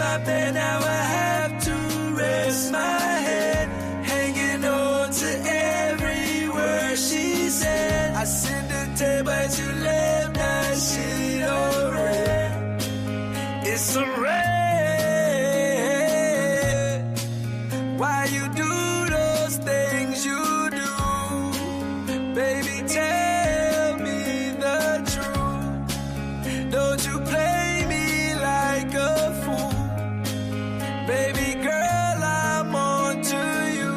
my bed, now I have to rest my head, hanging on to every word she said. I sent a tape, but you left that shit on red. It's a red. Why you do those things you do? Baby, tell me the truth. Don't you play me like a fool. Baby girl, I'm on to you.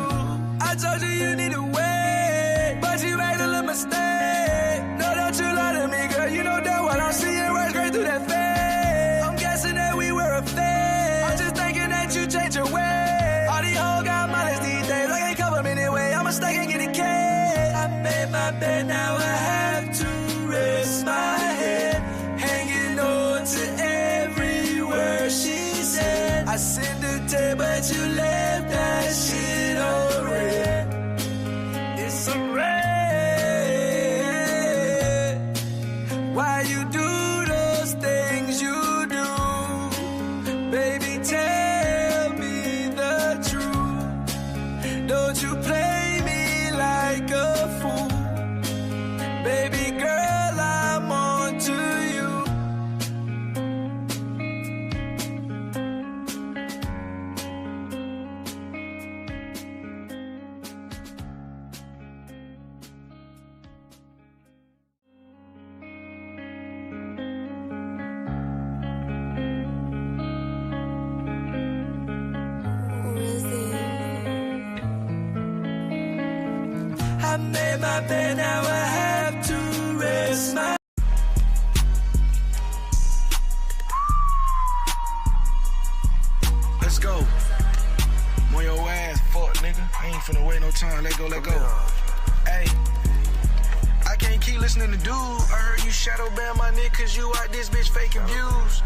I told you you need to wait, but you made a little mistake. No, don't you lie to me, girl. You know that what I'm seeing right straight through that face. I'm guessing that we were a fake. I'm just thinking that you changed your way. All these hoes got mileage these days. I can't cover them anyway. I'm a stack and get a K. I made my bed, now I have to rest my head, hanging on to every word she said. I sent a tape, but you left that shit on red. It's a red. Why you do those things you do? Baby, tell me the truth. Don't you play me like a fool. Baby girl, I'm on to you. I made my bed, now I have to rest my. Let's go. I'm on your ass, fuck nigga. I ain't finna wait no time. Let go, let go. Hey, I can't keep listening to dude. I heard you shadow ban my nigga cause you out this bitch faking views.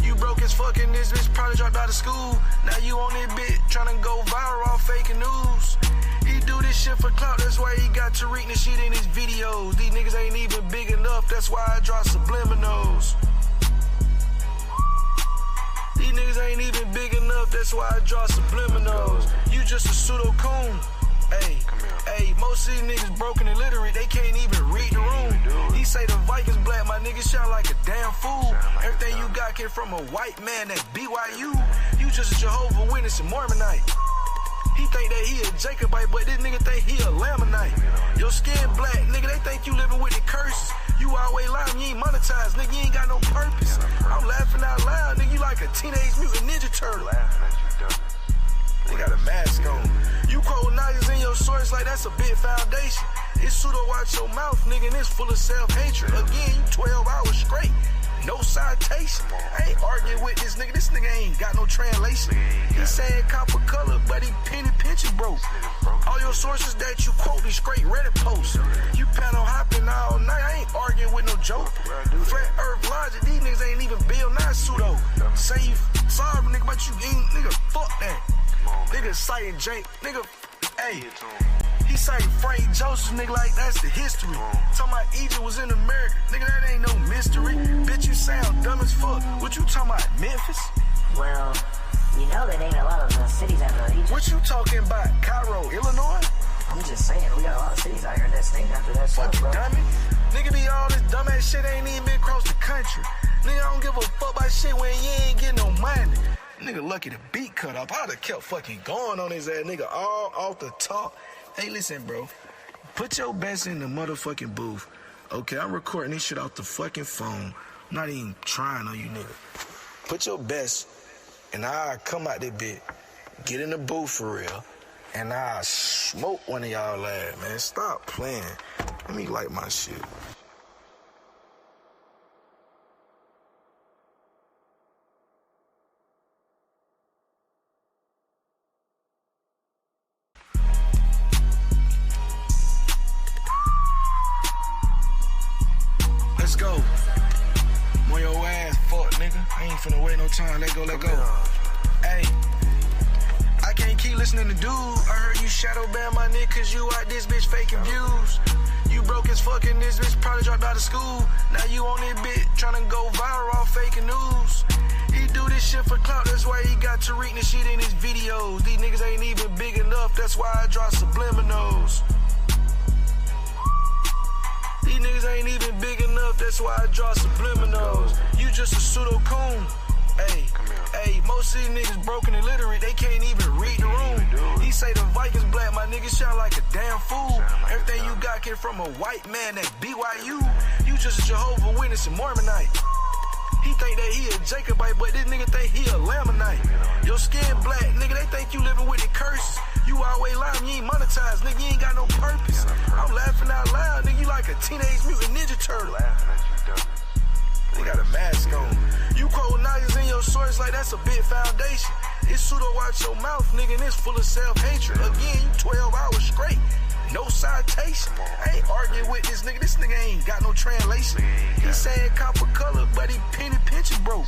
You broke as fuck and this bitch probably dropped out of school. Now you on this bitch tryna go viral off faking news. He do this shit for clout, that's why he got Tariq and shit in his videos. These niggas ain't even big enough, that's why I draw subliminals. These niggas ain't even big enough, that's why I draw subliminals. You just a pseudo-coon. Hey, most of these niggas broken and illiterate, they can't even read the room. He say the Vikings black, my niggas sound like a damn fool. Everything you got came from a white man, that's BYU. You just a Jehovah's Witness and Mormonite. He think that he a Jacobite, but this nigga think he a Lamanite. Your skin black, nigga, they think you living with the curses. You always lying, you ain't monetized, nigga, you ain't got no purpose. I'm laughing out loud, nigga, you like a Teenage Mutant Ninja Turtle. They got a mask on. You quote Nazis in your source like that's a big foundation. It's pseudo watch your mouth, nigga, and it's full of self-hatred. Again, you 12 hours straight. No citation. I ain't arguing with this nigga ain't got no translation. He saying copper color, but he penny pinching broke. All your sources that you quote these straight Reddit posts. You plan on hopping all night, I ain't arguing with no joke. Flat earth logic, these niggas ain't even Bill Nye pseudo. Say you sorry, nigga, but you ain't, nigga, fuck that. Nigga citing Jake, nigga, hey. He citing Frank Joseph, nigga, like that's the history. Talking about Egypt was in America, nigga, that ain't no mystery. Bitch, you sound dumb as fuck. What you talking about, Memphis? Well, you know that ain't a lot of the cities after Egypt. What you talking about, Cairo, Illinois? I'm just saying, we got a lot of cities out here that's named after that stuff, bro. Fucking dummy. Nigga be all this dumbass shit ain't even been across the country. Nigga, I don't give a fuck about shit when you ain't getting no money. Nigga lucky the beat cut off. I'd have kept fucking going on his ass, nigga, all off the top. Hey, listen, bro. Put your best in the motherfucking booth. Okay, I'm recording this shit off the fucking phone. I'm not even trying on you, nigga. Put your best, and I'll come out that bit, get in the booth for real, and I'll smoke one of y'all ass, man. Stop playing. Let me light my shit. Let's go. I'm on your ass, fuck nigga. I ain't finna wait no time. Let go, let go. Hey, I can't keep listening to dude. I heard you shadow ban my nigga cause you out this bitch faking views. You broke as fuck and this bitch probably dropped out of school. Now you on this bitch tryna go viral off faking news. He do this shit for clout, that's why he got to reading the shit in his videos. These niggas ain't even big enough, that's why I drop subliminals. These niggas ain't even big enough, that's why I draw subliminals. You just a pseudo-coon. Hey, most of these niggas broken and illiterate, they can't even read the room. He say the Vikings black, my nigga sound like a damn fool. Everything you got came from a white man at BYU. You just a Jehovah's Witness and Mormonite. He think that he a Jacobite, but this nigga think he a Lamanite. Your skin black, nigga, they think you living with the curses. You always lying, you ain't monetized, nigga, you ain't got no purpose. I'm laughing out loud, nigga, you like a Teenage Mutant Ninja Turtle. They got a mask on. You quote Nazis in your source like that's a big foundation. It's pseudo watch your mouth, nigga, and it's full of self-hatred. Again, you 12 hours straight. No citation. I ain't arguing with this nigga. This nigga ain't got no translation. He saying copper color, but he penny pinches broke.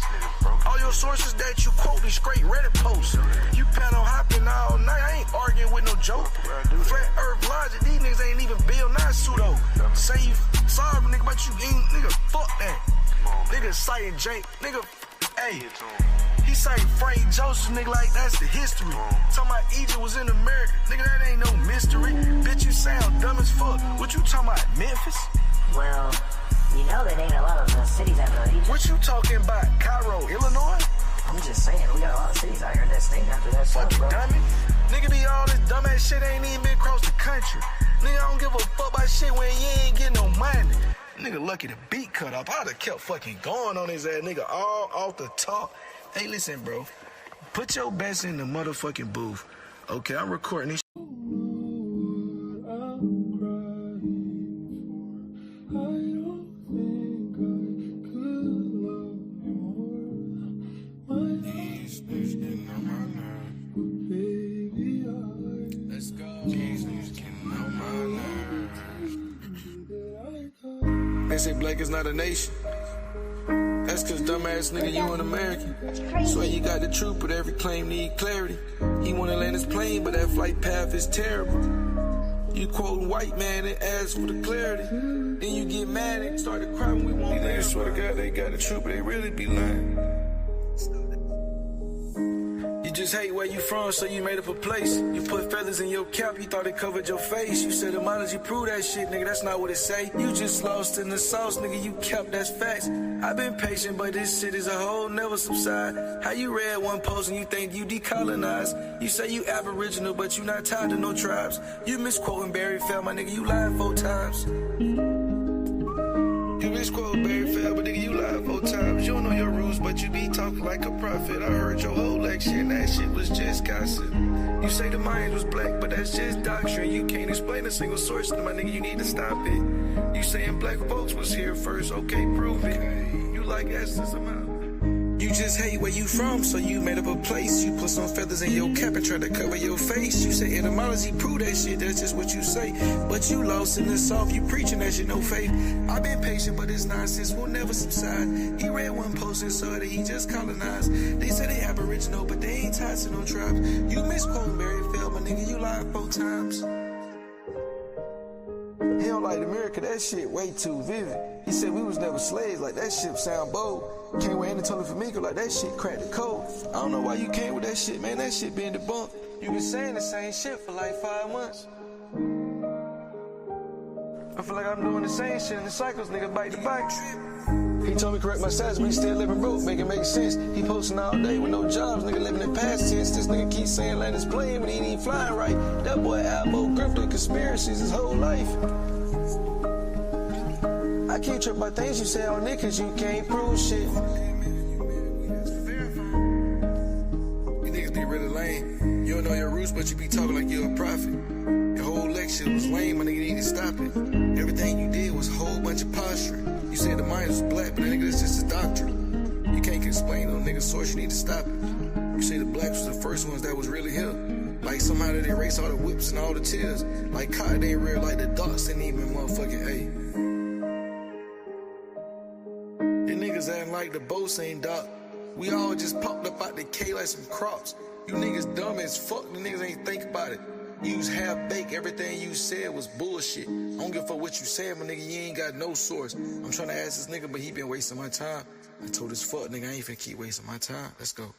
All your sources that you quote is straight Reddit posts. You plan on hopping all night. I ain't arguing with no joke. Flat Earth logic. These niggas ain't even Bill Nye pseudo. Say you sorry, nigga, but you ain't, nigga. Fuck that. Nigga citing Jake. Nigga, hey. He citing Frank Joseph, nigga, like that's the history. Talking about Egypt was in America. Nigga, that ain't no mystery. Bitch, you sound dumb as fuck. What you talking about, Memphis? Well, you know that ain't a lot of the cities out there. What you talking about, Cairo, Illinois? I'm just saying, we got a lot of cities out here that's named after that stuff, Fucking bro. dummy. Nigga be all this dumbass shit ain't even been across the country. Nigga, I don't give a fuck about shit when you ain't getting no money. Nigga lucky the beat cut off. I'd have kept fucking going on his ass, nigga, all off the top. Hey, listen, bro. Put your best in the motherfucking booth. Okay, I'm recording this. Let's go. They say black is not a nation. That's cause dumbass nigga, you an American. So you got the truth, but every claim need clarity. He wanna land his plane, but that flight path is terrible. You quoting white man and ask for the clarity. Then you get mad and start to cry when we won't. These niggas swear to God they got the truth, but they really be lying. You just hate where you from, so you made up a place. You put feathers in your cap, you thought it covered your face. You said ideology prove that shit, nigga, that's not what it say. You just lost in the sauce, nigga, you kept, that's facts. I've been patient, but this shit is a whole never subside. How you read one post and you think you decolonized? You say you aboriginal, but you not tied to no tribes. You misquoting Barry Fell, my nigga, you lied 4 times. You misquote Barry Fell, but nigga, you lied 4 times. You don't know your rules, but you be talking like a prophet. I heard your whole lecture, and that shit was just gossip. You say the mind was black, but that's just doctrine. You can't explain a single source to my nigga, you need to stop it. You saying black folks was here first, okay, prove it. You like essence of mouth. You just hate where you from, so you made up a place. You put some feathers in your cap and try to cover your face. You say etymology prove that shit, that's just what you say. But you lost in the soft, you preaching that shit, no faith. I've been patient, but this nonsense will never subside. He read one post and saw that he just colonized. They say they aboriginal, but they ain't tied to no tribes. You misquote Barry Fell, my nigga, you lied 4 times. He don't like America, that shit way too vivid. He said we was never slaves, like that shit sound bold. Came with Anatoly Flamenco, like that shit cracked the code. I don't know why you came with that shit, man, that shit been debunked. You been saying the same shit for like 5 months. I feel like I'm doing the same shit in the cycles, nigga, bite the bike. He told me correct my stats, but he still living broke, make it make sense. He posting all day with no jobs, nigga living in past tense. This nigga keep saying land his plane, but he ain't flying right. That boy Albo grifting conspiracies his whole life. I can't trip by things you say on Nick, cause you can't prove shit. You niggas be really lame. You don't know your roots, but you be talking like you're a prophet. Your whole lecture was lame, my nigga, you need to stop it. Everything you did was a whole bunch of posturing. You said the mind was black, but nigga, that's just a doctrine. You can't explain no nigga source, you need to stop it. You say the blacks was the first ones that was really here. Like somehow they erased all the whips and all the tears. Like cotton ain't real, like the dots ain't even motherfucking A. Acting like the boats ain't dock. We all just popped up out the K like some crops. You niggas dumb as fuck, the niggas ain't think about it. You was half-baked, everything you said was bullshit. I don't give a fuck what you said, my nigga, you ain't got no source. I'm trying to ask this nigga, but he been wasting my time. I told this fuck nigga I ain't finna keep wasting my time. Let's go.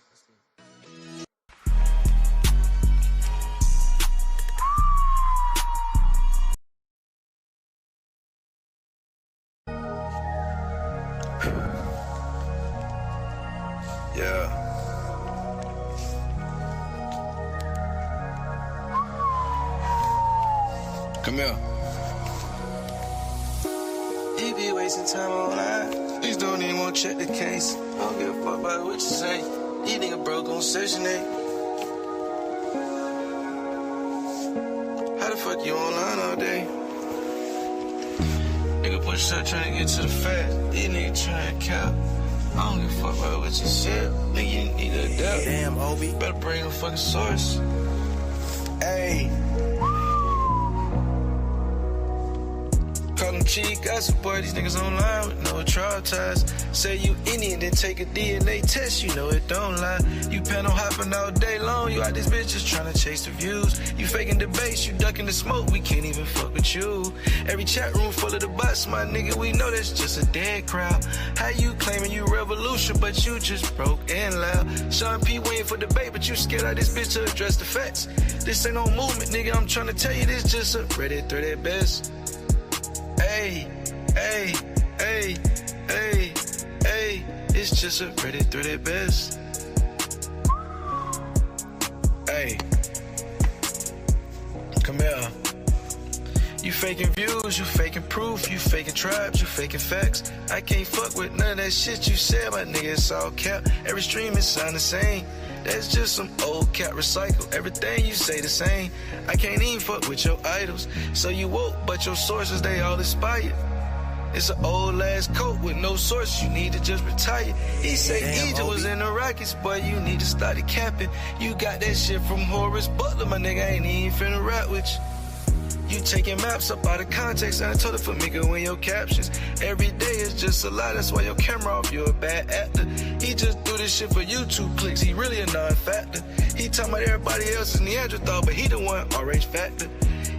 Yeah. Come here. He be wasting time online. These don't even want to check the case. I don't give a fuck about what you say. These niggas broke on Session 8. How the fuck you online all day? Nigga push up trying to get to the fact. These niggas trying to cap. I don't give a fuck about what you said. Nigga, you need to adapt. Damn, Obi. Better bring a fucking source. Hey. Call them cheap gossip boy, these niggas online with no trial ties. Say you Indian, then take a DNA test, you know it don't lie. You pan on hopping all day long, you out this bitch just trying to chase the views. You faking debates, you ducking the smoke, we can't even fuck with you. Every chat room full of the bots, my nigga, we know that's just a dead crowd. How you claiming you revolution, but you just broke and loud. Sean P waiting for debate, but you scared out this bitch to address the facts. This ain't no movement, nigga, I'm trying to tell you this just a Reddit thread at best. Hey, hey, hey, hey, hey, it's just a Reddit thread at best. Hey, come here. You faking views, you faking proof, you faking tribes, you faking facts. I can't fuck with none of that shit you said, my nigga, it's all cap. Every stream is sound the same. That's just some old cat recycle. Everything you say the same. I can't even fuck with your idols. So you woke, but your sources, they all inspired. It's an old ass coat with no source, you need to just retire. He say Egypt was in the Rockets, boy, you need to start it capping. You got that shit from Horace Butler, my nigga, I ain't even finna rap with you. You taking maps up out of context, and I told her for me go in your captions. Every day is just a lie, that's why your camera off, you a bad actor. He just do this shit for YouTube clicks, he really a non-factor. He talking about everybody else is Neanderthal, but he the one RH factor.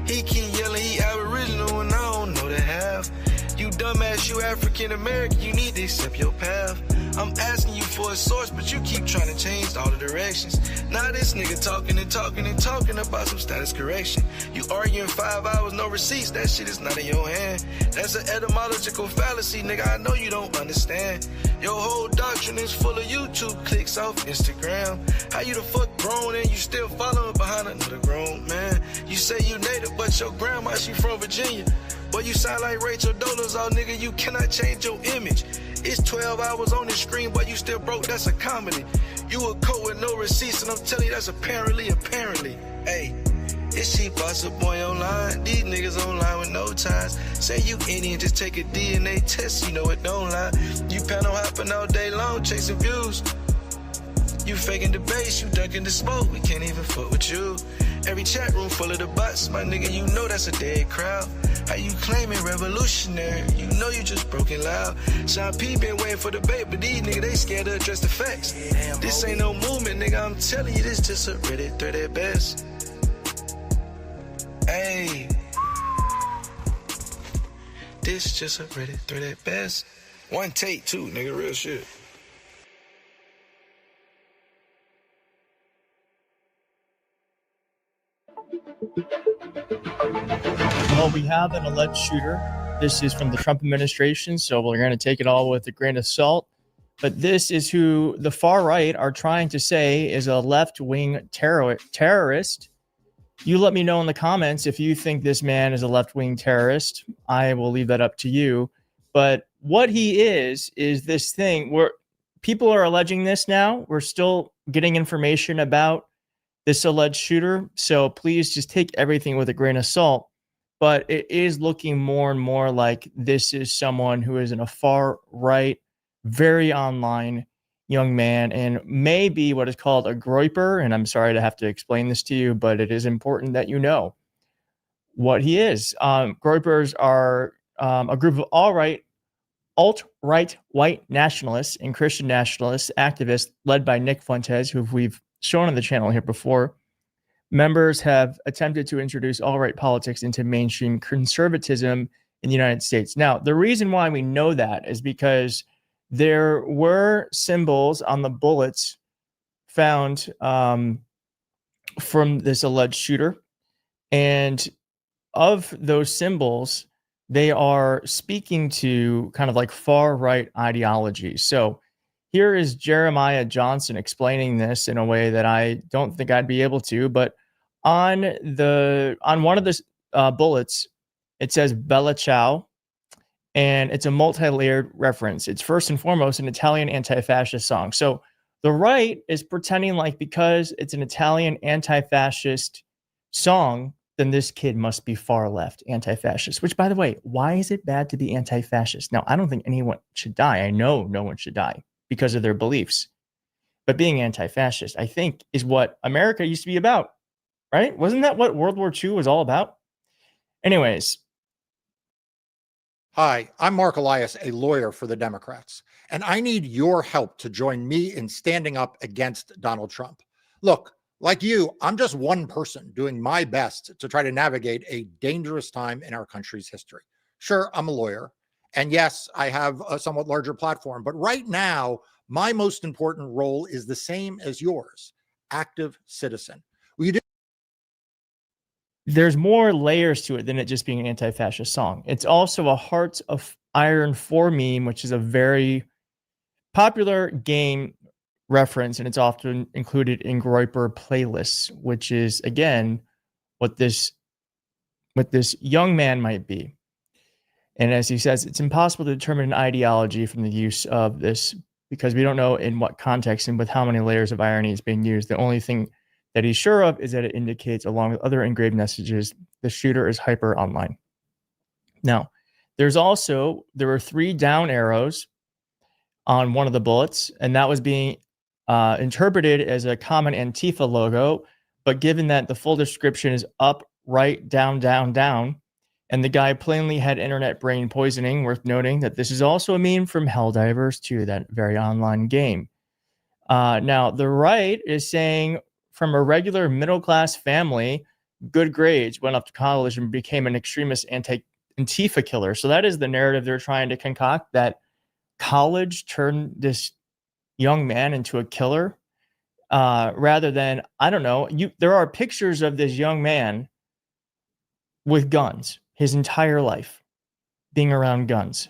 He keep yelling he aboriginal and I don't know the half. You dumbass, you African American, you need to accept your path. I'm asking you for a source, but you keep trying to change all the directions. Now this nigga talking and talking and talking about some status correction. You arguing 5 hours, no receipts, that shit is not in your hand. That's an etymological fallacy, nigga, I know you don't understand. Your whole doctrine is full of YouTube clicks off Instagram. How you the fuck grown and you still following behind another grown man? You say you native, but your grandma, she from Virginia. Boy, you sound like Rachel Dolezal, nigga, you cannot change your image. It's 12 hours on the screen, but you still broke, that's a comedy. You a coat with no receipts, and I'm telling you that's apparently. Hey, it's cheap gossip boy online, these niggas online with no ties. Say you Indian, just take a DNA test, you know it don't lie. You pan on hopping all day long, chasing views. You faking debates, you ducking the smoke, we can't even fuck with you. Every chat room full of the bots, my nigga, you know that's a dead crowd. How you claiming revolutionary? You know you just broken loud. Sean P been waiting for debate, but these niggas, they scared to address the facts. This ain't no movement, nigga, I'm telling you, this just a Reddit thread at best. Hey, this just a Reddit thread at best. One take too, nigga, real shit. Well, we have an alleged shooter. This is from the Trump administration, so we're going to take it all with a grain of salt. But this is who the far right are trying to say is a left-wing terrorist. You let me know in the comments if you think this man is a left-wing terrorist. I will leave that up to you. But what he is this thing where people are alleging this now. We're still getting information about this alleged shooter. So please just take everything with a grain of salt. But it is looking more and more like this is someone who is in a far right, very online young man, and may be what is called a Groyper. And I'm sorry to have to explain this to you, but it is important that you know what he is. Groypers are a group of alt-right white nationalists and Christian nationalists, activists led by Nick Fuentes, who we've shown on the channel here before. Members have attempted to introduce alt-right politics into mainstream conservatism in the United States. Now, the reason why we know that is because there were symbols on the bullets found from this alleged shooter. And of those symbols, they are speaking to kind of like far right ideology. So here is Jeremiah Johnson explaining this in a way that I don't think I'd be able to. But on one of the bullets, it says Bella Ciao, and it's a multi-layered reference. It's first and foremost an Italian anti-fascist song. So the right is pretending like because it's an Italian anti-fascist song, then this kid must be far left, anti-fascist. Which, by the way, why is it bad to be anti-fascist? Now, I don't think anyone should die. I know no one should die because of their beliefs. But being anti-fascist, I think, is what America used to be about, right? Wasn't that what World War II was all about? Anyways. Hi, I'm Mark Elias, a lawyer for the Democrats, and I need your help to join me in standing up against Donald Trump. Look, like you, I'm just one person doing my best to try to navigate a dangerous time in our country's history. Sure, I'm a lawyer, and yes, I have a somewhat larger platform, but right now, my most important role is the same as yours, active citizen. Will you do? There's more layers to it than it just being an anti-fascist song. It's also a Hearts of Iron 4 meme, which is a very popular game reference, and it's often included in Groyper playlists, which is, again, what this young man might be. And as he says, it's impossible to determine an ideology from the use of this because we don't know in what context and with how many layers of irony is being used. The only thing that he's sure of is that it indicates, along with other engraved messages, the shooter is hyper online. Now, there were 3 down arrows on one of the bullets, and that was being interpreted as a common Antifa logo. But given that the full description is up, right, down, down, down, and the guy plainly had internet brain poisoning, worth noting that this is also a meme from Helldivers 2, that very online game. Now, the right is saying, from a regular middle-class family, good grades, went up to college and became an extremist anti-Antifa killer. So that is the narrative they're trying to concoct, that college turned this young man into a killer, rather than, I don't know, there are pictures of this young man with guns his entire life, being around guns.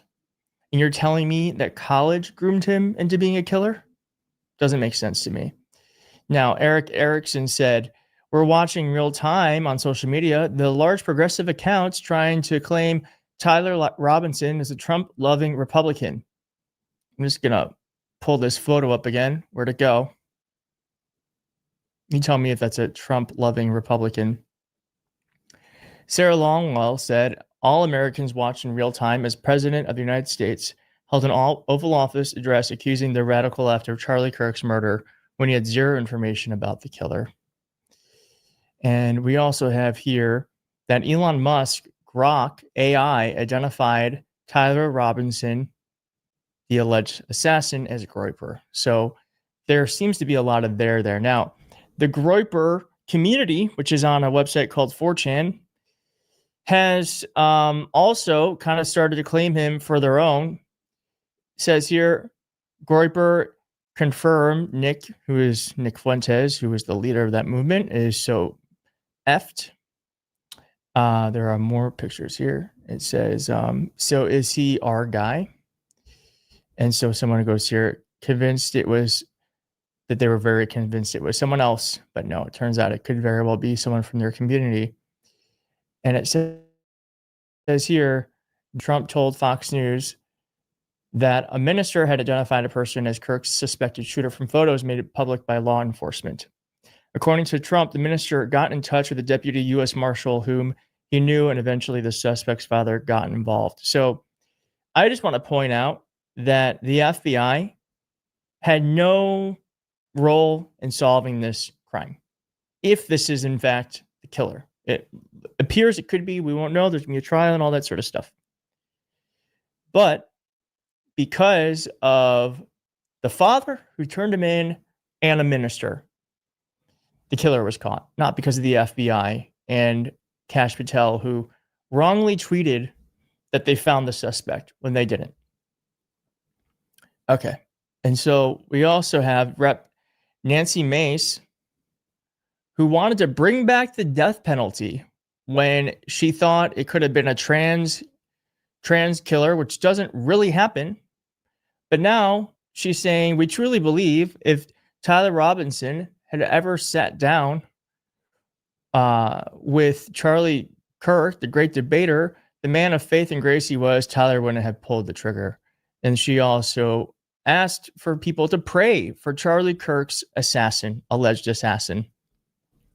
And you're telling me that college groomed him into being a killer? Doesn't make sense to me. Now, Eric Erickson said, we're watching real time on social media the large progressive accounts trying to claim Tyler Robinson is a Trump-loving Republican. I'm just going to pull this photo up again. Where'd it go? You tell me if that's a Trump-loving Republican. Sarah Longwell said, all Americans watch in real time as President of the United States held an Oval Office address accusing the radical left of Charlie Kirk's murder when he had zero information about the killer. And we also have here that Elon Musk, Grok AI, identified Tyler Robinson, the alleged assassin, as Groyper. So there seems to be a lot of there. Now, the Groyper community, which is on a website called 4chan, has also kind of started to claim him for their own. It says here, Groyper confirmed Nick Fuentes, who was the leader of that movement, is so effed. There are more pictures here. It says, so is he our guy? And so someone goes here, convinced it was that they were very convinced it was someone else, but no, it turns out it could very well be someone from their community. And it says here, Trump told Fox News that a minister had identified a person as Kirk's suspected shooter from photos made public by law enforcement. According to Trump, the minister got in touch with a deputy U.S. Marshal whom he knew, and eventually the suspect's father got involved. So I just want to point out that the FBI had no role in solving this crime. If this is, in fact, the killer. It appears it could be. We won't know. There's going to be a trial and all that sort of stuff. But because of the father who turned him in and a minister, the killer was caught. Not because of the FBI and Kash Patel, who wrongly tweeted that they found the suspect when they didn't. Okay. And so we also have Rep. Nancy Mace, who wanted to bring back the death penalty when she thought it could have been a trans killer, which doesn't really happen. But now she's saying we truly believe if Tyler Robinson had ever sat down with Charlie Kirk, the great debater, the man of faith and grace he was, Tyler wouldn't have pulled the trigger. And she also asked for people to pray for Charlie Kirk's alleged assassin,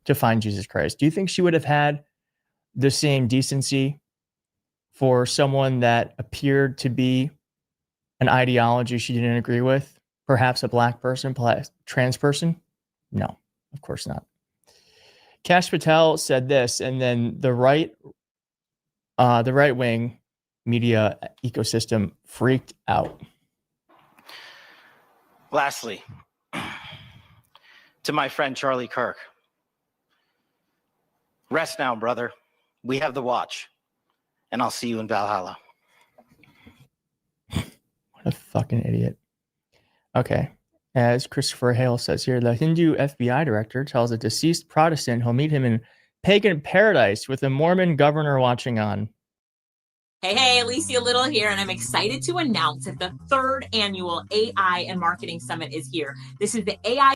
to find Jesus Christ. Do you think she would have had the same decency for someone that appeared to be an ideology she didn't agree with? Perhaps a black person, trans person? No, of course not. Kash Patel said this, and then the right wing media ecosystem freaked out. Lastly, to my friend Charlie Kirk, rest now, brother. We have the watch, and I'll see you in Valhalla. What a fucking idiot. Okay. As Christopher Hale says here, the Hindu FBI director tells a deceased Protestant he'll meet him in pagan paradise with a Mormon governor watching on. Hey, Alicia Little here, and I'm excited to announce that the 3rd annual AI and Marketing Summit is here. This is the AI.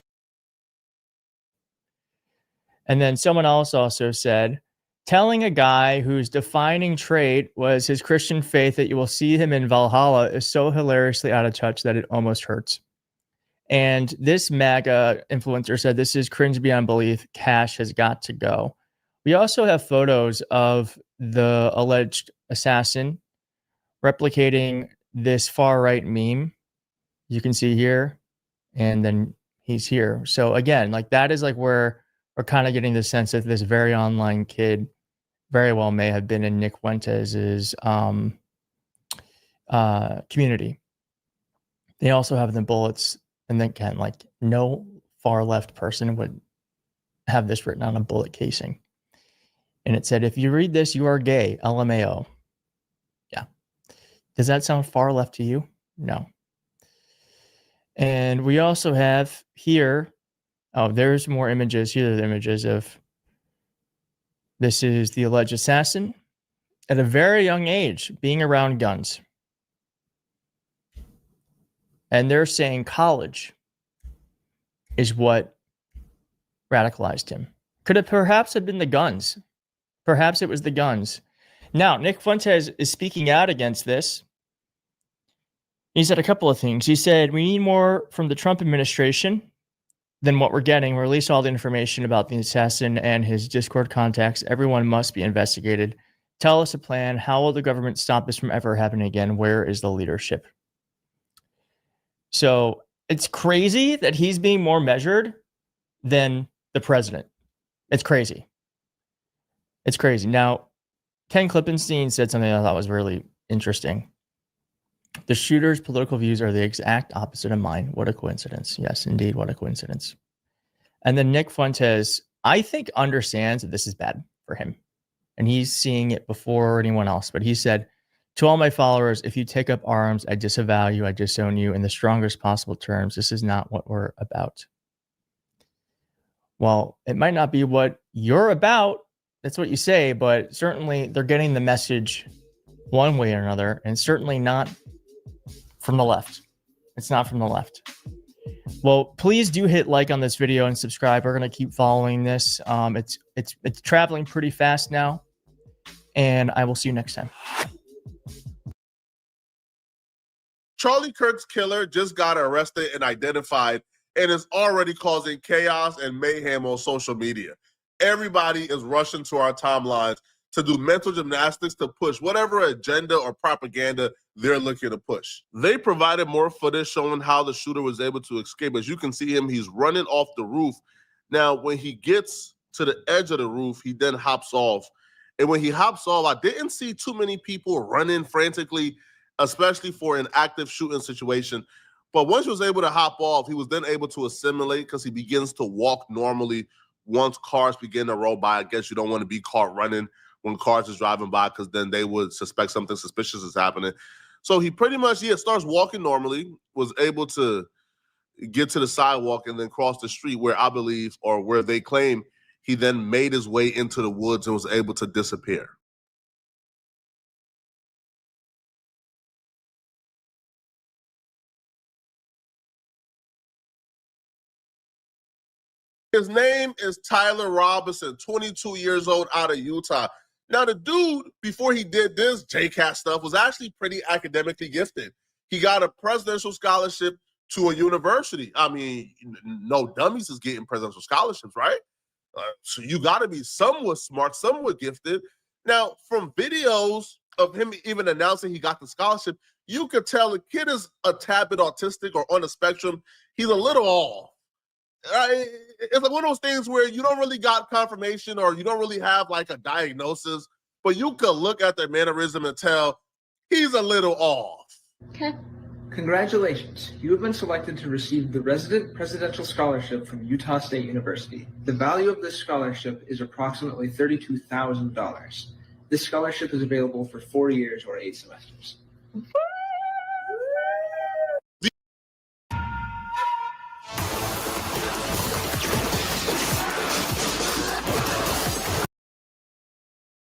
And then someone else also said, telling a guy whose defining trait was his Christian faith that you will see him in Valhalla is so hilariously out of touch that it almost hurts. And this MAGA influencer said, this is cringe beyond belief. Cash has got to go. We also have photos of the alleged assassin replicating this far right meme. You can see here, and then he's here. So again, like that is like where we're kind of getting the sense that this very online kid very well may have been in Nick Fuentes' community. They also have the bullets, and then again, like no far left person would have this written on a bullet casing. And it said, if you read this, you are gay, LMAO. Yeah. Does that sound far left to you? No. And we also have here, oh, there's more images. Here are the images of, this is the alleged assassin at a very young age being around guns. And they're saying college is what radicalized him. Could it perhaps have been the guns? Perhaps it was the guns. Now, Nick Fuentes is speaking out against this. He said a couple of things. He said, we need more from the Trump administration than what we're getting. Release all the information about the assassin and his Discord contacts. Everyone must be investigated. Tell us a plan. How will the government stop this from ever happening again? Where is the leadership? So it's crazy that he's being more measured than the president. It's crazy. It's crazy. Now, Ken Klippenstein said something I thought was really interesting. The shooter's political views are the exact opposite of mine. What a coincidence. Yes, indeed. What a coincidence. And then Nick Fuentes, I think, understands that this is bad for him. And he's seeing it before anyone else. But he said, to all my followers, if you take up arms, I disavow you, I disown you in the strongest possible terms. This is not what we're about. Well, it might not be what you're about. That's what you say, but certainly they're getting the message one way or another, and certainly not from the left. It's not from the left. Well, please do hit like on this video and subscribe. We're going to keep following this. It's traveling pretty fast now, and I will see you next time. Charlie Kirk's killer just got arrested and identified and is already causing chaos and mayhem on social media. Everybody is rushing to our timelines to do mental gymnastics to push whatever agenda or propaganda they're looking to push. They provided more footage showing how the shooter was able to escape. As you can see him, he's running off the roof. Now, when he gets to the edge of the roof, he then hops off. And when he hops off, I didn't see too many people running frantically, especially for an active shooting situation. But once he was able to hop off, he was then able to assimilate because he begins to walk normally once cars begin to roll by. I guess you don't want to be caught running when cars is driving by because then they would suspect something suspicious is happening. So he pretty much, starts walking normally, was able to get to the sidewalk and then cross the street where I believe, or where they claim, he then made his way into the woods and was able to disappear. His name is Tyler Robinson, 22 years old, out of Utah. Now, the dude, before he did this JCAT stuff, was actually pretty academically gifted. He got a presidential scholarship to a university. I mean, no dummies is getting presidential scholarships, right? So you got to be somewhat smart, somewhat gifted. Now, from videos of him even announcing he got the scholarship, you could tell the kid is a tad bit autistic or on the spectrum. He's a little off. It's like one of those things where you don't really got confirmation, or you don't really have like a diagnosis, but you could look at their mannerism and tell he's a little off. Okay. Congratulations. You have been selected to receive the Resident Presidential Scholarship from Utah State University. The value of this scholarship is approximately $32,000. This scholarship is available for 4 years or 8 semesters.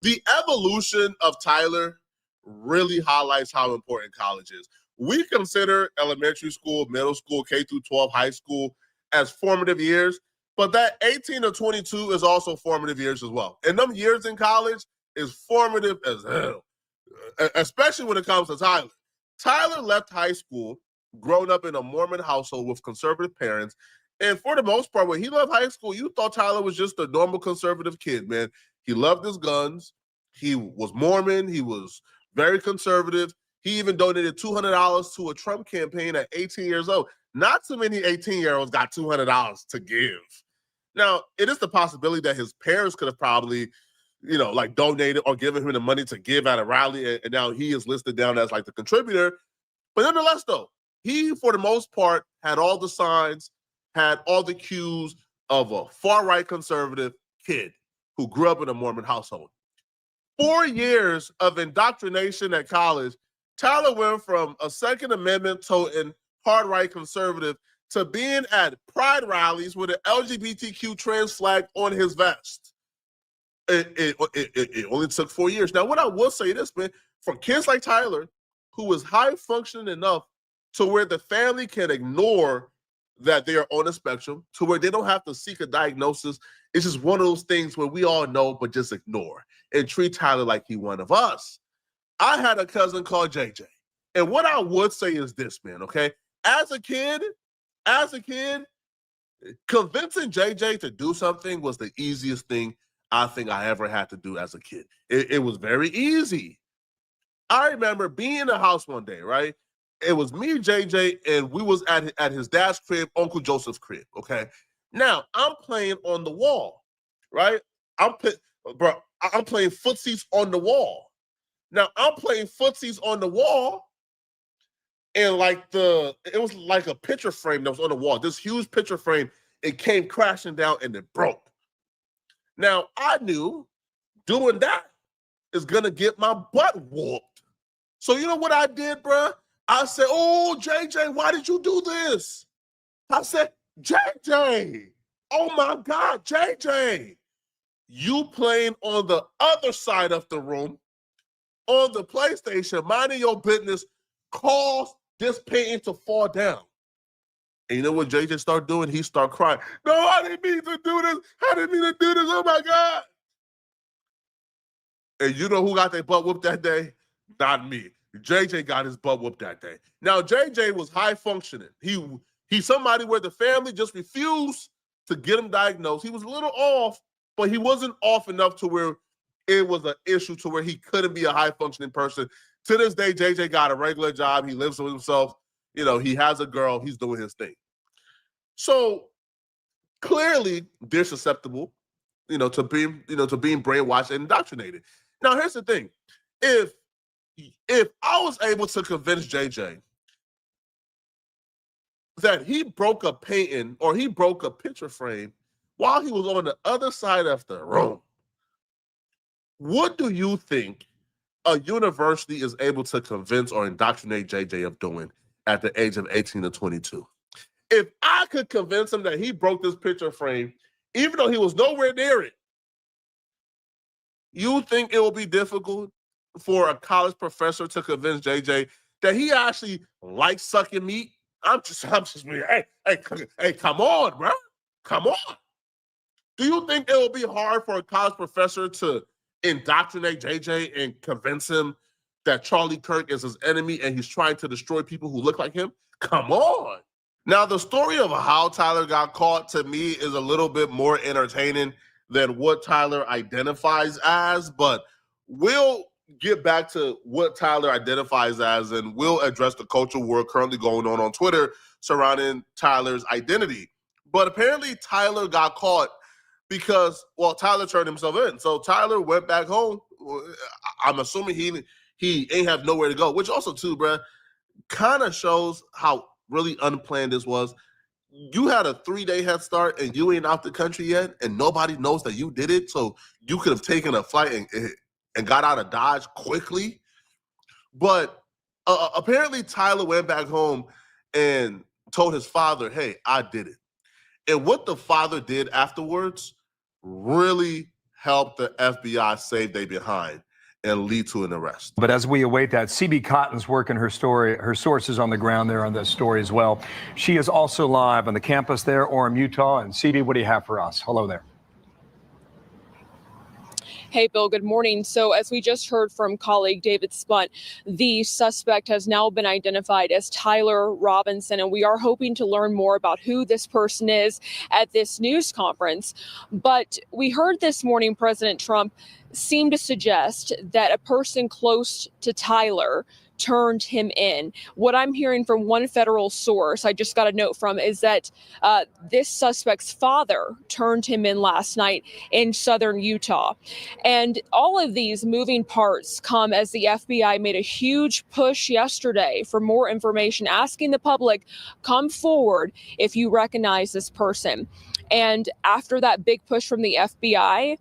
The evolution of Tyler really highlights how important college is. We consider elementary school, middle school, K through 12, high school as formative years, but that 18 to 22 is also formative years as well. And them years in college is formative as hell, especially when it comes to Tyler. Tyler left high school, grown up in a Mormon household with conservative parents, and for the most part, when he left high school, you thought Tyler was just a normal conservative kid, man. He loved his guns. He was Mormon. He was very conservative. He even donated $200 to a Trump campaign at 18 years old. Not too many 18-year-olds got $200 to give. Now, it is the possibility that his parents could have probably, like donated or given him the money to give at a rally, and now he is listed down as like the contributor. But nonetheless, though, he, for the most part, had all the signs, had all the cues of a far-right conservative kid who grew up in a Mormon household. 4 years of indoctrination at college, Tyler went from a Second Amendment toting hard-right conservative to being at pride rallies with an LGBTQ trans flag on his vest. It only took 4 years. Now, what I will say this, man, for kids like Tyler, who is high-functioning enough to where the family can ignore that they are on a spectrum, to where they don't have to seek a diagnosis. It's just one of those things where we all know, but just ignore and treat Tyler like he one of us. I had a cousin called JJ. And what I would say is this, man, okay? As a kid, convincing JJ to do something was the easiest thing I think I ever had to do as a kid. It was very easy. I remember being in the house one day, right? It was me and JJ, and we was at his dad's crib, Uncle Joseph's crib, okay? Now, I'm playing on the wall, right? I'm playing footsies on the wall. Now, I'm playing footsies on the wall, and it was like a picture frame that was on the wall. This huge picture frame, it came crashing down and it broke. Now, I knew doing that is going to get my butt whooped. So you know what I did, bruh? I said, oh, JJ, why did you do this? I said, JJ, oh my God, JJ, you playing on the other side of the room on the PlayStation, minding your business, caused this painting to fall down. And you know what JJ started doing? He started crying. No, I didn't mean to do this. I didn't mean to do this. Oh my God. And you know who got their butt whooped that day? Not me. JJ got his butt whooped that day. Now, JJ was high functioning. He's somebody where the family just refused to get him diagnosed. He was a little off, but he wasn't off enough to where it was an issue to where he couldn't be a high functioning person. To this day, JJ got a regular job. He lives with himself. He has a girl. He's doing his thing. So clearly they're susceptible, to being brainwashed and indoctrinated. Now, here's the thing. If I was able to convince JJ that he broke a painting or he broke a picture frame while he was on the other side of the room, what do you think a university is able to convince or indoctrinate JJ of doing at the age of 18 to 22. If I could convince him that he broke this picture frame, even though he was nowhere near it, you think it will be difficult for a college professor to convince JJ that he actually likes sucking meat? I'm just hey, come on, bro. Come on. Do you think it will be hard for a college professor to indoctrinate JJ and convince him that Charlie Kirk is his enemy and he's trying to destroy people who look like him? Come on. Now, the story of how Tyler got caught, to me, is a little bit more entertaining than what Tyler identifies as, but we'll get back to what Tyler identifies as, and we'll address the culture war currently going on Twitter surrounding Tyler's identity. But apparently Tyler got caught because, well, Tyler turned himself in. So Tyler went back home. I'm assuming he ain't have nowhere to go, which also, too, bruh, kind of shows how really unplanned this was. You had a 3-day head start and you ain't out the country yet, and nobody knows that you did it. So you could have taken a flight and got out of Dodge quickly. But apparently Tyler went back home and told his father, hey, I did it. And what the father did afterwards really helped the FBI save their behind and lead to an arrest. But as we await that, CB Cotton's working her story, her sources on the ground there on this story as well. She is also live on the campus there, Orem, Utah. And CB, what do you have for us? Hello there. Hey, Bill, good morning. So as we just heard from colleague David Spunt, the suspect has now been identified as Tyler Robinson, and we are hoping to learn more about who this person is at this news conference. But we heard this morning President Trump seem to suggest that a person close to Tyler turned him in. What I'm hearing from one federal source, I just got a note from, is that this suspect's father turned him in last night in southern Utah. And all of these moving parts come as the FBI made a huge push yesterday for more information, asking the public, come forward if you recognize this person. And after that big push from the FBI,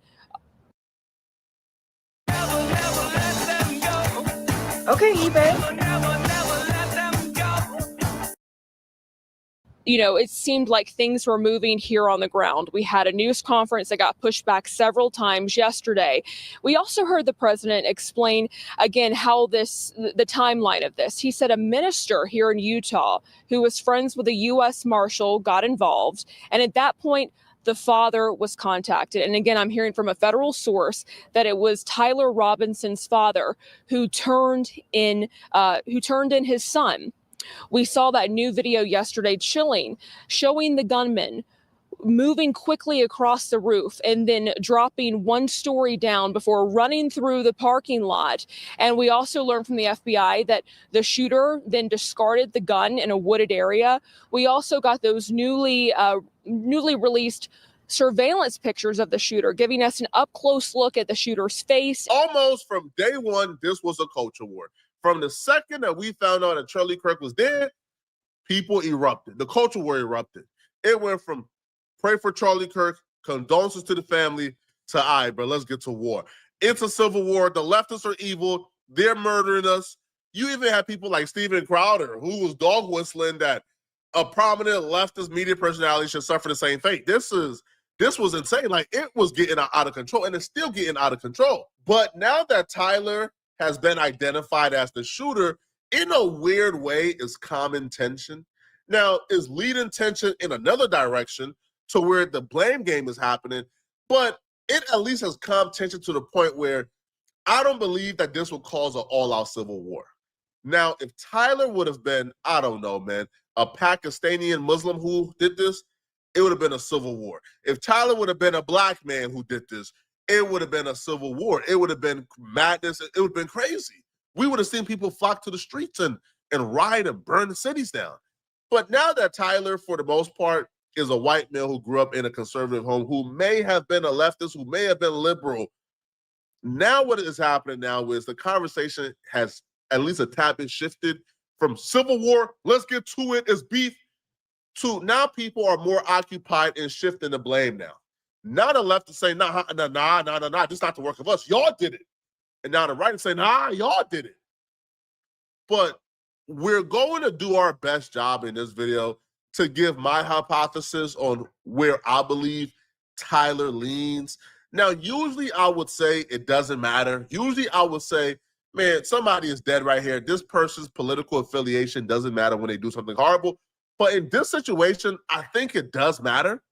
Okay, eBay. you know, it seemed like things were moving here on the ground. We had a news conference that got pushed back several times yesterday. We also heard the president explain again how the timeline of this. He said a minister here in Utah who was friends with a U.S. Marshal got involved. And at that point, the father was contacted. And again, I'm hearing from a federal source that it was Tyler Robinson's father who turned in his son. We saw that new video yesterday, chilling, showing the gunman moving quickly across the roof and then dropping one story down before running through the parking lot. And we also learned from the FBI that the shooter then discarded the gun in a wooded area. We also got those newly released surveillance pictures of the shooter, giving us an up-close look at the shooter's face. Almost from day one, this was a culture war. From the second that we found out that Charlie Kirk was dead, people erupted. The culture war erupted. It went from pray for Charlie Kirk, condolences to the family, to all right, bro, let's get to war. It's a civil war. The leftists are evil. They're murdering us. You even had people like Steven Crowder, who was dog whistling that a prominent leftist media personality should suffer the same fate. This was insane. Like, it was getting out of control, and it's still getting out of control. But now that Tyler has been identified as the shooter, in a weird way, is common tension. Now, is leading tension in another direction to where the blame game is happening, but it at least has calm tension to the point where I don't believe that this will cause an all-out civil war. Now, if Tyler would have been, I don't know, man, a Pakistani Muslim who did this, it would have been a civil war. If Tyler would have been a black man who did this, it would have been a civil war. It would have been madness. It would have been crazy. We would have seen people flock to the streets and riot and burn the cities down. But now that Tyler, for the most part, is a white male who grew up in a conservative home, who may have been a leftist, who may have been liberal, now what is happening now is the conversation has at least a tad bit shifted from civil war, let's get to it, it's beef, to now people are more occupied in shifting the blame now. Now the left is saying, nah, this is not the work of us. Y'all did it. And now the right is saying, nah, y'all did it. But we're going to do our best job in this video to give my hypothesis on where I believe Tyler leans. Now, usually I would say it doesn't matter. Usually I would say, man, somebody is dead right here. This person's political affiliation doesn't matter when they do something horrible. But in this situation, I think it does matter.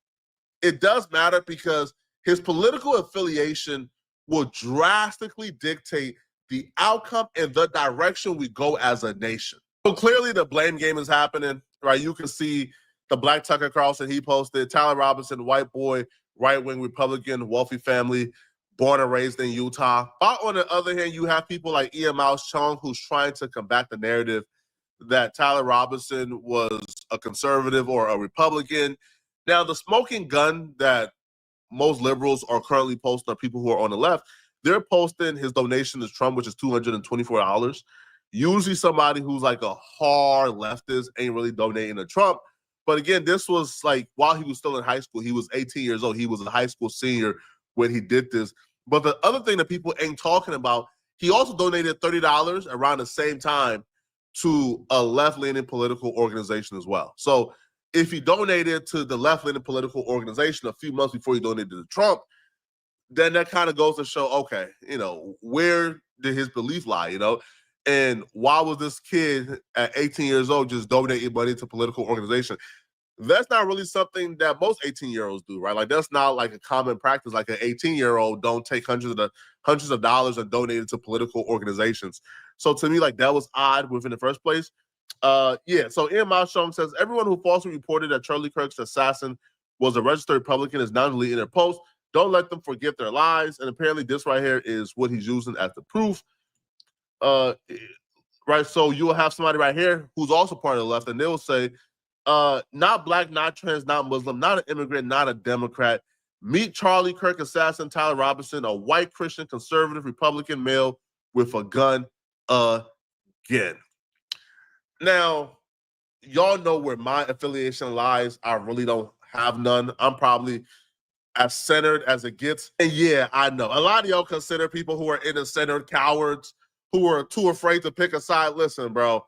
It does matter because his political affiliation will drastically dictate the outcome and the direction we go as a nation. So clearly the blame game is happening, right? You can see the Black Tucker Carlson he posted, Tyler Robinson, white boy, right-wing Republican, wealthy family, born and raised in Utah. But on the other hand, you have people like Ian Mouse Chung who's trying to combat the narrative that Tyler Robinson was a conservative or a Republican. Now, the smoking gun that most liberals are currently posting are people who are on the left. They're posting his donation to Trump, which is $224. Usually somebody who's like a hard leftist ain't really donating to Trump. But again, this was like while he was still in high school. He was 18 years old. He was a high school senior when he did this. But the other thing that people ain't talking about, he also donated $30 around the same time to a left-leaning political organization as well. So if he donated to the left-leaning political organization a few months before he donated to Trump, then that kind of goes to show, okay, you know, where did his belief lie, you know? And why was this kid at 18 years old just donating money to political organization? That's not really something that most 18-year-olds do, right? Like, that's not like a common practice. Like, an 18-year-old don't take hundreds of dollars and donate it to political organizations. So to me, like, that was odd within the first place. Yeah, so Ian Mauchon says, everyone who falsely reported that Charlie Kirk's assassin was a registered Republican is now deleting their post. Don't let them forget their lies. And apparently this right here is what he's using as the proof. Right, so you'll have somebody right here who's also part of the left, and they'll say, not black, not trans, not Muslim, not an immigrant, not a Democrat. Meet Charlie Kirk assassin Tyler Robinson, a white Christian conservative Republican male with a gun again. Now, y'all know where my affiliation lies. I really don't have none. I'm probably as centered as it gets. And yeah, I know. A lot of y'all consider people who are inner-centered cowards, who are too afraid to pick a side. Listen, bro,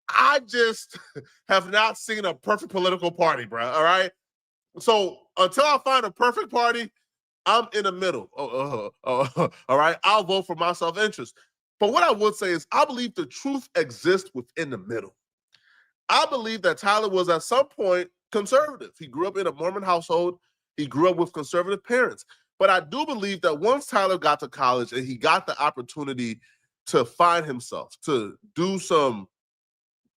I just have not seen a perfect political party, bro, all right? So until I find a perfect party, I'm in the middle, all right? I'll vote for my self-interest. But what I would say is I believe the truth exists within the middle. I believe that Tyler was at some point conservative. He grew up in a Mormon household. He grew up with conservative parents. But I do believe that once Tyler got to college and he got the opportunity to find himself, to do some,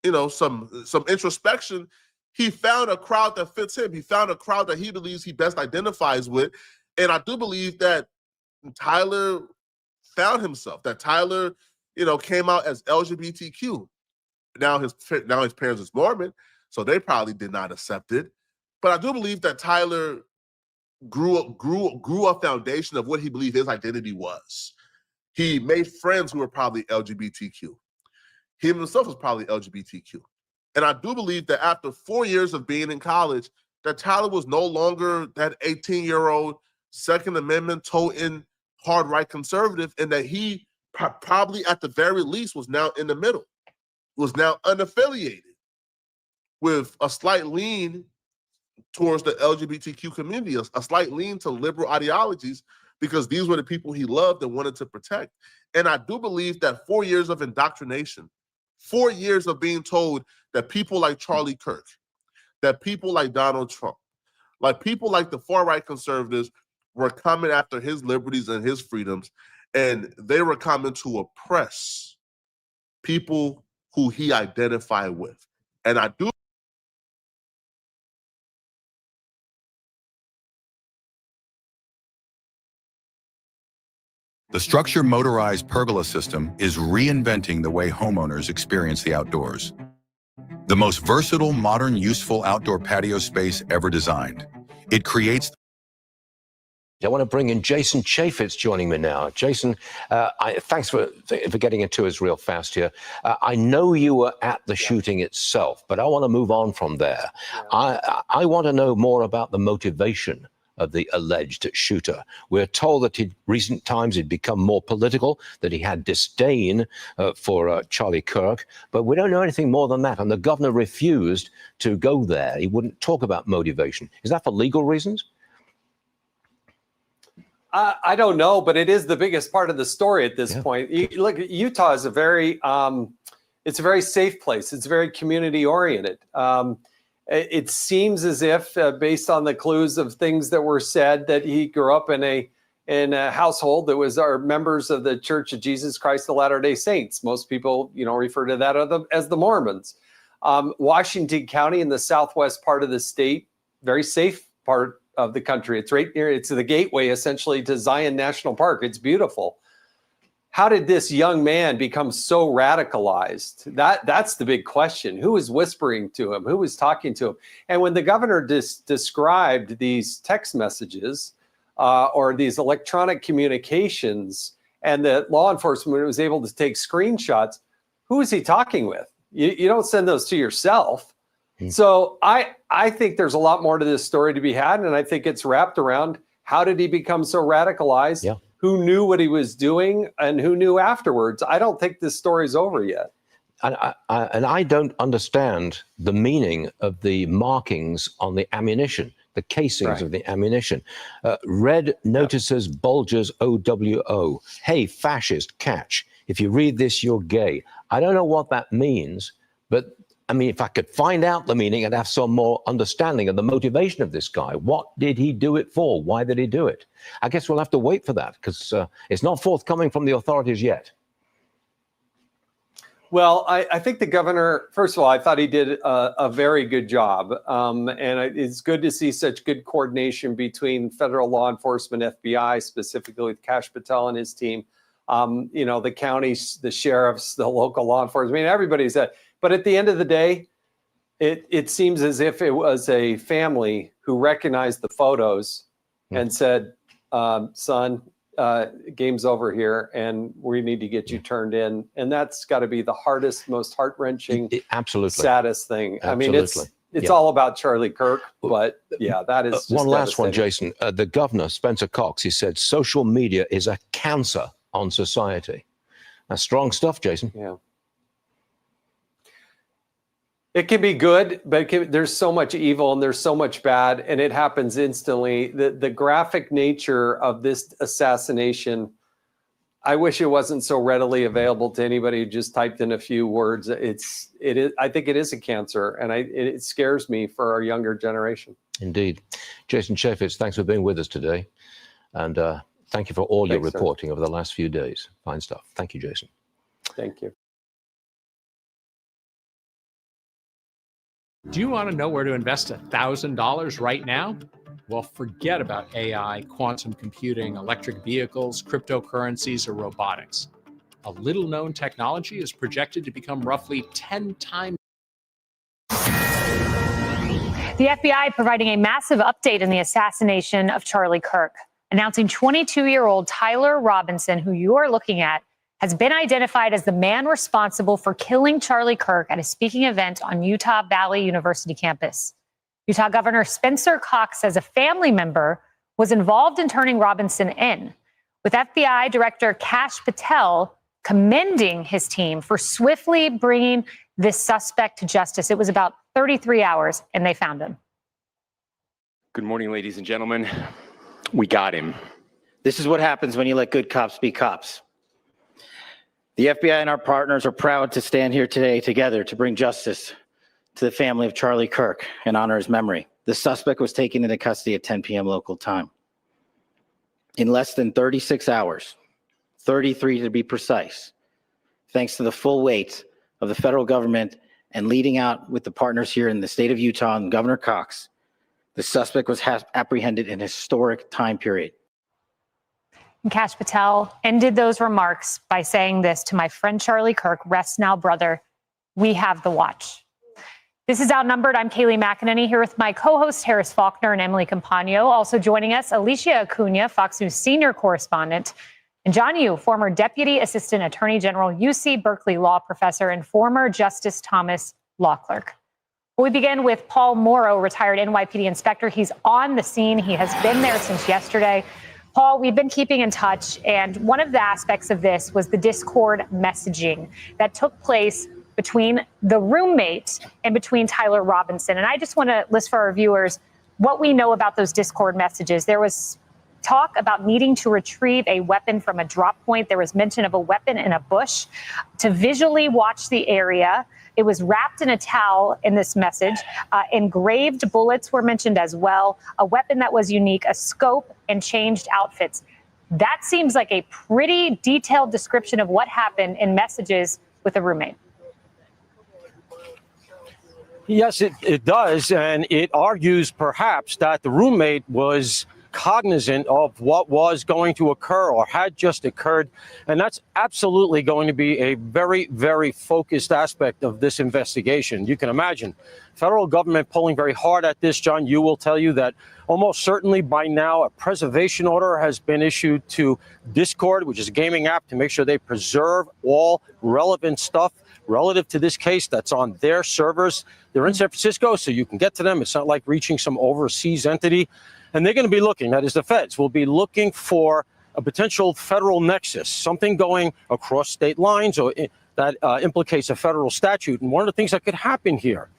you know, some introspection, he found a crowd that fits him. He found a crowd that he believes he best identifies with. And I do believe that Tyler found himself, that Tyler, you know, came out as LGBTQ. Now his parents is Mormon, so they probably did not accept it. But I do believe that Tyler grew a foundation of what he believed his identity was. He made friends who were probably LGBTQ. He himself was probably LGBTQ. And I do believe that after 4 years of being in college, that Tyler was no longer that 18-year-old Second Amendment toting hard right conservative, and that he probably at the very least was now in the middle, was now unaffiliated with a slight lean towards the LGBTQ community, a slight lean to liberal ideologies, because these were the people he loved and wanted to protect. And I do believe that 4 years of indoctrination, 4 years of being told that people like Charlie Kirk, that people like Donald Trump, like people like the far-right conservatives were coming after his liberties and his freedoms, and they were coming to oppress people who he identified with. And I do The structure motorized pergola system is reinventing the way homeowners experience the outdoors. The most versatile, modern, useful outdoor patio space ever designed. It creates. I want to bring in Jason Chaffetz joining me now. Jason, thanks for getting into us real fast here. I know you were at the shooting itself, but I want to move on from there. I want to know more about the motivation of the alleged shooter. We're told that in recent times he'd become more political, that he had disdain for Charlie Kirk, but we don't know anything more than that. And the governor refused to go there. He wouldn't talk about motivation. Is that for legal reasons? I don't know, but it is the biggest part of the story at this point. Look, Utah is a very, it's a very safe place. It's very community oriented. It seems as if, based on the clues of things that were said, that he grew up in a household that was members of the Church of Jesus Christ of Latter-day Saints. Most people, refer to that as the Mormons. Washington County in the southwest part of the state, very safe part of the country. It's right near, it's the gateway essentially to Zion National Park. It's beautiful. How did this young man become so radicalized? That's the big question. Who was whispering to him? Who was talking to him? And when the governor described these text messages or these electronic communications, and the law enforcement was able to take screenshots, who is he talking with? You don't send those to yourself. So I think there's a lot more to this story to be had, and I think it's wrapped around how did he become so radicalized? Yeah. Who knew what he was doing, and who knew afterwards? I don't think this story's over yet. And I don't understand the meaning of the markings on the ammunition, the casings of the ammunition. Red notices bulges OWO. Hey, fascist, catch. If you read this, you're gay. I don't know what that means, but I mean, if I could find out the meaning, I'd have some more understanding of the motivation of this guy. What did he do it for? Why did he do it? I guess we'll have to wait for that, because it's not forthcoming from the authorities yet. Well, I think the governor, first of all, I thought he did a very good job. And it's good to see such good coordination between federal law enforcement, FBI, specifically with Kash Patel and his team, the counties, the sheriffs, the local law enforcement. I mean, everybody's at. But at the end of the day, it seems as if it was a family who recognized the photos and said, son, game's over here and we need to get you turned in. And that's got to be the hardest, most heart-wrenching, saddest thing. I mean, it's all about Charlie Kirk, but yeah, that is just one last one, Jason. The governor, Spencer Cox, he said, social media is a cancer on society. That's strong stuff, Jason. Yeah. It can be good, but there's so much evil and there's so much bad, and it happens instantly. The graphic nature of this assassination, I wish it wasn't so readily available to anybody who just typed in a few words. I think it is a cancer, and it scares me for our younger generation. Indeed. Jason Chaffetz, thanks for being with us today. And thank you for all your reporting over the last few days. Fine stuff. Thank you, Jason. Thank you. Do you want to know where to invest $1,000 right now? Well, forget about AI, quantum computing, electric vehicles, cryptocurrencies, or robotics. A little-known technology is projected to become roughly 10 times. The FBI providing a massive update in the assassination of Charlie Kirk, announcing 22-year-old Tyler Robinson, who you are looking at, has been identified as the man responsible for killing Charlie Kirk at a speaking event on Utah Valley University campus. Utah Governor Spencer Cox says a family member was involved in turning Robinson in, with FBI Director Kash Patel commending his team for swiftly bringing this suspect to justice. It was about 33 hours, and they found him. Good morning, ladies and gentlemen. We got him. This is what happens when you let good cops be cops. The FBI and our partners are proud to stand here today together to bring justice to the family of Charlie Kirk and honor his memory. The suspect was taken into custody at 10 p.m. local time. In less than 36 hours, 33 to be precise, thanks to the full weight of the federal government and leading out with the partners here in the state of Utah and Governor Cox, the suspect was apprehended in a historic time period. And Kash Patel ended those remarks by saying this: to my friend Charlie Kirk, rest now, brother. We have the watch. This is Outnumbered. I'm Kayleigh McEnany here with my co-hosts Harris Faulkner and Emily Campagno. Also joining us, Alicia Acuna, Fox News senior correspondent, and John Yoo, former Deputy Assistant Attorney General, UC Berkeley law professor, and former Justice Thomas law clerk. We begin with Paul Morrow, retired NYPD inspector. He's on the scene. He has been there since yesterday. Paul, we've been keeping in touch, and one of the aspects of this was the Discord messaging that took place between the roommate and between Tyler Robinson. And I just want to list for our viewers what we know about those Discord messages. There was talk about needing to retrieve a weapon from a drop point. There was mention of a weapon in a bush to visually watch the area. It was wrapped in a towel in this message. Engraved bullets were mentioned as well. A weapon that was unique, a scope, and changed outfits. That seems like a pretty detailed description of what happened in messages with a roommate. Yes, it does. And it argues perhaps that the roommate was cognizant of what was going to occur or had just occurred. And that's absolutely going to be a very, very focused aspect of this investigation. You can imagine federal government pulling very hard at this. John, you will tell you that almost certainly by now a preservation order has been issued to Discord, which is a gaming app, to make sure they preserve all relevant stuff relative to this case that's on their servers. They're in San Francisco, so you can get to them. It's not like reaching some overseas entity. And they're going to be looking, that is the feds, will be looking for a potential federal nexus, something going across state lines or that implicates a federal statute. And one of the things that could happen here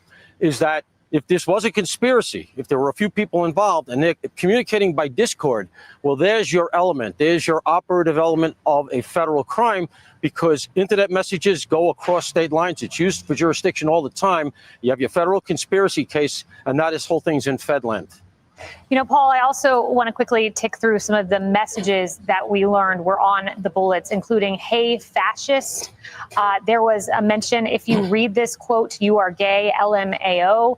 is that if this was a conspiracy, if there were a few people involved and they're communicating by Discord, well, there's your element. There's your operative element of a federal crime, because internet messages go across state lines. It's used for jurisdiction all the time. You have your federal conspiracy case, and that whole thing's in Fedland. You know, Paul, I also want to quickly tick through some of the messages that we learned were on the bullets, including, "Hey, fascist." There was a mention, if you read this quote, "You are gay, LMAO."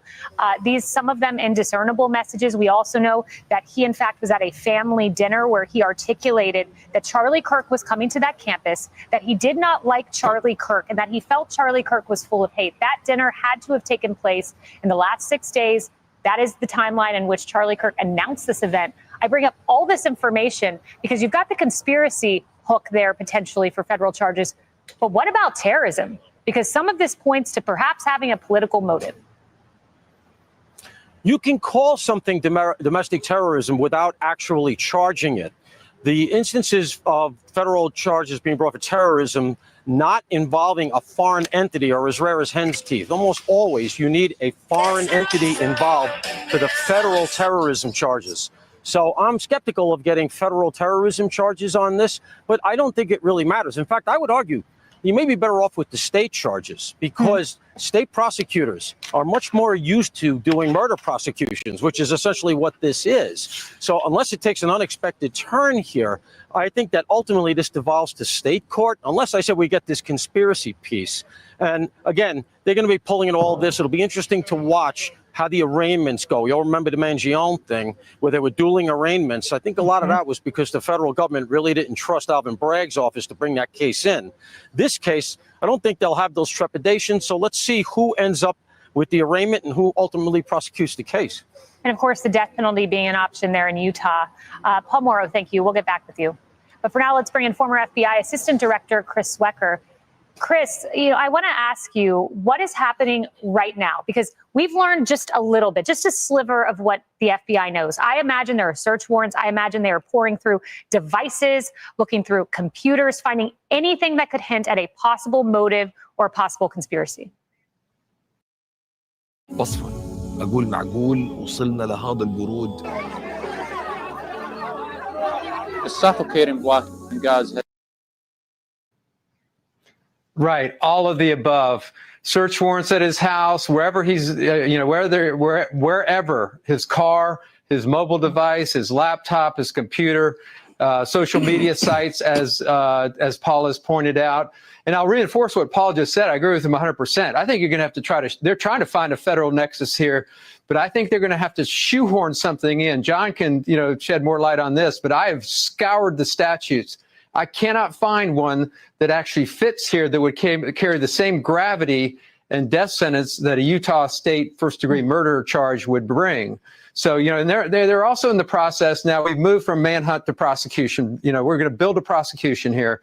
Some of them indiscernible messages. We also know that he, in fact, was at a family dinner where he articulated that Charlie Kirk was coming to that campus, that he did not like Charlie Kirk, and that he felt Charlie Kirk was full of hate. That dinner had to have taken place in the last 6 days. That is the timeline in which Charlie Kirk announced this event. I bring up all this information because you've got the conspiracy hook there potentially for federal charges. But what about terrorism? Because some of this points to perhaps having a political motive. You can call something domestic terrorism without actually charging it. The instances of federal charges being brought for terrorism not involving a foreign entity are as rare as hen's teeth. Almost always you need a foreign entity involved for the federal terrorism charges. So I'm skeptical of getting federal terrorism charges on this, but I don't think it really matters. In fact, I would argue you may be better off with the state charges, because state prosecutors are much more used to doing murder prosecutions, which is essentially what this is. So unless it takes an unexpected turn here, I think that ultimately this devolves to state court, unless I said we get this conspiracy piece. And again, they're going to be pulling in all this. It'll be interesting to watch how the arraignments go. You'll remember the Mangione thing where they were dueling arraignments. I think a lot of that was because the federal government really didn't trust Alvin Bragg's office to bring that case in. This case, I don't think they'll have those trepidations. So let's see who ends up with the arraignment and who ultimately prosecutes the case. And of course, the death penalty being an option there in Utah. Paul Morrow, thank you. We'll get back with you. But for now, let's bring in former FBI Assistant Director Chris Swecker. Chris, I want to ask you what is happening right now, because we've learned just a little bit, just a sliver of what the FBI knows. I imagine there are search warrants. I imagine they are pouring through devices, looking through computers, finding anything that could hint at a possible motive or a possible conspiracy. وصفا أقول معقول وصلنا لهذا البرود. The suffocating black gas. Right, all of the above. Search warrants at his house, wherever he's, wherever his car, his mobile device, his laptop, his computer, social media sites, as Paul has pointed out. And I'll reinforce what Paul just said. I agree with him 100%. I think you're going to have to they're trying to find a federal nexus here, but I think they're going to have to shoehorn something in. John can, shed more light on this, but I have scoured the statutes. I cannot find one that actually fits here that would carry the same gravity and death sentence that a Utah state first-degree murder charge would bring. So, and they're also in the process now. We've moved from manhunt to prosecution. We're going to build a prosecution here.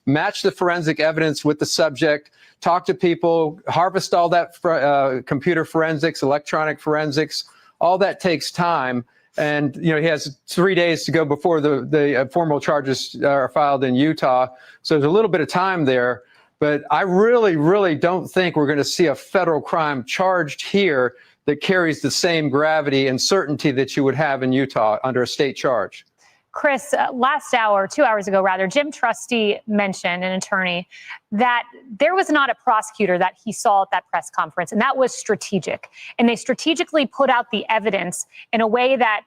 match the forensic evidence with the subject, talk to people, harvest all that computer forensics, electronic forensics. All that takes time. And, he has 3 days to go before the formal charges are filed in Utah. So there's a little bit of time there. But I really, really don't think we're going to see a federal crime charged here that carries the same gravity and certainty that you would have in Utah under a state charge. Chris, last hour, 2 hours ago rather, Jim Trusty mentioned, an attorney, that there was not a prosecutor that he saw at that press conference, and that was strategic. And they strategically put out the evidence in a way that,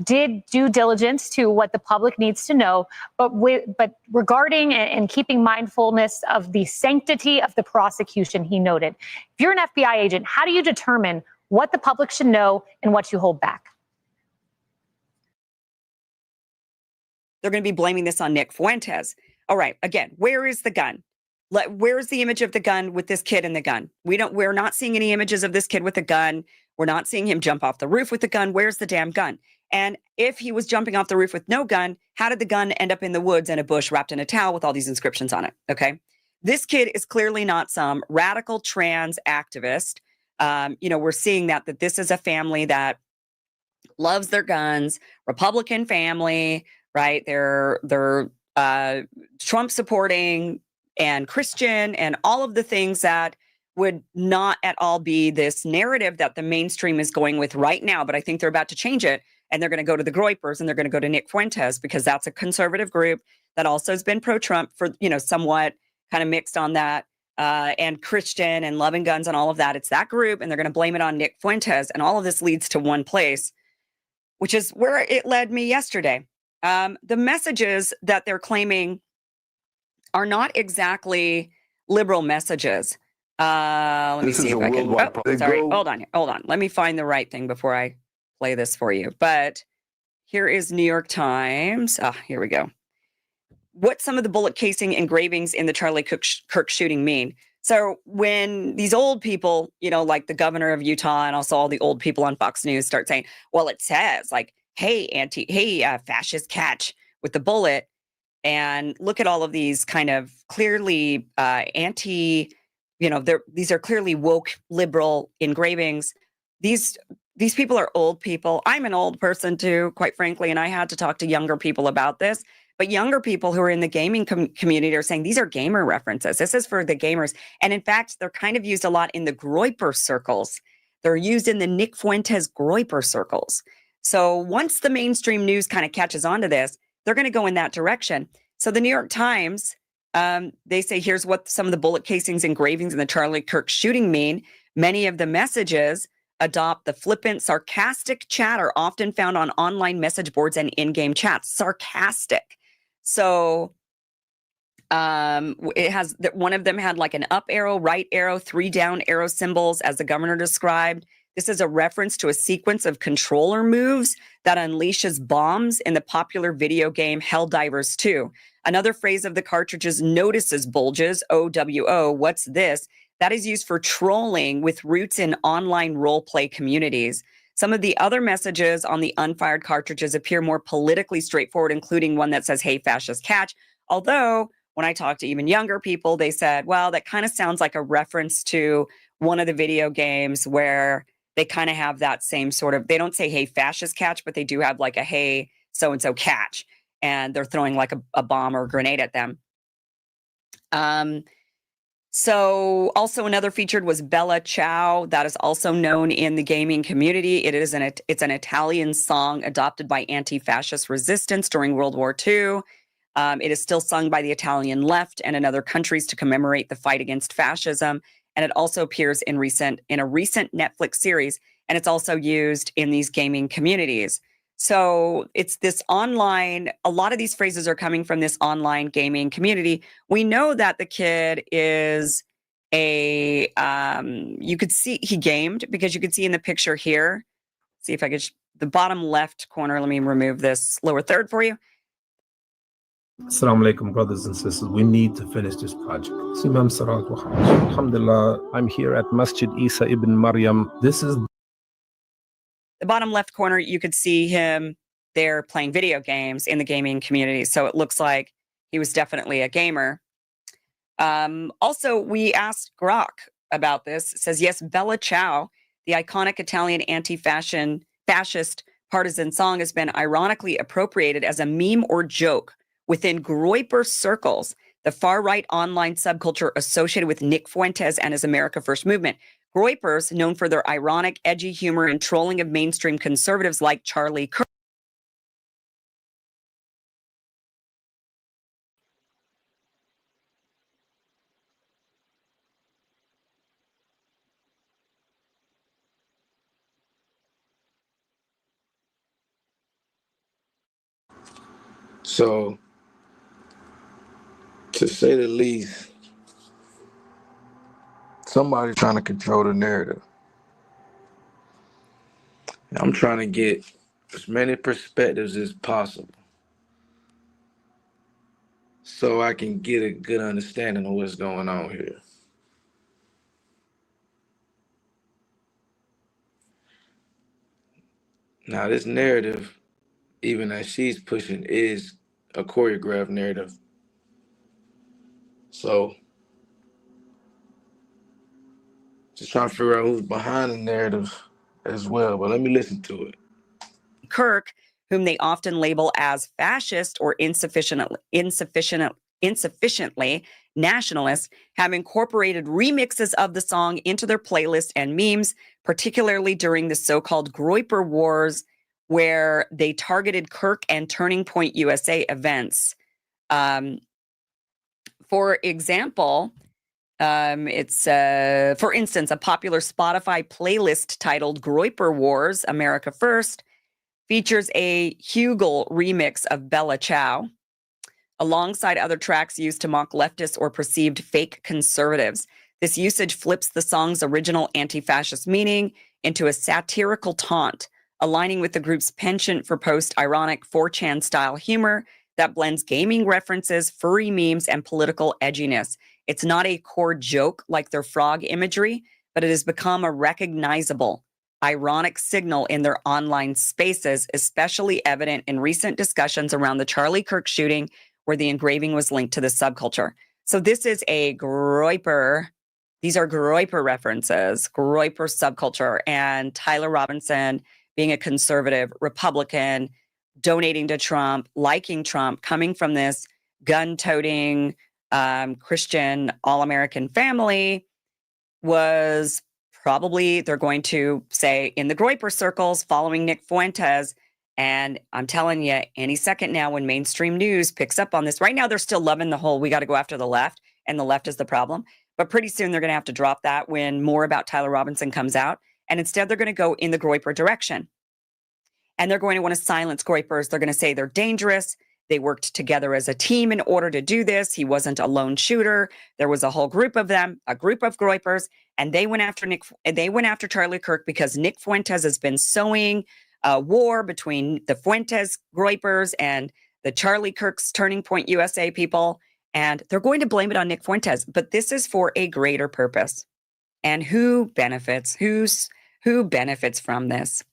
did due diligence to what the public needs to know, but regarding and keeping mindfulness of the sanctity of the prosecution, he noted. If you're an FBI agent, how do you determine what the public should know and what you hold back? They're going to be blaming this on Nick Fuentes. All right, again, where is the gun? Where's the image of the gun with this kid and the gun? We're not seeing any images of this kid with a gun. We're not seeing him jump off the roof with the gun. Where's the damn gun? And if he was jumping off the roof with no gun, how did the gun end up in the woods in a bush wrapped in a towel with all these inscriptions on it? Okay. This kid is clearly not some radical trans activist. We're seeing that this is a family that loves their guns, Republican family, right? They're Trump supporting and Christian and all of the things that would not at all be this narrative that the mainstream is going with right now. But I think they're about to change it, and they're going to go to the Groypers and they're going to go to Nick Fuentes, because that's a conservative group that also has been pro-Trump for, somewhat kind of mixed on that, and Christian and loving guns and all of that. It's that group, and they're going to blame it on Nick Fuentes. And all of this leads to one place, which is where it led me yesterday. The messages that they're claiming are not exactly liberal messages. Let me see if I can. Oh, sorry. Hold on. Let me find the right thing before I play this for you. But here is New York Times. Here we go. What some of the bullet casing engravings in the Charlie Kirk shooting mean. So when these old people, like the governor of Utah and also all the old people on Fox News start saying, well, it says like, hey, fascist catch with the bullet. And look at all of these kind of clearly these are clearly woke liberal engravings. These people are old people. I'm an old person too, quite frankly, and I had to talk to younger people about this. But younger people who are in the gaming community are saying these are gamer references. This is for the gamers. And in fact, they're kind of used a lot in the Groyper circles. They're used in the Nick Fuentes Groyper circles. So once the mainstream news kind of catches on to this, they're going to go in that direction. So the New York Times, they say, here's what some of the bullet casings engravings in the Charlie Kirk shooting mean. Many of the messages adopt the flippant, sarcastic chatter often found on online message boards and in-game chats. Sarcastic. So it has one of them had like an up arrow, right arrow, 3 down arrow symbols, as the governor described. This is a reference to a sequence of controller moves that unleashes bombs in the popular video game Helldivers 2. Another phrase of the cartridges notices bulges, OWO, what's this? That is used for trolling with roots in online role-play communities. Some of the other messages on the unfired cartridges appear more politically straightforward, including one that says, hey, fascist catch. Although, when I talked to even younger people, they said, well, that kind of sounds like a reference to one of the video games where they kind of have that same sort of, they don't say, hey, fascist catch, but they do have like a, hey, so-and-so catch. And they're throwing like a bomb or a grenade at them. So also another featured was Bella Ciao. That is also known in the gaming community. It's an Italian song adopted by anti-fascist resistance during World War II. It is still sung by the Italian left and in other countries to commemorate the fight against fascism. And it also appears in a recent Netflix series, and it's also used in these gaming communities. So it's this online, a lot of these phrases are coming from this online gaming community. We know that the kid is you could see he gamed, because you could see in the picture here, see if I could, the bottom left corner, let me remove this lower third for you. Assalamu alaikum, brothers and sisters. We need to finish this project. Alhamdulillah, I'm here at Masjid Isa ibn Maryam. This is the bottom left corner. You could see him there playing video games in the gaming community. So it looks like he was definitely a gamer. Also, we asked Grok about this. It says, yes, Bella Ciao, the iconic Italian anti-fascist partisan song, has been ironically appropriated as a meme or joke within Groyper circles, the far-right online subculture associated with Nick Fuentes and his America First movement. Groypers, known for their ironic, edgy humor and trolling of mainstream conservatives like Charlie Kirk. So, to say the least, somebody's trying to control the narrative. I'm trying to get as many perspectives as possible so I can get a good understanding of what's going on here. Now, this narrative, even as she's pushing, is a choreographed narrative. So, just trying to figure out who's behind the narrative as well. But let me listen to it. Kirk, whom they often label as fascist or insufficiently nationalist, have incorporated remixes of the song into their playlist and memes, particularly during the so-called Groyper Wars, where they targeted Kirk and Turning Point USA events. For example, it's, for instance, a popular Spotify playlist titled Groyper Wars, America First, features a Hugel remix of Bella Ciao, alongside other tracks used to mock leftists or perceived fake conservatives. This usage flips the song's original anti-fascist meaning into a satirical taunt, aligning with the group's penchant for post-ironic 4chan-style humor that blends gaming references, furry memes, and political edginess. It's not a core joke like their frog imagery, but it has become a recognizable, ironic signal in their online spaces, especially evident in recent discussions around the Charlie Kirk shooting, where the engraving was linked to the subculture. So this is a Groyper. These are Groyper references, Groyper subculture, and Tyler Robinson being a conservative Republican, donating to Trump, liking Trump, coming from this gun-toting Christian all-American family, was probably, they're going to say, in the Groyper circles, following Nick Fuentes. And I'm telling you, any second now when mainstream news picks up on this, right now they're still loving the whole, we got to go after the left, and the left is the problem. But pretty soon they're going to have to drop that when more about Tyler Robinson comes out. And instead they're going to go in the Groyper direction. And they're going to want to silence Groypers. They're going to say they're dangerous. They worked together as a team in order to do this. He wasn't a lone shooter. There was a whole group of them, a group of Groypers, and they went after Charlie Kirk because Nick Fuentes has been sowing a war between the Fuentes Groypers and the Charlie Kirk's Turning Point USA people, and they're going to blame it on Nick Fuentes. But this is for a greater purpose. And who benefits? Who benefits from this?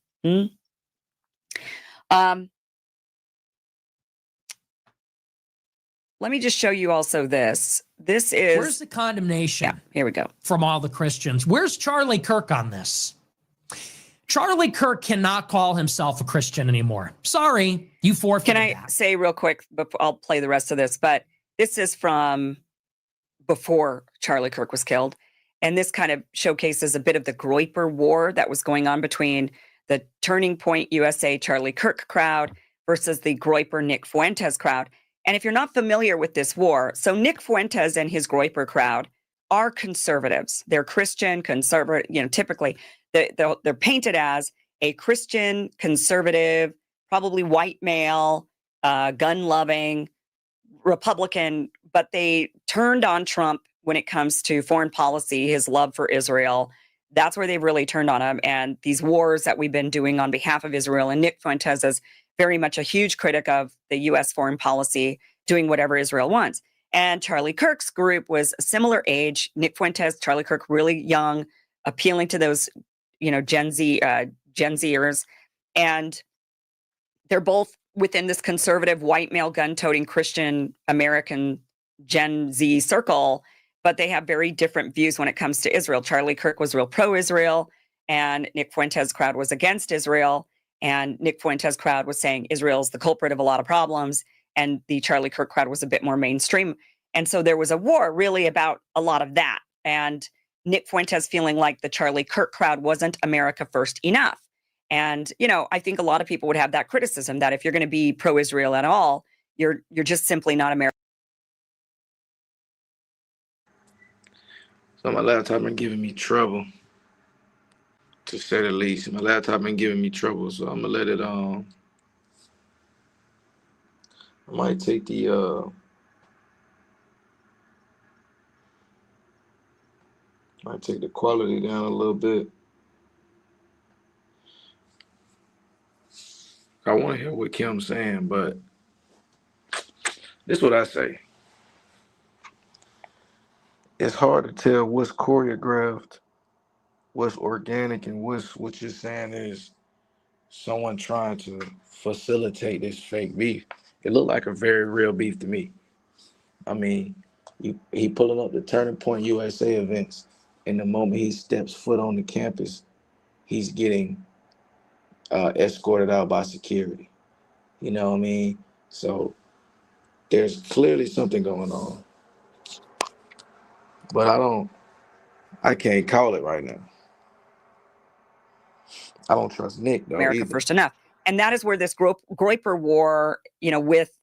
Let me just show you also this. This is... Where's the condemnation? Yeah, here we go. From all the Christians. Where's Charlie Kirk on this? Charlie Kirk cannot call himself a Christian anymore. Sorry, you forfeited Can I that. say real quick, before I'll play the rest of this, but this is from before Charlie Kirk was killed. And this kind of showcases a bit of the Groyper war that was going on between the Turning Point USA Charlie Kirk crowd versus the Groyper Nick Fuentes crowd. And if you're not familiar with this war, so Nick Fuentes and his Groyper crowd are conservatives. They're Christian, conservative, typically they're painted as a Christian, conservative, probably white male, gun-loving Republican, but they turned on Trump when it comes to foreign policy, his love for Israel. That's where they've really turned on him. And these wars that we've been doing on behalf of Israel, and Nick Fuentes is very much a huge critic of the U.S. foreign policy, doing whatever Israel wants. And Charlie Kirk's group was a similar age. Nick Fuentes, Charlie Kirk, really young, appealing to those, Gen Zers. And they're both within this conservative white male gun-toting Christian American Gen Z circle. but they have very different views when it comes to Israel. Charlie Kirk was real pro-Israel, and Nick Fuentes' crowd was against Israel. And Nick Fuentes' crowd was saying Israel's the culprit of a lot of problems, and the Charlie Kirk crowd was a bit more mainstream. And so there was a war really about a lot of that. And Nick Fuentes feeling like the Charlie Kirk crowd wasn't America first enough. And, you know, I think a lot of people would have that criticism that if you're going to be pro-Israel at all, you're just simply not American. So my laptop been giving me trouble, to say the least. My laptop been giving me trouble, so I'm gonna let it I might take the quality down a little bit. I want to hear what Kim's saying, but this is what I say. It's hard to tell what's choreographed, what's organic, and what you're saying is someone trying to facilitate this fake beef. It looked like a very real beef to me. I mean, he pulling up the Turning Point USA events, and the moment he steps foot on the campus, he's getting escorted out by security. You know what I mean? So there's clearly something going on. But I can't call it right now. I don't trust Nick, though. America either. first enough. And that is where this Groyper war, you know, with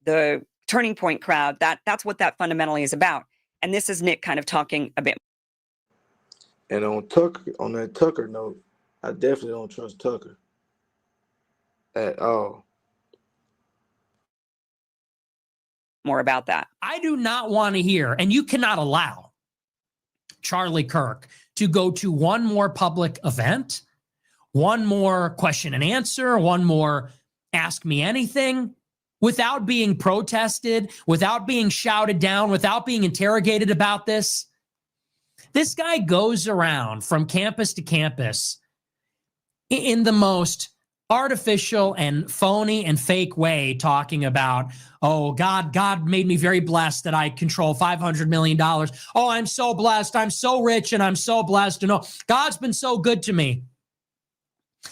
the Turning Point crowd, that's what that fundamentally is about. And this is Nick kind of talking a bit. And on that Tucker note, I definitely don't trust Tucker at all. More about that. I do not want to hear, and you cannot allow Charlie Kirk to go to one more public event, one more question and answer, one more ask me anything, without being protested, without being shouted down, without being interrogated about this. This guy goes around from campus to campus in the most artificial and phony and fake way, talking about, oh, God made me very blessed that I control $500 million. Oh, I'm so blessed. I'm so rich and I'm so blessed. And oh, God's been so good to me.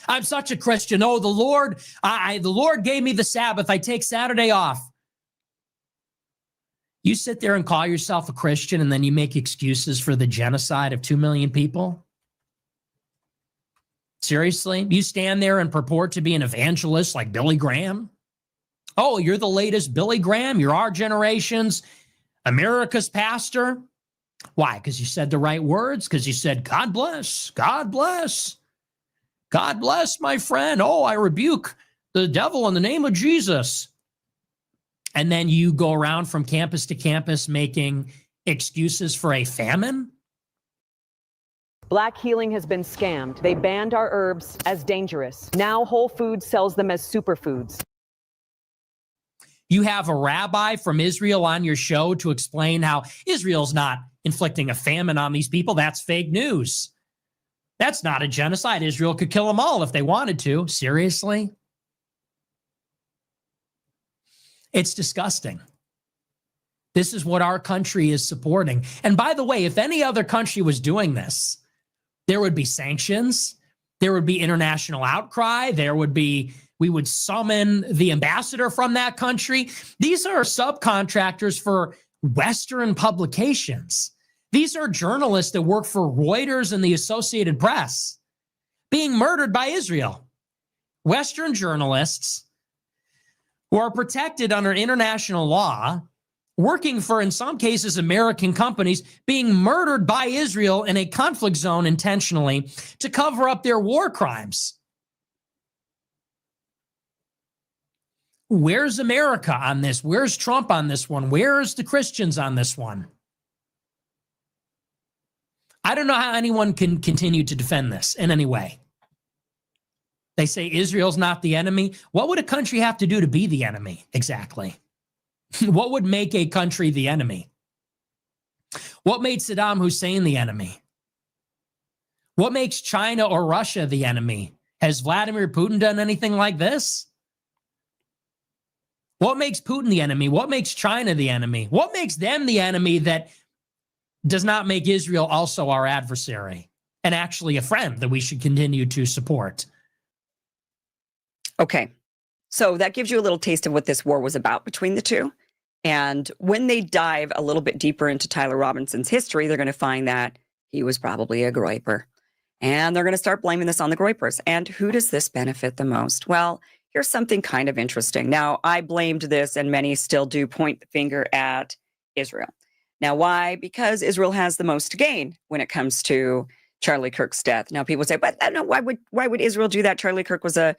I'm such a Christian. Oh, the Lord gave me the Sabbath. I take Saturday off. You sit there and call yourself a Christian, and then you make excuses for the genocide of 2 million people? Seriously? You stand there and purport to be an evangelist like Billy Graham? Oh, you're the latest Billy Graham? You're our generation's America's pastor? Why? Because you said the right words? Because you said, God bless, God bless, God bless, my friend. Oh, I rebuke the devil in the name of Jesus. And then you go around from campus to campus making excuses for a famine? Black healing has been scammed. They banned our herbs as dangerous. Now Whole Foods sells them as superfoods. You have a rabbi from Israel on your show to explain how Israel's not inflicting a famine on these people. That's fake news. That's not a genocide. Israel could kill them all if they wanted to. Seriously? It's disgusting. This is what our country is supporting. And by the way, if any other country was doing this, there would be sanctions. There would be international outcry. We would summon the ambassador from that country. These are subcontractors for Western publications. These are journalists that work for Reuters and the Associated Press being murdered by Israel. Western journalists who are protected under international law, working for, in some cases, American companies, being murdered by Israel in a conflict zone intentionally to cover up their war crimes. Where's America on this? Where's Trump on this one? Where's the Christians on this one? I don't know how anyone can continue to defend this in any way. They say Israel's not the enemy. What would a country have to do to be the enemy exactly? What would make a country the enemy? What made Saddam Hussein the enemy? What makes China or Russia the enemy? Has Vladimir Putin done anything like this? What makes Putin the enemy? What makes China the enemy? What makes them the enemy that does not make Israel also our adversary and actually a friend that we should continue to support. Okay. So that gives you a little taste of what this war was about between the two. And when they dive a little bit deeper into Tyler Robinson's history, they're going to find that he was probably a Groyper. And they're going to start blaming this on the Groypers. And who does this benefit the most? Well, here's something kind of interesting. Now, I blamed this, and many still do point the finger at Israel. Now, why? Because Israel has the most to gain when it comes to Charlie Kirk's death. Now, people say, but no, why would Israel do that? Charlie Kirk was a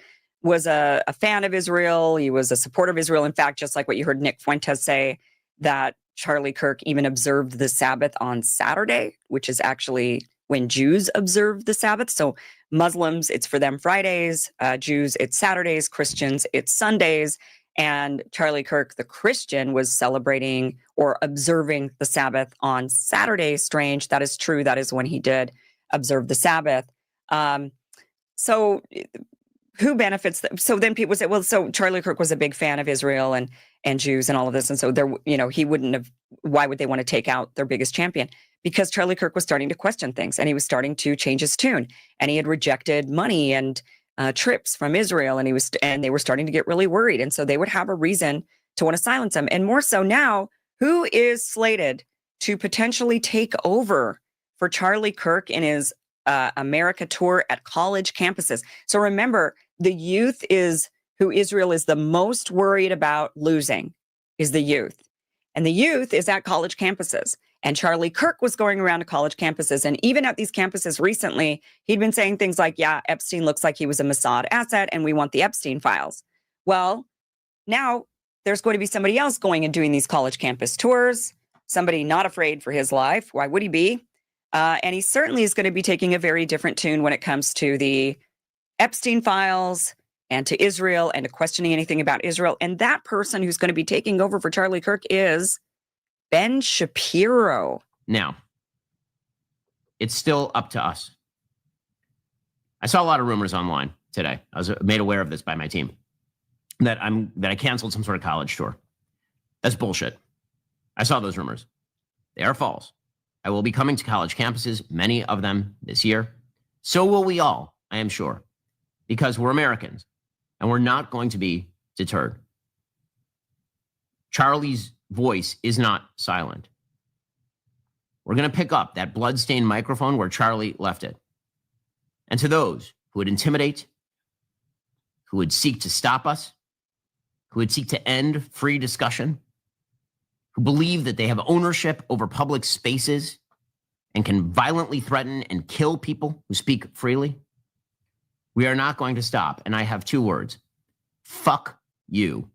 fan of Israel. He was a supporter of Israel. In fact, just like what you heard Nick Fuentes say, that Charlie Kirk even observed the Sabbath on Saturday, which is actually when Jews observe the Sabbath. So Muslims, it's for them Fridays, Jews, it's Saturdays, Christians, it's Sundays. And Charlie Kirk, the Christian, was celebrating or observing the Sabbath on Saturday. Strange. That is true. That is when he did observe the Sabbath. So who benefits? So then people say, well, so Charlie Kirk was a big fan of Israel and Jews and all of this. And so there, he wouldn't have, why would they want to take out their biggest champion? Because Charlie Kirk was starting to question things, and he was starting to change his tune, and he had rejected money and trips from Israel, and they were starting to get really worried. And so they would have a reason to want to silence him. And more so now, who is slated to potentially take over for Charlie Kirk in his America tour at college campuses? So remember, the youth is who Israel is the most worried about losing, is the youth. And the youth is at college campuses. And Charlie Kirk was going around to college campuses. And even at these campuses recently, he'd been saying things like, yeah, Epstein looks like he was a Mossad asset, and we want the Epstein files. Well, now there's going to be somebody else going and doing these college campus tours, somebody not afraid for his life. Why would he be? And he certainly is going to be taking a very different tune when it comes to the Epstein files and to Israel and to questioning anything about Israel. And that person who's going to be taking over for Charlie Kirk is Ben Shapiro. Now, it's still up to us. I saw a lot of rumors online today. I was made aware of this by my team that I canceled some sort of college tour. That's bullshit. I saw those rumors. They are false. I will be coming to college campuses, many of them this year. So will we all, I am sure, because we're Americans and we're not going to be deterred. Charlie's voice is not silent. We're going to pick up that bloodstained microphone where Charlie left it. And to those who would intimidate, who would seek to stop us, who would seek to end free discussion, who believe that they have ownership over public spaces and can violently threaten and kill people who speak freely, we are not going to stop. And I have two words: fuck you.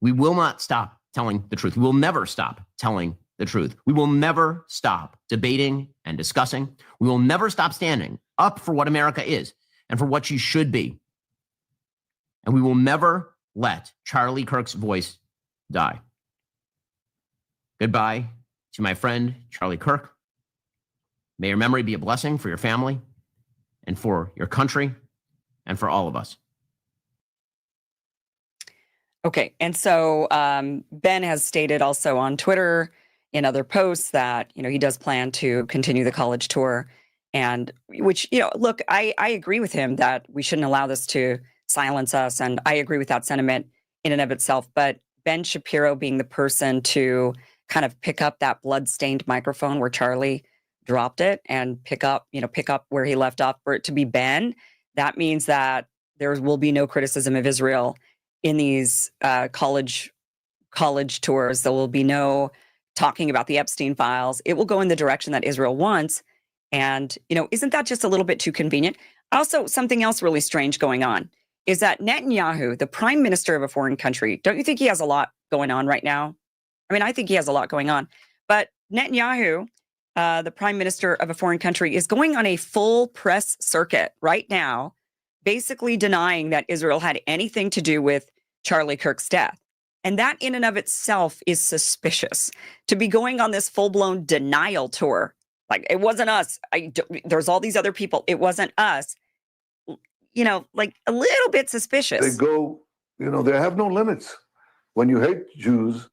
We will not stop telling the truth. We will never stop telling the truth. We will never stop debating and discussing. We will never stop standing up for what America is and for what she should be. And we will never let Charlie Kirk's voice die. Goodbye to my friend, Charlie Kirk. May your memory be a blessing for your family and for your country and for all of us. Okay. And so Ben has stated also on Twitter in other posts that, he does plan to continue the college tour, and which, look, I agree with him that we shouldn't allow this to silence us. And I agree with that sentiment in and of itself. But Ben Shapiro being the person to kind of pick up that blood-stained microphone where Charlie dropped it and pick up where he left off for it to be Ben, that means that there will be no criticism of Israel in these college tours. There will be no talking about the Epstein files. It will go in the direction that Israel wants. And, isn't that just a little bit too convenient? Also, something else really strange going on is that Netanyahu, the prime minister of a foreign country, don't you think he has a lot going on right now? I mean, I think he has a lot going on. But Netanyahu, the prime minister of a foreign country, is going on a full press circuit right now, basically denying that Israel had anything to do with Charlie Kirk's death. And that in and of itself is suspicious, to be going on this full-blown denial tour. Like, it wasn't us. There's all these other people. It wasn't us. Like a little bit suspicious. They go, they have no limits. When you hate Jews,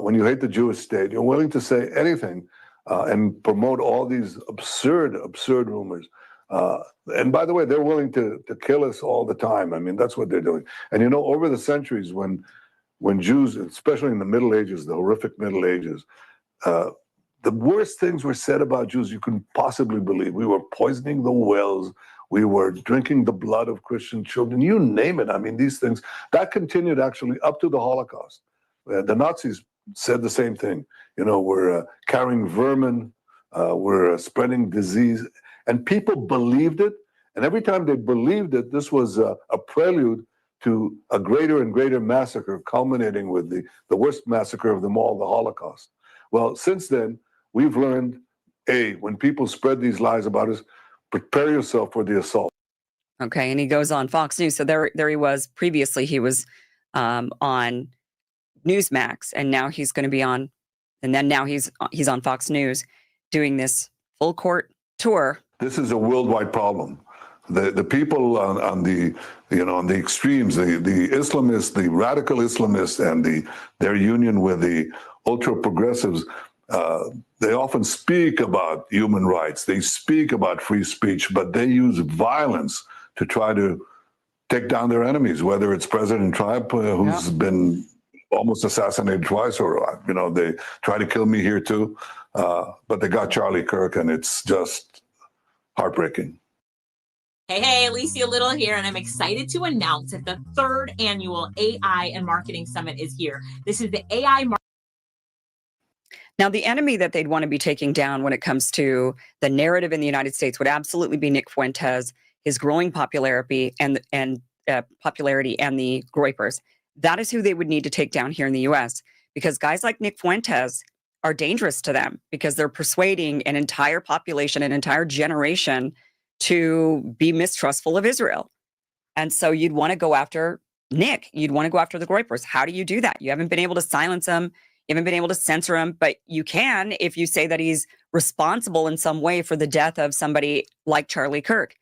when you hate the Jewish state, you're willing to say anything and promote all these absurd rumors. And by the way, they're willing to kill us all the time. I mean, that's what they're doing. And you know, over the centuries, when Jews, especially in the Middle Ages, the horrific Middle Ages, the worst things were said about Jews you can possibly believe. We were poisoning the wells. We were drinking the blood of Christian children. You name it. I mean, these things, that continued actually up to the Holocaust. The Nazis said the same thing. You know, we're carrying vermin, we're spreading disease. And people believed it. And every time they believed it, this was a prelude to a greater and greater massacre, culminating with the worst massacre of them all, the Holocaust. Well, since then, we've learned, when people spread these lies about us, prepare yourself for the assault. Okay, and he goes on Fox News. So there he was. Previously, he was on Newsmax, and now he's going to be on, and then now he's on Fox News doing this full court tour. This is a worldwide problem. The people on the extremes, the Islamists, the radical Islamists, and their union with the ultra progressives, they often speak about human rights. They speak about free speech, but they use violence to try to take down their enemies, whether it's President Trump, who's been almost assassinated twice, or, they try to kill me here too. But they got Charlie Kirk, and it's just heartbreaking. Hey, Alicia Little here, and I'm excited to announce that the third annual AI and Marketing Summit is here. This is the AI Now, the enemy that they'd want to be taking down when it comes to the narrative in the United States would absolutely be Nick Fuentes, his growing popularity, and the Groypers. That is who they would need to take down here in the U.S., because guys like Nick Fuentes are dangerous to them because they're persuading an entire population, an entire generation to be mistrustful of Israel. And so you'd want to go after Nick. You'd want to go after the Groypers. How do you do that? You haven't been able to silence him. You haven't been able to censor him, but you can if you say that he's responsible in some way for the death of somebody like Charlie Kirk.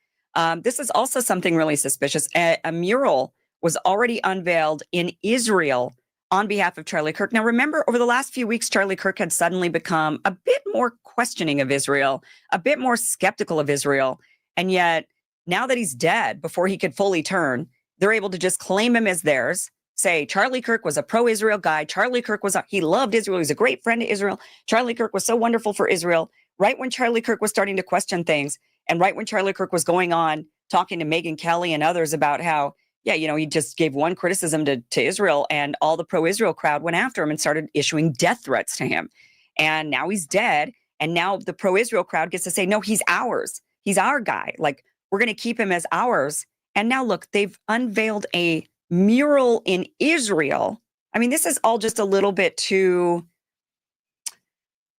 This is also something really suspicious. A mural was already unveiled in Israel on behalf of Charlie Kirk. Now, remember, over the last few weeks, Charlie Kirk had suddenly become a bit more questioning of Israel, a bit more skeptical of Israel. And yet, now that he's dead, before he could fully turn, they're able to just claim him as theirs, say Charlie Kirk was a pro-Israel guy. Charlie Kirk he loved Israel. He was a great friend to Israel. Charlie Kirk was so wonderful for Israel. Right when Charlie Kirk was starting to question things, and right when Charlie Kirk was going on talking to Megyn Kelly and others about how, he just gave one criticism to Israel, and all the pro-Israel crowd went after him and started issuing death threats to him. And now he's dead. And now the pro-Israel crowd gets to say, no, he's ours. He's our guy. Like, we're going to keep him as ours. And now look, they've unveiled a mural in Israel. I mean, this is all just a little bit too,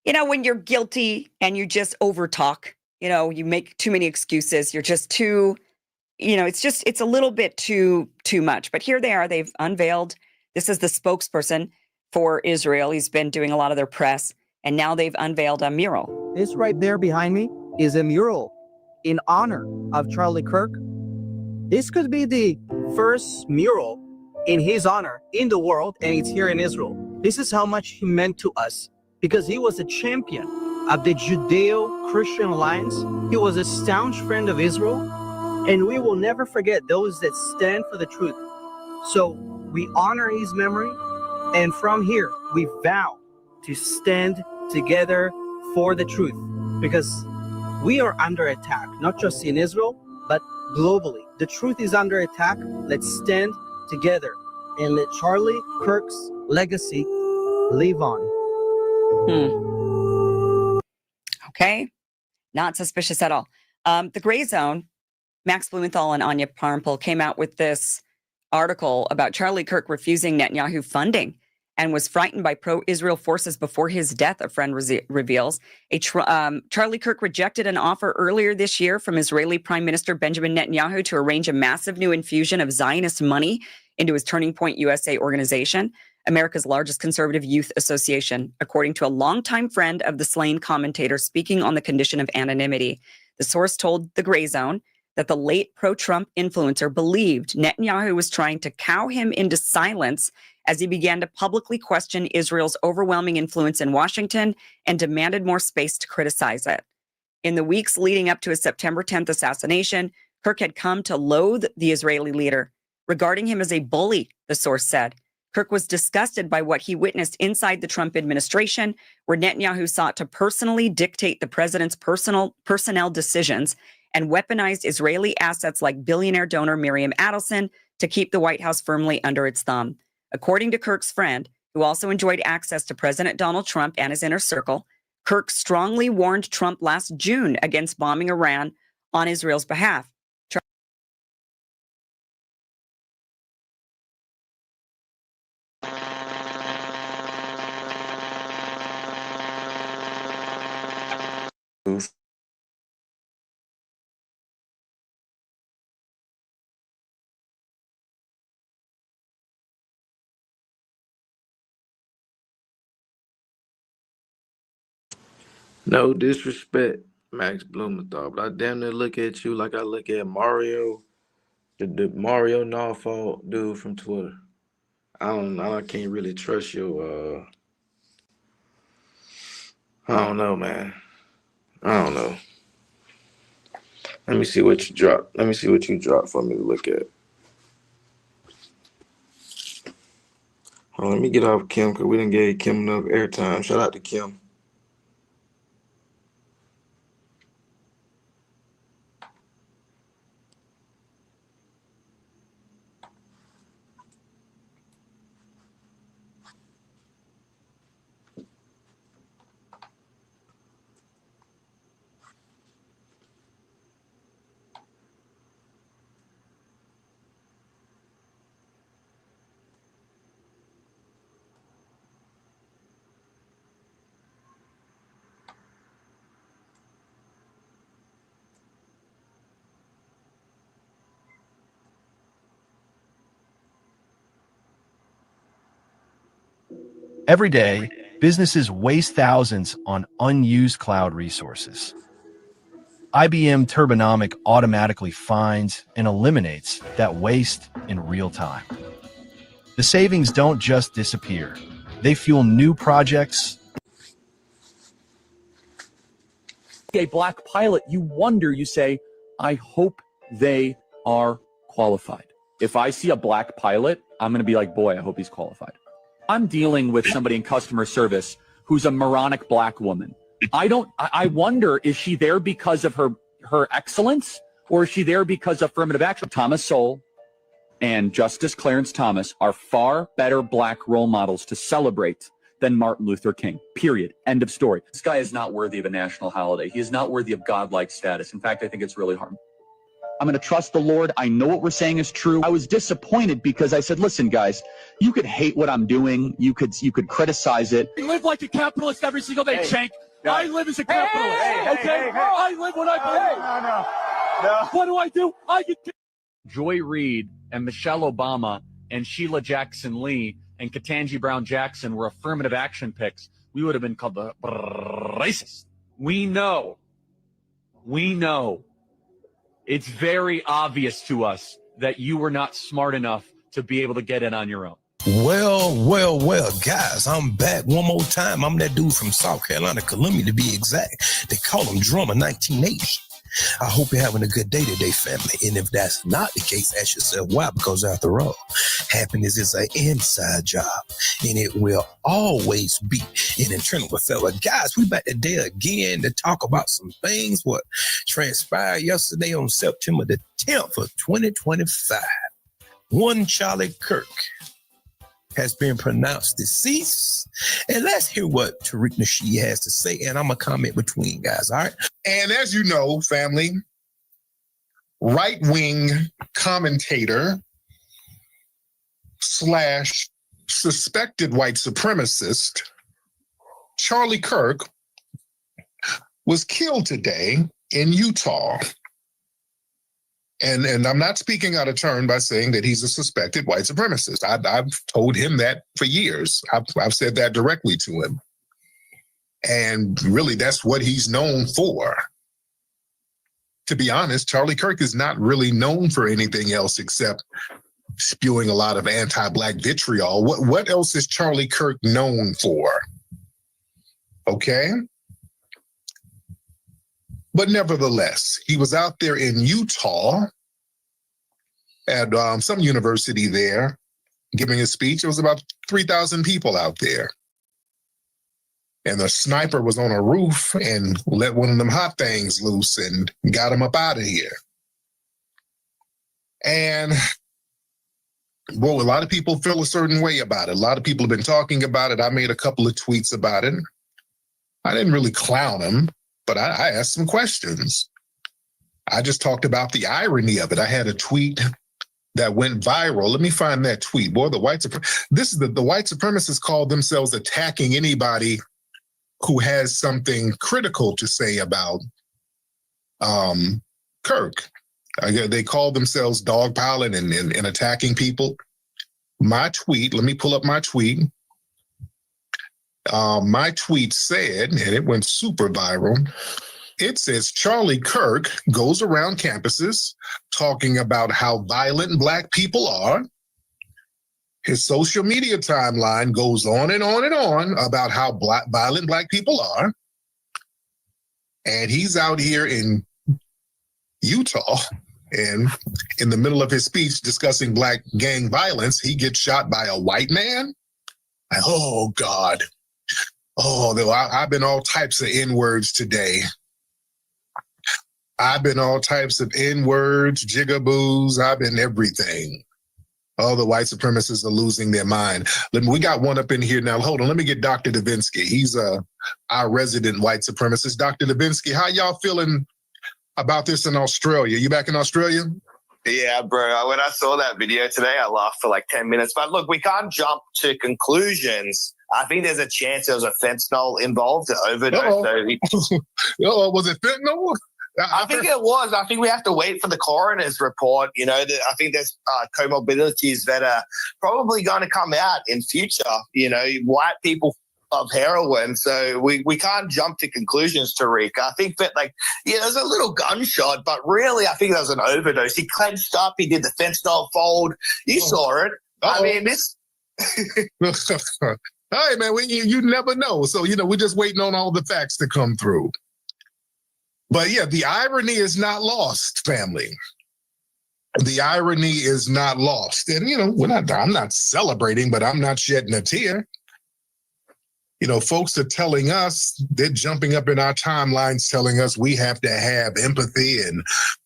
when you're guilty and you just overtalk, you make too many excuses. You're just too, it's a little bit too much. But here they are. They've unveiled. This is the spokesperson for Israel. He's been doing a lot of their press. And now they've unveiled a mural. This right there behind me is a mural in honor of Charlie Kirk. This could be the first mural in his honor in the world, and it's here in Israel. This is how much he meant to us, because he was a champion of the Judeo-Christian alliance. He was a staunch friend of Israel, and we will never forget those that stand for the truth. So we honor his memory, and from here, we vow to stand together for the truth, because we are under attack, not just in Israel, but globally. The truth is under attack. Let's stand together and let Charlie Kirk's legacy live on. Okay. Not suspicious at all. The Gray Zone, Max Blumenthal and Anya Parampil came out with this article about Charlie Kirk refusing Netanyahu funding and was frightened by pro-Israel forces before his death, a friend reveals. Charlie Kirk rejected an offer earlier this year from Israeli Prime Minister Benjamin Netanyahu to arrange a massive new infusion of Zionist money into his Turning Point USA organization, America's largest conservative youth association, according to a longtime friend of the slain commentator speaking on the condition of anonymity. The source told The Gray Zone that the late pro-Trump influencer believed Netanyahu was trying to cow him into silence as he began to publicly question Israel's overwhelming influence in Washington and demanded more space to criticize it. In the weeks leading up to his September 10th assassination, Kirk had come to loathe the Israeli leader, regarding him as a bully, the source said. Kirk was disgusted by what he witnessed inside the Trump administration, where Netanyahu sought to personally dictate the president's personnel decisions and weaponized Israeli assets like billionaire donor Miriam Adelson to keep the White House firmly under its thumb. According to Kirk's friend, who also enjoyed access to President Donald Trump and his inner circle, Kirk strongly warned Trump last June against bombing Iran on Israel's behalf. No disrespect, Max Blumenthal, but I damn near look at you like I look at Mario, the Mario Nawfall dude from Twitter. I can't really trust your I don't know, man. I don't know. Let me see what you dropped. Let me see what you dropped for me to look at. Hold on, let me get off Kim because we didn't give Kim enough airtime. Shout out to Kim. Every day, businesses waste thousands on unused cloud resources. IBM Turbonomic automatically finds and eliminates that waste in real time. The savings don't just disappear. They fuel new projects. A black pilot, you wonder, you say, I hope they are qualified. If I see a black pilot, I'm going to be like, boy, I hope he's qualified. I'm dealing with somebody in customer service who's a moronic black woman. I wonder, is she there because of her excellence, or is she there because of affirmative action? Thomas Sowell and Justice Clarence Thomas are far better black role models to celebrate than Martin Luther King, period. End of story. This guy is not worthy of a national holiday. He is not worthy of godlike status. In fact, I think it's really harmful. I'm going to trust the Lord. I know what we're saying is true. I was disappointed because I said, listen, guys, you could hate what I'm doing. You could criticize it. I live like a capitalist every single day, Shank. I live as a capitalist, okay? I live what I believe. No. What do I do? I get Joy Reid and Michelle Obama and Sheila Jackson Lee and Ketanji Brown Jackson were affirmative action picks. We would have been called the racist. We know. It's very obvious to us that you were not smart enough to be able to get in on your own. Well, guys, I'm back one more time. I'm that dude from South Carolina, Columbia to be exact. They call him Drummer 1980. I hope you're having a good day today, family. And if that's not the case, ask yourself why, because after all, happiness is an inside job, and it will always be an internal affair. Guys, we back today again to talk about some things what transpired yesterday on September the 10th of 2025. One Charlie Kirk has been pronounced deceased. And let's hear what Tariq Nasheed has to say. And I'm going to comment between, guys, all right? And as you know, family, right-wing commentator / suspected white supremacist Charlie Kirk was killed today in Utah. And I'm not speaking out of turn by saying that he's a suspected white supremacist. I've told him that for years. I've said that directly to him. And really, that's what he's known for. To be honest, Charlie Kirk is not really known for anything else except spewing a lot of anti-Black vitriol. What else is Charlie Kirk known for? Okay. But nevertheless, he was out there in Utah at some university there giving a speech. It was about 3,000 people out there. And the sniper was on a roof and let one of them hot things loose and got him up out of here. And, well, a lot of people feel a certain way about it. A lot of people have been talking about it. I made a couple of tweets about it. I didn't really clown him, but I asked some questions. I just talked about the irony of it. I had a tweet that went viral. Let me find that tweet. Boy, the white supremacists call themselves attacking anybody who has something critical to say about Kirk. They call themselves dogpiling and attacking people. My tweet, let me pull up my tweet. My tweet said, and it went super viral, it says, Charlie Kirk goes around campuses talking about how violent Black people are. His social media timeline goes on and on and on about how violent Black people are. And he's out here in Utah, and in the middle of his speech discussing Black gang violence, he gets shot by a white man. Oh, God. Oh, I've been all types of N-words today. I've been all types of N-words, jigaboos. I've been everything. Oh, the white supremacists are losing their mind. We got one up in here now. Hold on, let me get Dr. Davinsky. He's our resident white supremacist. Dr. Davinsky, how y'all feeling about this in Australia? You back in Australia? Yeah, bro. When I saw that video today, I laughed for like 10 minutes. But look, we can't jump to conclusions. I think there's a chance there was a fentanyl involved, an overdose. Was it fentanyl? I think it was. I think we have to wait for the coroner's report. You know, I think there's comorbidities that are probably going to come out in future. You know, white people of heroin. So we can't jump to conclusions, Tariq. I think that, like, yeah, there's a little gunshot, but really I think that was an overdose. He clenched up. He did the fentanyl fold. You saw it. I mean, this... Hey, man, you never know. So, you know, we're just waiting on all the facts to come through. But yeah, the irony is not lost, family. The irony is not lost. And, you know, I'm not celebrating, but I'm not shedding a tear. You know, folks are telling us, they're jumping up in our timelines telling us we have to have empathy and,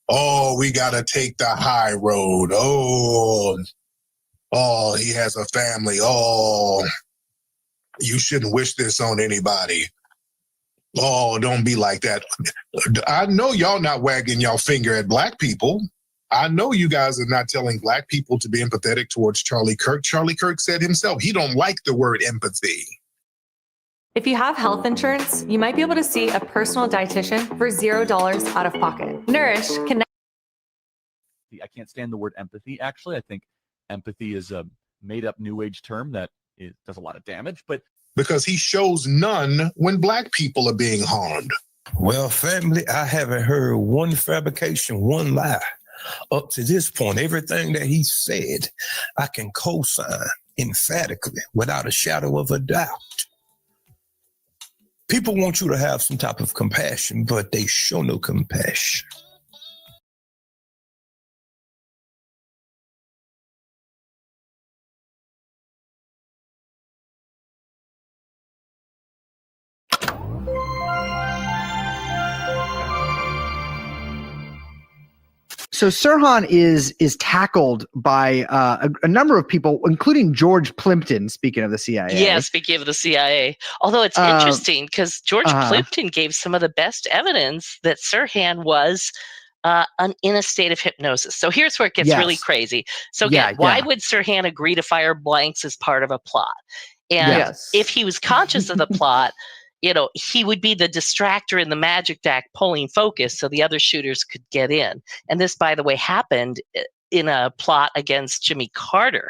oh, we got to take the high road. Oh, he has a family. Oh, you shouldn't wish this on anybody. Oh, don't be like that. I know y'all not wagging y'all finger at Black people. I know you guys are not telling Black people to be empathetic towards Charlie Kirk. Charlie Kirk said himself, he don't like the word empathy. If you have health insurance, you might be able to see a personal dietitian for $0 out of pocket. Nourish can. I can't stand the word empathy, actually. I think empathy is a made-up New Age term that does a lot of damage, but because he shows none when Black people are being harmed. Well, family, I haven't heard one fabrication, one lie. Up to this point, everything that he said, I can co-sign emphatically without a shadow of a doubt. People want you to have some type of compassion, but they show no compassion. So Sirhan is tackled by a number of people, including George Plimpton, speaking of the CIA. Yeah, speaking of the CIA. Although it's interesting because George Plimpton gave some of the best evidence that Sirhan was in a state of hypnosis. So here's where it gets really crazy. So again, why would Sirhan agree to fire blanks as part of a plot? And if he was conscious of the plot, you know, he would be the distractor in the magic deck pulling focus so the other shooters could get in. And this, by the way, happened in a plot against Jimmy Carter.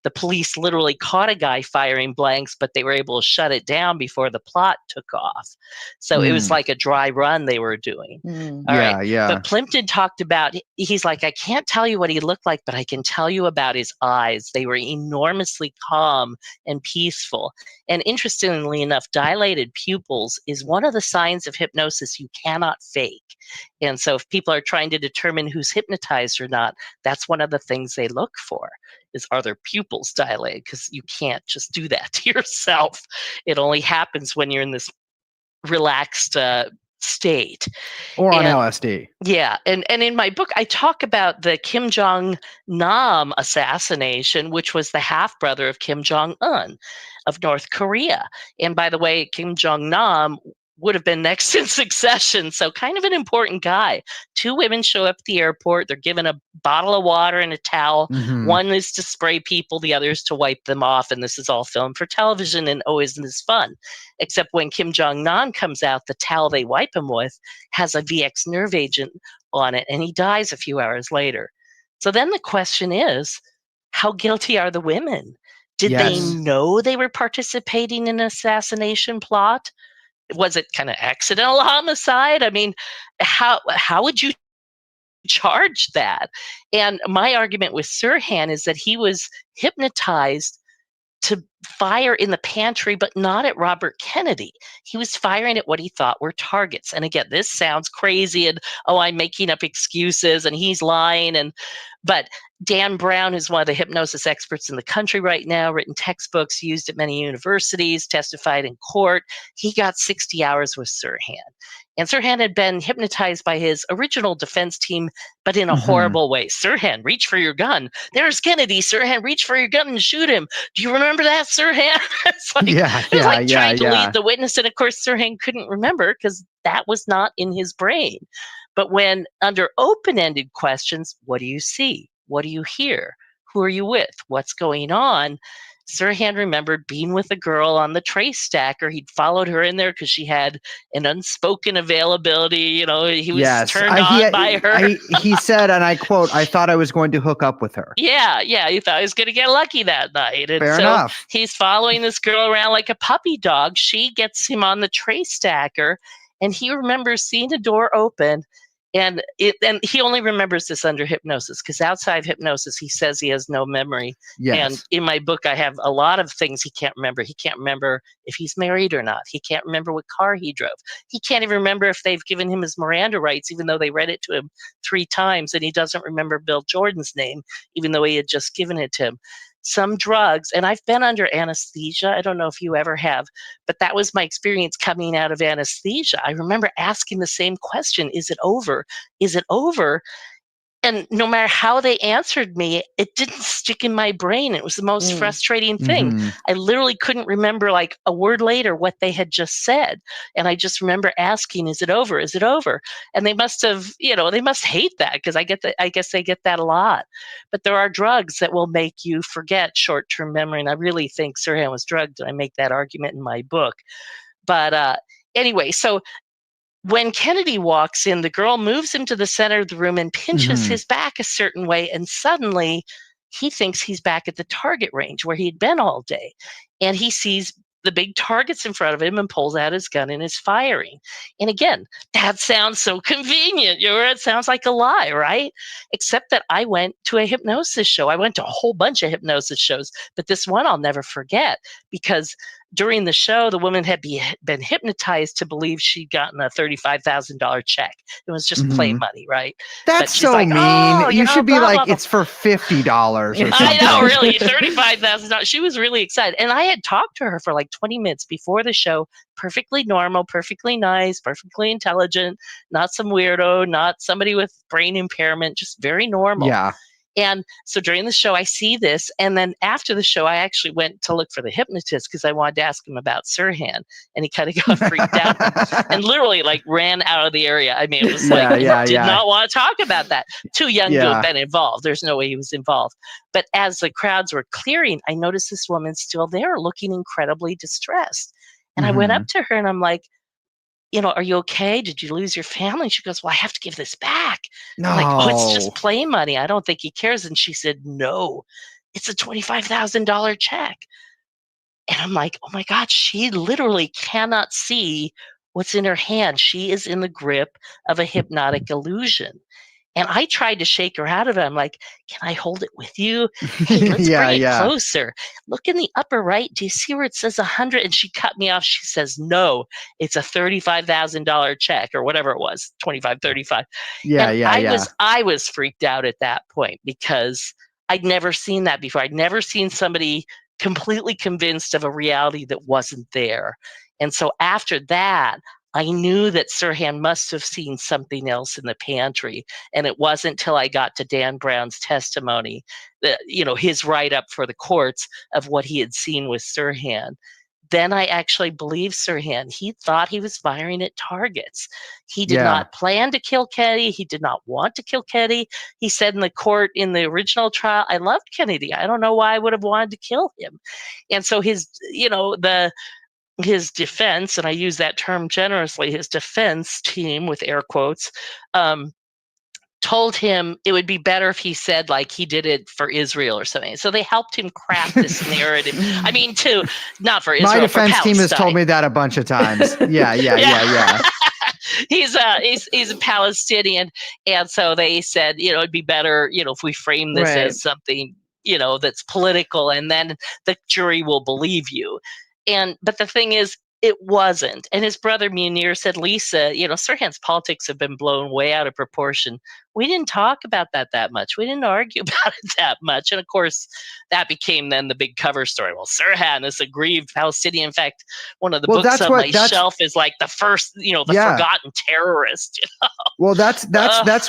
the police literally caught a guy firing blanks, but they were able to shut it down before the plot took off. So it was like a dry run they were doing. All right. Yeah. But Plimpton talked about, he's like, I can't tell you what he looked like, but I can tell you about his eyes. They were enormously calm and peaceful. And interestingly enough, dilated pupils is one of the signs of hypnosis you cannot fake. And so if people are trying to determine who's hypnotized or not, that's one of the things they look for, is are their pupils dilated? Because you can't just do that to yourself. It only happens when you're in this relaxed state. Or on LSD. Yeah. And in my book, I talk about the Kim Jong-nam assassination, which was the half-brother of Kim Jong-un of North Korea. And by the way, Kim Jong-nam would have been next in succession. So kind of an important guy. Two women show up at the airport. They're given a bottle of water and a towel. One is to spray people. The other is to wipe them off. And this is all filmed for television and always is fun. Except when Kim Jong-nam comes out, the towel they wipe him with has a VX nerve agent on it. And he dies a few hours later. So then the question is, how guilty are the women? Did they know they were participating in an assassination plot? Was it kind of accidental homicide? I mean, how would you charge that? And my argument with Sirhan is that he was hypnotized to fire in the pantry, but not at Robert Kennedy. He was firing at what he thought were targets. And again, this sounds crazy and, oh, I'm making up excuses and he's lying. But Dan Brown, who's one of the hypnosis experts in the country right now, written textbooks, used at many universities, testified in court. He got 60 hours with Sirhan. And Sirhan had been hypnotized by his original defense team, but in a horrible way. Sirhan, reach for your gun. There's Kennedy. Sirhan, reach for your gun and shoot him. Do you remember that, Sirhan? It's like, trying to lead the witness. And of course, Sirhan couldn't remember because that was not in his brain. But when under open-ended questions, what do you see? What do you hear? Who are you with? What's going on? Sirhan remembered being with a girl on the trace stacker. He'd followed her in there because she had an unspoken availability. You know, he was turned on by her. He said, and I quote, I thought I was going to hook up with her. Yeah, he thought he was going to get lucky that night. And Fair enough. He's following this girl around like a puppy dog. She gets him on the trace stacker, and he remembers seeing a door open. And he only remembers this under hypnosis, because outside of hypnosis, he says he has no memory. And in my book, I have a lot of things he can't remember. He can't remember if he's married or not. He can't remember what car he drove. He can't even remember if they've given him his Miranda rights, even though they read it to him 3 times. And he doesn't remember Bill Jordan's name, even though he had just given it to him. Some drugs, and I've been under anesthesia. I don't know if you ever have, but that was my experience coming out of anesthesia. I remember asking the same question, is it over? Is it over? And no matter how they answered me, it didn't stick in my brain. It was the most frustrating thing. I literally couldn't remember like a word later what they had just said. And I just remember asking, is it over? Is it over? And they must have, they must hate that, because I guess they get that a lot. But there are drugs that will make you forget short-term memory. And I really think Sirhan was drugged, and I make that argument in my book. But anyway, so when Kennedy walks in, the girl moves him to the center of the room and pinches his back a certain way. And suddenly he thinks he's back at the target range where he'd been all day. And he sees the big targets in front of him and pulls out his gun and is firing. And again, that sounds so convenient. It sounds like a lie, right? Except that I went to a hypnosis show. I went to a whole bunch of hypnosis shows, but this one I'll never forget, because during the show, the woman had been hypnotized to believe she'd gotten a $35,000 check. It was just play money, right? That's so like, mean. Oh, you should be blah, like, blah, blah. It's for $50 or something. I know, really, $35,000. She was really excited. And I had talked to her for like 20 minutes before the show. Perfectly normal, perfectly nice, perfectly intelligent, not some weirdo, not somebody with brain impairment, just very normal. Yeah. And so during the show, I see this. And then after the show, I actually went to look for the hypnotist because I wanted to ask him about Sirhan. And he kind of got freaked out and literally like ran out of the area. I mean, it was like, did not want to talk about that. Too young to have been involved. There's no way he was involved. But as the crowds were clearing, I noticed this woman still there looking incredibly distressed. And I went up to her and I'm like, are you okay? Did you lose your family? She goes, well, I have to give this back. No. I'm like, oh, it's just play money. I don't think he cares. And she said, no, it's a $25,000 check. And I'm like, oh my God, she literally cannot see what's in her hand. She is in the grip of a hypnotic illusion. And I tried to shake her out of it. I'm like, can I hold it with you? Hey, let's bring it closer. Look in the upper right. Do you see where it says 100? And she cut me off. She says, no, it's a $35,000 check or whatever it was, 25, 35. I was freaked out at that point because I'd never seen that before. I'd never seen somebody completely convinced of a reality that wasn't there. And so after that, I knew that Sirhan must have seen something else in the pantry. And it wasn't till I got to Dan Brown's testimony, that, his write-up for the courts of what he had seen with Sirhan. Then I actually believed Sirhan. He thought he was firing at targets. He did not plan to kill Kennedy. He did not want to kill Kennedy. He said in the court in the original trial, I loved Kennedy. I don't know why I would have wanted to kill him. And so his defense, and I use that term generously, his defense team with air quotes, told him it would be better if he said like he did it for Israel or something. So they helped him craft this narrative. I mean, not for Israel. My defense for team has told me that a bunch of times. Yeah. He's a Palestinian, and so they said, it'd be better, if we frame this as something, that's political, and then the jury will believe you. But the thing is, it wasn't. And his brother Munir said, Lisa, Sirhan's politics have been blown way out of proportion. We didn't talk about that much. We didn't argue about it that much. And of course, that became then the big cover story. Well, Sirhan is a grieved Palestinian. In fact, one of the books on my shelf is like the first, the forgotten terrorist. Well, that's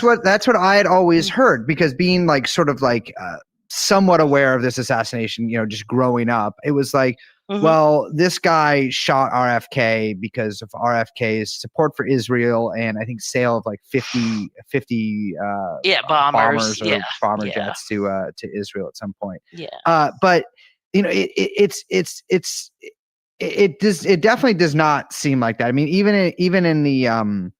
what I had always heard, because being like sort of like somewhat aware of this assassination, just growing up, it was like, well, this guy shot RFK because of RFK's support for Israel and I think sale of like 50 bombers or bomber jets to Israel at some point. But it definitely does not seem like that. I mean, even in the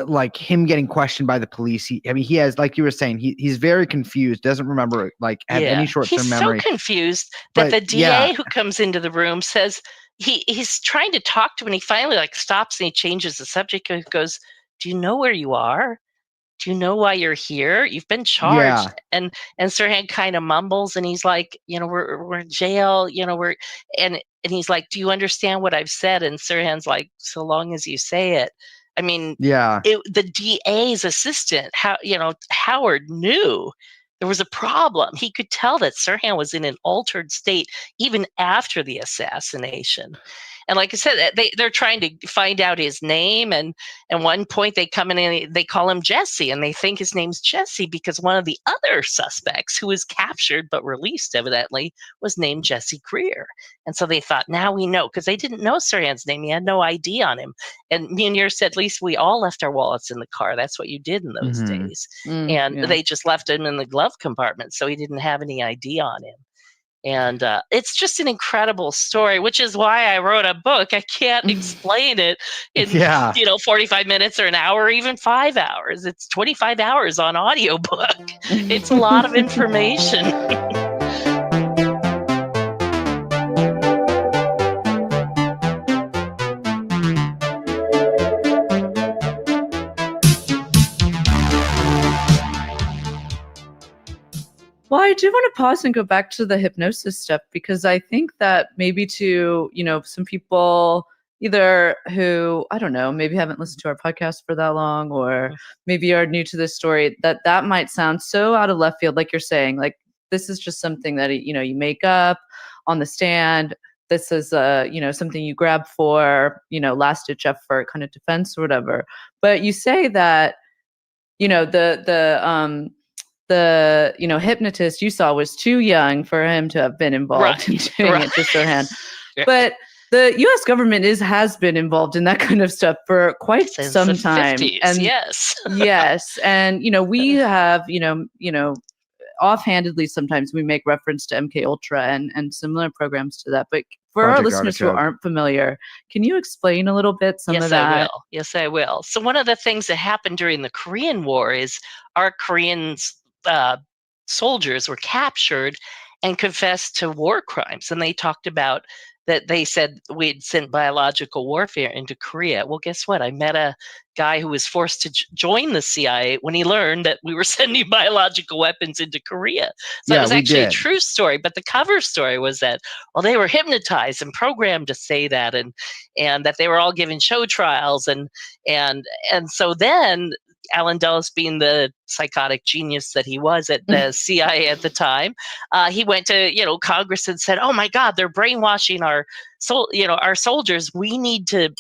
like him getting questioned by the police, he has, like you were saying, he's very confused, doesn't remember have any short-term memory. He's so confused that the DA who comes into the room says he's trying to talk to him, and he finally like stops and he changes the subject and goes, do you know where you are? Do you know why you're here? You've been charged. And Sirhan kind of mumbles, and he's like, we're in jail, and he's like, do you understand what I've said? And Sirhan's like, so long as you say it. I mean, the DA's assistant, Howard, knew there was a problem. He could tell that Sirhan was in an altered state even after the assassination. And like I said, they're trying to find out his name. And at one point they come in and they call him Jesse, and they think his name's Jesse because one of the other suspects who was captured but released evidently was named Jesse Greer. And so they thought, now we know, because they didn't know Sirhan's name. He had no ID on him. And Munir said, at least we all left our wallets in the car. That's what you did in those days. They just left him in the glove compartment. So he didn't have any ID on him. And it's just an incredible story, which is why I wrote a book. I can't explain it in 45 minutes or an hour, or even 5 hours. It's 25 hours on audiobook. It's a lot of information. Well, I do want to pause and go back to the hypnosis stuff, because I think that maybe to, some people either who, I don't know, maybe haven't listened to our podcast for that long, or maybe are new to this story, that might sound so out of left field. Like you're saying, like, this is just something that, you make up on the stand. This is, something you grab for, last ditch effort kind of defense or whatever. But you say that, the hypnotist you saw was too young for him to have been involved in doing it to Sirhan. But the U.S. government has been involved in that kind of stuff for quite some time. 50s, and yes, and we have offhandedly sometimes we make reference to MK Ultra and similar programs to that. But for our listeners who aren't familiar, can you explain a little bit some of that? Yes, I will. So one of the things that happened during the Korean War is our Koreans soldiers were captured and confessed to war crimes. And they talked about that they said we'd sent biological warfare into Korea. Well, guess what? I met a guy who was forced to join the CIA when he learned that we were sending biological weapons into Korea. So it was actually a true story. But the cover story was that, well, they were hypnotized and programmed to say that, and that they were all given show trials. And so then Alan Dulles, being the psychotic genius that he was at the CIA at the time, he went to Congress and said, "Oh my God, they're brainwashing our soldiers. We need to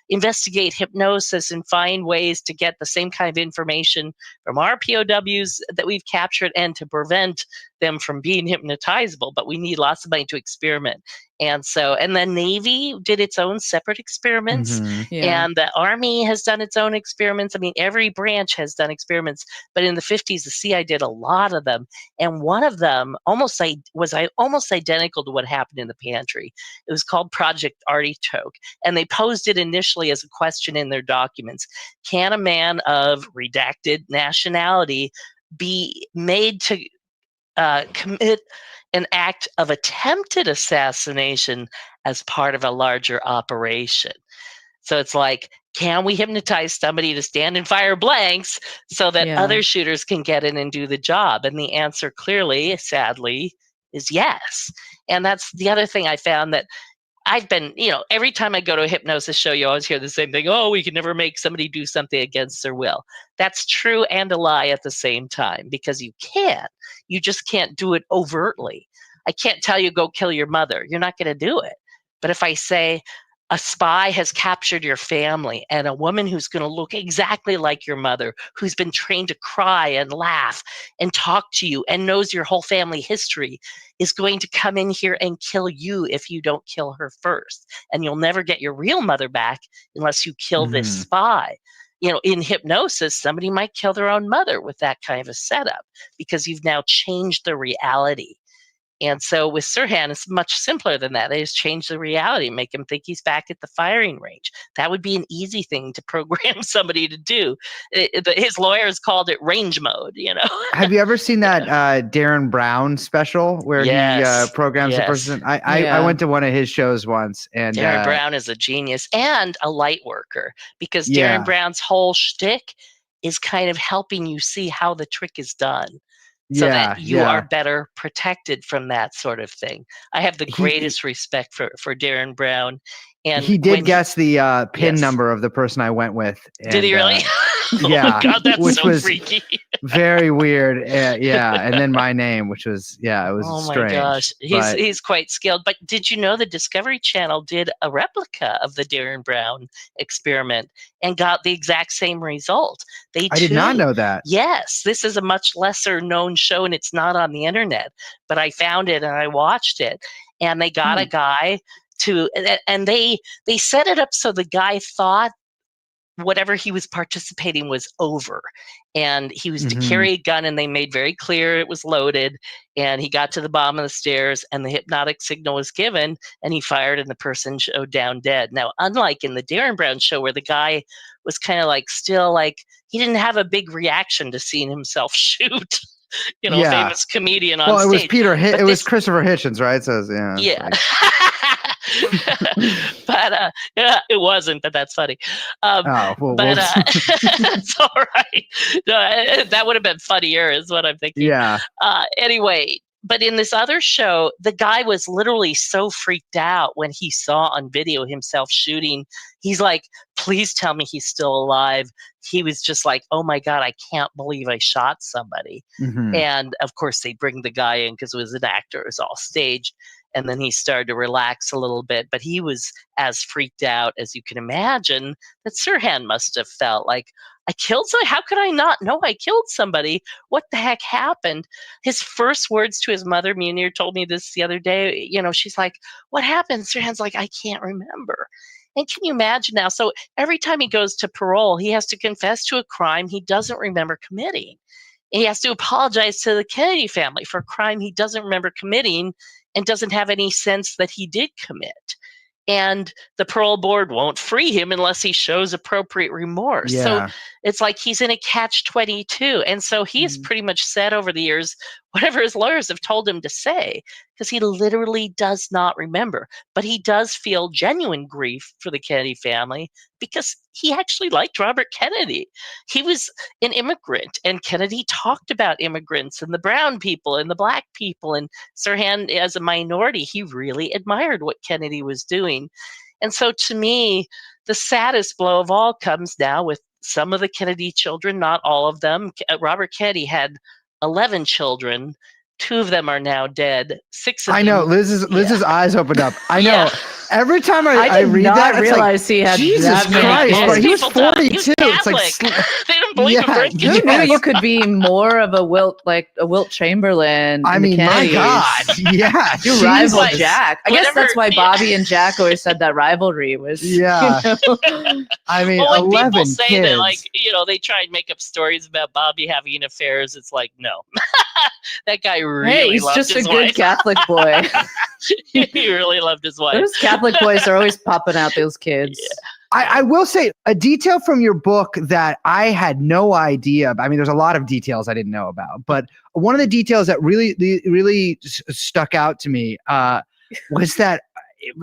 investigate hypnosis and find ways to get the same kind of information from our POWs that we've captured and to prevent them from being hypnotizable. But we need lots of money to experiment." And the Navy did its own separate experiments, and the Army has done its own experiments. I mean, every branch has done experiments. But in the 50s, the CIA did a lot of them, and one of them was almost identical to what happened in the pantry. It was called Project Artichoke, and they posed it initially as a question in their documents: can a man of redacted nationality be made to commit an act of attempted assassination as part of a larger operation? So it's like, can we hypnotize somebody to stand and fire blanks so that other shooters can get in and do the job? And the answer clearly, sadly, is yes. And that's the other thing I found, that I've been, every time I go to a hypnosis show, you always hear the same thing: oh, we can never make somebody do something against their will. That's true and a lie at the same time, because you just can't do it overtly. I can't tell you, go kill your mother. You're not going to do it. But if I say, a spy has captured your family, and a woman who's going to look exactly like your mother, who's been trained to cry and laugh and talk to you and knows your whole family history, is going to come in here and kill you if you don't kill her first. And you'll never get your real mother back unless you kill this spy. In hypnosis, somebody might kill their own mother with that kind of a setup, because you've now changed the reality. And so with Sirhan, it's much simpler than that. They just change the reality, make him think he's back at the firing range. That would be an easy thing to program somebody to do. His lawyers called it range mode, Have you ever seen that Darren Brown special where he programs a person? I went to one of his shows once. And Darren Brown is a genius and a light worker, because Darren Brown's whole shtick is kind of helping you see how the trick is done, so that you are better protected from that sort of thing. I have the greatest respect for Darren Brown. And he did guess the PIN number of the person I went with. And, did he really? Oh my God, that's which so was freaky. Very weird. And then my name, which was, it was strange. Oh my gosh, he's quite skilled. But did you know the Discovery Channel did a replica of the Darren Brown experiment and got the exact same result? I did not know that. Yes, this is a much lesser known show, and it's not on the internet, but I found it and I watched it, and they got a guy and they set it up so the guy thought whatever he was participating was over, and he was to carry a gun, and they made very clear it was loaded, and he got to the bottom of the stairs and the hypnotic signal was given, and he fired and the person showed down dead. Now, unlike in the Darren Brown show, where the guy was kind of he didn't have a big reaction to seeing himself shoot. Famous comedian on stage. It was Christopher Hitchens, right? So but it wasn't, but that's funny. It's all right. No, that would have been funnier, is what I'm thinking. Anyway, but in this other show, the guy was literally so freaked out when he saw on video himself shooting. He's like, please tell me he's still alive. He was just like, oh my God, I can't believe I shot somebody. And of course they bring the guy in because it was an actor, it was all staged. And then he started to relax a little bit, but he was as freaked out as you can imagine that Sirhan must have felt. Like, I killed somebody? How could I not know I killed somebody? What the heck happened? His first words to his mother, Munir told me this the other day, she's like, what happened? Sirhan's like, I can't remember. And can you imagine now? So every time he goes to parole, he has to confess to a crime he doesn't remember committing. And he has to apologize to the Kennedy family for a crime he doesn't remember committing and doesn't have any sense that he did commit. and the parole board won't free him unless he shows appropriate remorse. Yeah. So it's like he's in a catch-22. And so he's pretty much said over the years whatever his lawyers have told him to say, because he literally does not remember. But he does feel genuine grief for the Kennedy family because he actually liked Robert Kennedy. He was an immigrant, and Kennedy talked about immigrants and the brown people and the black people. And Sirhan, as a minority, he really admired what Kennedy was doing. And so to me, the saddest blow of all comes now with some of the Kennedy children, not all of them. Robert Kennedy had 11 children. 2 of them are now dead. 6 of them. I know Liz's eyes opened up. I know. Yeah. Every time I read did that, not it's realize he had Jesus that many Christ, kids. bro, he was People don't. 42. He was It's like Catholic. They don't believe in birth Who control. knew you could be more of a Wilt Chamberlain? I in the mean, my Kennedys? God, yeah, You Jesus. rival Jack. I guess Whenever- that's why Bobby and Jack always said that rivalry was. Yeah. You know? I mean, Well, when 11 people say kids. that, like, they try and make up stories about Bobby having affairs, it's like, no. That guy really Hey, he's loved just a his good wife. Catholic boy. He really loved his wife. Those Catholic boys are always popping out those kids. I will say a detail from your book that I had no idea. I mean, there's a lot of details I didn't know about, but one of the details that really stuck out to me was that,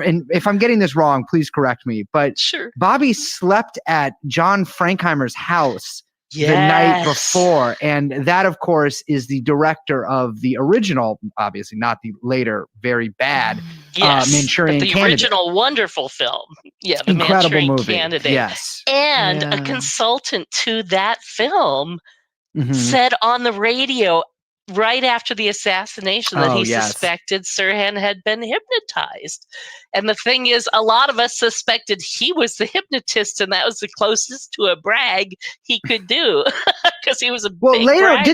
and if I'm getting this wrong, please correct me, but sure. Bobby slept at John Frankheimer's house the Yes. night before. And that, of course, is the director of the original, obviously not the later very bad Yes, Manchurian but the Candidate. original wonderful film. Yeah, the Incredible Manchurian movie. Candidate. Yes. And a Yeah. consultant to that film Mhm. said on the radio right after the assassination that Oh, he yes. suspected Sirhan had been hypnotized. And the thing is, a lot of us suspected he was the hypnotist, and that was the closest to a brag he could do because he was a Well, big later, braggart.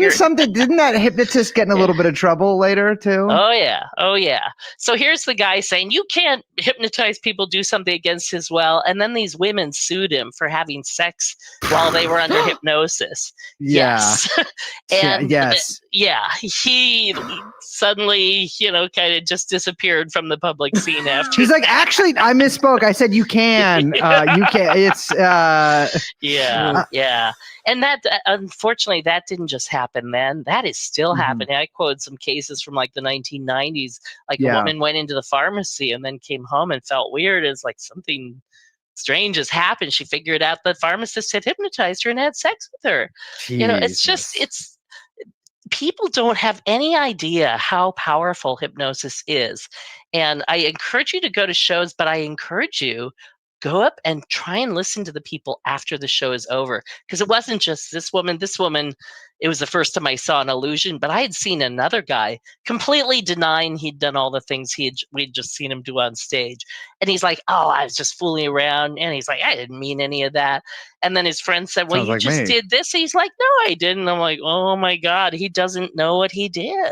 didn't that hypnotist get in a little bit of trouble later too? Oh yeah. Oh yeah. So here's the guy saying you can't hypnotize people, do something against his will. And then these women sued him for having sex while they were under hypnosis. Yeah. Yes. Yeah, And yes. yeah, he suddenly, kind of just disappeared from the public scene after. He's like, actually, I misspoke. I said you can. You can. It's yeah. And that, unfortunately, that didn't just happen then. That is still happening. I quoted some cases from like the 1990s. Like a woman went into the pharmacy and then came home and felt weird. It's like something strange has happened. She figured out the pharmacist had hypnotized her and had sex with her. It's just, people don't have any idea how powerful hypnosis is. And I encourage you to go to shows, but I encourage you go up and try and listen to the people after the show is over. Because it wasn't just this woman. It was the first time I saw an illusion, but I had seen another guy completely denying he'd done all the things we'd just seen him do on stage. And he's like, oh, I was just fooling around. And he's like, I didn't mean any of that. And then his friend said, well, Sounds you like just me. did this. He's like, no, I didn't. I'm like, oh my God, he doesn't know what he did.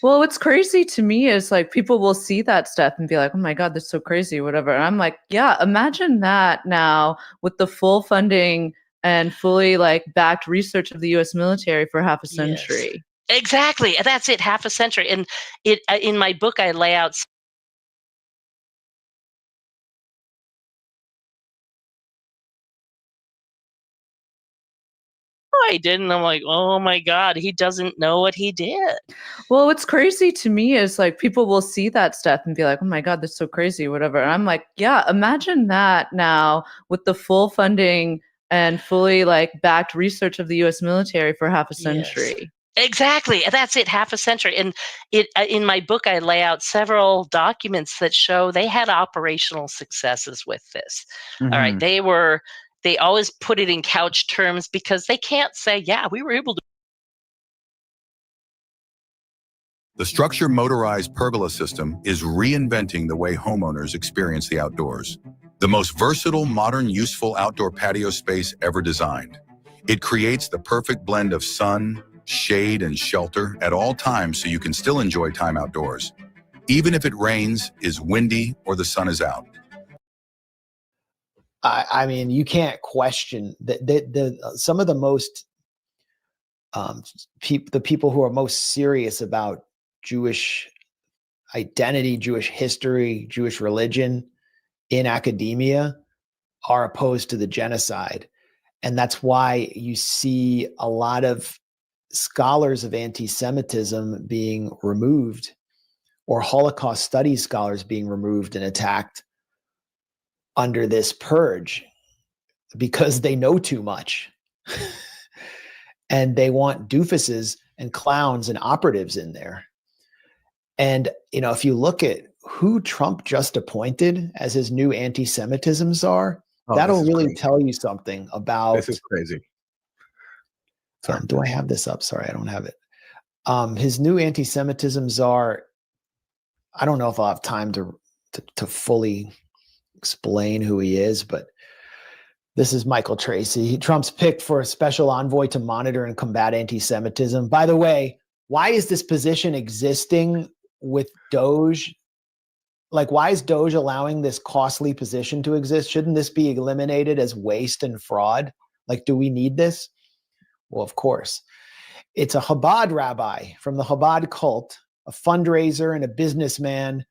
Well, what's crazy to me is like people will see that stuff and be like, oh my God, that's so crazy, whatever. And I'm like, yeah, imagine that now with the full funding and fully backed research of the US military for half a century. Yes. Exactly. That's it, half a century. And in my book, I lay out I didn't. I'm like, oh my God, he doesn't know what he did. Well, what's crazy to me is like people will see that stuff and be like, oh my God, that's so crazy, whatever. And I'm like, yeah, imagine that now with the full funding and fully backed research of the US military for half a century. Yes. Exactly. That's it, half a century. And in my book, I lay out several documents that show they had operational successes with this. All right. They always put it in couch terms because they can't say, yeah, we were able to. The structure motorized pergola system is reinventing the way homeowners experience the outdoors. The most versatile, modern, useful outdoor patio space ever designed. It creates the perfect blend of sun, shade, and shelter at all times so you can still enjoy time outdoors, even if it rains, is windy, or the sun is out. I mean, you can't question that some of the most the people who are most serious about Jewish identity, Jewish history, Jewish religion, in academia are opposed to the genocide. And that's why you see a lot of scholars of anti-Semitism being removed, or Holocaust studies scholars being removed and attacked under this purge, because they know too much. And they want doofuses and clowns and operatives in there. And, you know, if you look at who Trump just appointed as his new anti-Semitism czar, that'll really tell you something about. This is crazy. Sorry. Do I have this up? Sorry, I don't have it. His new anti-Semitism czar, I don't know if I'll have time to fully explain who he is, but this is Michael Tracy. Trump's picked for a special envoy to monitor and combat anti-Semitism. By the way, why is this position existing with Doge? Like, why is Doge allowing this costly position to exist? Shouldn't this be eliminated as waste and fraud? Like, do we need this? Well, of course. It's a Chabad rabbi from the Chabad cult, a fundraiser and a businessman.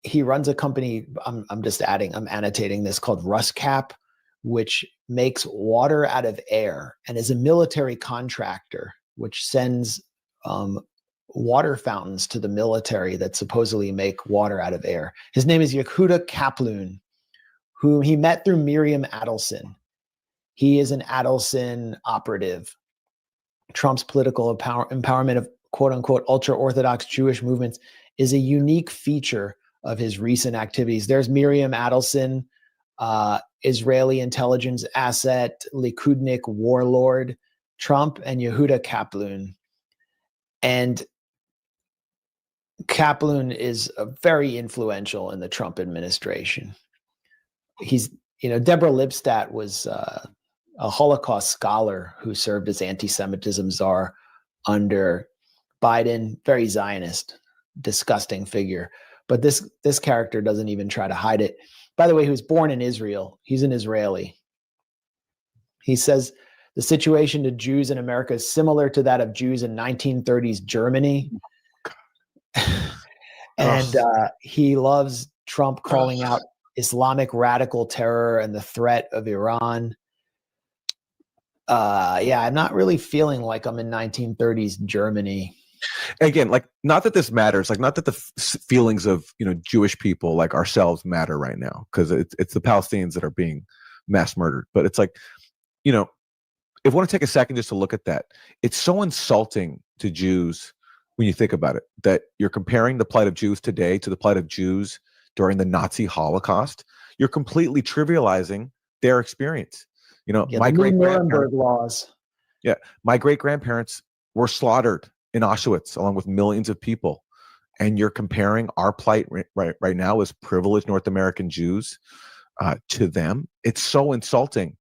He runs a company, I'm annotating this, called Ruscap, which makes water out of air, and is a military contractor, which sends water fountains to the military that supposedly make water out of air. His name is Yehuda Kaplan, whom he met through Miriam Adelson. He is an Adelson operative. Trump's political empowerment of quote-unquote ultra-Orthodox Jewish movements is a unique feature of his recent activities. There's Miriam Adelson, Israeli intelligence asset, Likudnik warlord, Trump, and Yehuda Kaplan. And Kaplan is very influential in the Trump administration. He's, you know, Deborah Lipstadt was a Holocaust scholar who served as anti-Semitism czar under Biden, very Zionist, disgusting figure. But this character doesn't even try to hide it. By the way, he was born in Israel. He's an Israeli. He says the situation to Jews in America is similar to that of Jews in 1930s Germany. And he loves Trump calling out Islamic radical terror and the threat of Iran. Yeah, I'm not really feeling like I'm in 1930s Germany. Again, like, not that this matters, like, not that the feelings of, you know, Jewish people like ourselves matter right now, because it's the Palestinians that are being mass murdered. But it's like, you know, if we want to take a second just to look at that, it's so insulting to Jews when you think about it, that you're comparing the plight of Jews today to the plight of Jews during the Nazi Holocaust. You're completely trivializing their experience. You know, my great-grandparents, laws. Yeah, my great-grandparents were slaughtered in Auschwitz along with millions of people, and you're comparing our plight right now as privileged North American Jews to them. It's so insulting.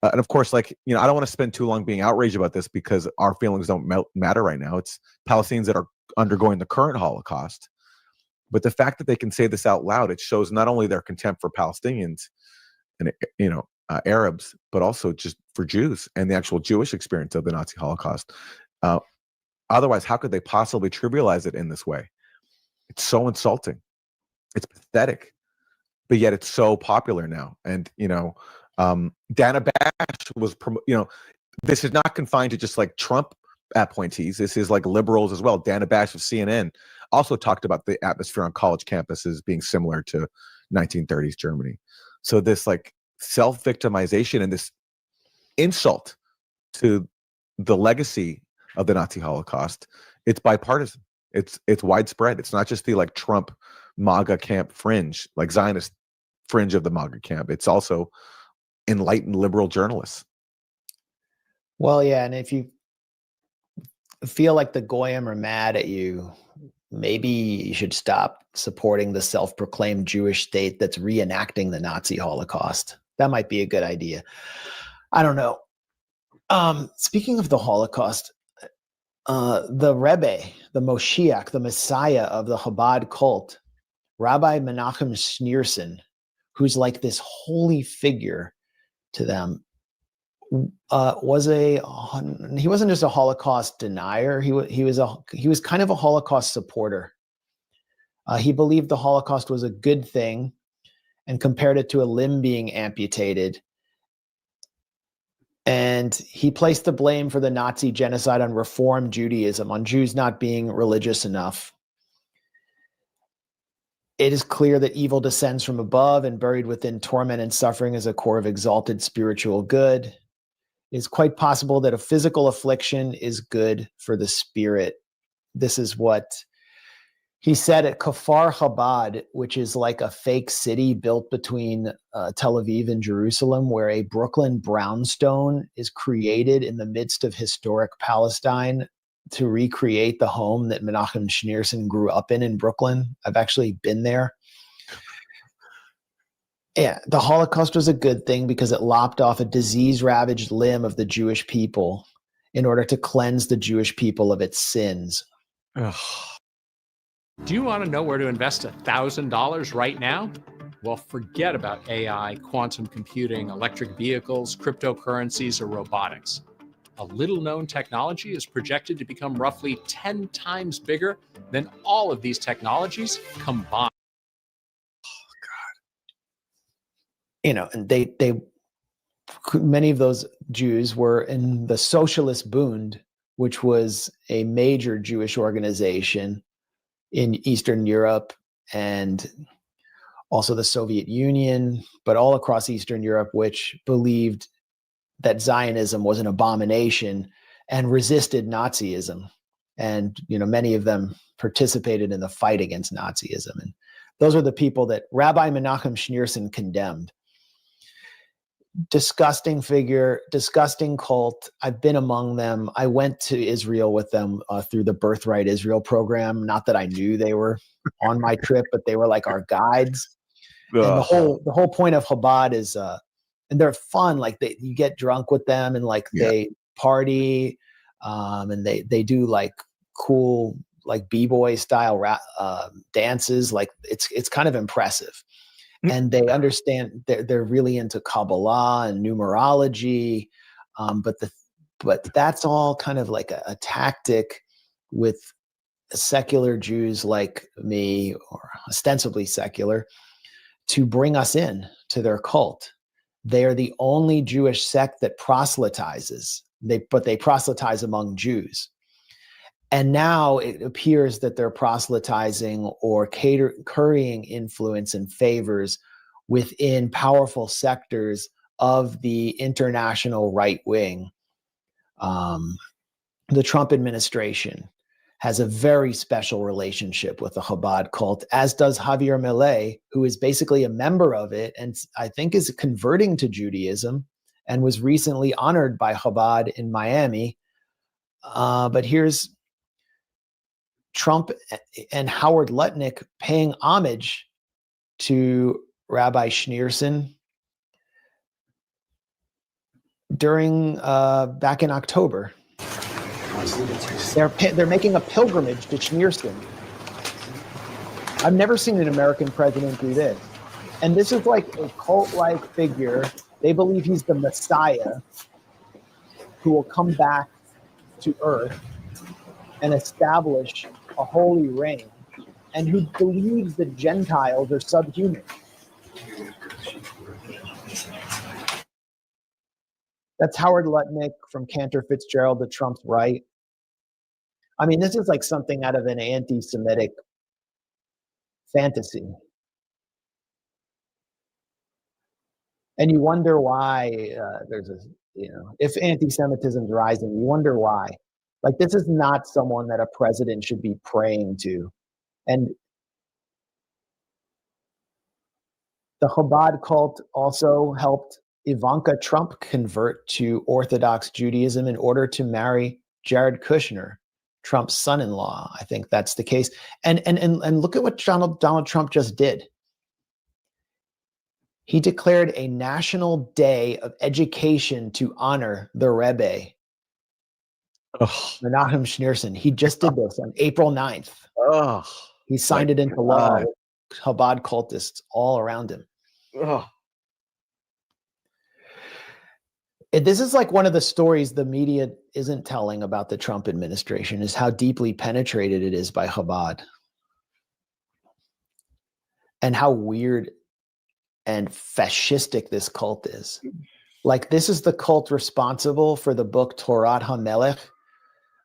And of course, like, you know, I don't want to spend too long being outraged about this, because our feelings don't matter right now. It's Palestinians that are undergoing the current Holocaust. But the fact that they can say this out loud, it shows not only their contempt for Palestinians and, you know, Arabs, but also just for Jews and the actual Jewish experience of the Nazi Holocaust. Otherwise, how could they possibly trivialize it in this way? It's so insulting. It's pathetic. But yet it's so popular now. And, you know, Dana Bash was, you know, this is not confined to just like Trump appointees. This is like liberals as well. Dana Bash of CNN also talked about the atmosphere on college campuses being similar to 1930s Germany. So this like self-victimization and this insult to the legacy of the Nazi Holocaust, it's bipartisan. It's widespread. It's not just the like Trump MAGA camp fringe, like Zionist fringe of the MAGA camp. It's also enlightened liberal journalists. Well, yeah, and if you feel like the Goyim are mad at you, maybe you should stop supporting the self-proclaimed Jewish state that's reenacting the Nazi Holocaust. That might be a good idea. I don't know. Speaking of the Holocaust, the Rebbe, the Moshiach, the Messiah of the Chabad cult, Rabbi Menachem Schneerson, who's like this holy figure to them, he wasn't just a Holocaust denier. He was kind of a Holocaust supporter. He believed the Holocaust was a good thing, and compared it to a limb being amputated. And he placed the blame for the Nazi genocide on Reform Judaism, on Jews not being religious enough. It is clear that evil descends from above, and buried within torment and suffering is a core of exalted spiritual good. It is quite possible that a physical affliction is good for the spirit. This is what he said at Kfar Chabad, which is like a fake city built between Tel Aviv and Jerusalem, where a Brooklyn brownstone is created in the midst of historic Palestine to recreate the home that Menachem Schneerson grew up in Brooklyn. I've actually been there. Yeah, the Holocaust was a good thing because it lopped off a disease-ravaged limb of the Jewish people in order to cleanse the Jewish people of its sins. Ugh. Do you want to know where to invest $1,000 right now? Well, forget about AI, quantum computing, electric vehicles, cryptocurrencies, or robotics. A little-known technology is projected to become roughly 10 times bigger than all of these technologies combined. You know, and many of those Jews were in the Socialist Bund, which was a major Jewish organization in Eastern Europe and also the Soviet Union, but all across Eastern Europe, which believed that Zionism was an abomination and resisted Nazism. And, you know, many of them participated in the fight against Nazism. And those are the people that Rabbi Menachem Schneerson condemned. Disgusting figure, disgusting cult. I've been among them. I went to Israel with them through the Birthright Israel program. Not that I knew they were on my trip, but they were like our guides. And the whole point of Chabad is, and they're fun. Like you get drunk with them, and like they party, and they do like cool like b-boy style dances. Like it's kind of impressive. And they understand they're really into Kabbalah and numerology, but that's all kind of like a tactic with secular Jews like me, or ostensibly secular, to bring us in to their cult. They are the only Jewish sect that proselytizes. But they proselytize among Jews. And now it appears that they're proselytizing or currying influence and favors within powerful sectors of the international right wing. The Trump administration has a very special relationship with the Chabad cult, as does Javier Milei, who is basically a member of it and I think is converting to Judaism and was recently honored by Chabad in Miami. But here's Trump and Howard Lutnick paying homage to Rabbi Schneerson during back in October. They're making a pilgrimage to Schneerson. I've never seen an American president do this. And this is like a cult-like figure. They believe he's the Messiah who will come back to earth and establish a holy reign, and who believes that Gentiles are subhuman. That's Howard Lutnick from Cantor Fitzgerald to Trump's right. I mean, this is like something out of an anti-Semitic fantasy. And you wonder why if anti-Semitism is rising, you wonder why. Like, this is not someone that a president should be praying to. And the Chabad cult also helped Ivanka Trump convert to Orthodox Judaism in order to marry Jared Kushner, Trump's son-in-law. I think that's the case. And look at what Donald Trump just did. He declared a national day of education to honor the Rebbe, Menachem Schneerson. He just did this on April 9th. He signed it into law with Chabad cultists all around him. This is like one of the stories the media isn't telling about the Trump administration, is how deeply penetrated it is by Chabad. And how weird and fascistic this cult is. Like, this is the cult responsible for the book Torat HaMelech,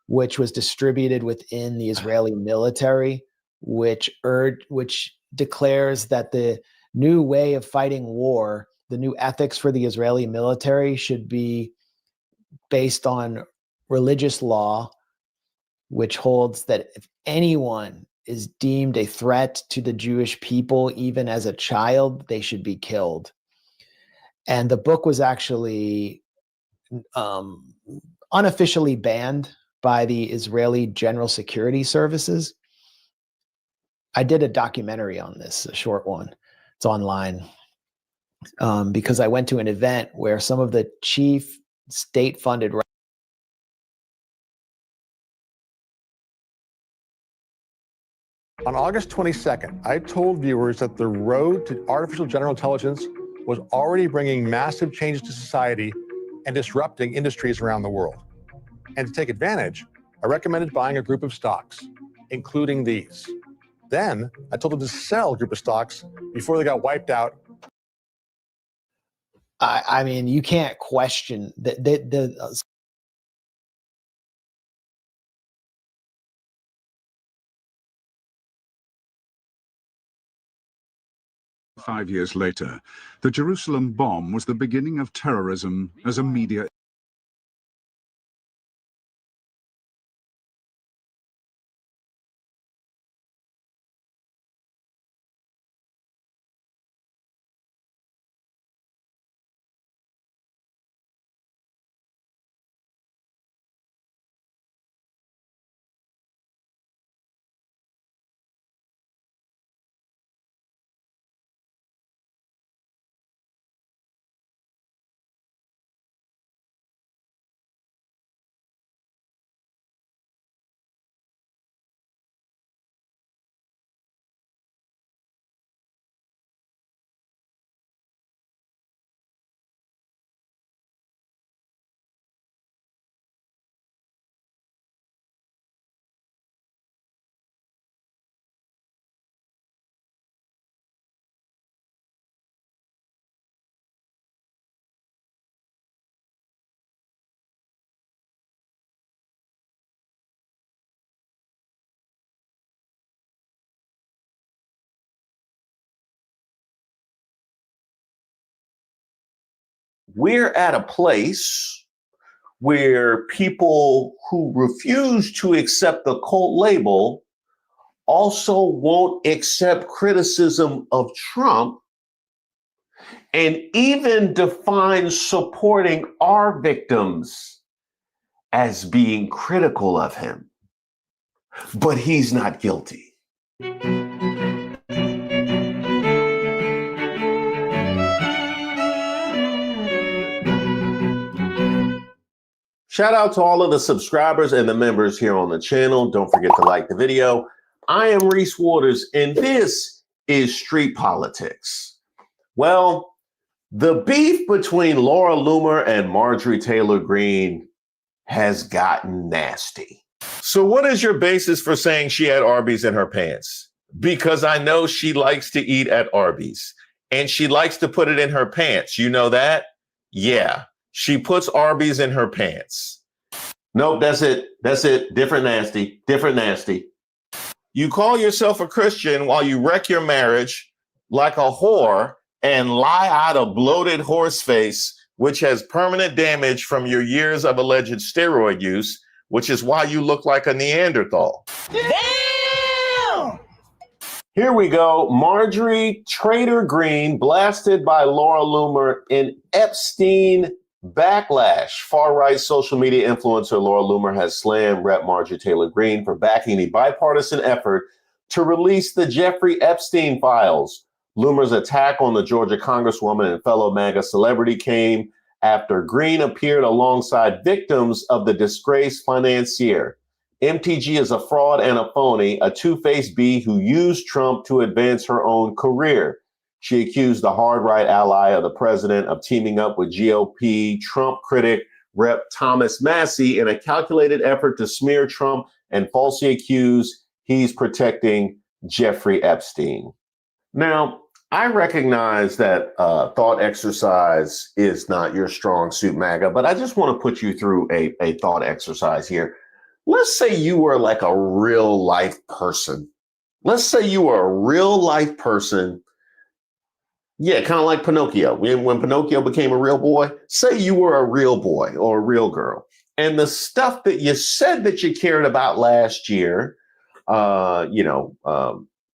which was distributed within the Israeli military, which declares that the new way of fighting war, the new ethics for the Israeli military, should be based on religious law, which holds that if anyone is deemed a threat to the Jewish people, even as a child, they should be killed. And the book was actually unofficially banned by the Israeli General Security Services. I did a documentary on this, a short one. It's online. Because I went to an event where some of the chief state-funded. On August 22nd, I told viewers that the road to artificial general intelligence was already bringing massive changes to society and disrupting industries around the world. And to take advantage, I recommended buying a group of stocks, including these. Then I told them to sell a group of stocks before they got wiped out. I mean, you can't question the 5 years later, the Jerusalem bomb was the beginning of terrorism as a media. We're at a place where people who refuse to accept the cult label also won't accept criticism of Trump and even define supporting our victims as being critical of him. But he's not guilty. Shout out to all of the subscribers and the members here on the channel. Don't forget to like the video. I am Reese Waters, and this is Street Politics. Well, the beef between Laura Loomer and Marjorie Taylor Greene has gotten nasty. So what is your basis for saying she had Arby's in her pants? Because I know she likes to eat at Arby's, and she likes to put it in her pants. You know that? Yeah. She puts Arby's in her pants. Nope, that's it. That's it. Different nasty. Different nasty. You call yourself a Christian while you wreck your marriage like a whore and lie out a bloated horse face, which has permanent damage from your years of alleged steroid use, which is why you look like a Neanderthal. Damn! Here we go. Marjorie Taylor Greene blasted by Laura Loomer in Epstein backlash. Far-right social media influencer Laura Loomer has slammed Rep. Marjorie Taylor Greene for backing the bipartisan effort to release the Jeffrey Epstein files. Loomer's attack on the Georgia Congresswoman and fellow MAGA celebrity came after Greene appeared alongside victims of the disgraced financier. MTG is a fraud and a phony, a two-faced bee who used Trump to advance her own career. She accused the hard-right ally of the president of teaming up with GOP Trump critic Rep. Thomas Massie in a calculated effort to smear Trump and falsely accuse he's protecting Jeffrey Epstein. Now, I recognize that thought exercise is not your strong suit, MAGA, but I just want to put you through a thought exercise here. Let's say you were like a real life person. Let's say you were a real life person. Yeah, kind of like Pinocchio. When Pinocchio became a real boy, say you were a real boy or a real girl. And the stuff that you said that you cared about last year,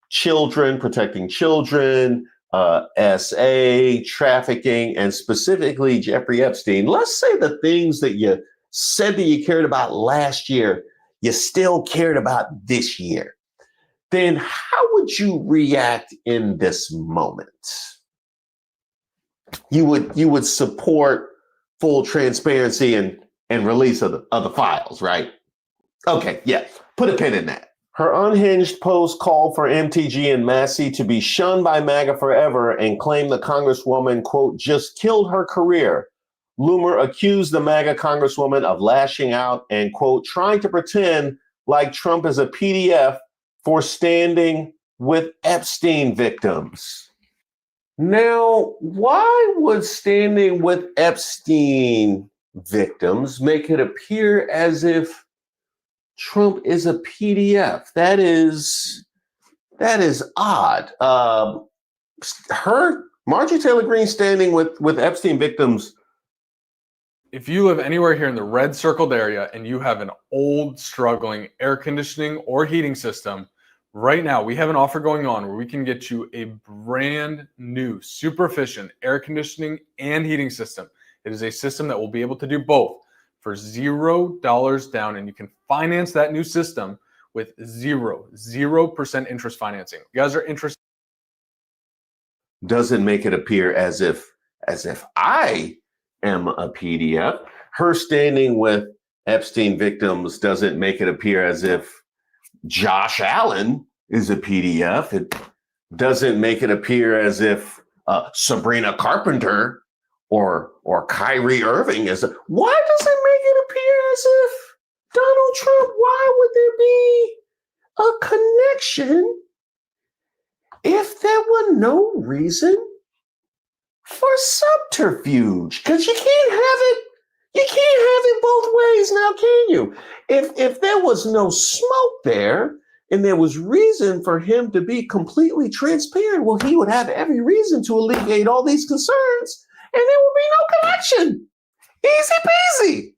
children, protecting children, SA, trafficking, and specifically Jeffrey Epstein. Let's say the things that you said that you cared about last year, you still cared about this year. Then how would you react in this moment? You would support full transparency and release of the files, right? Okay, yeah, put a pin in that. Her unhinged post called for MTG and Massey to be shunned by MAGA forever and claimed the Congresswoman, quote, just killed her career. Loomer accused the MAGA Congresswoman of lashing out and, quote, trying to pretend like Trump is a PDF for standing with Epstein victims. Now, why would standing with Epstein victims make it appear as if Trump is a PDF? That is odd. Marjorie Taylor Greene standing with Epstein victims. If you live anywhere here in the red circled area and you have an old, struggling air conditioning or heating system, right now we have an offer going on where we can get you a brand new, super efficient air conditioning and heating system. It is a system that will be able to do both for $0 down, and you can finance that new system with 0% interest financing. You guys are interested? Doesn't make it appear as if I am a PDF. Her standing with Epstein victims doesn't make it appear as if Josh Allen is a PDF. It doesn't make it appear as if Sabrina Carpenter or Kyrie Irving is. Why does it make it appear as if Donald Trump? Why would there be a connection if there were no reason for subterfuge? Because you can't have it both ways now, can you? If there was no smoke there and there was reason for him to be completely transparent, well, he would have every reason to alleviate all these concerns and there would be no connection. Easy peasy.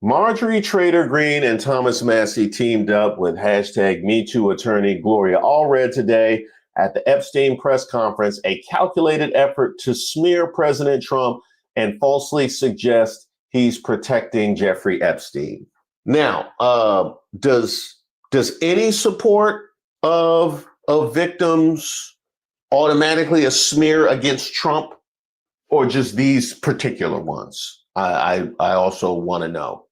Marjorie Taylor Greene and Thomas Massey teamed up with hashtag MeToo attorney Gloria Allred today at the Epstein press conference, a calculated effort to smear President Trump and falsely suggest he's protecting Jeffrey Epstein. Now, does any support of victims automatically a smear against Trump, or just these particular ones? I also want to know.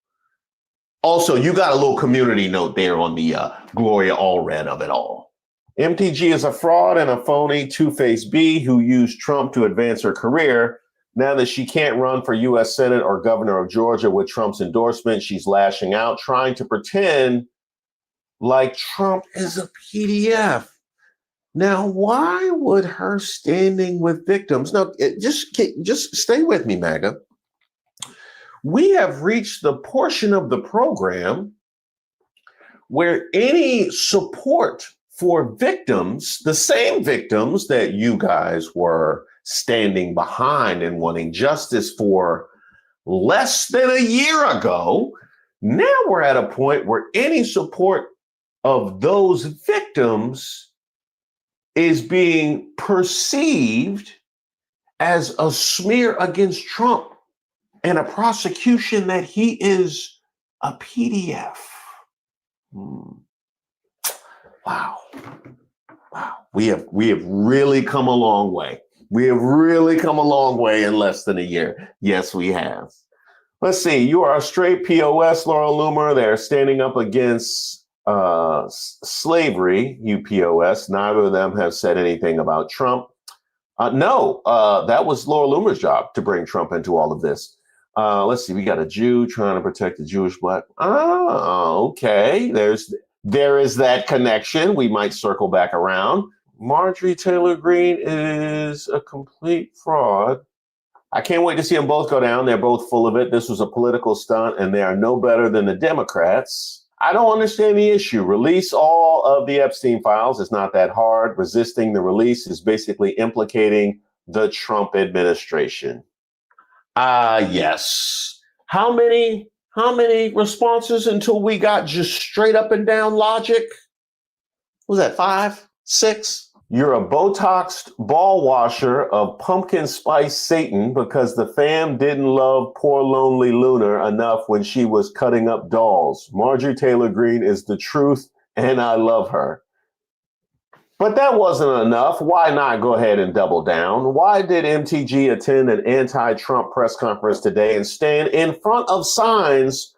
Also, you got a little community note there on the Gloria Allred of it all. MTG is a fraud and a phony two-faced bee who used Trump to advance her career. Now that she can't run for U.S. Senate or governor of Georgia with Trump's endorsement, she's lashing out, trying to pretend like Trump is a PDF. Now, why would her standing with victims? Now, just stay with me, MAGA. We have reached the portion of the program where any support for victims, the same victims that you guys were standing behind and wanting justice for less than a year ago, now we're at a point where any support of those victims is being perceived as a smear against Trump and a prosecution that he is a PDF. Wow. We have really come a long way. We have really come a long way in less than a year. Yes, we have. Let's see. You are a straight POS, Laura Loomer. They're standing up against slavery, you POS. Neither of them have said anything about Trump. No, that was Laura Loomer's job to bring Trump into all of this. Let's see. We got a Jew trying to protect the Jewish black. Oh, okay. There is that connection. We might circle back around. Marjorie Taylor Greene is a complete fraud. I can't wait to see them both go down. They're both full of it. This was a political stunt, and they are no better than the Democrats. I don't understand the issue. Release all of the Epstein files. It's not that hard. Resisting the release is basically implicating the Trump administration. Yes. How many responses until we got just straight up and down logic? Was that 5, 6? You're a Botoxed ball washer of pumpkin spice Satan because the fam didn't love poor lonely Lunar enough when she was cutting up dolls. Marjorie Taylor Greene is the truth, and I love her. But that wasn't enough. Why not go ahead and double down? Why did MTG attend an anti-Trump press conference today and stand in front of signs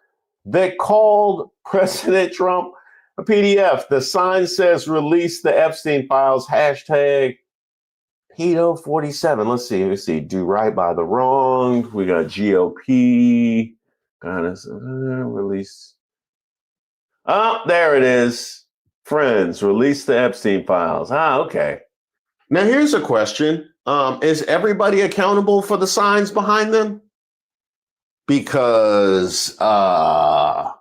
that called President Trump a PDF? The sign says release the Epstein files, hashtag pedo47. Let's see. Do right by the wrong. We got GOP. Release. Oh, there it is. Friends, release the Epstein files. Okay. Now here's a question. Is everybody accountable for the signs behind them? Because I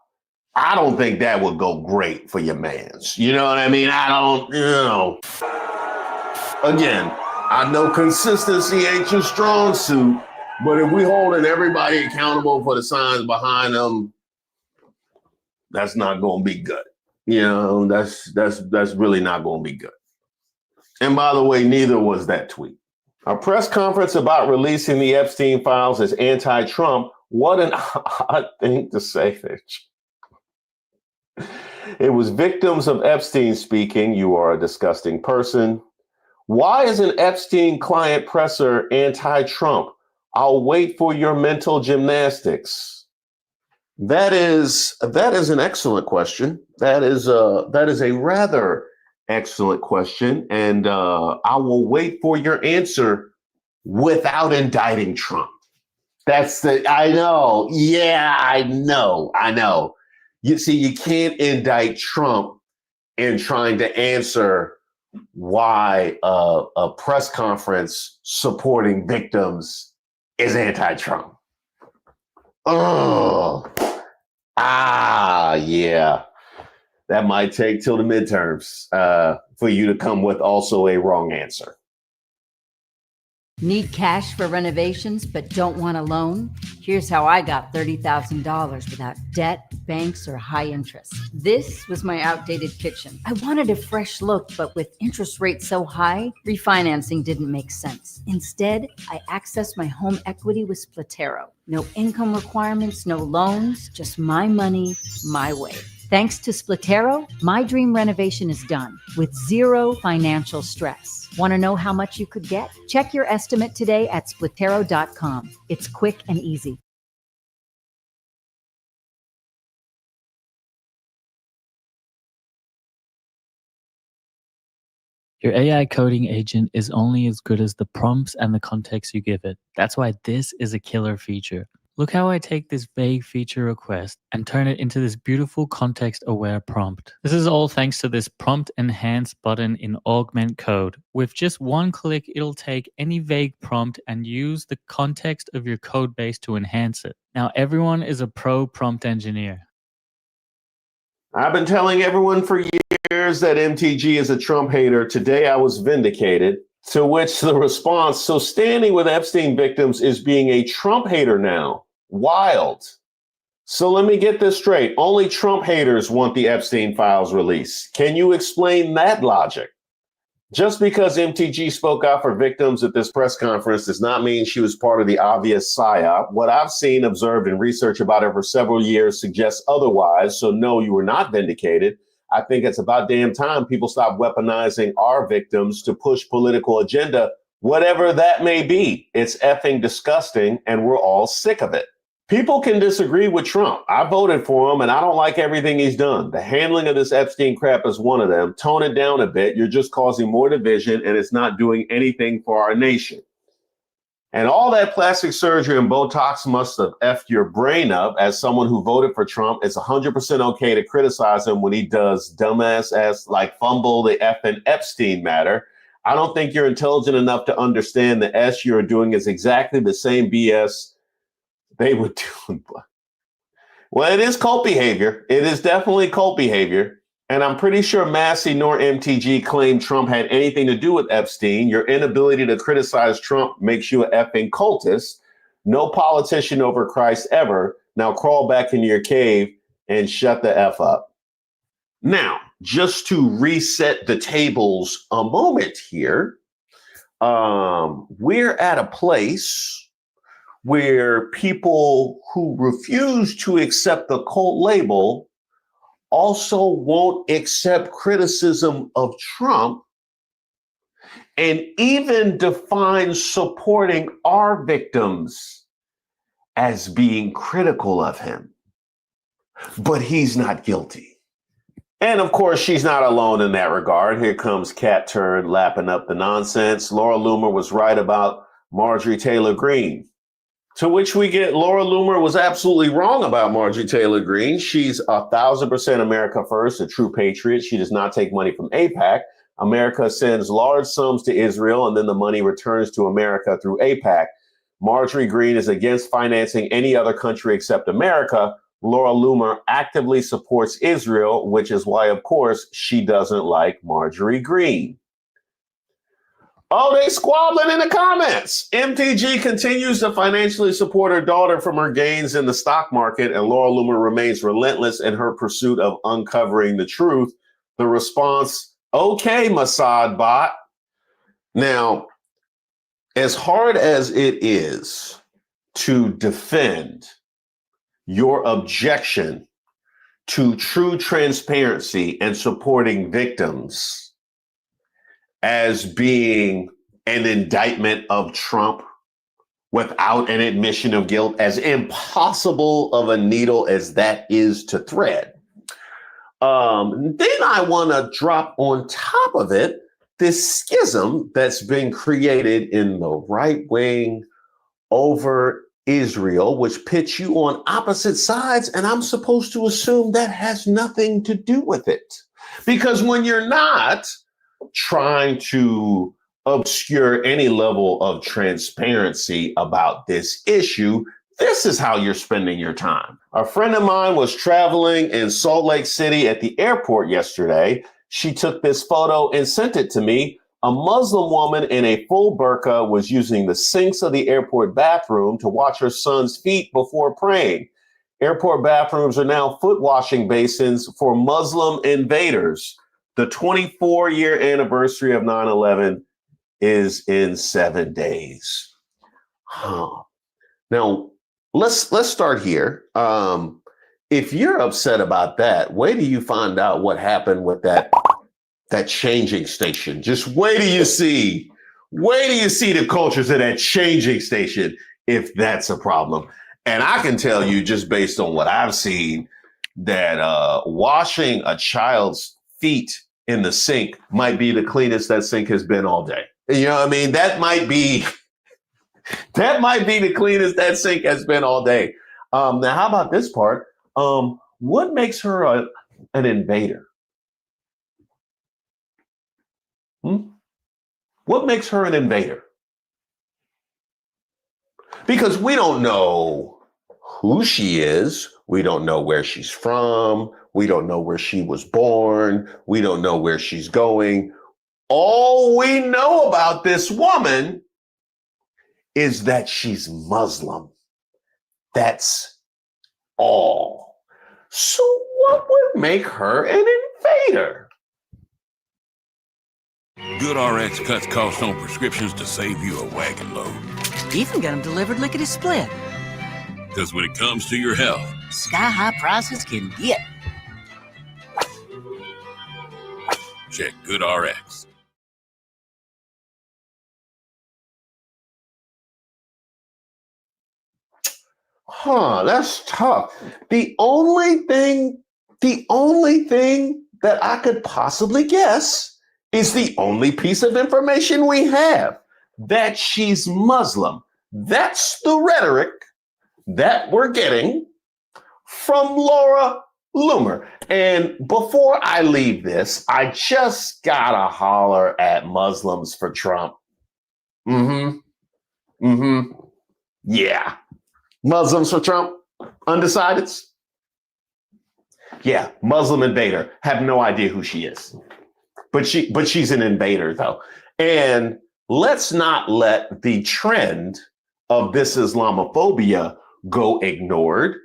don't think that would go great for your mans. You know what I mean? Again, I know consistency ain't your strong suit, but if we holding everybody accountable for the signs behind them, that's not going to be good. That's really not going to be good. And by the way, neither was that tweet. A press conference about releasing the Epstein files as anti-Trump. What an odd thing to say. It was victims of Epstein speaking. You are a disgusting person. Why is an Epstein client presser anti-Trump? I'll wait for your mental gymnastics. That is an excellent question. That is a rather excellent question, and I will wait for your answer without indicting Trump. I know. Yeah, I know. You see, you can't indict Trump in trying to answer why a press conference supporting victims is anti-Trump. Oh, yeah. That might take till the midterms for you to come with also a wrong answer. Need cash for renovations but don't want a loan? Here's how I got $30,000 without debt, banks, or high interest. This was my outdated kitchen. I wanted a fresh look, but with interest rates so high, refinancing didn't make sense. Instead, I accessed my home equity with Splatero. No income requirements, no loans, just my money, my way. Thanks to Splatero, my dream renovation is done with zero financial stress. Want to know how much you could get? Check your estimate today at Splatero.com. It's quick and easy. Your AI coding agent is only as good as the prompts and the context you give it. That's why this is a killer feature. Look how I take this vague feature request and turn it into this beautiful context-aware prompt. This is all thanks to this prompt enhance button in Augment Code. With just one click, it'll take any vague prompt and use the context of your code base to enhance it. Now everyone is a pro prompt engineer. I've been telling everyone for years that MTG is a Trump hater. Today I was vindicated. To which the response, so standing with Epstein victims is being a Trump hater now. Wild. So let me get this straight. Only Trump haters want the Epstein files released. Can you explain that logic? Just because MTG spoke out for victims at this press conference does not mean she was part of the obvious psyop. What I've seen, observed, and researched about her for several years suggests otherwise. So no, you were not vindicated. I think it's about damn time people stop weaponizing our victims to push political agenda, whatever that may be. It's effing disgusting, and we're all sick of it. People can disagree with Trump. I voted for him, and I don't like everything he's done. The handling of this Epstein crap is one of them. Tone it down a bit. You're just causing more division, and it's not doing anything for our nation. And all that plastic surgery and Botox must have effed your brain up. As someone who voted for Trump, it's 100% okay to criticize him when he does dumbass ass like fumble the effing Epstein matter. I don't think you're intelligent enough to understand the S you're doing is exactly the same BS they would do. Well, it is cult behavior. It is definitely cult behavior. And I'm pretty sure Massey nor MTG claimed Trump had anything to do with Epstein. Your inability to criticize Trump makes you an effing cultist. No politician over Christ ever. Now crawl back into your cave and shut the F up. Now, just to reset the tables a moment here, we're at a place where people who refuse to accept the cult label also won't accept criticism of Trump and even define supporting our victims as being critical of him. But he's not guilty. And of course, she's not alone in that regard. Here comes Cat Turd lapping up the nonsense. Laura Loomer was right about Marjorie Taylor Greene. To which we get Laura Loomer was absolutely wrong about Marjorie Taylor Greene. She's 1,000% America first, a true patriot. She does not take money from AIPAC. America sends large sums to Israel, and then the money returns to America through AIPAC. Marjorie Greene is against financing any other country except America. Laura Loomer actively supports Israel, which is why, of course, she doesn't like Marjorie Greene. Oh, they squabbling in the comments. MTG continues to financially support her daughter from her gains in the stock market, and Laura Loomer remains relentless in her pursuit of uncovering the truth. The response, okay, Mossad bot. Now, as hard as it is to defend your objection to true transparency and supporting victims as being an indictment of Trump without an admission of guilt, as impossible of a needle as that is to thread, then I want to drop on top of it this schism that's been created in the right wing over Israel, which pits you on opposite sides. And I'm supposed to assume that has nothing to do with it. Because when you're not trying to obscure any level of transparency about this issue, this is how you're spending your time. A friend of mine was traveling in Salt Lake City at the airport yesterday. She took this photo and sent it to me. A Muslim woman in a full burqa was using the sinks of the airport bathroom to wash her son's feet before praying. Airport bathrooms are now foot washing basins for Muslim invaders. The 24-year anniversary of 9/11 is in 7 days. Now, let's start here. If you're upset about that, wait till you find out what happened with that changing station. Just wait till you see the cultures of that changing station, if that's a problem. And I can tell you, just based on what I've seen, that washing a child's feet in the sink might be the cleanest that sink has been all day. You know what I mean? That might be the cleanest that sink has been all day. Now, how about this part? What makes her an invader? What makes her an invader? Because we don't know who she is. We don't know where she's from. We don't know where she was born. We don't know where she's going. All we know about this woman is that she's Muslim. That's all. So what would make her an invader? GoodRx cuts costs on prescriptions to save you a wagon load. Even got them delivered lickety-split. Because when it comes to your health, sky-high prices can get. Check GoodRx. That's tough. The only thing that I could possibly guess is the only piece of information we have, that she's Muslim. That's the rhetoric that we're getting from Laura Loomer. And before I leave this, I just gotta holler at Muslims for Trump. Yeah. Muslims for Trump? Undecideds? Yeah, Muslim invader. Have no idea who she is. But she's an invader, though. And let's not let the trend of this Islamophobia go ignored.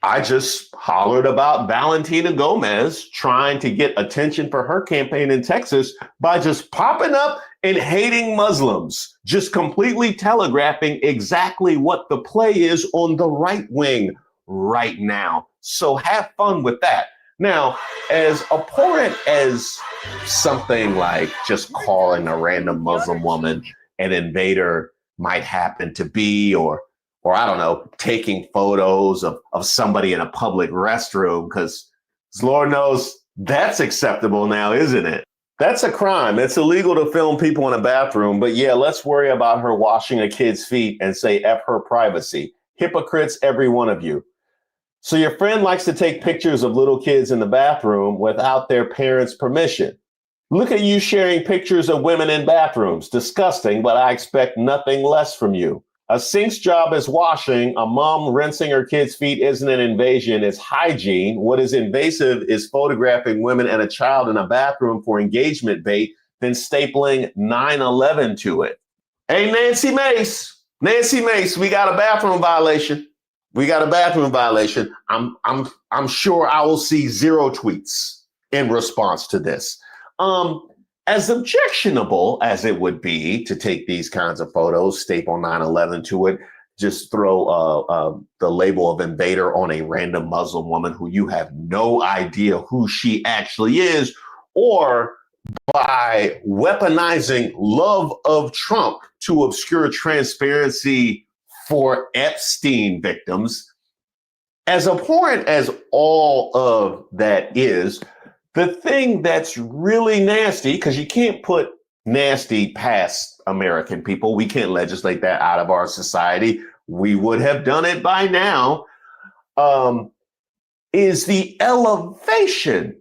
I just hollered about Valentina Gomez trying to get attention for her campaign in Texas by just popping up and hating Muslims, just completely telegraphing exactly what the play is on the right wing right now. So have fun with that. Now, as abhorrent as something like just calling a random Muslim woman an invader might happen to be, or I don't know, taking photos of somebody in a public restroom, because Lord knows that's acceptable now, isn't it? That's a crime. It's illegal to film people in a bathroom. But yeah, let's worry about her washing a kid's feet and say F her privacy. Hypocrites, every one of you. So your friend likes to take pictures of little kids in the bathroom without their parents' permission. Look at you sharing pictures of women in bathrooms. Disgusting, but I expect nothing less from you. A sink's job is washing. A mom rinsing her kid's feet isn't an invasion, it's hygiene. What is invasive is photographing women and a child in a bathroom for engagement bait, then stapling 9/11 to it. Hey, Nancy Mace, we got a bathroom violation. I'm sure I will see 0 tweets in response to this. As objectionable as it would be to take these kinds of photos, staple 9/11 to it, just throw the label of invader on a random Muslim woman who you have no idea who she actually is, or by weaponizing love of Trump to obscure transparency for Epstein victims. As abhorrent as all of that is, the thing that's really nasty, because you can't put nasty past American people, we can't legislate that out of our society. We would have done it by now, is the elevation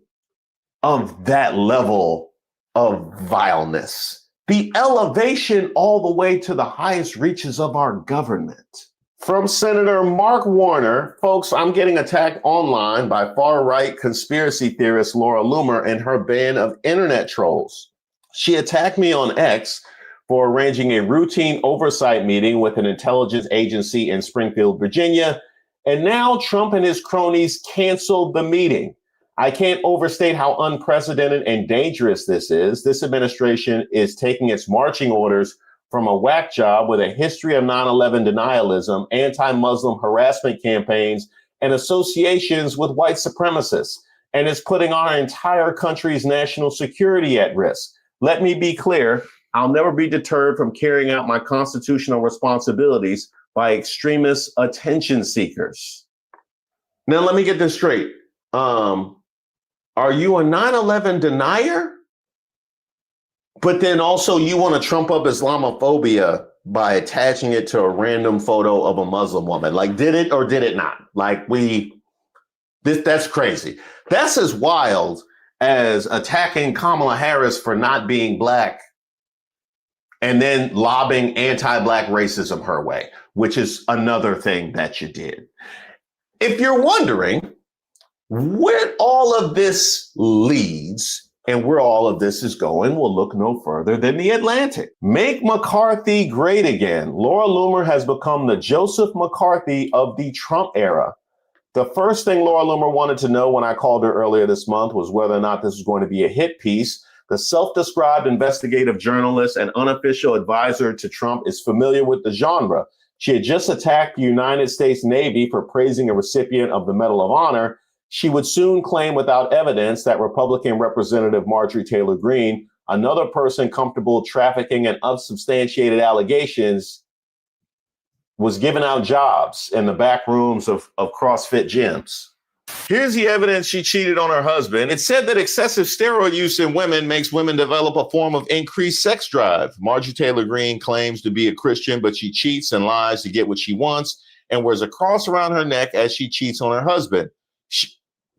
of that level of vileness. The elevation all the way to the highest reaches of our government. From Senator Mark Warner, folks, I'm getting attacked online by far-right conspiracy theorist Laura Loomer and her band of internet trolls. She attacked me on X for arranging a routine oversight meeting with an intelligence agency in Springfield, Virginia, and now Trump and his cronies canceled the meeting. I can't overstate how unprecedented and dangerous this is. This administration is taking its marching orders from a whack job with a history of 9/11 denialism, anti-Muslim harassment campaigns, and associations with white supremacists, and is putting our entire country's national security at risk. Let me be clear, I'll never be deterred from carrying out my constitutional responsibilities by extremist attention seekers. Now, let me get this straight. Are you a 9/11 denier? But then also you want to trump up Islamophobia by attaching it to a random photo of a Muslim woman. Like, did it or did it not? Like, that's crazy. That's as wild as attacking Kamala Harris for not being black and then lobbing anti-black racism her way, which is another thing that you did. If you're wondering where all of this leads and where all of this is going, we'll look no further than The Atlantic. Make McCarthy great again. Laura Loomer has become the Joseph McCarthy of the Trump era. The first thing Laura Loomer wanted to know when I called her earlier this month was whether or not this was going to be a hit piece. The self-described investigative journalist and unofficial advisor to Trump is familiar with the genre. She had just attacked the United States Navy for praising a recipient of the Medal of Honor. She would soon claim without evidence that Republican Representative Marjorie Taylor Greene, another person comfortable trafficking in unsubstantiated allegations, was giving out jobs in the back rooms of CrossFit gyms. Here's the evidence she cheated on her husband. It said that excessive steroid use in women makes women develop a form of increased sex drive. Marjorie Taylor Greene claims to be a Christian, but she cheats and lies to get what she wants and wears a cross around her neck as she cheats on her husband.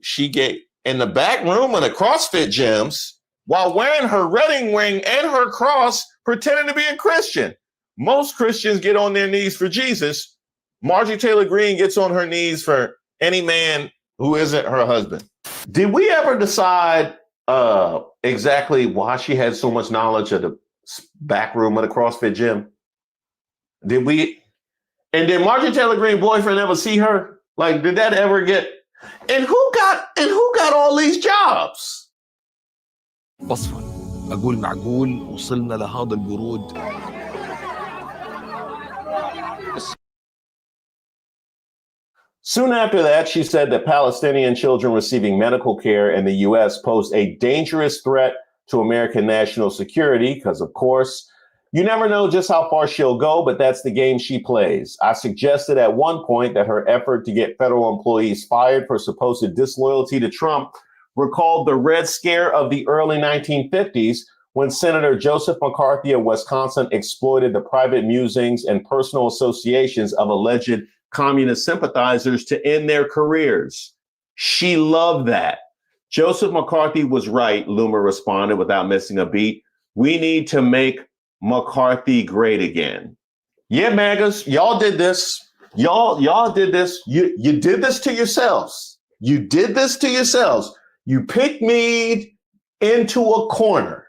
she get in the back room of the CrossFit gyms while wearing her wedding ring and her cross, pretending to be a Christian. Most Christians get on their knees for Jesus. Marjorie Taylor Greene gets on her knees for any man who isn't her husband. Did we ever decide exactly why she had so much knowledge of the back room of the CrossFit gym? Did we? And did Marjorie Taylor Greene boyfriend ever see her? Like, did that ever get? And who got all these jobs? بصفا أقول معقول وصلنا لهذا البرود. Soon after that, she said that Palestinian children receiving medical care in the U.S. pose a dangerous threat to American national security because, of course, you never know just how far she'll go, but that's the game she plays. I suggested at one point that her effort to get federal employees fired for supposed disloyalty to Trump recalled the Red Scare of the early 1950s when Senator Joseph McCarthy of Wisconsin exploited the private musings and personal associations of alleged communist sympathizers to end their careers. She loved that. Joseph McCarthy was right, Loomer responded without missing a beat. We need to make McCarthy great again. Yeah, MAGAs, y'all did this. Y'all did this. You did this to yourselves. You did this to yourselves. You picked me into a corner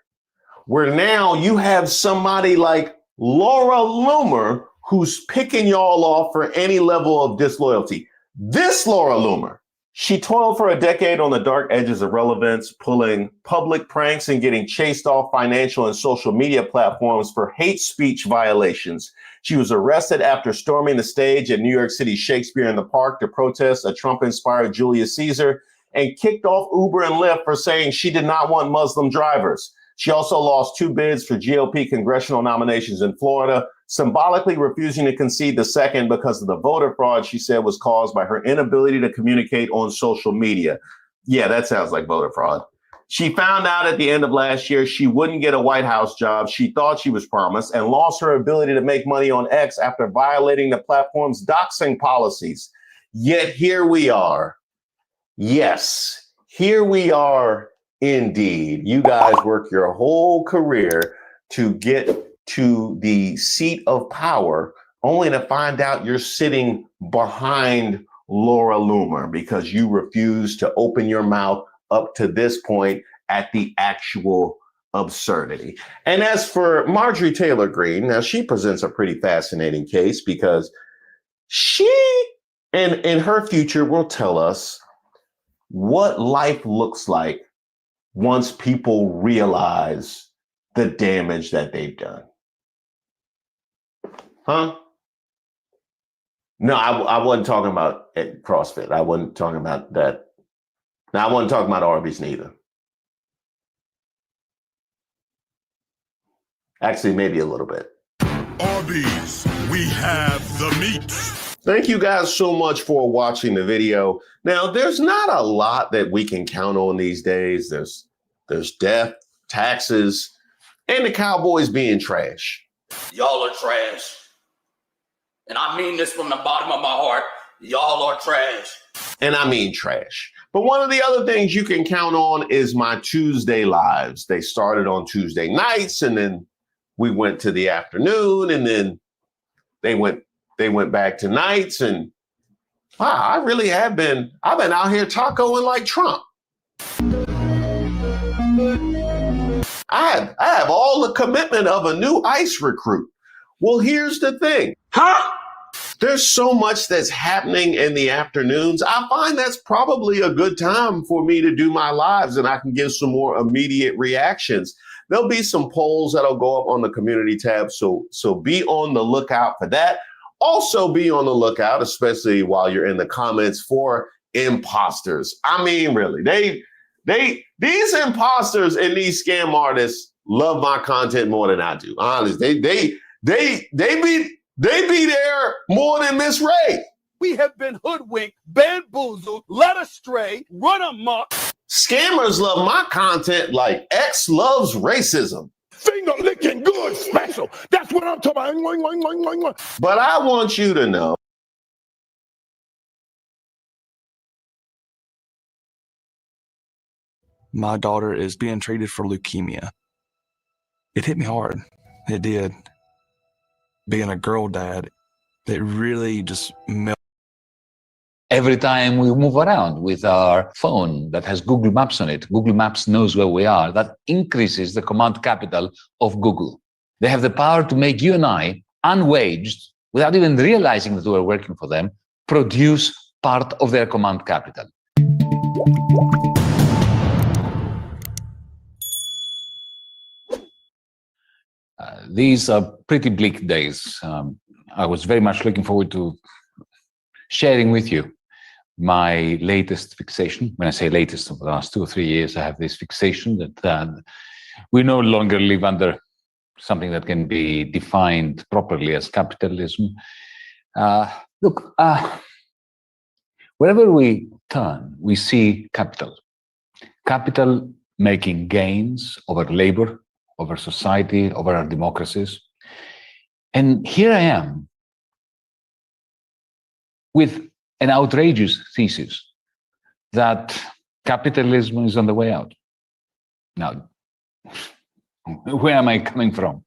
where now you have somebody like Laura Loomer who's picking y'all off for any level of disloyalty. This Laura Loomer, she toiled for a decade on the dark edges of relevance, pulling public pranks and getting chased off financial and social media platforms for hate speech violations. She was arrested after storming the stage at New York City Shakespeare in the Park to protest a Trump-inspired Julius Caesar and kicked off Uber and Lyft for saying she did not want Muslim drivers. She also lost 2 bids for GOP congressional nominations in Florida, symbolically refusing to concede the second because of the voter fraud she said was caused by her inability to communicate on social media. Yeah, that sounds like voter fraud. She found out at the end of last year she wouldn't get a White House job she thought she was promised and lost her ability to make money on X after violating the platform's doxing policies. Yet here we are. Yes, here we are indeed. You guys work your whole career to get to the seat of power, only to find out you're sitting behind Laura Loomer because you refuse to open your mouth up to this point at the actual absurdity. And as for Marjorie Taylor Greene, now she presents a pretty fascinating case because she, in her future, will tell us what life looks like once people realize the damage that they've done. Huh? No, I wasn't talking about CrossFit. I wasn't talking about that. Now, I wasn't talking about Arby's neither. Actually, maybe a little bit. Arby's, we have the meat. Thank you guys so much for watching the video. Now, there's not a lot that we can count on these days. There's death, taxes, and the Cowboys being trash. Y'all are trash. And I mean this from the bottom of my heart. Y'all are trash. And I mean trash. But one of the other things you can count on is my Tuesday lives. They started on Tuesday nights, and then we went to the afternoon, and then they went back to nights. And wow, I really have been, I've been out here tacoing like Trump. I have all the commitment of a new ICE recruit. Well, here's the thing. Huh? There's so much that's happening in the afternoons. I find that's probably a good time for me to do my lives, and I can give some more immediate reactions. There'll be some polls that'll go up on the community tab, so be on the lookout for that. Also be on the lookout, especially while you're in the comments, for imposters. I mean, really, these imposters and these scam artists love my content more than I do. Honestly, they be there more than Miss Ray. We have been hoodwinked, bamboozled, led astray, run amok. Scammers love my content like X loves racism. Finger licking good special. That's what I'm talking about. But I want you to know my daughter is being treated for leukemia. It hit me hard. It did. Being a girl dad, it really just melted. Every time we move around with our phone that has Google Maps on it, Google Maps knows where we are. That increases the command capital of Google. They have the power to make you and I, unwaged, without even realizing that we're working for them, produce part of their command capital. These are pretty bleak days. I was very much looking forward to sharing with you my latest fixation. When I say latest, over the last 2 or 3 years, I have this fixation that we no longer live under something that can be defined properly as capitalism. Look, wherever we turn, we see capital. Capital making gains over labor, over society, over our democracies. And here I am with an outrageous thesis that capitalism is on the way out. Now, where am I coming from?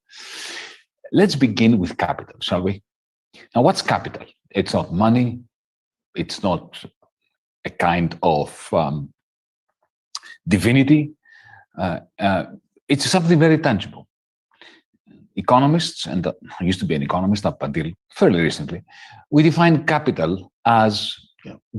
Let's begin with capital, shall we? Now, what's capital? It's not money. It's not a kind of divinity. It's something very tangible. Economists, and I used to be an economist up until fairly recently, we define capital as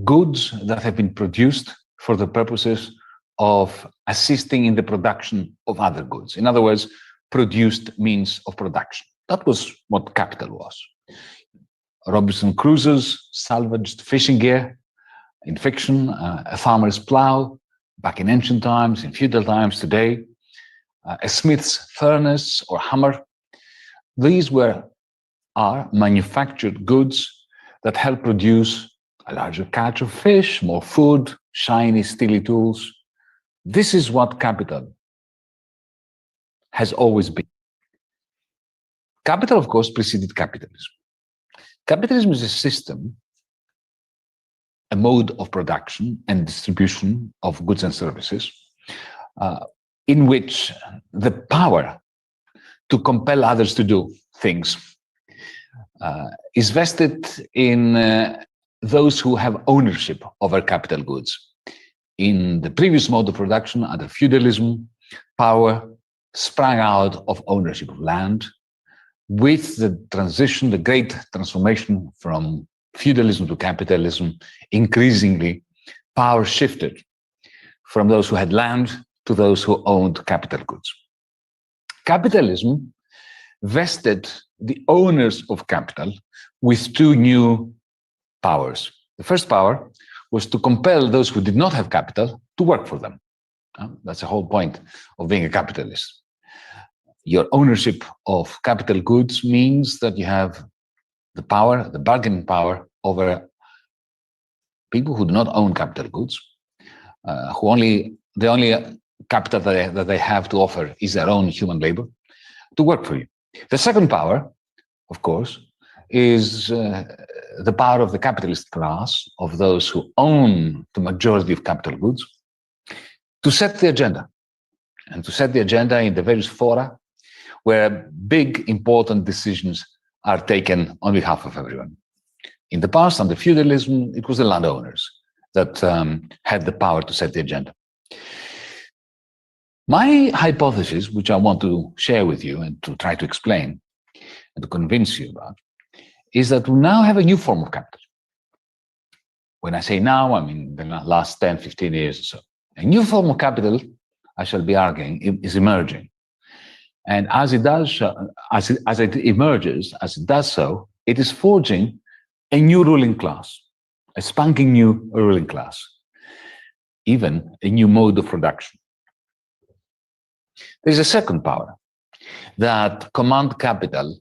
goods that have been produced for the purposes of assisting in the production of other goods. In other words, produced means of production. That was what capital was. Robinson Crusoe's salvaged fishing gear in fiction, a farmer's plow back in ancient times, in feudal times today, a smith's furnace or hammer. These are manufactured goods that help produce a larger catch of fish, more food, shiny, steely tools. This is what capital has always been. Capital, of course, preceded capitalism. Capitalism is a system, a mode of production and distribution of goods and services, in which the power to compel others to do things is vested in those who have ownership over capital goods. In the previous mode of production, under feudalism, power sprang out of ownership of land. With the transition, the great transformation from feudalism to capitalism, increasingly power shifted from those who had land to those who owned capital goods. Capitalism vested the owners of capital with 2 new powers. The first power was to compel those who did not have capital to work for them. That's the whole point of being a capitalist. Your ownership of capital goods means that you have the power, the bargaining power over people who do not own capital goods, the only capital that they have to offer is their own human labor, to work for you. The second power, of course, is the power of the capitalist class, of those who own the majority of capital goods, to set the agenda, and to set the agenda in the various fora where big, important decisions are taken on behalf of everyone. In the past, under feudalism, it was the landowners that had the power to set the agenda. My hypothesis, which I want to share with you and to try to explain and to convince you about, is that we now have a new form of capital. When I say now, I mean the last 10, 15 years or so. A new form of capital, I shall be arguing, is emerging. And as it does, as it emerges, as it does so, it is forging a new ruling class, a spanking new ruling class, even a new mode of production. There's a second power that command capital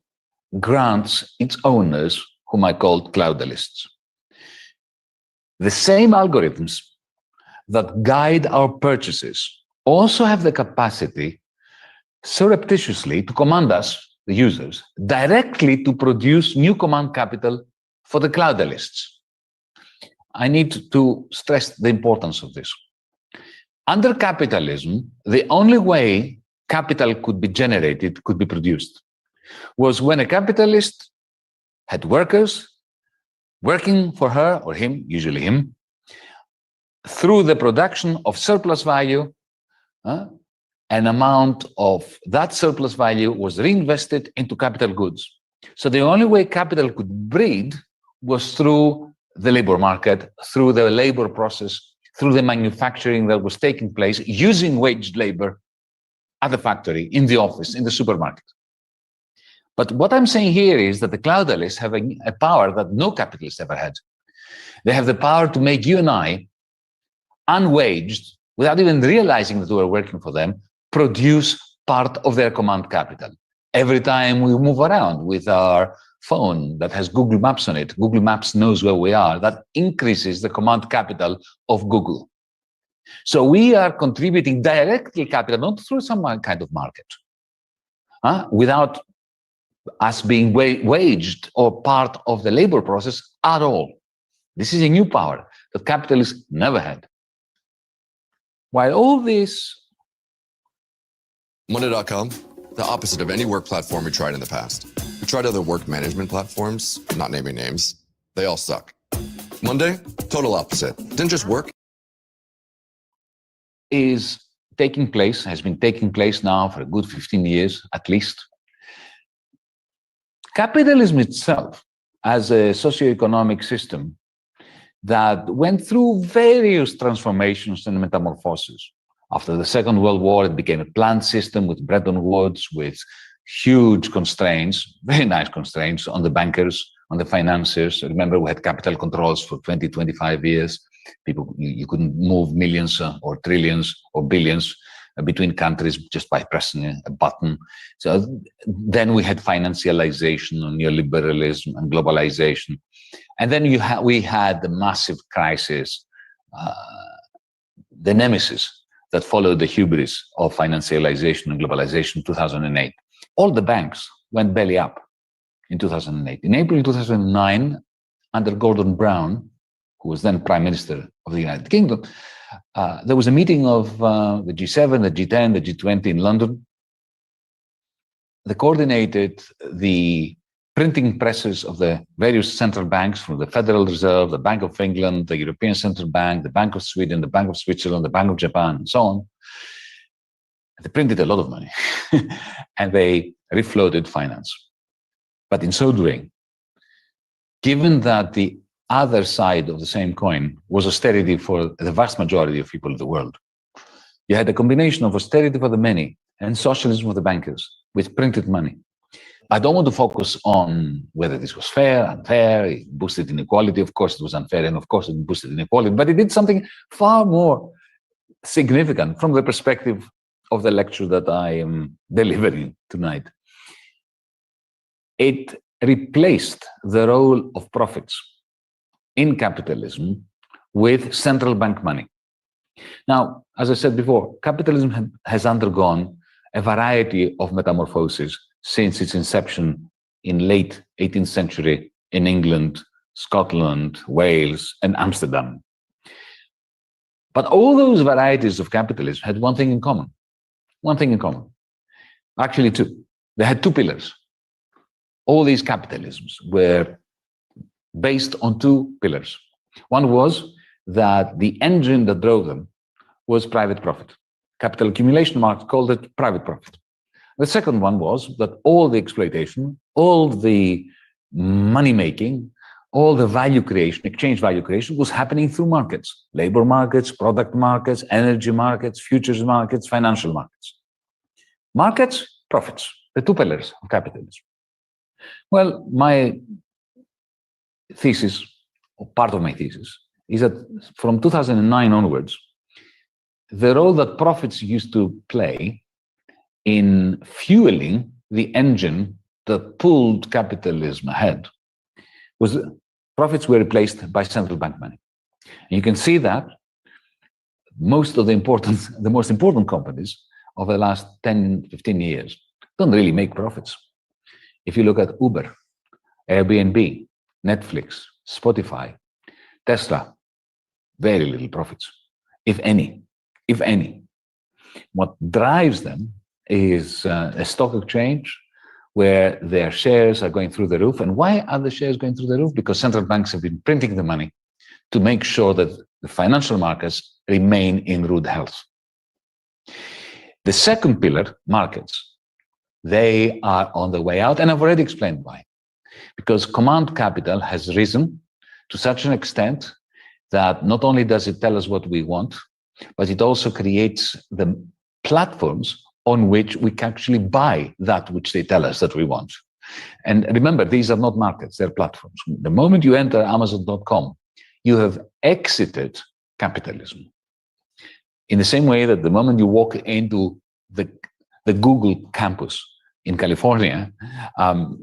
grants its owners, whom I call cloudalists. The same algorithms that guide our purchases also have the capacity surreptitiously to command us, the users, directly to produce new command capital for the cloudalists. I need to stress the importance of this. Under capitalism, the only way capital could be generated, could be produced, was when a capitalist had workers working for her or him, usually him, through the production of surplus value. An amount of that surplus value was reinvested into capital goods. So the only way capital could breed was through the labor market, through the labor process, through the manufacturing that was taking place using waged labor at the factory, in the office, in the supermarket. But what I'm saying here is that the cloudalists have a power that no capitalist ever had. They have the power to make you and I, unwaged, without even realizing that we were working for them, produce part of their command capital. Every time we move around with our phone that has Google Maps on it, Google Maps knows where we are. That increases the command capital of Google. So we are contributing directly capital, not through some kind of market, without us being waged or part of the labor process at all. This is a new power that capitalists never had. While all this... Monday.com, the opposite of any work platform we tried in the past. We tried other work management platforms, not naming names. They all suck. Monday, total opposite. Didn't just work. Is taking place, has been taking place now for a good 15 years, at least. Capitalism itself, as a socioeconomic system that went through various transformations and metamorphoses. After the Second World War, it became a planned system with Bretton Woods, with huge constraints, very nice constraints on the bankers, on the financiers. Remember, we had capital controls for 20, 25 years. People, you couldn't move millions or trillions or billions between countries just by pressing a button. So then we had financialization and neoliberalism and globalization. And then we had the massive crisis, the nemesis that followed the hubris of financialization and globalization in 2008. All the banks went belly up in 2008. In April 2009, under Gordon Brown, who was then Prime Minister of the United Kingdom, there was a meeting of the G7, the G10, the G20 in London. They coordinated the printing presses of the various central banks, from the Federal Reserve, the Bank of England, the European Central Bank, the Bank of Sweden, the Bank of Switzerland, the Bank of Japan, and so on. They printed a lot of money and they refloated finance. But in so doing, given that the other side of the same coin was austerity for the vast majority of people in the world, you had a combination of austerity for the many and socialism for the bankers with printed money. I don't want to focus on whether this was fair, unfair, it boosted inequality. Of course, it was unfair, and of course, it boosted inequality. But it did something far more significant from the perspective of the lecture that I am delivering tonight. It replaced the role of profits in capitalism with central bank money. Now, as I said before, capitalism has undergone a variety of metamorphoses since its inception in late 18th century in England, Scotland, Wales, and Amsterdam. But all those varieties of capitalism had one thing in common. One thing in common. Actually, two. They had two pillars. All these capitalisms were based on two pillars. One was that the engine that drove them was private profit. Capital accumulation markets called it private profit. The second one was that all the exploitation, all the money making, all the value creation, exchange value creation was happening through markets, labor markets, product markets, energy markets, futures markets, financial markets. Markets, profits, the two pillars of capitalism. Well, my thesis, or part of my thesis, is that from 2009 onwards, the role that profits used to play in fueling the engine that pulled capitalism ahead was profits were replaced by central bank money. And you can see that most of the most important companies of the last 10, 15 years don't really make profits. If you look at Uber, Airbnb, Netflix, Spotify, Tesla, very little profits, if any. if any. What drives them is a stock exchange where their shares are going through the roof. And why are the shares going through the roof? Because central banks have been printing the money to make sure that the financial markets remain in rude health. The second pillar, markets, they are on the way out, and I've already explained why. Because command capital has risen to such an extent that not only does it tell us what we want, but it also creates the platforms on which we can actually buy that which they tell us that we want. And remember, these are not markets, they're platforms. The moment you enter Amazon.com, you have exited capitalism. In the same way that the moment you walk into the Google campus in California,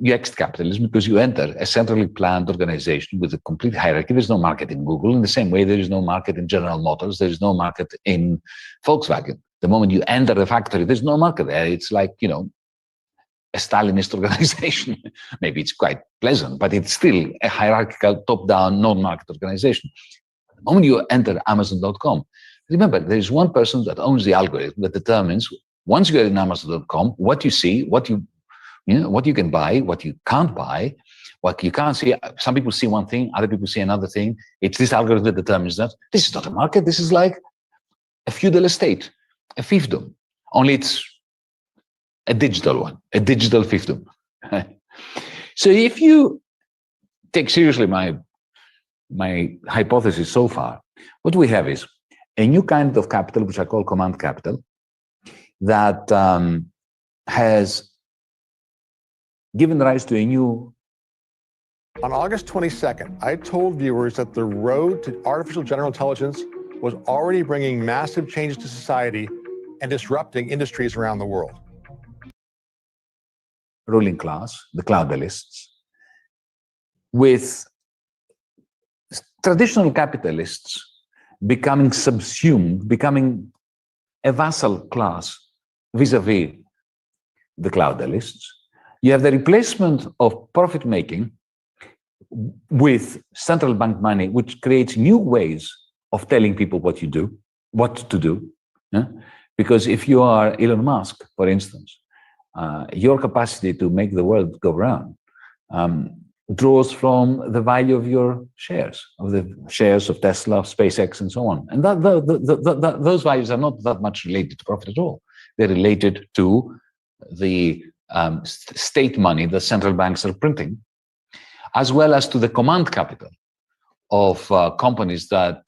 you exit capitalism because you enter a centrally planned organization with a complete hierarchy. There's no market in Google. In the same way, there is no market in General Motors. There is no market in Volkswagen. The moment you enter the factory, there's no market there. It's like, you know, a Stalinist organization. Maybe it's quite pleasant, but it's still a hierarchical, top-down, non-market organization. The moment you enter Amazon.com, remember, there is one person that owns the algorithm that determines, once you are in Amazon.com, what you see, what you can buy, what you can't buy, what you can't see. Some people see one thing, other people see another thing. It's this algorithm that determines that. This is not a market. This is like a feudal estate, a fiefdom. Only it's a digital one, a digital fiefdom. So if you take seriously my hypothesis so far, what we have is a new kind of capital, which I call command capital, that has given rise to a new... On August 22nd, I told viewers that the road to artificial general intelligence was already bringing massive changes to society and disrupting industries around the world. Ruling class, the cloudalists, with traditional capitalists becoming subsumed, becoming a vassal class vis-a-vis the cloudalists. You have the replacement of profit-making with central bank money, which creates new ways of telling people what to do. Yeah? Because if you are Elon Musk, for instance, your capacity to make the world go round draws from the value of your shares, of the shares of Tesla, of SpaceX, and so on. And those values are not that much related to profit at all. They're related to the state money the central banks are printing, as well as to the command capital of companies that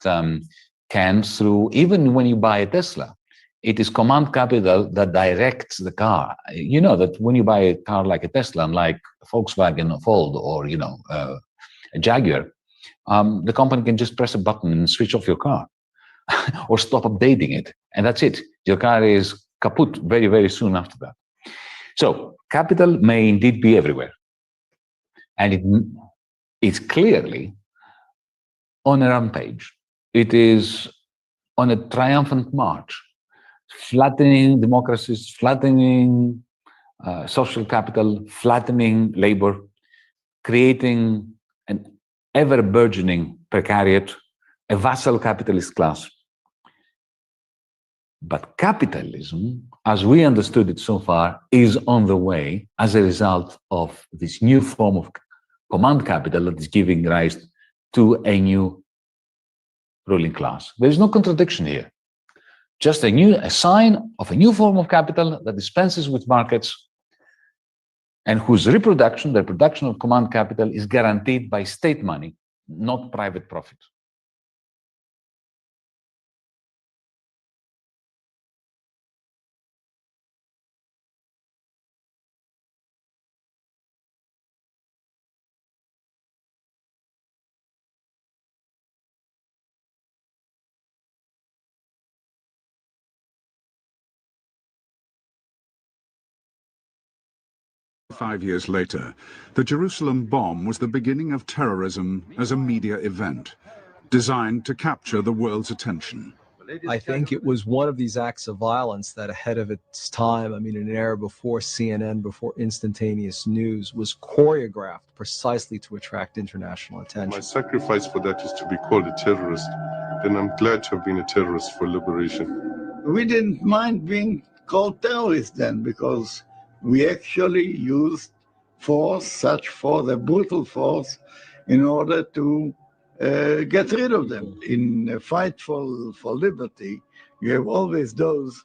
can, through, even when you buy a Tesla, it is command capital that directs the car. You know that when you buy a car like a Tesla, unlike a Volkswagen or Ford or, you know, a Jaguar, the company can just press a button and switch off your car or stop updating it. And that's it. Your car is kaput very, very soon after that. So capital may indeed be everywhere. And it's clearly on a rampage. It is on a triumphant march, flattening democracies, flattening social capital, flattening labor, creating an ever-burgeoning precariat, a vassal capitalist class. But capitalism, as we understood it so far, is on the way as a result of this new form of command capital that is giving rise to a new ruling class. There is no contradiction here. Just a sign of a new form of capital that dispenses with markets and whose reproduction, the production of command capital, is guaranteed by state money, not private profit. "5 years later, the Jerusalem bomb was the beginning of terrorism as a media event, designed to capture the world's attention. I think it was one of these acts of violence that, ahead of its time, I mean, in an era before CNN, before instantaneous news, was choreographed precisely to attract international attention. My sacrifice for that is to be called a terrorist. Then I'm glad to have been a terrorist for liberation. we didn't mind being called terrorists then, because we actually used force, such force, a brutal force, in order to get rid of them. In a fight for liberty, you have always those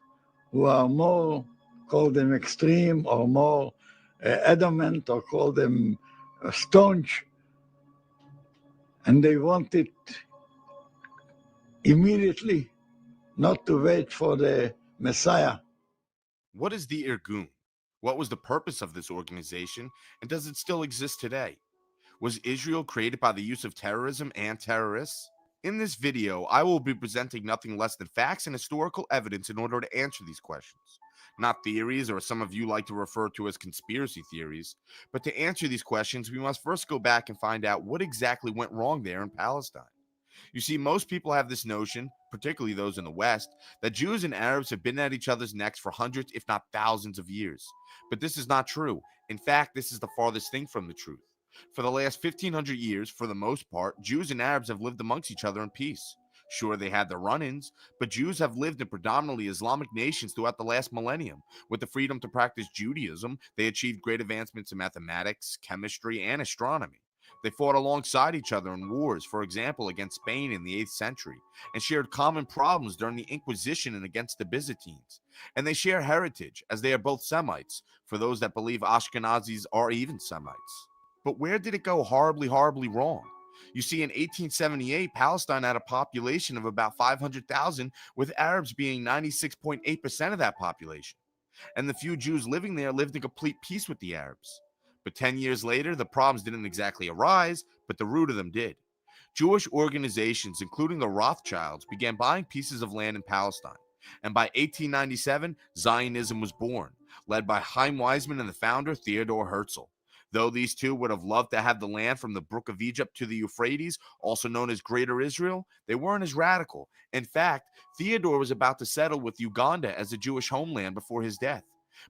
who are more, call them extreme, or more adamant, or call them staunch, and they want it immediately, not to wait for the Messiah. What is the Irgun? What was the purpose of this organization, and does it still exist today? Was Israel created by the use of terrorism and terrorists? In this video, I will be presenting nothing less than facts and historical evidence in order to answer these questions. Not theories, or some of you like to refer to as conspiracy theories, but to answer these questions, we must first go back and find out what exactly went wrong there in Palestine. You see, most people have this notion, particularly those in the West, that Jews and Arabs have been at each other's necks for hundreds, if not thousands of years. But this is not true. In fact, this is the farthest thing from the truth. For the last 1,500 years, for the most part, Jews and Arabs have lived amongst each other in peace. Sure, they had their run-ins, but Jews have lived in predominantly Islamic nations throughout the last millennium. With the freedom to practice Judaism, they achieved great advancements in mathematics, chemistry, and astronomy. They fought alongside each other in wars, for example, against Spain in the 8th century, and shared common problems during the Inquisition and against the Byzantines. And they share heritage, as they are both Semites, for those that believe Ashkenazis are even Semites. But where did it go horribly, horribly wrong? You see, in 1878, Palestine had a population of about 500,000, with Arabs being 96.8% of that population. And the few Jews living there lived in complete peace with the Arabs. But 10 years later, the problems didn't exactly arise, but the root of them did. Jewish organizations, including the Rothschilds, began buying pieces of land in Palestine. And by 1897, Zionism was born, led by Chaim Weizmann and the founder, Theodor Herzl. Though these two would have loved to have the land from the Brook of Egypt to the Euphrates, also known as Greater Israel, they weren't as radical. In fact, Theodore was about to settle with Uganda as a Jewish homeland before his death.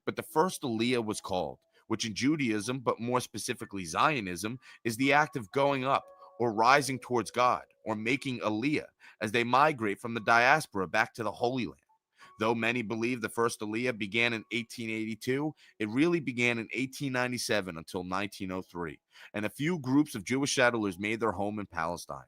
But the first Aliyah was called, which in Judaism, but more specifically Zionism, is the act of going up or rising towards God, or making Aliyah, as they migrate from the diaspora back to the Holy Land. Though many believe the first Aliyah began in 1882, it really began in 1897 until 1903, and a few groups of Jewish settlers made their home in Palestine.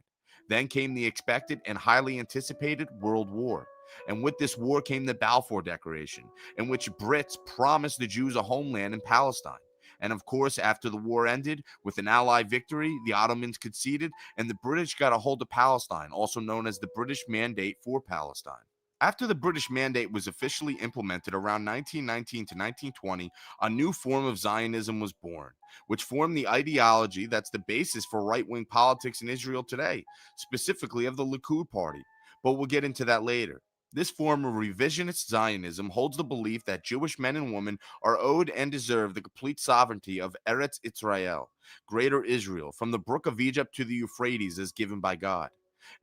Then came the expected and highly anticipated World War. And with this war came the Balfour Declaration, in which Brits promised the Jews a homeland in Palestine. And of course, after the war ended, with an Allied victory, the Ottomans conceded, and the British got a hold of Palestine, also known as the British Mandate for Palestine. After the British Mandate was officially implemented around 1919 to 1920, a new form of Zionism was born, which formed the ideology that's the basis for right-wing politics in Israel today, specifically of the Likud party. But we'll get into that later. This form of revisionist Zionism holds the belief that Jewish men and women are owed and deserve the complete sovereignty of Eretz Israel, Greater Israel, from the Brook of Egypt to the Euphrates as given by God.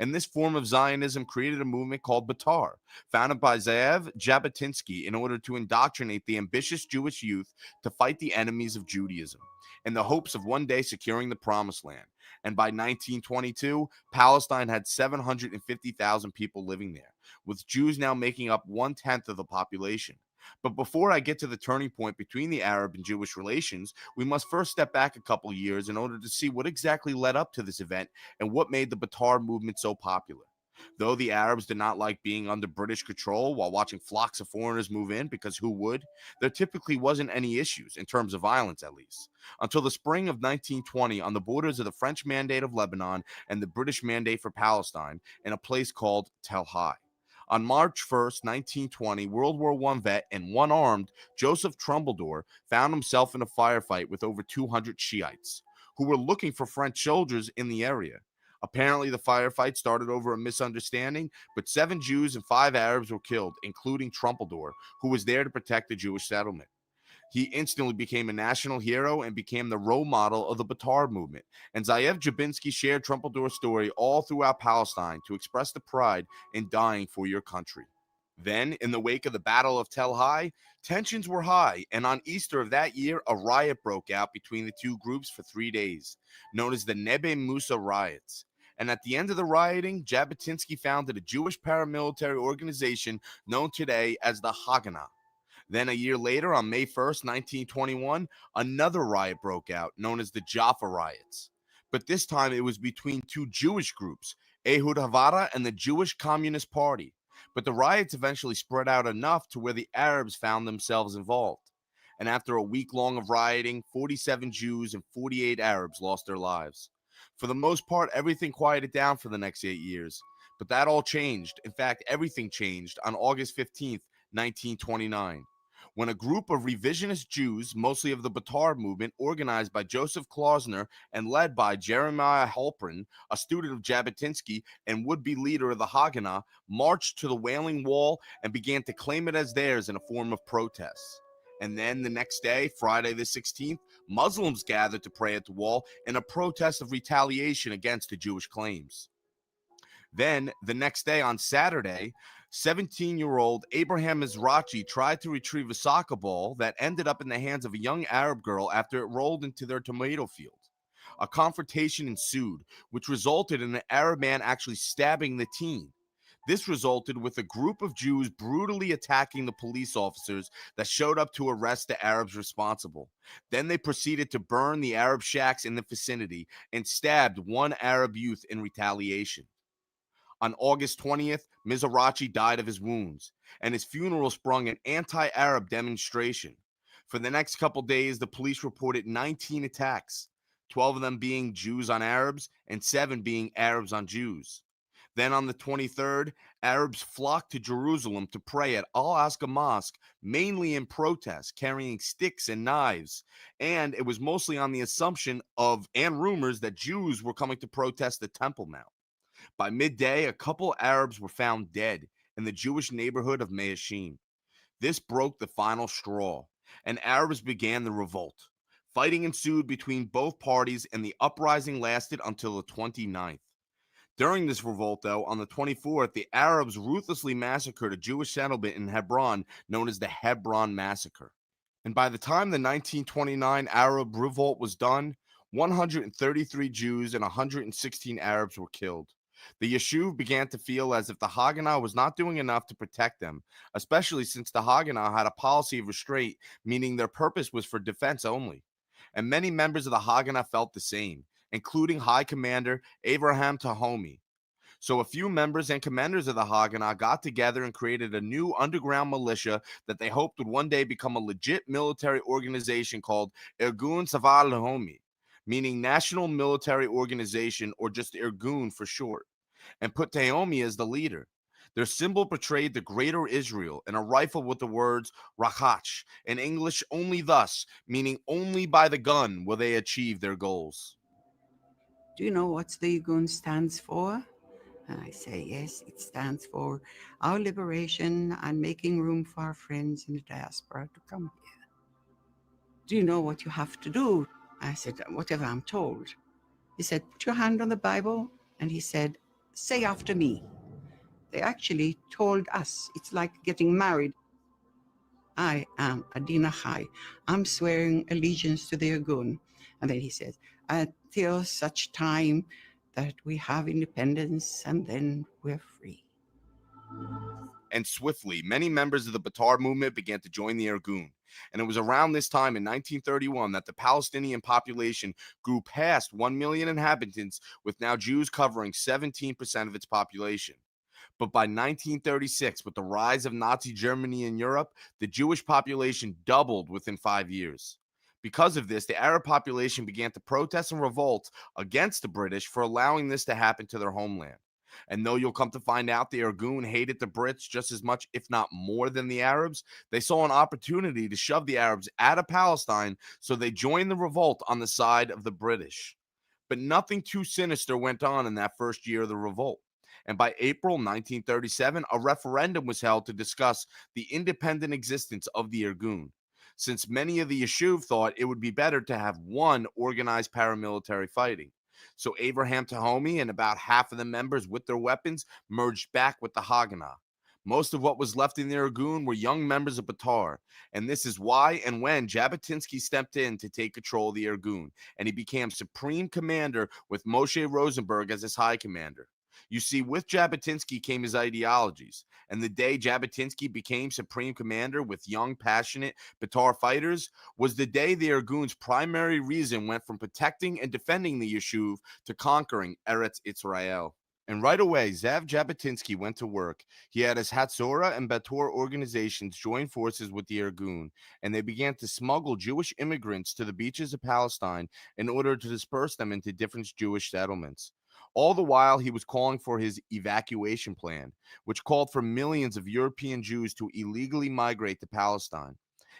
And this form of Zionism created a movement called Batar, founded by Ze'ev Jabotinsky in order to indoctrinate the ambitious Jewish youth to fight the enemies of Judaism, in the hopes of one day securing the Promised Land. And by 1922, Palestine had 750,000 people living there, with Jews now making up 1/10 of the population. But before I get to the turning point between the Arab and Jewish relations, we must first step back a couple years in order to see what exactly led up to this event and what made the Batar movement so popular. Though the Arabs did not like being under British control while watching flocks of foreigners move in, because who would, there typically wasn't any issues, in terms of violence at least, until the spring of 1920 on the borders of the French Mandate of Lebanon and the British Mandate for Palestine in a place called Tel Hai. On March 1st, 1920, World War I vet and one-armed Joseph Trumbull found himself in a firefight with over 200 Shiites, who were looking for French soldiers in the area. Apparently, the firefight started over a misunderstanding, but 7 Jews and 5 Arabs were killed, including Trumbull, who was there to protect the Jewish settlement. He instantly became a national hero and became the role model of the Batar movement. And Ze'ev Jabotinsky shared Trumbull's story all throughout Palestine to express the pride in dying for your country. Then, in the wake of the Battle of Tel Hai, tensions were high, and on Easter of that year, a riot broke out between the two groups for 3 days, known as the Nebe Musa riots. And at the end of the rioting, Jabotinsky founded a Jewish paramilitary organization known today as the Haganah. Then a year later, on May 1st, 1921, another riot broke out, known as the Jaffa riots. But this time it was between two Jewish groups, Ehud Havara and the Jewish Communist Party. But the riots eventually spread out enough to where the Arabs found themselves involved. And after a week long of rioting, 47 Jews and 48 Arabs lost their lives. For the most part, everything quieted down for the next 8 years. But that all changed. In fact, everything changed on August 15th, 1929. When a group of revisionist Jews, mostly of the Batard movement, organized by Joseph Klausner and led by Jeremiah Halpern, a student of Jabotinsky and would-be leader of the Haganah, marched to the Wailing Wall and began to claim it as theirs in a form of protest. And then the next day, Friday the 16th, Muslims gathered to pray at the wall in a protest of retaliation against the Jewish claims. Then, the next day on Saturday, 17-year-old Abraham Mizrachi tried to retrieve a soccer ball that ended up in the hands of a young Arab girl after it rolled into their tomato field. A confrontation ensued, which resulted in an Arab man actually stabbing the teen. This resulted with a group of Jews brutally attacking the police officers that showed up to arrest the Arabs responsible. Then they proceeded to burn the Arab shacks in the vicinity and stabbed one Arab youth in retaliation. On August 20th, Mizrachi died of his wounds, and his funeral sprung an anti-Arab demonstration. For the next couple days, the police reported 19 attacks, 12 of them being Jews on Arabs and 7 being Arabs on Jews. Then on the 23rd, Arabs flocked to Jerusalem to pray at Al-Aqsa Mosque, mainly in protest, carrying sticks and knives. And it was mostly on the assumption of, and rumors, that Jews were coming to protest the Temple Mount. By midday, a couple Arabs were found dead in the Jewish neighborhood of Meashim. This broke the final straw, and Arabs began the revolt. Fighting ensued between both parties, and the uprising lasted until the 29th. During this revolt, though, on the 24th, the Arabs ruthlessly massacred a Jewish settlement in Hebron known as the Hebron Massacre. And by the time the 1929 Arab revolt was done, 133 Jews and 116 Arabs were killed. The Yishuv began to feel as if the Haganah was not doing enough to protect them, especially since the Haganah had a policy of restraint, meaning their purpose was for defense only. And many members of the Haganah felt the same, including High Commander Abraham Tahomi. So a few members and commanders of the Haganah got together and created a new underground militia that they hoped would one day become a legit military organization called Irgun Tzava Lehomi, meaning National Military Organization, or just Irgun for short, and put Tahomi as the leader. Their symbol portrayed the greater Israel and a rifle with the words Rakach, in English only thus, meaning only by the gun will they achieve their goals. Do you know what the Irgun stands for? I say, yes, it stands for our liberation and making room for our friends in the diaspora to come here. Do you know what you have to do? I said, whatever I'm told. He said, put your hand on the Bible. And he said, say after me. They actually told us it's like getting married. I am Adina Chai. I'm swearing allegiance to the Irgun. And then he says, until such time that we have independence, and then we're free. And swiftly, many members of the Batard movement began to join the Irgun. And it was around this time in 1931 that the Palestinian population grew past 1 million inhabitants, with now Jews covering 17% of its population. But by 1936, with the rise of Nazi Germany in Europe, the Jewish population doubled within 5 years. Because of this, the Arab population began to protest and revolt against the British for allowing this to happen to their homeland. And though you'll come to find out the Irgun hated the Brits just as much, if not more, than the Arabs, they saw an opportunity to shove the Arabs out of Palestine, so they joined the revolt on the side of the British. But nothing too sinister went on in that first year of the revolt. And by April 1937, a referendum was held to discuss the independent existence of the Irgun, since many of the Yishuv thought it would be better to have one organized paramilitary fighting. So Abraham Tahomi and about half of the members with their weapons merged back with the Haganah. Most of what was left in the Irgun were young members of Batar, and this is why and when Jabotinsky stepped in to take control of the Irgun, and he became supreme commander with Moshe Rosenberg as his high commander. You see, with Jabotinsky came his ideologies, and the day Jabotinsky became supreme commander with young, passionate Batar fighters was the day the Irgun's primary reason went from protecting and defending the Yishuv to conquering Eretz Israel. And right away, Zev Jabotinsky went to work. He had his Hatzora and Bator organizations join forces with the Irgun, and they began to smuggle Jewish immigrants to the beaches of Palestine in order to disperse them into different Jewish settlements. All the while, he was calling for his evacuation plan, which called for millions of European Jews to illegally migrate to Palestine.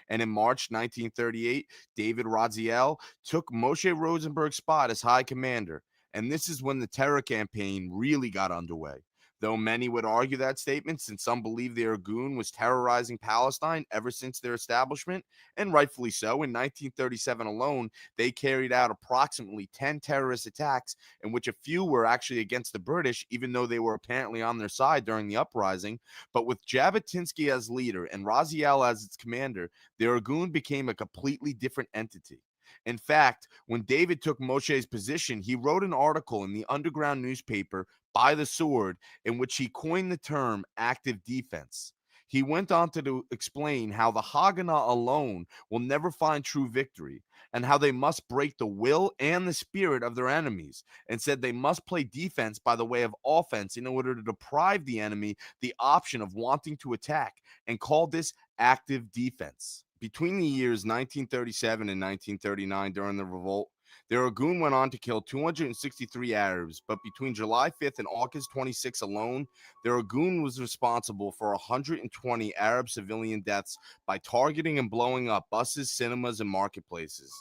And in March 1938, David Radziel took Moshe Rosenberg's spot as high commander. And this is when the terror campaign really got underway. Though many would argue that statement, since some believe the Irgun was terrorizing Palestine ever since their establishment, and rightfully so. In 1937 alone, they carried out approximately 10 terrorist attacks, in which a few were actually against the British, even though they were apparently on their side during the uprising. But with Jabotinsky as leader and Raziel as its commander, the Irgun became a completely different entity. In fact, when David took Moshe's position, he wrote an article in the underground newspaper By the Sword, in which he coined the term active defense. He went on to explain how the Haganah alone will never find true victory, and how they must break the will and the spirit of their enemies, and said they must play defense by the way of offense in order to deprive the enemy the option of wanting to attack, and called this active defense. Between the years 1937 and 1939, during the revolt, the Irgun went on to kill 263 Arabs, but between July 5th and August 26th alone, the Irgun was responsible for 120 Arab civilian deaths by targeting and blowing up buses, cinemas, and marketplaces.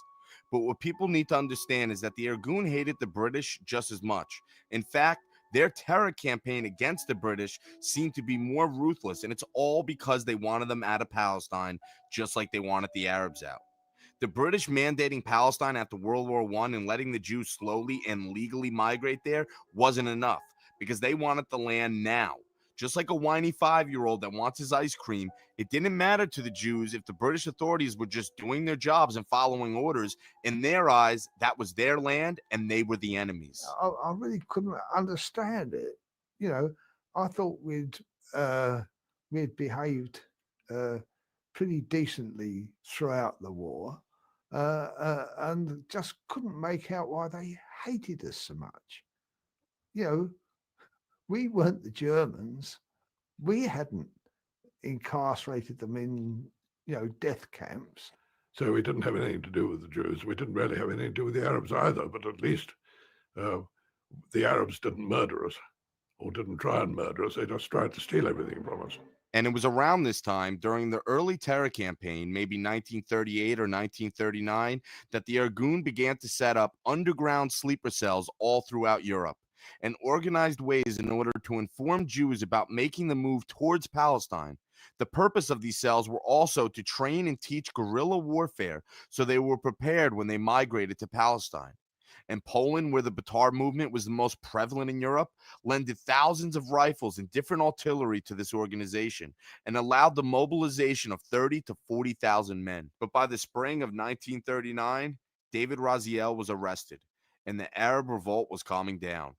But what people need to understand is that the Irgun hated the British just as much. In fact, their terror campaign against the British seemed to be more ruthless, and it's all because they wanted them out of Palestine, just like they wanted the Arabs out. The British mandating Palestine after World War I and letting the Jews slowly and legally migrate there wasn't enough, because they wanted the land now. Just like a whiny 5-year-old that wants his ice cream, it didn't matter to the Jews if the British authorities were just doing their jobs and following orders. In their eyes, that was their land and they were the enemies. I really couldn't understand it. You know, I thought we'd behaved pretty decently throughout the war, and just couldn't make out why they hated us so much. You know, we weren't the Germans. We hadn't incarcerated them in, you know, death camps. So we didn't have anything to do with the Jews. We didn't really have anything to do with the Arabs either, but at least the Arabs didn't murder us, or didn't try and murder us. They just tried to steal everything from us. And it was around this time, during the early terror campaign, maybe 1938 or 1939, that the Irgun began to set up underground sleeper cells all throughout Europe, and organized ways in order to inform Jews about making the move towards Palestine. The purpose of these cells were also to train and teach guerrilla warfare, so they were prepared when they migrated to Palestine. And Poland, where the Batar movement was the most prevalent in Europe, lended thousands of rifles and different artillery to this organization, and allowed the mobilization of 30 to 40,000 men. But by the spring of 1939, David Raziel was arrested, and the Arab revolt was calming down.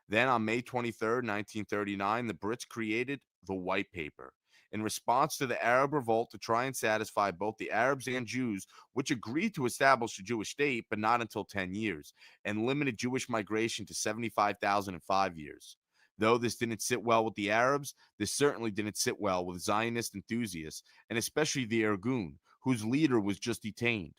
Then on May 23, 1939, the Brits created the White Paper in response to the Arab revolt to try and satisfy both the Arabs and Jews, which agreed to establish a Jewish state, but not until 10 years, and limited Jewish migration to 75,000 in 5 years. Though this didn't sit well with the Arabs, this certainly didn't sit well with Zionist enthusiasts, and especially the Irgun, whose leader was just detained.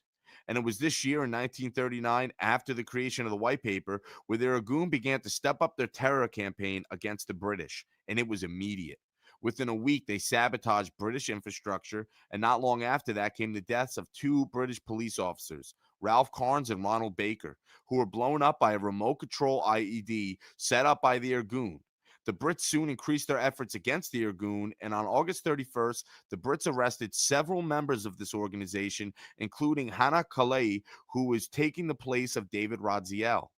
And it was this year in 1939, after the creation of the White Paper, where the Irgun began to step up their terror campaign against the British, and it was immediate. Within a week, they sabotaged British infrastructure, and not long after that came the deaths of 2 British police officers, Ralph Carnes and Ronald Baker, who were blown up by a remote control IED set up by the Irgun. The Brits soon increased their efforts against the Irgun, and on August 31st, the Brits arrested several members of this organization, including Hannah Kalei, who was taking the place of David Radziel.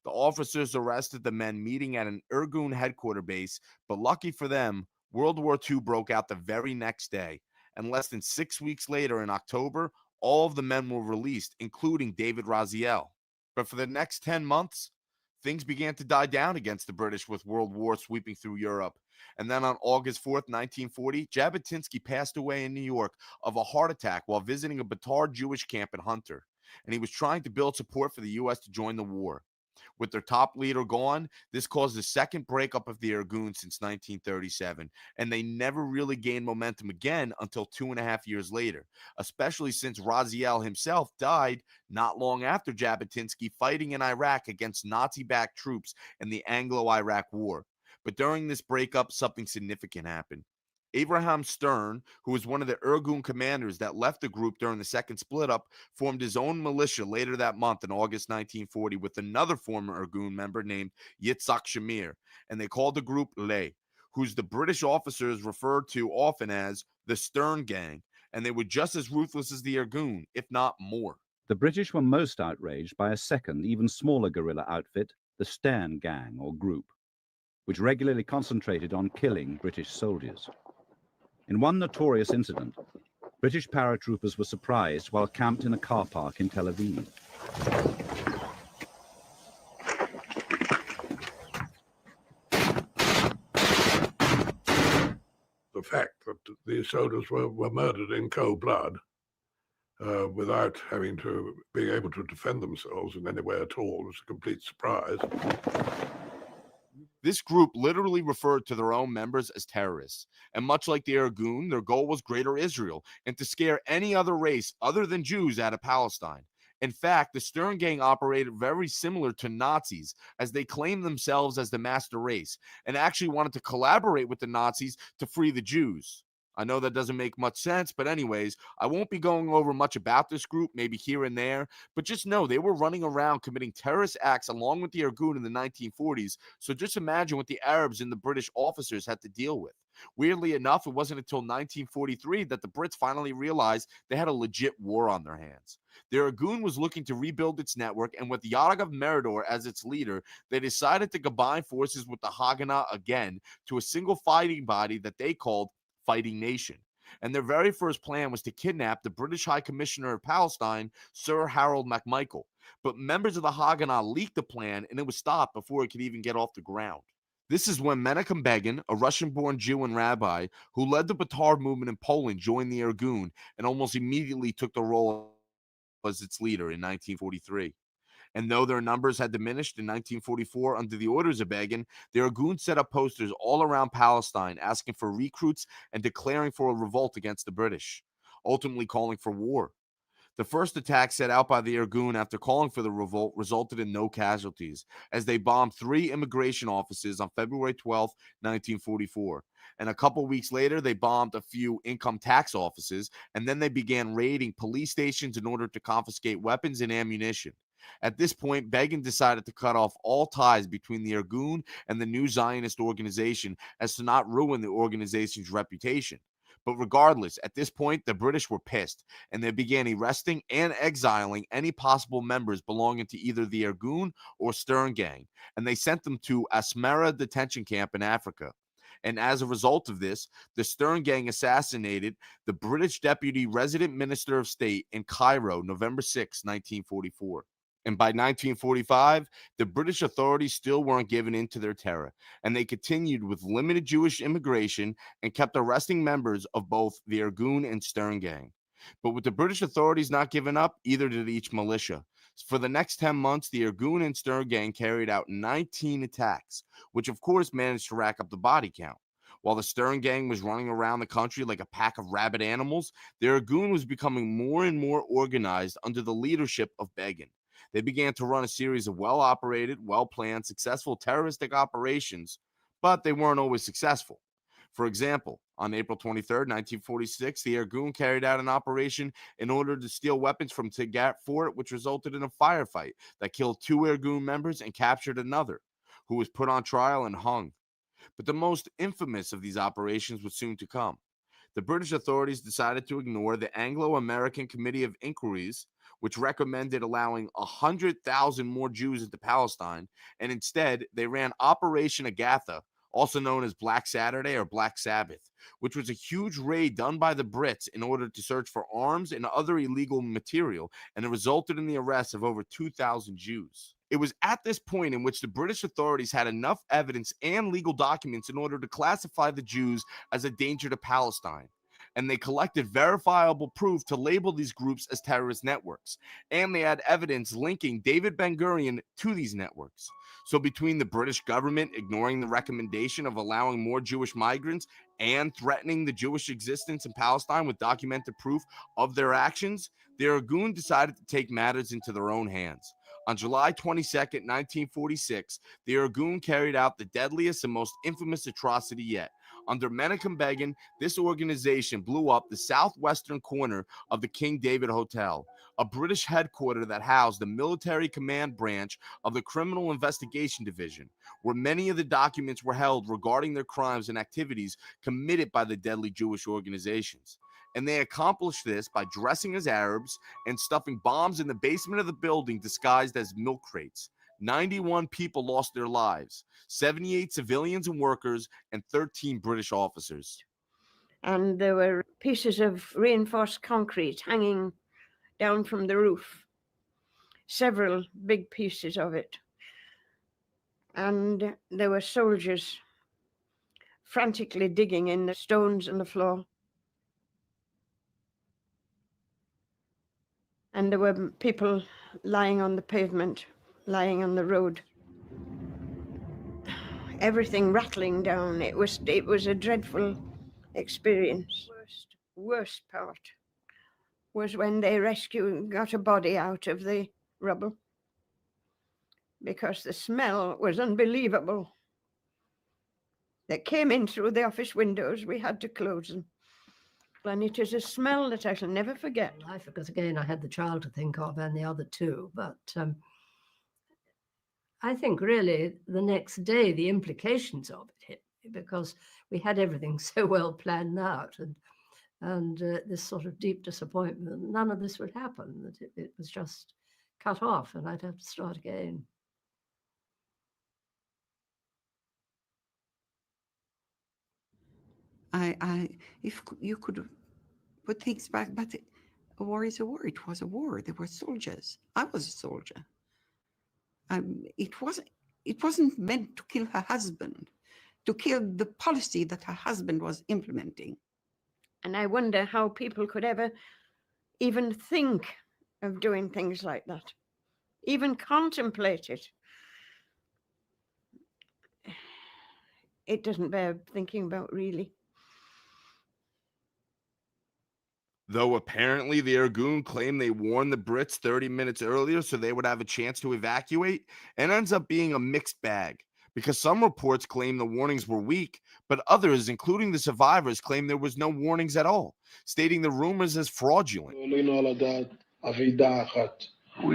The officers arrested the men meeting at an Irgun headquarters base, but lucky for them, World War II broke out the very next day, and less than 6 weeks later in October, all of the men were released, including David Raziel. But for the next 10 months, things began to die down against the British with World War sweeping through Europe. And then on August 4th, 1940, Jabotinsky passed away in New York of a heart attack while visiting a Batard Jewish camp in Hunter. And he was trying to build support for the U.S. to join the war. With their top leader gone, this caused the second breakup of the Irgun since 1937, and they never really gained momentum again until 2.5 years later, especially since Raziel himself died not long after Jabotinsky fighting in Iraq against Nazi-backed troops in the Anglo-Iraq War. But during this breakup, something significant happened. Abraham Stern, who was one of the Irgun commanders that left the group during the second split-up, formed his own militia later that month in August 1940 with another former Irgun member named Yitzhak Shamir, and they called the group Leh, whose the British officers referred to often as the Stern Gang, and they were just as ruthless as the Irgun, if not more. The British were most outraged by a second, even smaller guerrilla outfit, the Stern Gang or group, which regularly concentrated on killing British soldiers. In one notorious incident, British paratroopers were surprised while camped in a car park in Tel Aviv. The fact that these soldiers were murdered in cold blood without being able to defend themselves in any way at all was a complete surprise. This group literally referred to their own members as terrorists, and much like the Irgun, their goal was Greater Israel and to scare any other race other than Jews out of Palestine. In fact, the Stern Gang operated very similar to Nazis, as they claimed themselves as the master race and actually wanted to collaborate with the Nazis to free the Jews. I know that doesn't make much sense, but anyways, I won't be going over much about this group, maybe here and there, but just know they were running around committing terrorist acts along with the Irgun in the 1940s, so just imagine what the Arabs and the British officers had to deal with. Weirdly enough, it wasn't until 1943 that the Brits finally realized they had a legit war on their hands. The Irgun was looking to rebuild its network, and with Yaakov Meridor as its leader, they decided to combine forces with the Haganah again to a single fighting body that they called Fighting Nation. And their very first plan was to kidnap the British High Commissioner of Palestine, Sir Harold MacMichael. But members of the Haganah leaked the plan, and it was stopped before it could even get off the ground. This is when Menachem Begin, a Russian-born Jew and rabbi who led the Batard movement in Poland, joined the Irgun and almost immediately took the role as its leader in 1943. And though their numbers had diminished in 1944 under the orders of Begin, the Irgun set up posters all around Palestine asking for recruits and declaring for a revolt against the British, ultimately calling for war. The first attack set out by the Irgun after calling for the revolt resulted in no casualties, as they bombed 3 immigration offices on February 12, 1944. And a couple weeks later, they bombed a few income tax offices, and then they began raiding police stations in order to confiscate weapons and ammunition. At this point, Begin decided to cut off all ties between the Irgun and the new Zionist organization as to not ruin the organization's reputation. But regardless, at this point, the British were pissed, and they began arresting and exiling any possible members belonging to either the Irgun or Stern Gang, and they sent them to Asmara detention camp in Africa. And as a result of this, the Stern Gang assassinated the British Deputy Resident Minister of State in Cairo, November 6, 1944. And by 1945, the British authorities still weren't giving in to their terror, and they continued with limited Jewish immigration and kept arresting members of both the Irgun and Stern Gang. But with the British authorities not giving up, either did each militia. For the next 10 months, the Irgun and Stern Gang carried out 19 attacks, which of course managed to rack up the body count. While the Stern Gang was running around the country like a pack of rabid animals, the Irgun was becoming more and more organized under the leadership of Begin. They began to run a series of well-operated, well-planned, successful terroristic operations, but they weren't always successful. For example, on April 23, 1946, the Irgun carried out an operation in order to steal weapons from Tagat Fort, which resulted in a firefight that killed 2 Irgun members and captured another, who was put on trial and hung. But the most infamous of these operations was soon to come. The British authorities decided to ignore the Anglo-American Committee of Inquiries, which recommended allowing 100,000 more Jews into Palestine, and instead they ran Operation Agatha, also known as Black Saturday or Black Sabbath, which was a huge raid done by the Brits in order to search for arms and other illegal material, and it resulted in the arrest of over 2,000 Jews. It was at this point in which the British authorities had enough evidence and legal documents in order to classify the Jews as a danger to Palestine. And they collected verifiable proof to label these groups as terrorist networks. And they had evidence linking David Ben-Gurion to these networks. So between the British government ignoring the recommendation of allowing more Jewish migrants and threatening the Jewish existence in Palestine with documented proof of their actions, the Irgun decided to take matters into their own hands. On July 22nd, 1946, the Irgun carried out the deadliest and most infamous atrocity yet. Under Menachem Begin, this organization blew up the southwestern corner of the King David Hotel, a British headquarters that housed the military command branch of the Criminal Investigation Division, where many of the documents were held regarding their crimes and activities committed by the deadly Jewish organizations. And they accomplished this by dressing as Arabs and stuffing bombs in the basement of the building disguised as milk crates. 91 people lost their lives, 78 civilians and workers, and 13 British officers. And there were pieces of reinforced concrete hanging down from the roof, several big pieces of it. And there were soldiers frantically digging in the stones in the floor. And there were people lying on the pavement, lying on the road. Everything rattling down. It was a dreadful experience. Worst part was when they got a body out of the rubble, because the smell was unbelievable. They came in through the office windows. We had to close them. And it is a smell that I shall never forget. I forgot again, I had the child to think of and the other two, but I think really the next day the implications of it hit me, because we had everything so well planned out, and this sort of deep disappointment, none of this would happen, that it was just cut off and I'd have to start again. If you could put things back, but a war is a war. It was a war. There were soldiers. I was a soldier. It wasn't meant to kill her husband, to kill the policy that her husband was implementing. And I wonder how people could ever even think of doing things like that, even contemplate it. It doesn't bear thinking about, really. Though apparently the Irgun claimed they warned the Brits 30 minutes earlier so they would have a chance to evacuate, it ends up being a mixed bag, because some reports claim the warnings were weak, but others, including the survivors, claim there was no warnings at all, stating the rumors as fraudulent. We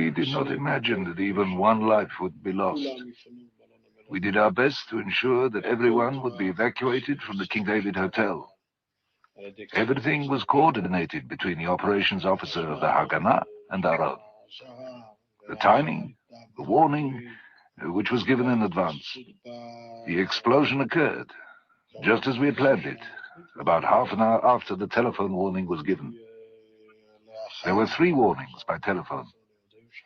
did not imagine that even one life would be lost. We did our best to ensure that everyone would be evacuated from the King David Hotel. Everything was coordinated between the operations officer of the Haganah and our own. The timing, the warning, which was given in advance. The explosion occurred, just as we had planned it, about half an hour after the telephone warning was given. There were 3 warnings by telephone.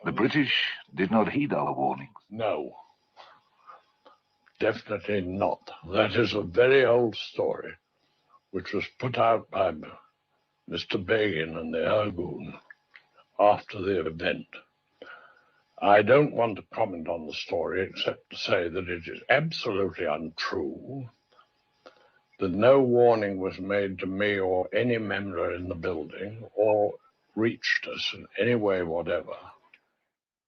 The British did not heed our warnings. No, definitely not. That is a very old story, which was put out by Mr. Begin and the Irgun after the event. I don't want to comment on the story except to say that it is absolutely untrue, that no warning was made to me or any member in the building or reached us in any way whatever.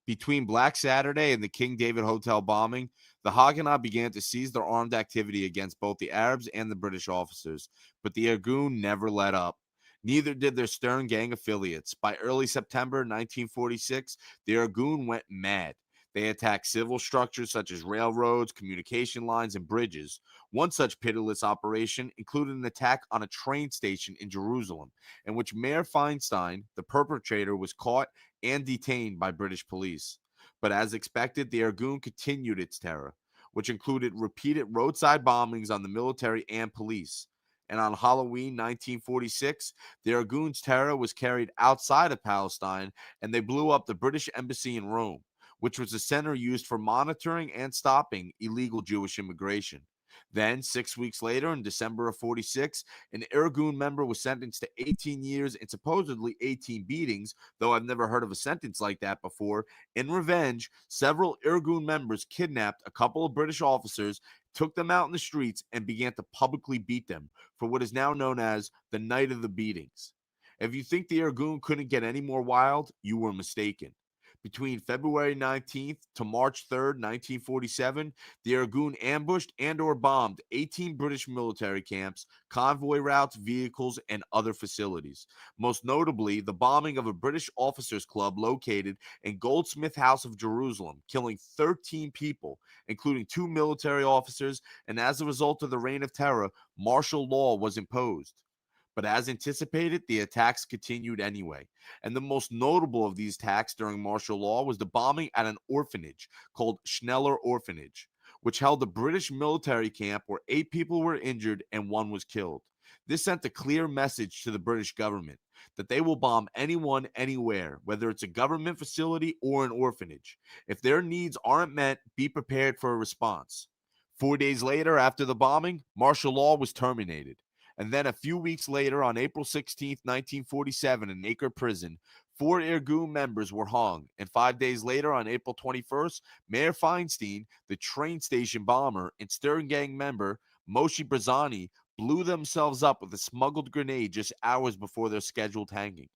Between Black Saturday and the King David Hotel bombing, the Haganah began to seize their armed activity against both the Arabs and the British officers, but the Irgun never let up. Neither did their Stern Gang affiliates. By early September 1946, the Irgun went mad. They attacked civil structures such as railroads, communication lines, and bridges. One such pitiless operation included an attack on a train station in Jerusalem, in which Mayor Feinstein, the perpetrator, was caught and detained by British police. But as expected, the Irgun continued its terror. which included repeated roadside bombings on the military and police. And on Halloween 1946, the Irgun's terror was carried outside of Palestine, and they blew up the British embassy in Rome, which was a center used for monitoring and stopping illegal Jewish immigration. Then, 6 weeks later, in December of 46, an Irgun member was sentenced to 18 years and supposedly 18 beatings, though I've never heard of a sentence like that before. In revenge, several Irgun members kidnapped a couple of British officers, took them out in the streets, and began to publicly beat them for what is now known as the Night of the Beatings. If you think the Irgun couldn't get any more wild, you were mistaken. Between February 19th to March 3rd, 1947, the Irgun ambushed and or bombed 18 British military camps, convoy routes, vehicles, and other facilities. Most notably, the bombing of a British officers' club located in Goldsmith House of Jerusalem, killing 13 people, including 2 military officers, and as a result of the Reign of Terror, martial law was imposed. But as anticipated, the attacks continued anyway. And the most notable of these attacks during martial law was the bombing at an orphanage called Schneller Orphanage, which held a British military camp where 8 people were injured and 1 was killed. This sent a clear message to the British government that they will bomb anyone, anywhere, whether it's a government facility or an orphanage. If their needs aren't met, be prepared for a response. 4 days later, after the bombing, martial law was terminated. And then a few weeks later, on April 16, 1947, in Acre Prison, 4 Irgun members were hung. And 5 days later, on April 21st, Mayor Feinstein, the train station bomber, and Stern Gang member Moshe Barzani blew themselves up with a smuggled grenade just hours before their scheduled hanging.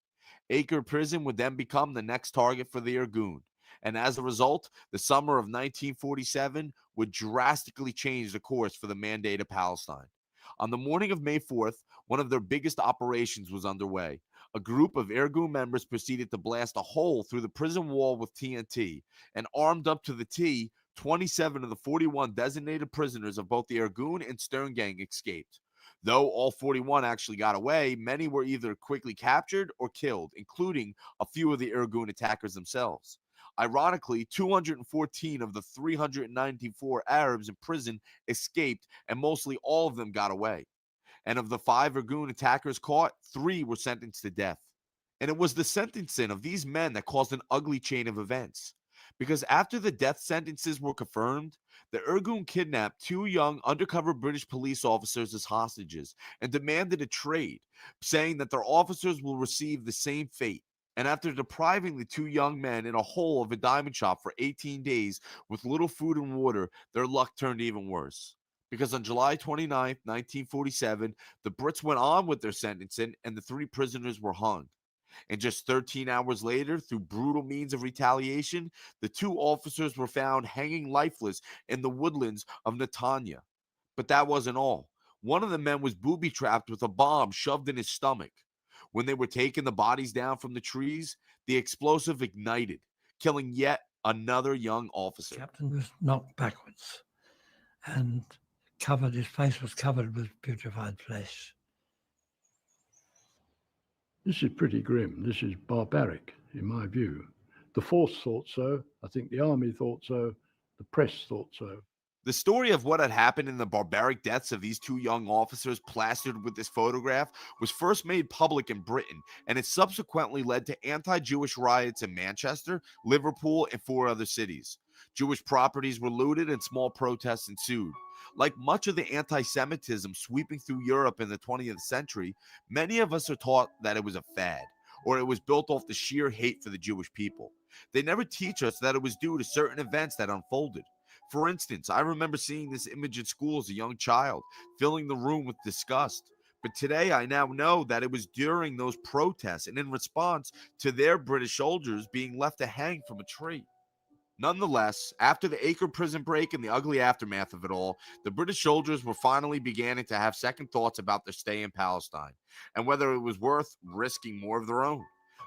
Acre Prison would then become the next target for the Irgun. And as a result, the summer of 1947 would drastically change the course for the Mandate of Palestine. On the morning of May 4th, one of their biggest operations was underway. A group of Irgun members proceeded to blast a hole through the prison wall with TNT, and armed up to the T, 27 of the 41 designated prisoners of both the Irgun and Stern Gang escaped. Though all 41 actually got away, many were either quickly captured or killed, including a few of the Irgun attackers themselves. Ironically, 214 of the 394 Arabs in prison escaped, and mostly all of them got away. And of the 5 Irgun attackers caught, 3 were sentenced to death. And it was the sentencing of these men that caused an ugly chain of events. Because after the death sentences were confirmed, the Irgun kidnapped 2 young undercover British police officers as hostages and demanded a trade, saying that their officers will receive the same fate. And after depriving the 2 young men in a hole of a diamond shop for 18 days with little food and water, their luck turned even worse. Because on July 29, 1947, the Brits went on with their sentencing and the 3 prisoners were hung. And just 13 hours later, through brutal means of retaliation, the 2 officers were found hanging lifeless in the woodlands of Netanya. But that wasn't all. One of the men was booby-trapped with a bomb shoved in his stomach. When they were taking the bodies down from the trees, the explosive ignited, killing yet another young officer. The captain was knocked backwards and his face was covered with putrefied flesh. This is pretty grim. This is barbaric, in my view. The force thought so. I think the army thought so. The press thought so. The story of what had happened in the barbaric deaths of these 2 young officers plastered with this photograph was first made public in Britain, and it subsequently led to anti-Jewish riots in Manchester, Liverpool, and 4 other cities. Jewish properties were looted and small protests ensued. Like much of the anti-Semitism sweeping through Europe in the 20th century, many of us are taught that it was a fad, or it was built off the sheer hate for the Jewish people. They never teach us that it was due to certain events that unfolded. For instance, I remember seeing this image in school as a young child, filling the room with disgust. But today I now know that it was during those protests and in response to their British soldiers being left to hang from a tree. Nonetheless, after the Acre prison break and the ugly aftermath of it all, the British soldiers were finally beginning to have second thoughts about their stay in Palestine and whether it was worth risking more of their own.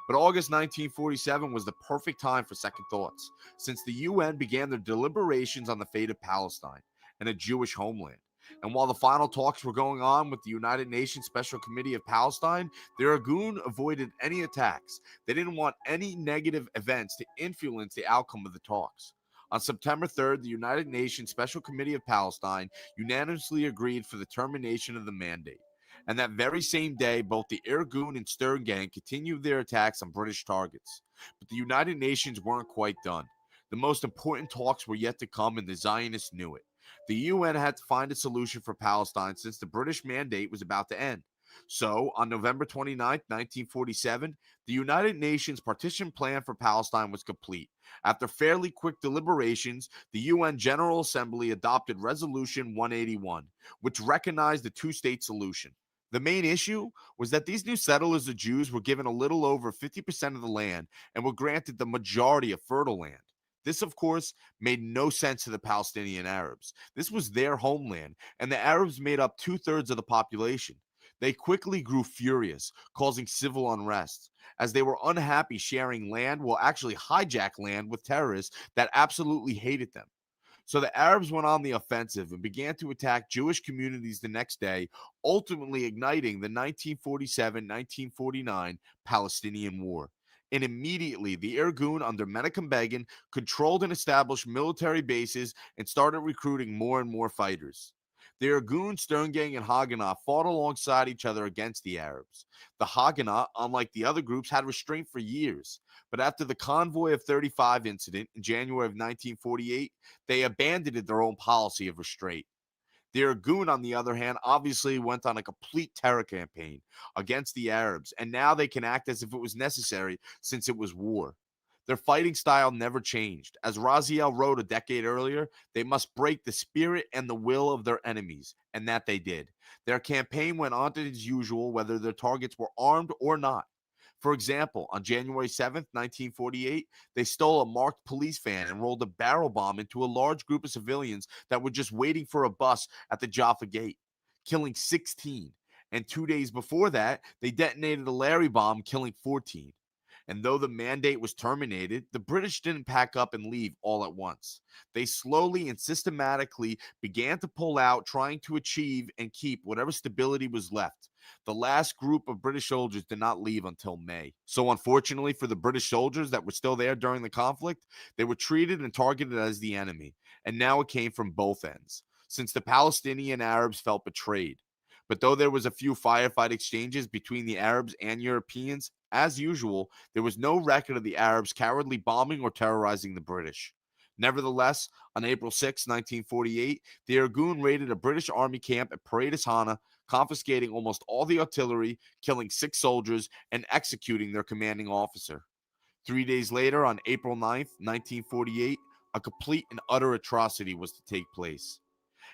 But August 1947 was the perfect time for second thoughts, since the UN began their deliberations on the fate of Palestine and a Jewish homeland. And while the final talks were going on with the United Nations Special Committee of Palestine, the Irgun avoided any attacks. They didn't want any negative events to influence the outcome of the talks. On September 3rd, the United Nations Special Committee of Palestine unanimously agreed for the termination of the mandate. And that very same day, both the Irgun and Stern Gang continued their attacks on British targets. But the United Nations weren't quite done. The most important talks were yet to come, and the Zionists knew it. The UN had to find a solution for Palestine since the British mandate was about to end. So, on November 29, 1947, the United Nations partition plan for Palestine was complete. After fairly quick deliberations, the UN General Assembly adopted Resolution 181, which recognized the two-state solution. The main issue was that these new settlers of Jews were given a little over 50% of the land and were granted the majority of fertile land. This, of course, made no sense to the Palestinian Arabs. This was their homeland, and the Arabs made up 2/3 of the population. They quickly grew furious, causing civil unrest, as they were unhappy sharing land, well, actually hijack land with terrorists that absolutely hated them. So the Arabs went on the offensive and began to attack Jewish communities the next day, ultimately igniting the 1947-1949 Palestinian War. And immediately, the Irgun under Menachem Begin controlled and established military bases and started recruiting more and more fighters. The Irgun, Stern Gang, and Haganah fought alongside each other against the Arabs. The Haganah, unlike the other groups, had restraint for years. But after the Convoy of 35 incident in January of 1948, they abandoned their own policy of restraint. The Irgun, on the other hand, obviously went on a complete terror campaign against the Arabs, and now they can act as if it was necessary since it was war. Their fighting style never changed. As Raziel wrote a decade earlier, they must break the spirit and the will of their enemies, and that they did. Their campaign went on as usual, whether their targets were armed or not. For example, on January 7th, 1948, they stole a marked police van and rolled a barrel bomb into a large group of civilians that were just waiting for a bus at the Jaffa Gate, killing 16. And 2 days before that, they detonated a Larry bomb, killing 14. And though the mandate was terminated, the British didn't pack up and leave all at once. They slowly and systematically began to pull out, trying to achieve and keep whatever stability was left. The last group of British soldiers did not leave until May. So unfortunately for the British soldiers that were still there during the conflict, they were treated and targeted as the enemy. And now it came from both ends, since the Palestinian Arabs felt betrayed. But though there was a few firefight exchanges between the Arabs and Europeans, as usual, there was no record of the Arabs cowardly bombing or terrorizing the British. Nevertheless, on April 6, 1948, the Irgun raided a British army camp at Paredes Hana, confiscating almost all the artillery, killing 6 soldiers, and executing their commanding officer. 3 days later, on April 9, 1948, a complete and utter atrocity was to take place.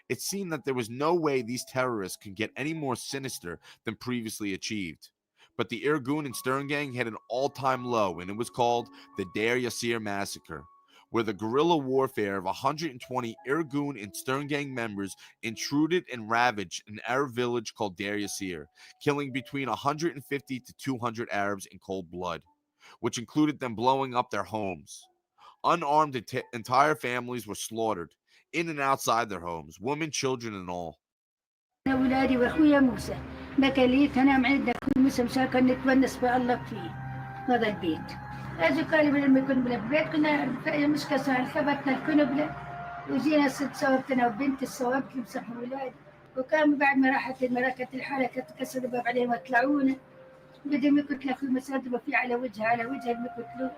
It seemed that there was no way these terrorists could get any more sinister than previously achieved. But the Irgun and Stern Gang hit an all-time low, and it was called the Deir Yasser Massacre, where the guerrilla warfare of 120 Irgun and Stern Gang members intruded and ravaged an Arab village called Deir Yasser, killing between 150 to 200 Arabs in cold blood, which included them blowing up their homes. Unarmed entire families were slaughtered, in and outside their homes, women, children, and all. أنا ولادي وأخويا موسى ما كان لي تنام عندنا أخوي موسى مشان كان نتونس بألق فيه هذا البيت. أجوا قالوا لما كنا بالبيت كنا مش كسر خبطنا الكنبلة وجينا 6 صوابت أنا وبنتي الصوابت لمسحوا ولادي وكان بعد ما راحت المراكة الحالة كانت تكسر الباب عليهم وطلعونا بدهم يقتلوا أخوي مسادبة فيه على وجهه اللي يقتلوه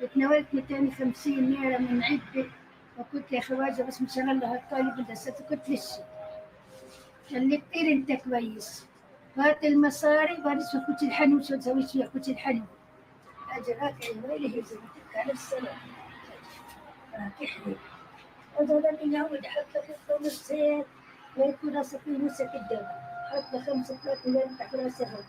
وتناولت 250 ليرة من عدة وقلت يا خواجة بس مشان الله الطالب بدها قلت للشي قال لي كتير انت كويس هات المصاري وارسل كوتش الحنو شو تسوي فيها كوتش الحنو اجراك يا ويلي هي زوجتك على السلام راك يحلي هذا من يعود حط لك الخمسين ويكون راسك في نصك الدواء حط لك 5 فلات من تحت راسك.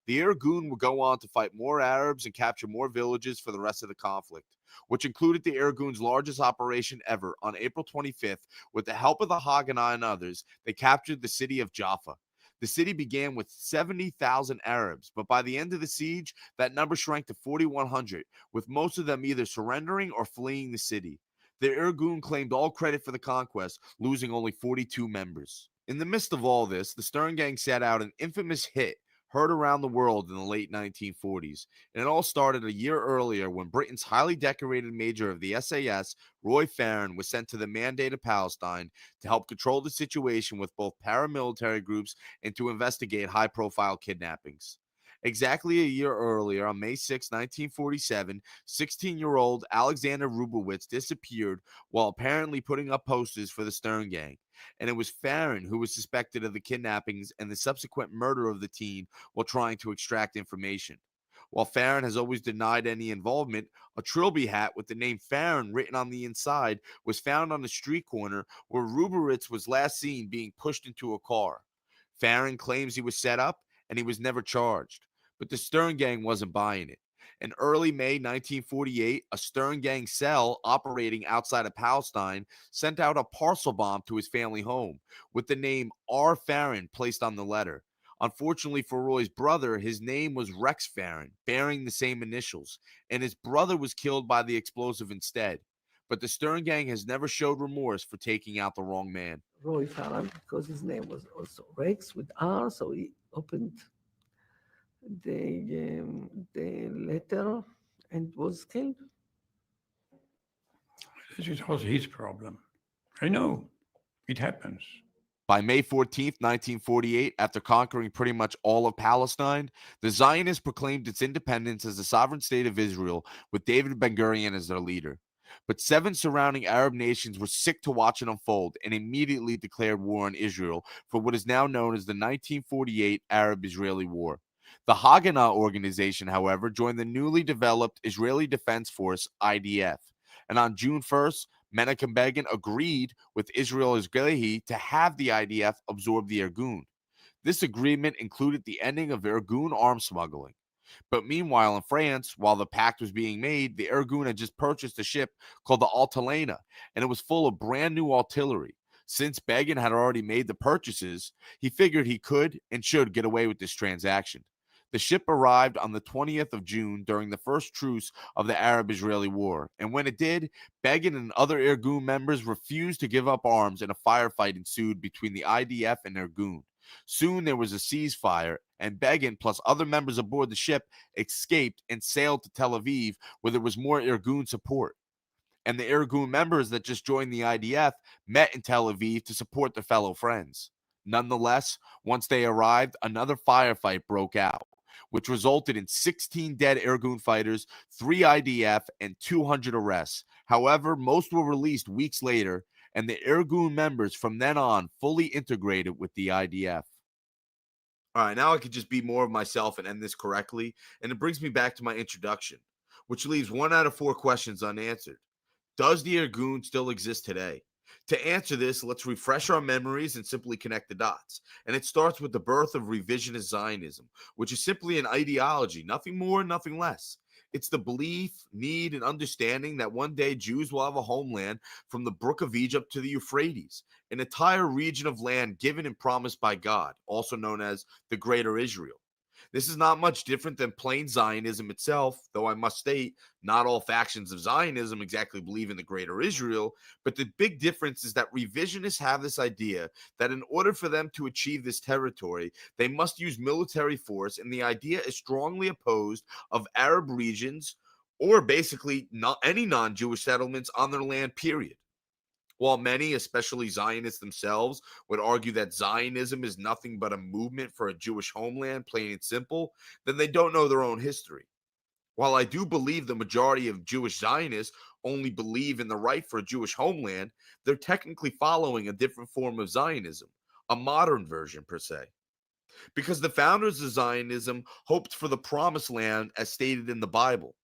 The Irgun would go on to fight more Arabs and capture more villages for the rest of the conflict, which included the Irgun's largest operation ever. On April 25th, with the help of the Haganah and others, they captured the city of Jaffa. The city began with 70,000 Arabs, but by the end of the siege, that number shrank to 4,100, with most of them either surrendering or fleeing the city. The Irgun claimed all credit for the conquest, losing only 42 members. In the midst of all this, the Stern Gang set out an infamous hit heard around the world in the late 1940s, and it all started a year earlier when Britain's highly decorated major of the SAS, Roy Farren, was sent to the Mandate of Palestine to help control the situation with both paramilitary groups and to investigate high-profile kidnappings. Exactly a year earlier, on May 6, 1947, 16-year-old Alexander Rubowitz disappeared while apparently putting up posters for the Stern Gang, and it was Farren who was suspected of the kidnappings and the subsequent murder of the teen while trying to extract information. While Farren has always denied any involvement, a trilby hat with the name Farren written on the inside was found on a street corner where Rubowitz was last seen being pushed into a car. Farren claims he was set up and he was never charged, but the Stern Gang wasn't buying it. In early May 1948, a Stern Gang cell operating outside of Palestine sent out a parcel bomb to his family home with the name R. Farren placed on the letter. Unfortunately for Roy's brother, his name was Rex Farren, bearing the same initials, and his brother was killed by the explosive instead. But the Stern Gang has never showed remorse for taking out the wrong man. Roy Farren, because his name was also Rex with R, so he opened the letter and was killed. This was his problem. I know. It happens. By May 14th, 1948, after conquering pretty much all of Palestine, the Zionists proclaimed its independence as the sovereign state of Israel, with David Ben-Gurion as their leader. But 7 surrounding Arab nations were sick to watch it unfold and immediately declared war on Israel for what is now known as the 1948 Arab-Israeli War. The Haganah organization, however, joined the newly developed Israeli Defense Force, IDF, and on June 1st, Menachem Begin agreed with Israel Israeli to have the IDF absorb the Irgun. This agreement included the ending of Irgun arms smuggling. But meanwhile, in France, while the pact was being made, the Irgun had just purchased a ship called the Altalena, and it was full of brand new artillery. Since Begin had already made the purchases, he figured he could and should get away with this transaction. The ship arrived on the 20th of June during the first truce of the Arab-Israeli War, and when it did, Begin and other Irgun members refused to give up arms, and a firefight ensued between the IDF and Irgun. Soon there was a ceasefire, and Begin plus other members aboard the ship escaped and sailed to Tel Aviv, where there was more Irgun support. And the Irgun members that just joined the IDF met in Tel Aviv to support their fellow friends. Nonetheless, once they arrived, another firefight broke out, which resulted in 16 dead Irgun fighters, 3 IDF, and 200 arrests. However, most were released weeks later, and the Irgun members from then on fully integrated with the IDF. All right, now I could just be more of myself and end this correctly, and it brings me back to my introduction, which leaves 1 out of 4 questions unanswered. Does the Irgun still exist today? To answer this, let's refresh our memories and simply connect the dots. And it starts with the birth of revisionist Zionism, which is simply an ideology, nothing more, nothing less. It's the belief, need, and understanding that one day Jews will have a homeland from the Brook of Egypt to the Euphrates, an entire region of land given and promised by God, also known as the Greater Israel. This is not much different than plain Zionism itself, though I must state, not all factions of Zionism exactly believe in the Greater Israel, but the big difference is that revisionists have this idea that in order for them to achieve this territory, they must use military force, and the idea is strongly opposed of Arab regions or basically not any non-Jewish settlements on their land, period. While many, especially Zionists themselves, would argue that Zionism is nothing but a movement for a Jewish homeland, plain and simple, then they don't know their own history. While I do believe the majority of Jewish Zionists only believe in the right for a Jewish homeland, they're technically following a different form of Zionism, a modern version per se. Because the founders of Zionism hoped for the promised land as stated in the Bible.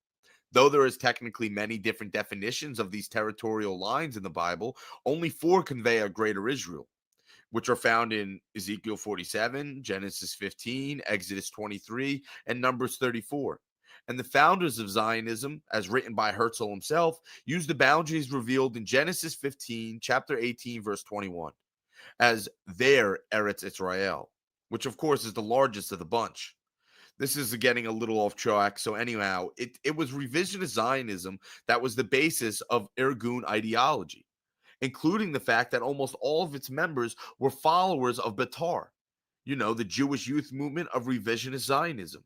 Though there is technically many different definitions of these territorial lines in the Bible, only 4 convey a greater Israel, which are found in Ezekiel 47, Genesis 15, Exodus 23, and Numbers 34. And the founders of Zionism, as written by Herzl himself, used the boundaries revealed in Genesis 15, chapter 18, verse 21, as their Eretz Israel, which of course is the largest of the bunch. This is getting a little off track. So anyhow, it was revisionist Zionism that was the basis of Irgun ideology, including the fact that almost all of its members were followers of Betar. You know, the Jewish youth movement of revisionist Zionism.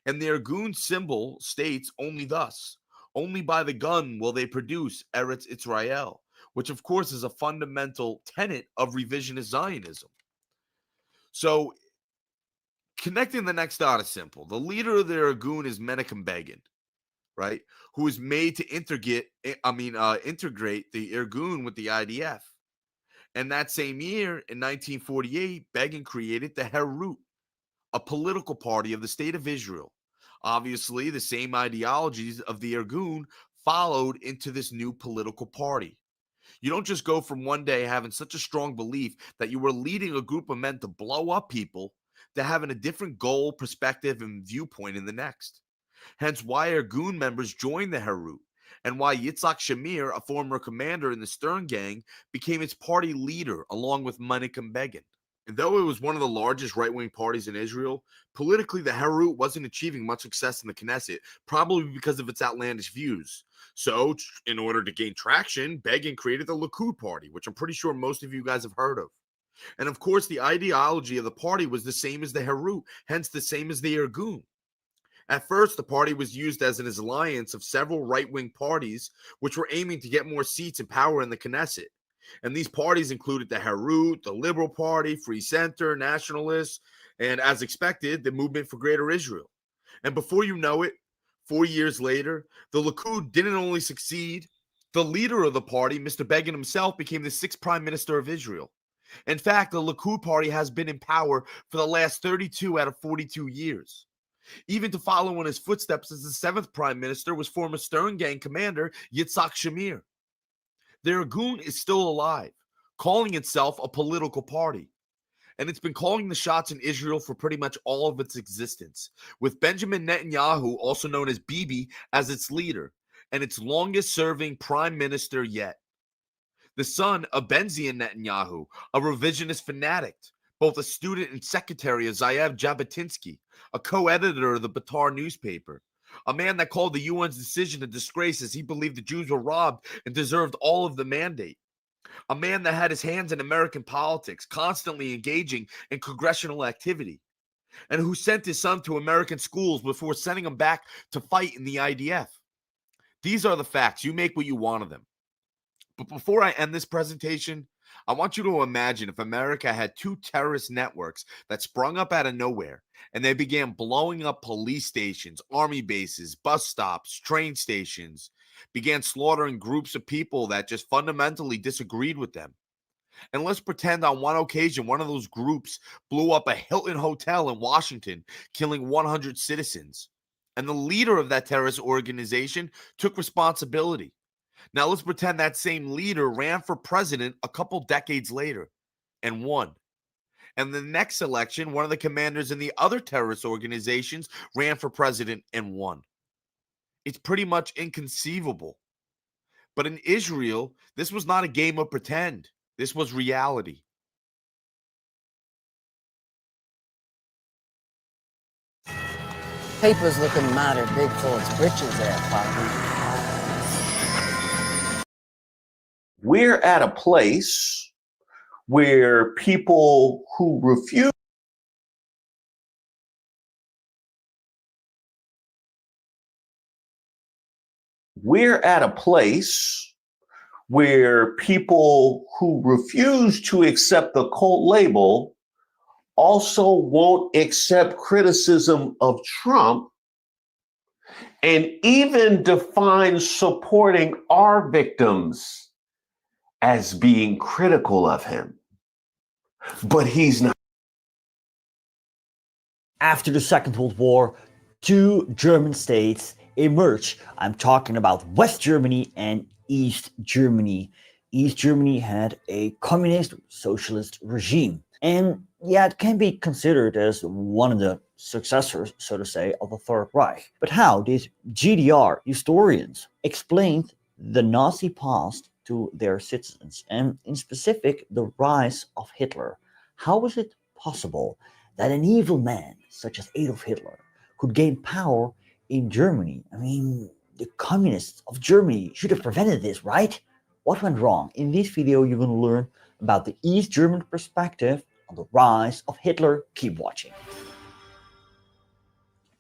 And the Irgun symbol states only thus, only by the gun will they produce Eretz Israel, which of course is a fundamental tenet of revisionist Zionism. So connecting the next dot is simple. The leader of the Irgun is Menachem Begin, right? Who is made to integrate the Irgun with the IDF. And that same year, in 1948, Begin created the Herut, a political party of the state of Israel. Obviously, the same ideologies of the Irgun followed into this new political party. You don't just go from one day having such a strong belief that you were leading a group of men to blow up people to having a different goal, perspective, and viewpoint in the next. Hence why Irgun members joined the Herut, and why Yitzhak Shamir, a former commander in the Stern Gang, became its party leader along with Menachem Begin. And though it was one of the largest right-wing parties in Israel, politically the Herut wasn't achieving much success in the Knesset, probably because of its outlandish views. So, in order to gain traction, Begin created the Likud party, which I'm pretty sure most of you guys have heard of. And of course, the ideology of the party was the same as the Herut, hence the same as the Irgun. At first, the party was used as an alliance of several right-wing parties, which were aiming to get more seats and power in the Knesset. And these parties included the Herut, the Liberal Party, Free Center, Nationalists, and as expected, the Movement for Greater Israel. And before you know it, 4 years later, the Likud didn't only succeed, the leader of the party, Mr. Begin himself, became the 6th Prime Minister of Israel. In fact, the Likud party has been in power for the last 32 out of 42 years. Even to follow in his footsteps as the 7th Prime Minister was former Stern Gang commander Yitzhak Shamir. The Irgun is still alive, calling itself a political party. And it's been calling the shots in Israel for pretty much all of its existence, with Benjamin Netanyahu, also known as Bibi, as its leader, and its longest-serving prime minister yet. The son of Benzion Netanyahu, a revisionist fanatic, both a student and secretary of Ze'ev Jabotinsky, a co-editor of the Betar newspaper, a man that called the UN's decision a disgrace as he believed the Jews were robbed and deserved all of the mandate. A man that had his hands in American politics, constantly engaging in congressional activity, and who sent his son to American schools before sending him back to fight in the IDF. These are the facts. You make what you want of them. But before I end this presentation, I want you to imagine if America had 2 terrorist networks that sprung up out of nowhere and they began blowing up police stations, army bases, bus stops, train stations, began slaughtering groups of people that just fundamentally disagreed with them. And let's pretend on one occasion one of those groups blew up a Hilton hotel in Washington, killing 100 citizens. And the leader of that terrorist organization took responsibility. Now let's pretend that same leader ran for president a couple decades later and won. And the next election, one of the commanders in the other terrorist organizations ran for president and won. It's pretty much inconceivable. But in Israel, this was not a game of pretend. This was reality. Paper's looking mighty big for its britches there, Poppy. We're at a place where people who refuse to accept the cult label also won't accept criticism of Trump and even define supporting our victims as being critical of him. But he's not. After the Second World War, 2 German states emerged. I'm talking about West Germany and East Germany. East Germany had a communist socialist regime. And yeah, it can be considered as one of the successors, so to say, of the Third Reich. But how did GDR historians explain the Nazi past to their citizens, and in specific, the rise of Hitler? How was it possible that an evil man such as Adolf Hitler could gain power in Germany? I mean, the communists of Germany should have prevented this, right? What went wrong? In this video, you're going to learn about the East German perspective on the rise of Hitler. Keep watching.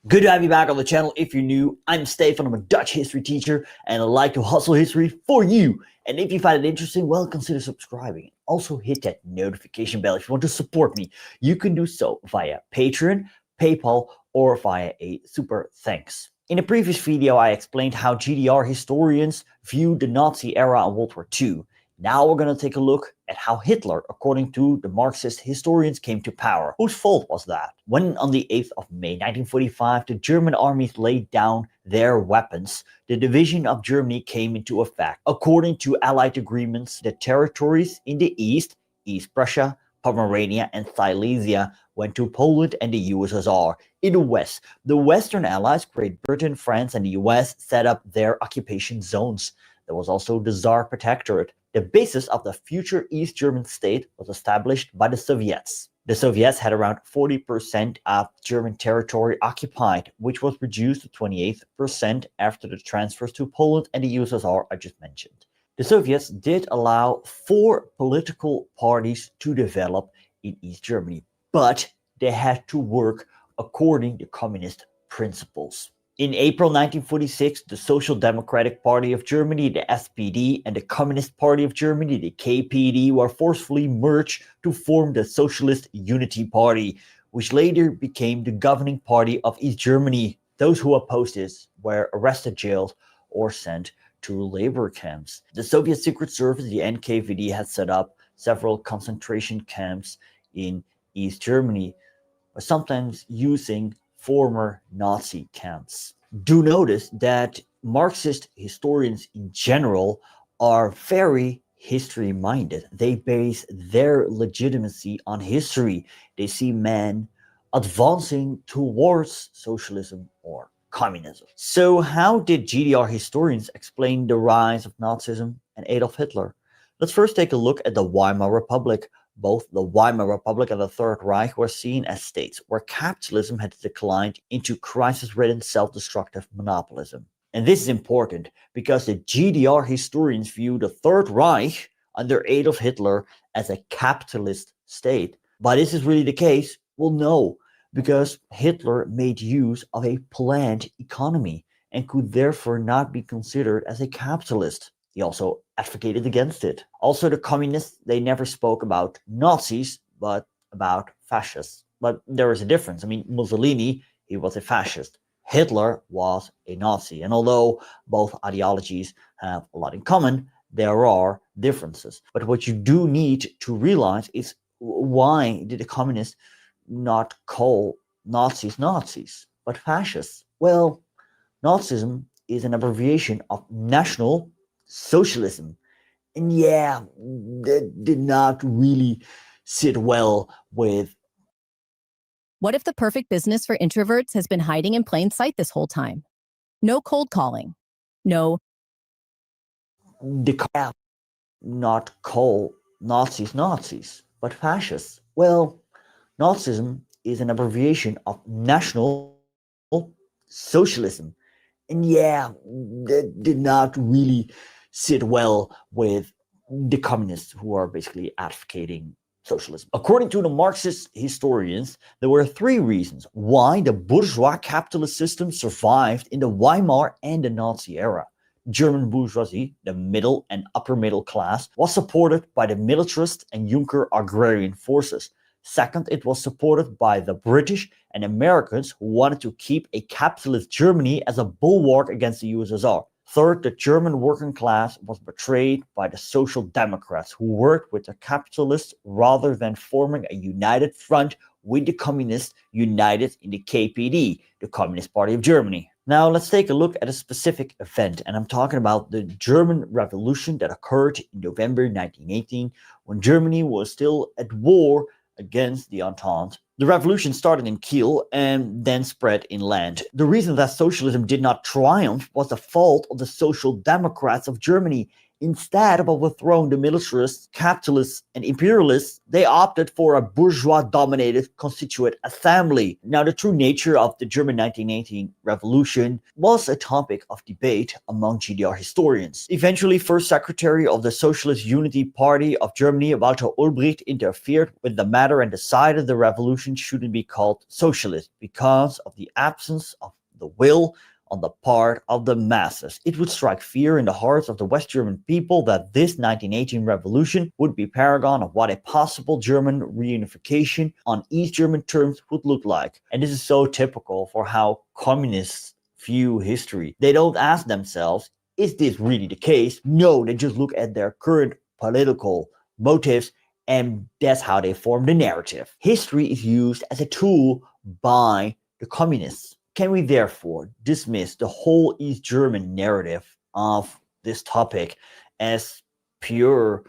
Good to have you back on the channel. If you're new, I'm Stefan, I'm a Dutch history teacher, and I like to hustle history for you. And if you find it interesting, well, consider subscribing. Also hit that notification bell if you want to support me. You can do so via Patreon, PayPal, or via a super thanks. In a previous video, I explained how GDR historians viewed the Nazi era and World War II. Now we're going to take a look at how Hitler, according to the Marxist historians, came to power. Whose fault was that? When on the 8th of May 1945 the German armies laid down their weapons, the division of Germany came into effect. According to Allied agreements, the territories in the east, East Prussia, Pomerania and Silesia, went to Poland and the USSR. In the west, the Western Allies, Great Britain, France and the US, set up their occupation zones. There was also the Tsar Protectorate. The basis of the future East German state was established by the Soviets. The Soviets had around 40% of German territory occupied, which was reduced to 28% after the transfers to Poland and the USSR I just mentioned. The Soviets did allow 4 political parties to develop in East Germany, but they had to work according to communist principles. In April 1946, the Social Democratic Party of Germany, the SPD, and the Communist Party of Germany, the KPD, were forcefully merged to form the Socialist Unity Party, which later became the governing party of East Germany. Those who opposed this were arrested, jailed, or sent to labor camps. The Soviet Secret Service, the NKVD, had set up several concentration camps in East Germany, sometimes using former Nazi camps. Do notice that Marxist historians in general are very history-minded. They base their legitimacy on history. They see men advancing towards socialism or communism. So how did GDR historians explain the rise of Nazism and Adolf Hitler? Let's first take a look at the Weimar Republic. Both the Weimar Republic and the Third Reich were seen as states where capitalism had declined into crisis-ridden self-destructive monopolism. And this is important because the GDR historians view the Third Reich under Adolf Hitler as a capitalist state. But is this really the case? Well, no, because Hitler made use of a planned economy and could therefore not be considered as a capitalist. He also advocated against it. Also, the communists, they never spoke about Nazis, but about fascists. But there is a difference. I mean, Mussolini, he was a fascist. Hitler was a Nazi. And although both ideologies have a lot in common, there are differences. But what you do need to realize is, why did the communists not call Nazis Nazis, but fascists? Well, Nazism is an abbreviation of National Socialism. And yeah, that did not really sit well with. What if the perfect business for introverts has been hiding in plain sight this whole time? No cold calling. No. Not call Nazis Nazis, but fascists. Well, Nazism is an abbreviation of National Socialism. And yeah, that did not really sit well with the communists who are basically advocating socialism. According to the Marxist historians, there were 3 reasons why the bourgeois capitalist system survived in the Weimar and the Nazi era. German bourgeoisie, the middle and upper middle class, was supported by the militarist and Junker agrarian forces. Second, it was supported by the British and Americans who wanted to keep a capitalist Germany as a bulwark against the USSR. Third, the German working class was betrayed by the Social Democrats, who worked with the capitalists rather than forming a united front with the communists united in the KPD, the Communist Party of Germany. Now let's take a look at a specific event, and I'm talking about the German Revolution that occurred in November 1918, when Germany was still at war against the Entente. The revolution started in Kiel and then spread inland. The reason that socialism did not triumph was the fault of the Social Democrats of Germany. Instead of overthrowing the militarists, capitalists, and imperialists, they opted for a bourgeois-dominated constituent assembly. Now, the true nature of the German 1918 revolution was a topic of debate among GDR historians. Eventually, first secretary of the Socialist Unity Party of Germany, Walter Ulbricht, interfered with the matter and decided the revolution shouldn't be called socialist because of the absence of the will on the part of the masses. It would strike fear in the hearts of the West German people that this 1918 revolution would be paragon of what a possible German reunification on East German terms would look like. And this is so typical for how communists view history. They don't ask themselves, is this really the case? No, they just look at their current political motives, and that's how they form the narrative. History is used as a tool by the communists. Can we therefore dismiss the whole East German narrative of this topic as pure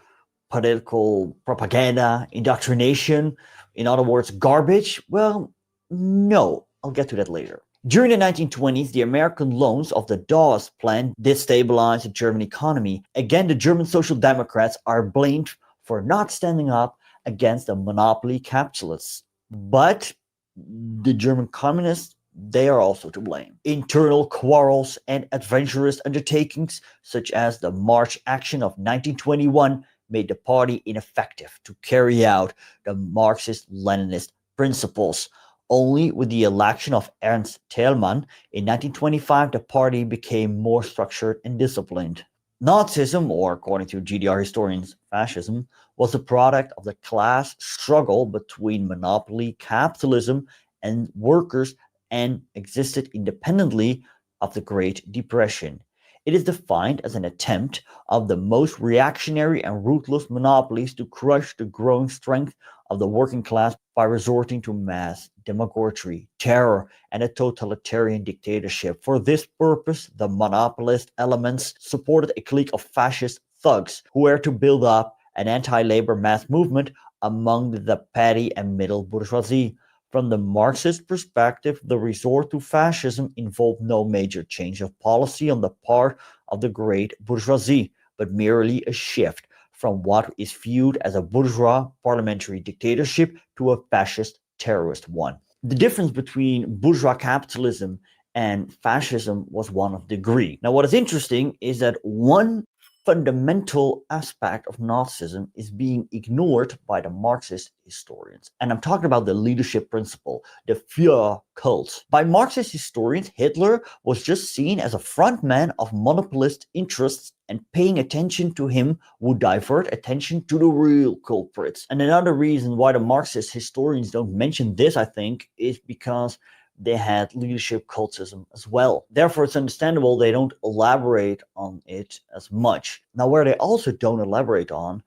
political propaganda, indoctrination, in other words, garbage? Well, no, I'll get to that later. During the 1920s, the American loans of the Dawes Plan destabilized the German economy. Again, the German Social Democrats are blamed for not standing up against the monopoly capitalists. But the German communists, they are also to blame. Internal quarrels and adventurous undertakings, such as the March Action of 1921, made the party ineffective to carry out the Marxist-Leninist principles. Only with the election of Ernst Thälmann in 1925, the party became more structured and disciplined. Nazism, or according to GDR historians, fascism, was a product of the class struggle between monopoly capitalism and workers and existed independently of the Great Depression. It is defined as an attempt of the most reactionary and ruthless monopolies to crush the growing strength of the working class by resorting to mass demagoguery, terror, and a totalitarian dictatorship. For this purpose, the monopolist elements supported a clique of fascist thugs who were to build up an anti-labor mass movement among the petty and middle bourgeoisie. From the Marxist perspective, the resort to fascism involved no major change of policy on the part of the great bourgeoisie, but merely a shift from what is viewed as a bourgeois parliamentary dictatorship to a fascist terrorist one. The difference between bourgeois capitalism and fascism was one of degree. Now, what is interesting is that one fundamental aspect of Nazism is being ignored by the Marxist historians. And I'm talking about the leadership principle, the Führer cult. By Marxist historians, Hitler was just seen as a frontman of monopolist interests, and paying attention to him would divert attention to the real culprits. And another reason why the Marxist historians don't mention this, I think, is because they had leadership cultism as well. Therefore, it's understandable they don't elaborate on it as much. Now, where they also don't elaborate on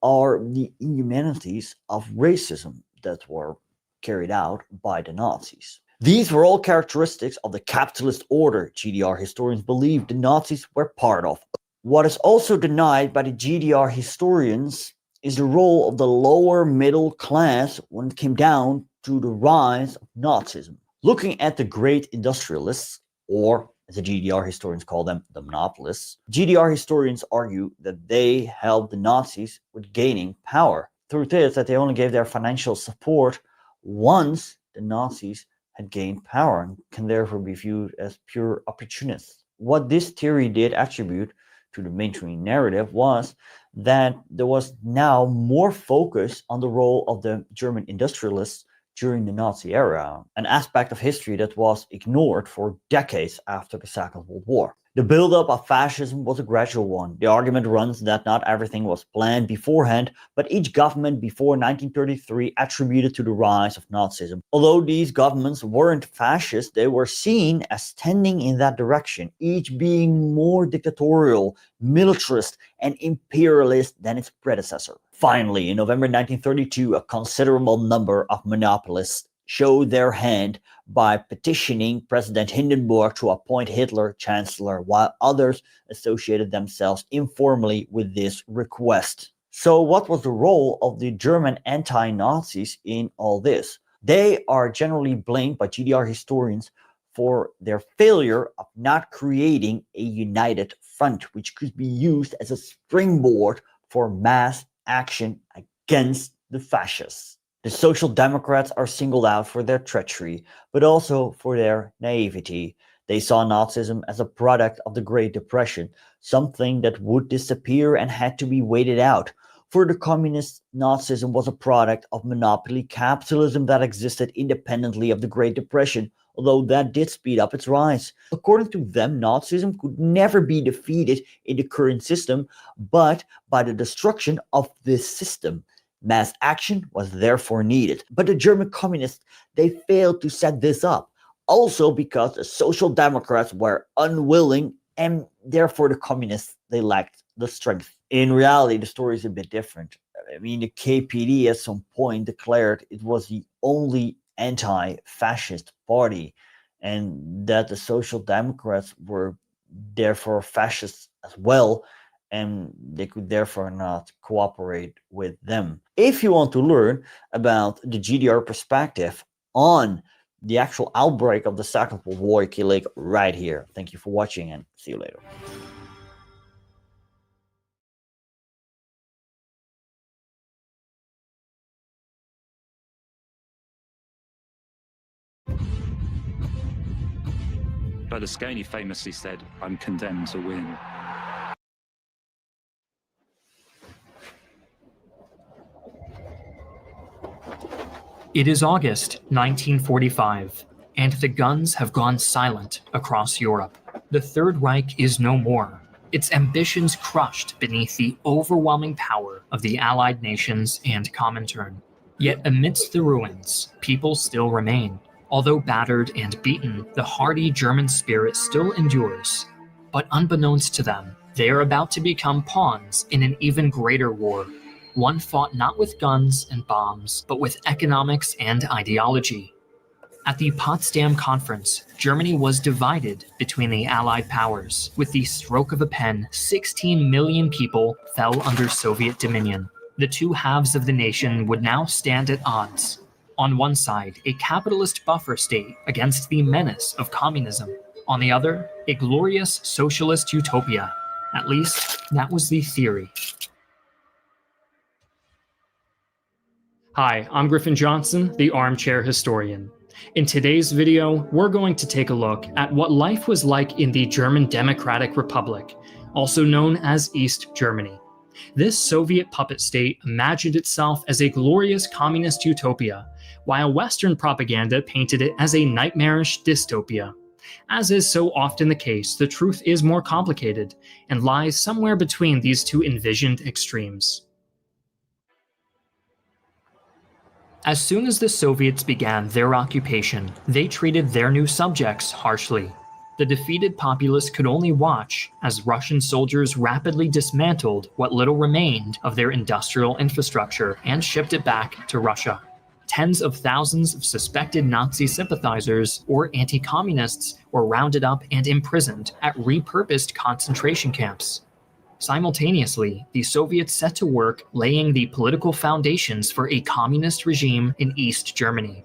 are the inhumanities of racism that were carried out by the Nazis. These were all characteristics of the capitalist order GDR historians believed the Nazis were part of. What is also denied by the GDR historians is the role of the lower middle class when it came down to the rise of Nazism. Looking at the great industrialists, or as the GDR historians call them, the monopolists, GDR historians argue that they helped the Nazis with gaining power. The truth is that they only gave their financial support once the Nazis had gained power and can therefore be viewed as pure opportunists. What this theory did attribute to the mainstream narrative was that there was now more focus on the role of the German industrialists during the Nazi era, an aspect of history that was ignored for decades after the Second World War. The buildup of fascism was a gradual one. The argument runs that not everything was planned beforehand, but each government before 1933 attributed to the rise of Nazism. Although these governments weren't fascist, they were seen as tending in that direction, each being more dictatorial, militarist, and imperialist than its predecessor. Finally, in November 1932, a considerable number of monopolists showed their hand by petitioning President Hindenburg to appoint Hitler chancellor, while others associated themselves informally with this request. So what was the role of the German anti-Nazis in all this? They are generally blamed by GDR historians for their failure of not creating a united front which could be used as a springboard for mass action against the fascists. The Social Democrats are singled out for their treachery, but also for their naivety. They saw Nazism as a product of the Great Depression, something that would disappear and had to be waited out. For the communists, Nazism was a product of monopoly capitalism that existed independently of the Great Depression, although that did speed up its rise. According to them, Nazism could never be defeated in the current system, but by the destruction of this system. Mass action was therefore needed. But the German communists, they failed to set this up. Also because the Social Democrats were unwilling, and therefore the communists, they lacked the strength. In reality, the story is a bit different. I mean, the KPD at some point declared it was the only anti-fascist party, and that the Social Democrats were therefore fascists as well, and they could therefore not cooperate with them. If you want to learn about the GDR perspective on the actual outbreak of the Second World War, you can click right here. Thank you for watching and see you later. Berlusconi famously said, "I'm condemned to win." It is August 1945, and the guns have gone silent across Europe. The Third Reich is no more, its ambitions crushed beneath the overwhelming power of the Allied nations and Comintern. Yet amidst the ruins, people still remain. Although battered and beaten, the hardy German spirit still endures. But unbeknownst to them, they are about to become pawns in an even greater war. One fought not with guns and bombs, but with economics and ideology. At the Potsdam Conference, Germany was divided between the Allied powers. With the stroke of a pen, 16 million people fell under Soviet dominion. The two halves of the nation would now stand at odds. On one side, a capitalist buffer state against the menace of communism. On the other, a glorious socialist utopia. At least, that was the theory. Hi, I'm Griffin Johnson, the Armchair Historian. In today's video, we're going to take a look at what life was like in the German Democratic Republic, also known as East Germany. This Soviet puppet state imagined itself as a glorious communist utopia, while Western propaganda painted it as a nightmarish dystopia. As is so often the case, the truth is more complicated and lies somewhere between these two envisioned extremes. As soon as the Soviets began their occupation, they treated their new subjects harshly. The defeated populace could only watch as Russian soldiers rapidly dismantled what little remained of their industrial infrastructure and shipped it back to Russia. Tens of thousands of suspected Nazi sympathizers or anti-communists were rounded up and imprisoned at repurposed concentration camps. Simultaneously, the Soviets set to work laying the political foundations for a communist regime in East Germany.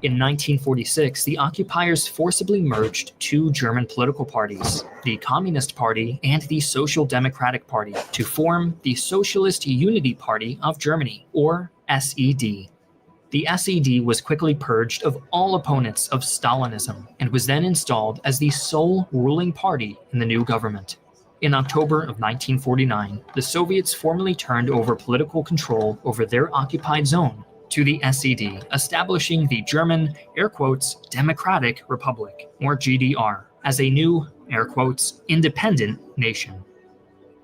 In 1946, the occupiers forcibly merged two German political parties, the Communist Party and the Social Democratic Party, to form the Socialist Unity Party of Germany, or SED. The SED was quickly purged of all opponents of Stalinism and was then installed as the sole ruling party in the new government. In October of 1949, the Soviets formally turned over political control over their occupied zone to the SED, establishing the German, air quotes, Democratic Republic, or GDR, as a new, air quotes, independent nation.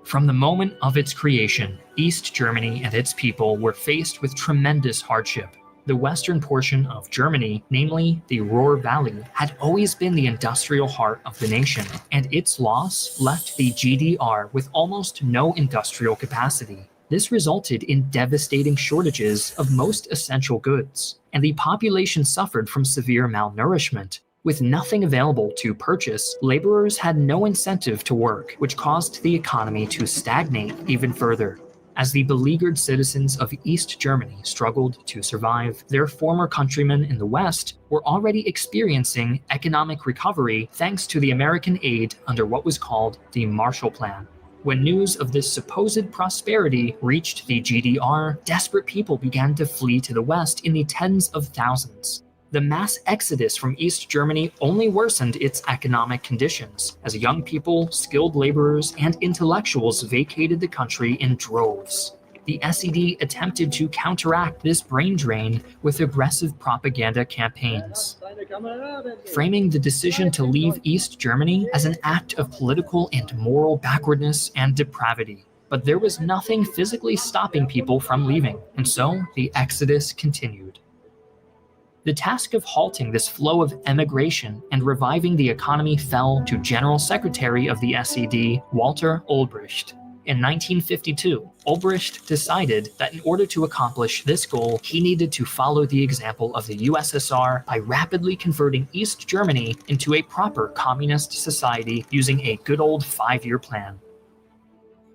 From the moment of its creation, East Germany and its people were faced with tremendous hardship. The western portion of Germany, namely the Ruhr Valley, had always been the industrial heart of the nation, and its loss left the GDR with almost no industrial capacity. This resulted in devastating shortages of most essential goods, and the population suffered from severe malnourishment. With nothing available to purchase, laborers had no incentive to work, which caused the economy to stagnate even further. As the beleaguered citizens of East Germany struggled to survive, their former countrymen in the West were already experiencing economic recovery thanks to the American aid under what was called the Marshall Plan. When news of this supposed prosperity reached the GDR, desperate people began to flee to the West in the tens of thousands. The mass exodus from East Germany only worsened its economic conditions, as young people, skilled laborers, and intellectuals vacated the country in droves. The SED attempted to counteract this brain drain with aggressive propaganda campaigns, framing the decision to leave East Germany as an act of political and moral backwardness and depravity. But there was nothing physically stopping people from leaving, and so the exodus continued. The task of halting this flow of emigration and reviving the economy fell to General Secretary of the SED, Walter Ulbricht. In 1952, Ulbricht decided that in order to accomplish this goal, he needed to follow the example of the USSR by rapidly converting East Germany into a proper communist society using a good old 5-year plan.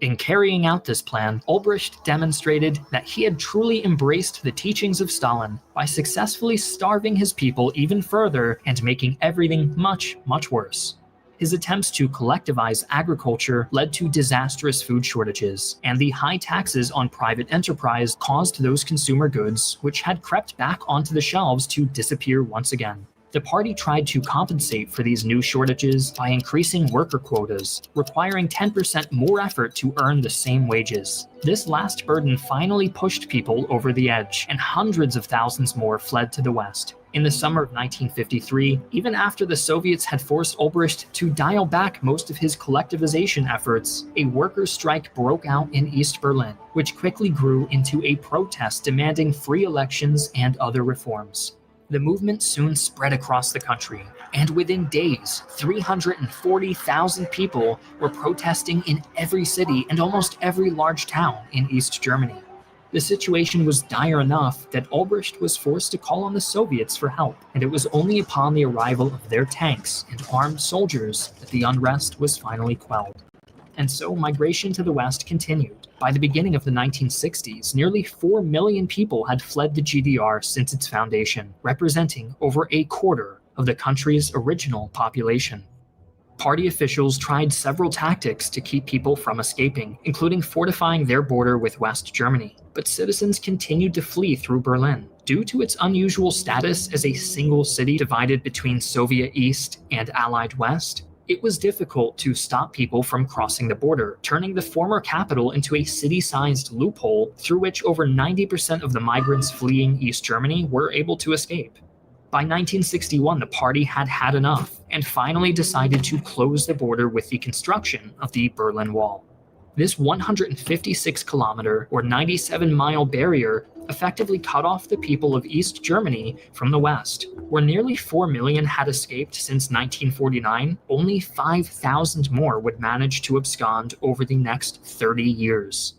In carrying out this plan, Ulbricht demonstrated that he had truly embraced the teachings of Stalin by successfully starving his people even further and making everything much, much worse. His attempts to collectivize agriculture led to disastrous food shortages, and the high taxes on private enterprise caused those consumer goods, which had crept back onto the shelves, to disappear once again. The party tried to compensate for these new shortages by increasing worker quotas, requiring 10% more effort to earn the same wages. This last burden finally pushed people over the edge, and hundreds of thousands more fled to the West. In the summer of 1953, even after the Soviets had forced Ulbricht to dial back most of his collectivization efforts, a workers' strike broke out in East Berlin, which quickly grew into a protest demanding free elections and other reforms. The movement soon spread across the country, and within days, 340,000 people were protesting in every city and almost every large town in East Germany. The situation was dire enough that Ulbricht was forced to call on the Soviets for help, and it was only upon the arrival of their tanks and armed soldiers that the unrest was finally quelled. And so migration to the West continued. By the beginning of the 1960s, nearly 4 million people had fled the GDR since its foundation, representing over a quarter of the country's original population. Party officials tried several tactics to keep people from escaping, including fortifying their border with West Germany. But citizens continued to flee through Berlin. Due to its unusual status as a single city divided between Soviet East and Allied West, it was difficult to stop people from crossing the border, turning the former capital into a city-sized loophole through which over 90% of the migrants fleeing East Germany were able to escape. By 1961, the party had had enough and finally decided to close the border with the construction of the Berlin Wall. This 156-kilometer or 97-mile barrier effectively cut off the people of East Germany from the West. Where nearly 4 million had escaped since 1949, only 5,000 more would manage to abscond over the next 30 years.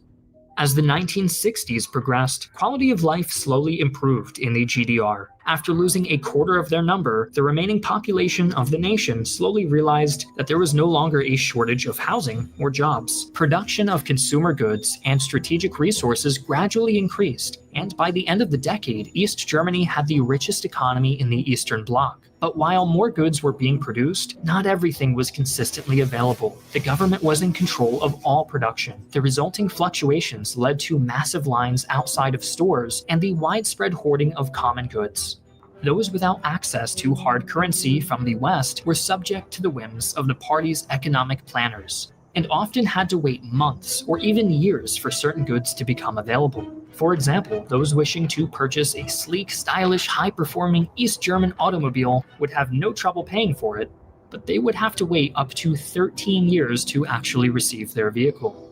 As the 1960s progressed, quality of life slowly improved in the GDR. After losing a quarter of their number, the remaining population of the nation slowly realized that there was no longer a shortage of housing or jobs. Production of consumer goods and strategic resources gradually increased, and by the end of the decade, East Germany had the richest economy in the Eastern Bloc. But while more goods were being produced, not everything was consistently available. The government was in control of all production. The resulting fluctuations led to massive lines outside of stores and the widespread hoarding of common goods. Those without access to hard currency from the West were subject to the whims of the party's economic planners, and often had to wait months or even years for certain goods to become available. For example, those wishing to purchase a sleek, stylish, high-performing East German automobile would have no trouble paying for it, but they would have to wait up to 13 years to actually receive their vehicle.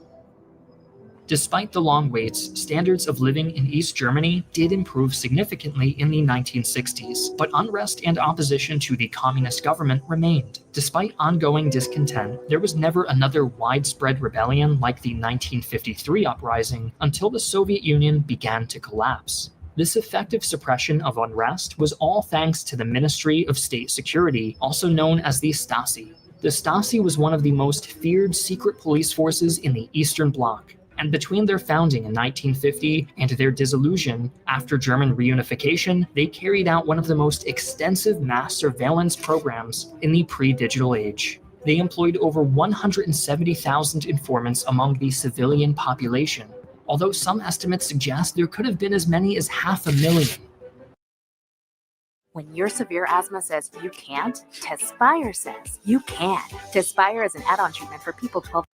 Despite the long waits, standards of living in East Germany did improve significantly in the 1960s, but unrest and opposition to the communist government remained. Despite ongoing discontent, there was never another widespread rebellion like the 1953 uprising until the Soviet Union began to collapse. This effective suppression of unrest was all thanks to the Ministry of State Security, also known as the Stasi. The Stasi was one of the most feared secret police forces in the Eastern Bloc, And between their founding in 1950 and their dissolution after German reunification, they carried out one of the most extensive mass surveillance programs in the pre-digital age. They employed over 170,000 informants among the civilian population, although some estimates suggest there could have been as many as 500,000. When your severe asthma says you can't, Tespire says you can. Tespire is an add-on treatment for people 12.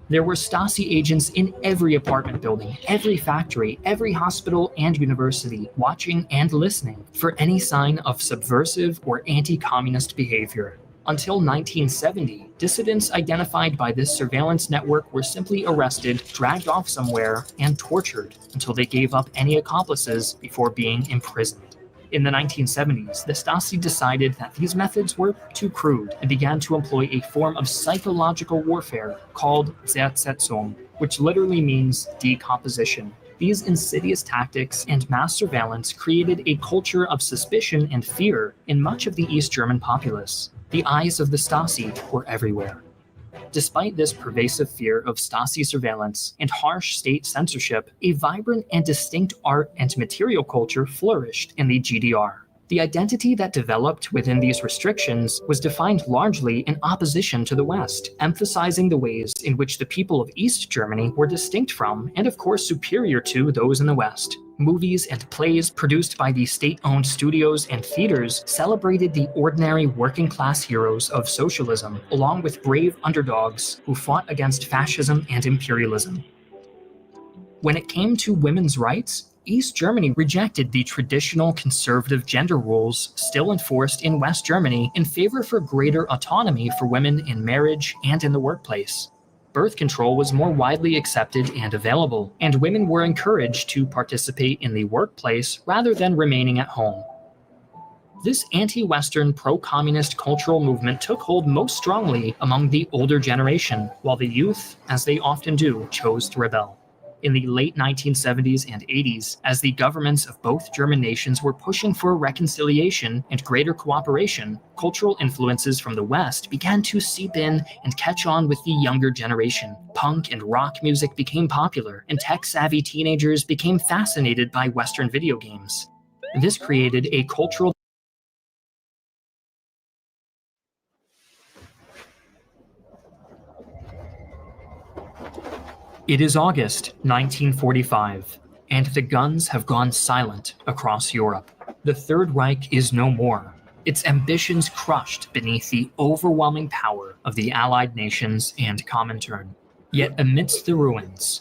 There were Stasi agents in every apartment building, every factory, every hospital and university, watching and listening for any sign of subversive or anti-communist behavior. Until 1970, dissidents identified by this surveillance network were simply arrested, dragged off somewhere, and tortured until they gave up any accomplices before being imprisoned. In the 1970s, the Stasi decided that these methods were too crude and began to employ a form of psychological warfare called Zersetzung, which literally means decomposition. These insidious tactics and mass surveillance created a culture of suspicion and fear in much of the East German populace. The eyes of the Stasi were everywhere. Despite this pervasive fear of Stasi surveillance and harsh state censorship, a vibrant and distinct art and material culture flourished in the GDR. The identity that developed within these restrictions was defined largely in opposition to the West, emphasizing the ways in which the people of East Germany were distinct from, and of course superior to, those in the West. Movies and plays produced by the state-owned studios and theaters celebrated the ordinary working-class heroes of socialism, along with brave underdogs who fought against fascism and imperialism. When it came to women's rights, East Germany rejected the traditional conservative gender roles still enforced in West Germany in favor for greater autonomy for women in marriage and in the workplace. Birth control was more widely accepted and available, and women were encouraged to participate in the workplace rather than remaining at home. This anti-Western, pro-communist cultural movement took hold most strongly among the older generation, while the youth, as they often do, chose to rebel. In the late 1970s and 80s, as the governments of both German nations were pushing for reconciliation and greater cooperation, cultural influences from the West began to seep in and catch on with the younger generation. Punk and rock music became popular, and tech-savvy teenagers became fascinated by Western video games. This created a cultural It is August 1945, and the guns have gone silent across Europe. The Third Reich is no more, its ambitions crushed beneath the overwhelming power of the Allied nations and Comintern. Yet amidst the ruins,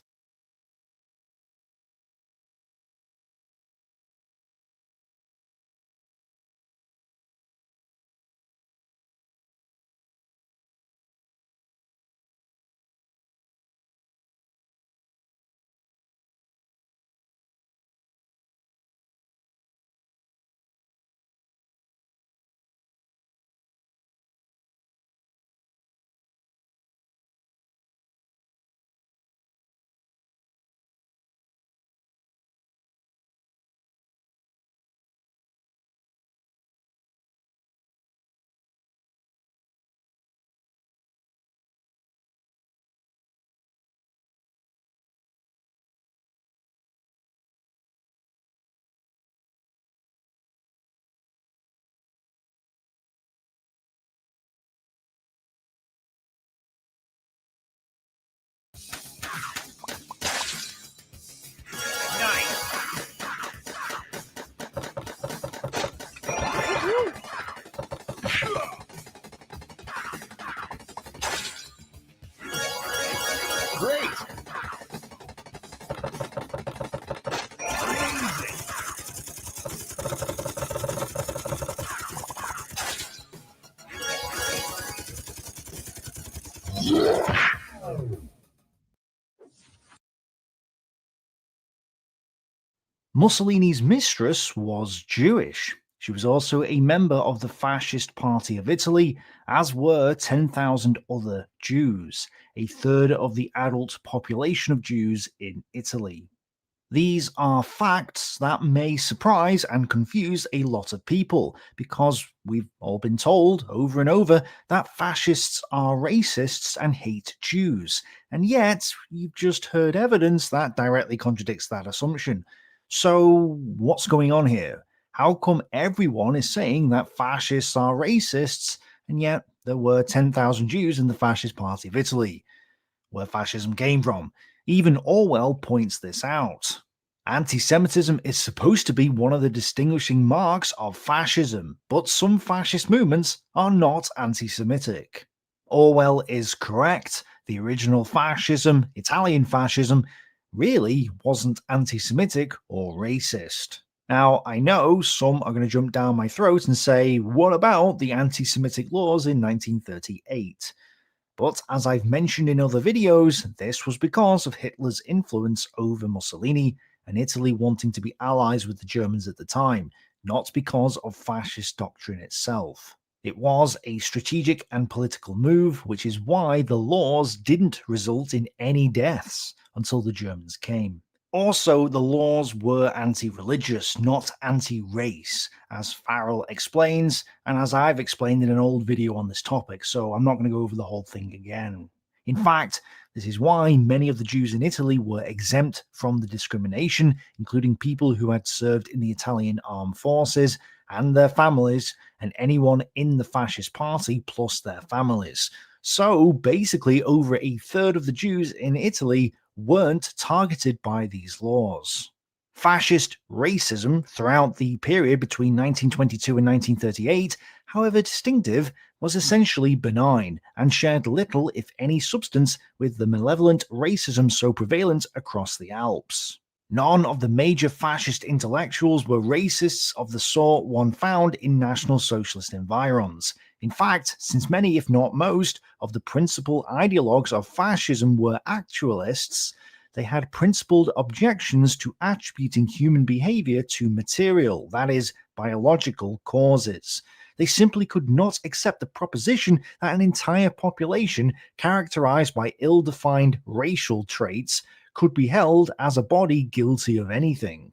Mussolini's mistress was Jewish. She was also a member of the Fascist Party of Italy, as were 10,000 other Jews, a third of the adult population of Jews in Italy. These are facts that may surprise and confuse a lot of people, because we've all been told over and over that fascists are racists and hate Jews, and yet you've just heard evidence that directly contradicts that assumption. So what's going on here? How come everyone is saying that fascists are racists, and yet there were 10,000 Jews in the Fascist Party of Italy, where fascism came from? Even Orwell points this out. Anti-Semitism is supposed to be one of the distinguishing marks of fascism, but some fascist movements are not anti-Semitic. Orwell is correct. The original fascism, Italian fascism, really wasn't anti-Semitic or racist. Now, I know some are going to jump down my throat and say, what about the anti-Semitic laws in 1938? But as I've mentioned in other videos, this was because of Hitler's influence over Mussolini and Italy wanting to be allies with the Germans at the time, not because of fascist doctrine itself. It was a strategic and political move, which is why the laws didn't result in any deaths until the Germans came. Also, the laws were anti-religious, not anti-race, as Farrell explains, and as I've explained in an old video on this topic, so I'm not going to go over the whole thing again. In fact, this is why many of the Jews in Italy were exempt from the discrimination, including people who had served in the Italian armed forces and their families, and anyone in the fascist party plus their families. So basically, over a third of the Jews in Italy weren't targeted by these laws. Fascist racism throughout the period between 1922 and 1938, however distinctive, was essentially benign and shared little if any substance with the malevolent racism so prevalent across the Alps. None of the major fascist intellectuals were racists of the sort one found in National Socialist environs. In fact, since many, if not most, of the principal ideologues of fascism were actualists, they had principled objections to attributing human behavior to material, that is, biological causes. They simply could not accept the proposition that an entire population characterized by ill-defined racial traits could be held as a body guilty of anything.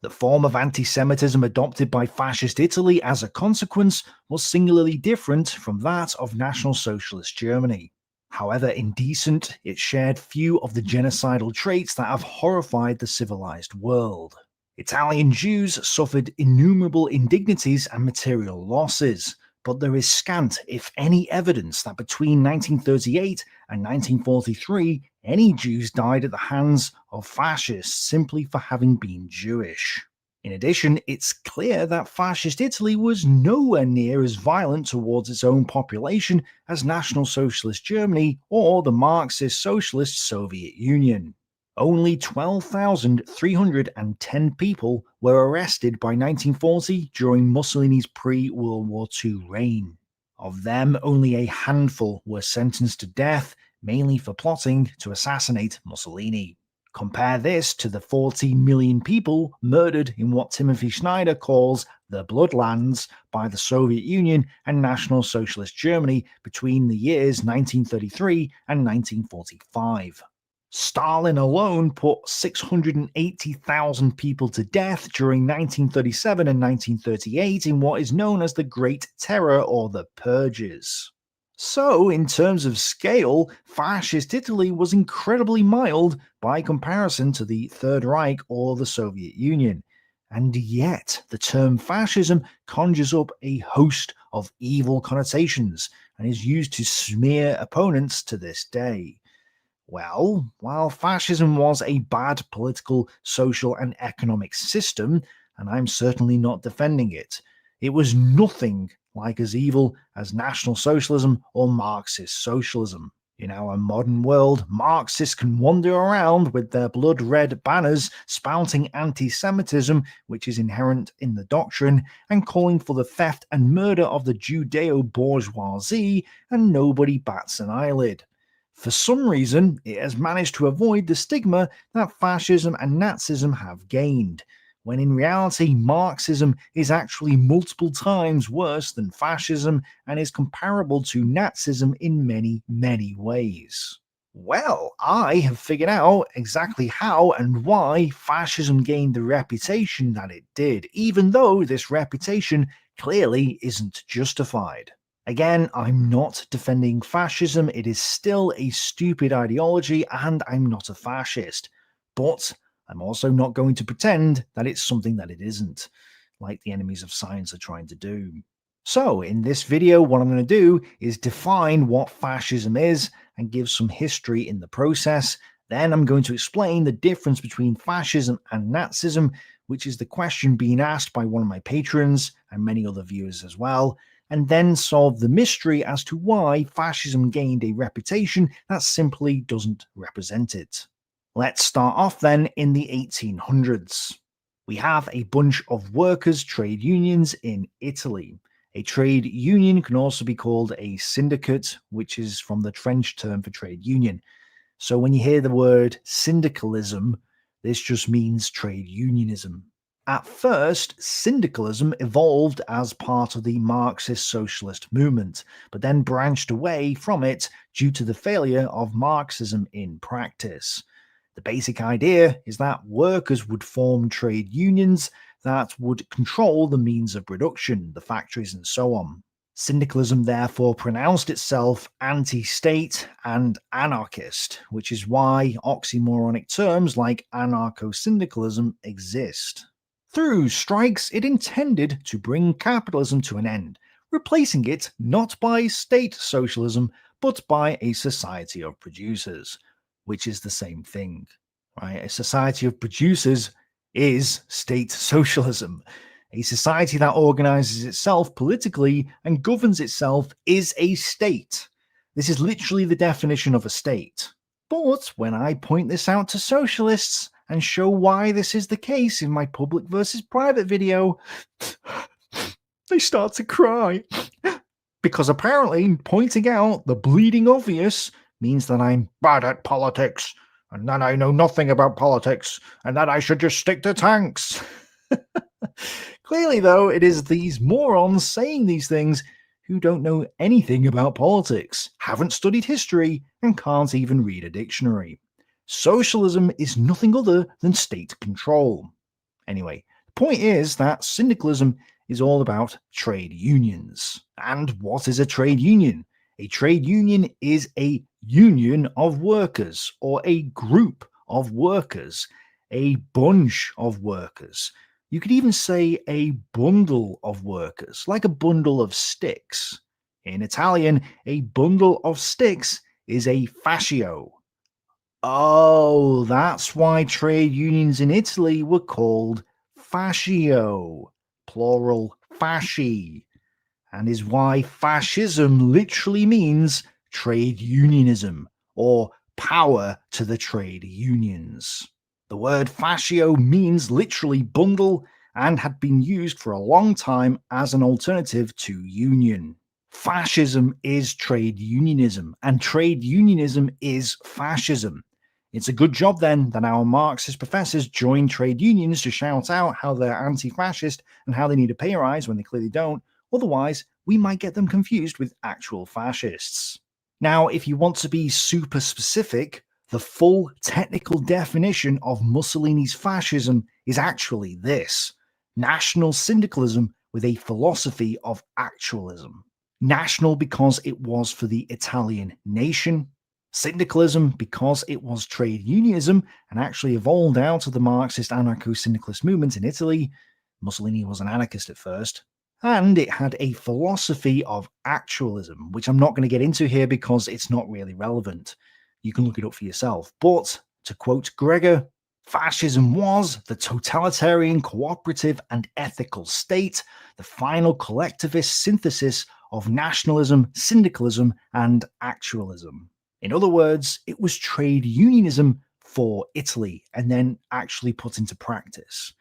The form of anti-Semitism adopted by fascist Italy as a consequence was singularly different from that of National Socialist Germany. However indecent, it shared few of the genocidal traits that have horrified the civilized world. Italian Jews suffered innumerable indignities and material losses, but there is scant, if any, evidence that between 1938 and 1943 any Jews died at the hands of fascists simply for having been Jewish. In addition, it's clear that fascist Italy was nowhere near as violent towards its own population as National Socialist Germany or the Marxist-Socialist Soviet Union. Only 12,310 people were arrested by 1940 during Mussolini's pre-World War II reign. Of them, only a handful were sentenced to death, mainly for plotting to assassinate Mussolini. Compare this to the 40 million people murdered in what Timothy Snyder calls the Bloodlands by the Soviet Union and National Socialist Germany between the years 1933 and 1945. Stalin alone put 680,000 people to death during 1937 and 1938 in what is known as the Great Terror or the Purges. So, in terms of scale, fascist Italy was incredibly mild by comparison to the Third Reich or the Soviet Union. And yet, the term fascism conjures up a host of evil connotations and is used to smear opponents to this day. Well, while fascism was a bad political, social, and economic system, and I'm certainly not defending it, it was nothing like as evil as National Socialism or Marxist socialism. In our modern world, Marxists can wander around with their blood-red banners spouting anti-Semitism, which is inherent in the doctrine, and calling for the theft and murder of the Judeo-bourgeoisie, and nobody bats an eyelid. For some reason, it has managed to avoid the stigma that fascism and Nazism have gained, when in reality Marxism is actually multiple times worse than fascism and is comparable to Nazism in many, many ways. Well, I have figured out exactly how and why fascism gained the reputation that it did, even though this reputation clearly isn't justified. Again, I'm not defending fascism, it is still a stupid ideology, and I'm not a fascist. But I'm also not going to pretend that it's something that it isn't, like the enemies of science are trying to do. So, in this video, what I'm going to do is define what fascism is and give some history in the process. Then I'm going to explain the difference between fascism and Nazism, which is the question being asked by one of my patrons and many other viewers as well, and then solve the mystery as to why fascism gained a reputation that simply doesn't represent it. Let's start off then in the 1800s. We have a bunch of workers' trade unions in Italy. A trade union can also be called a syndicate, which is from the French term for trade union. So when you hear the word syndicalism, this just means trade unionism. At first, syndicalism evolved as part of the Marxist socialist movement, but then branched away from it due to the failure of Marxism in practice. The basic idea is that workers would form trade unions that would control the means of production, the factories and so on. Syndicalism therefore pronounced itself anti-state and anarchist, which is why oxymoronic terms like anarcho-syndicalism exist. Through strikes, it intended to bring capitalism to an end, replacing it not by state socialism, but by a society of producers, which is the same thing. Right? A society of producers is state socialism. A society that organizes itself politically and governs itself is a state. This is literally the definition of a state. But when I point this out to socialists and show why this is the case in my public versus private video, they start to cry. Because apparently pointing out the bleeding obvious means that I'm bad at politics, and that I know nothing about politics, and that I should just stick to tanks. Clearly, though, it is these morons saying these things who don't know anything about politics, haven't studied history, and can't even read a dictionary. Socialism is nothing other than state control. Anyway, the point is that syndicalism is all about trade unions. And what is a trade union? A trade union is a union of workers, or a group of workers, a bunch of workers. You could even say a bundle of workers, like a bundle of sticks. In Italian, a bundle of sticks is a fascio. Oh, that's why trade unions in Italy were called fascio, plural fasci, and is why fascism literally means trade unionism, or power to the trade unions. The word fascio means literally bundle and had been used for a long time as an alternative to union. Fascism is trade unionism, and trade unionism is fascism. It's a good job then that our Marxist professors join trade unions to shout out how they're anti-fascist and how they need a pay rise when they clearly don't. Otherwise, we might get them confused with actual fascists. Now, if you want to be super specific, the full technical definition of Mussolini's fascism is actually this: national syndicalism with a philosophy of actualism. National because it was for the Italian nation. Syndicalism because it was trade unionism and actually evolved out of the Marxist anarcho-syndicalist movement in Italy. Mussolini was an anarchist at first. And it had a philosophy of actualism, which I'm not going to get into here because it's not really relevant. You can look it up for yourself. But, to quote Gregor, fascism was the totalitarian, cooperative, and ethical state, the final collectivist synthesis of nationalism, syndicalism, and actualism. In other words, it was trade unionism for Italy, and then actually put into practice.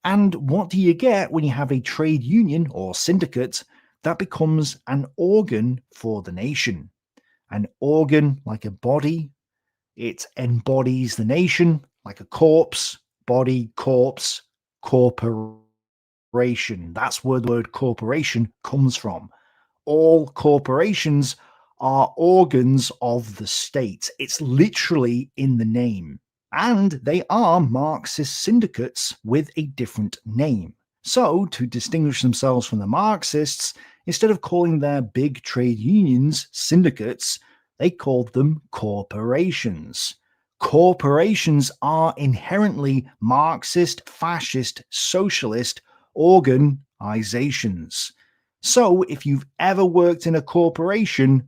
And what do you get when you have a trade union or syndicate that becomes an organ for the nation? An organ like a body, it embodies the nation, like a corpse, body, corpse, corporation. That's where the word corporation comes from. All corporations are organs of the state. It's literally in the name. And they are Marxist syndicates with a different name. So, to distinguish themselves from the Marxists, instead of calling their big trade unions syndicates, they called them corporations. Corporations are inherently Marxist, fascist, socialist organizations. So, if you've ever worked in a corporation,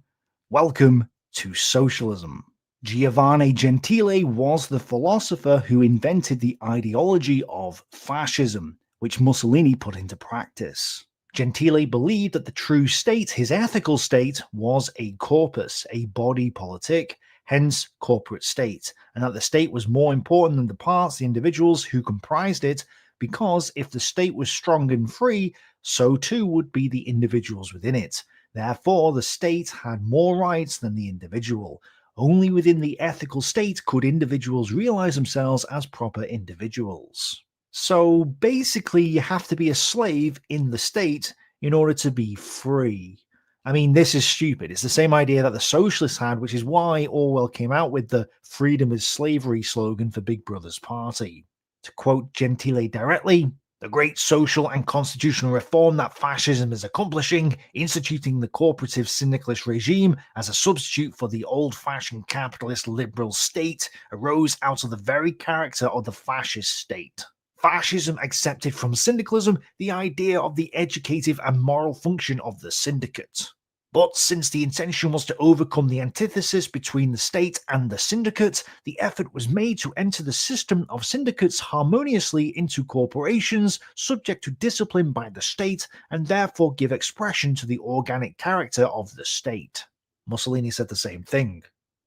welcome to socialism. Giovanni Gentile was the philosopher who invented the ideology of fascism, which Mussolini put into practice. Gentile believed that the true state, his ethical state, was a corpus, a body politic, hence corporate state, and that the state was more important than the parts, the individuals who comprised it, because if the state was strong and free, so too would be the individuals within it. Therefore, the state had more rights than the individual. Only within the ethical state could individuals realize themselves as proper individuals. So basically, you have to be a slave in the state in order to be free. I mean, this is stupid. It's the same idea that the socialists had, which is why Orwell came out with the freedom is slavery slogan for Big Brother's party. To quote Gentile directly, the great social and constitutional reform that fascism is accomplishing, instituting the corporative syndicalist regime as a substitute for the old-fashioned capitalist liberal state, arose out of the very character of the fascist state. Fascism accepted from syndicalism the idea of the educative and moral function of the syndicate. But since the intention was to overcome the antithesis between the state and the syndicate, the effort was made to enter the system of syndicates harmoniously into corporations, subject to discipline by the state, and therefore give expression to the organic character of the state. Mussolini said the same thing.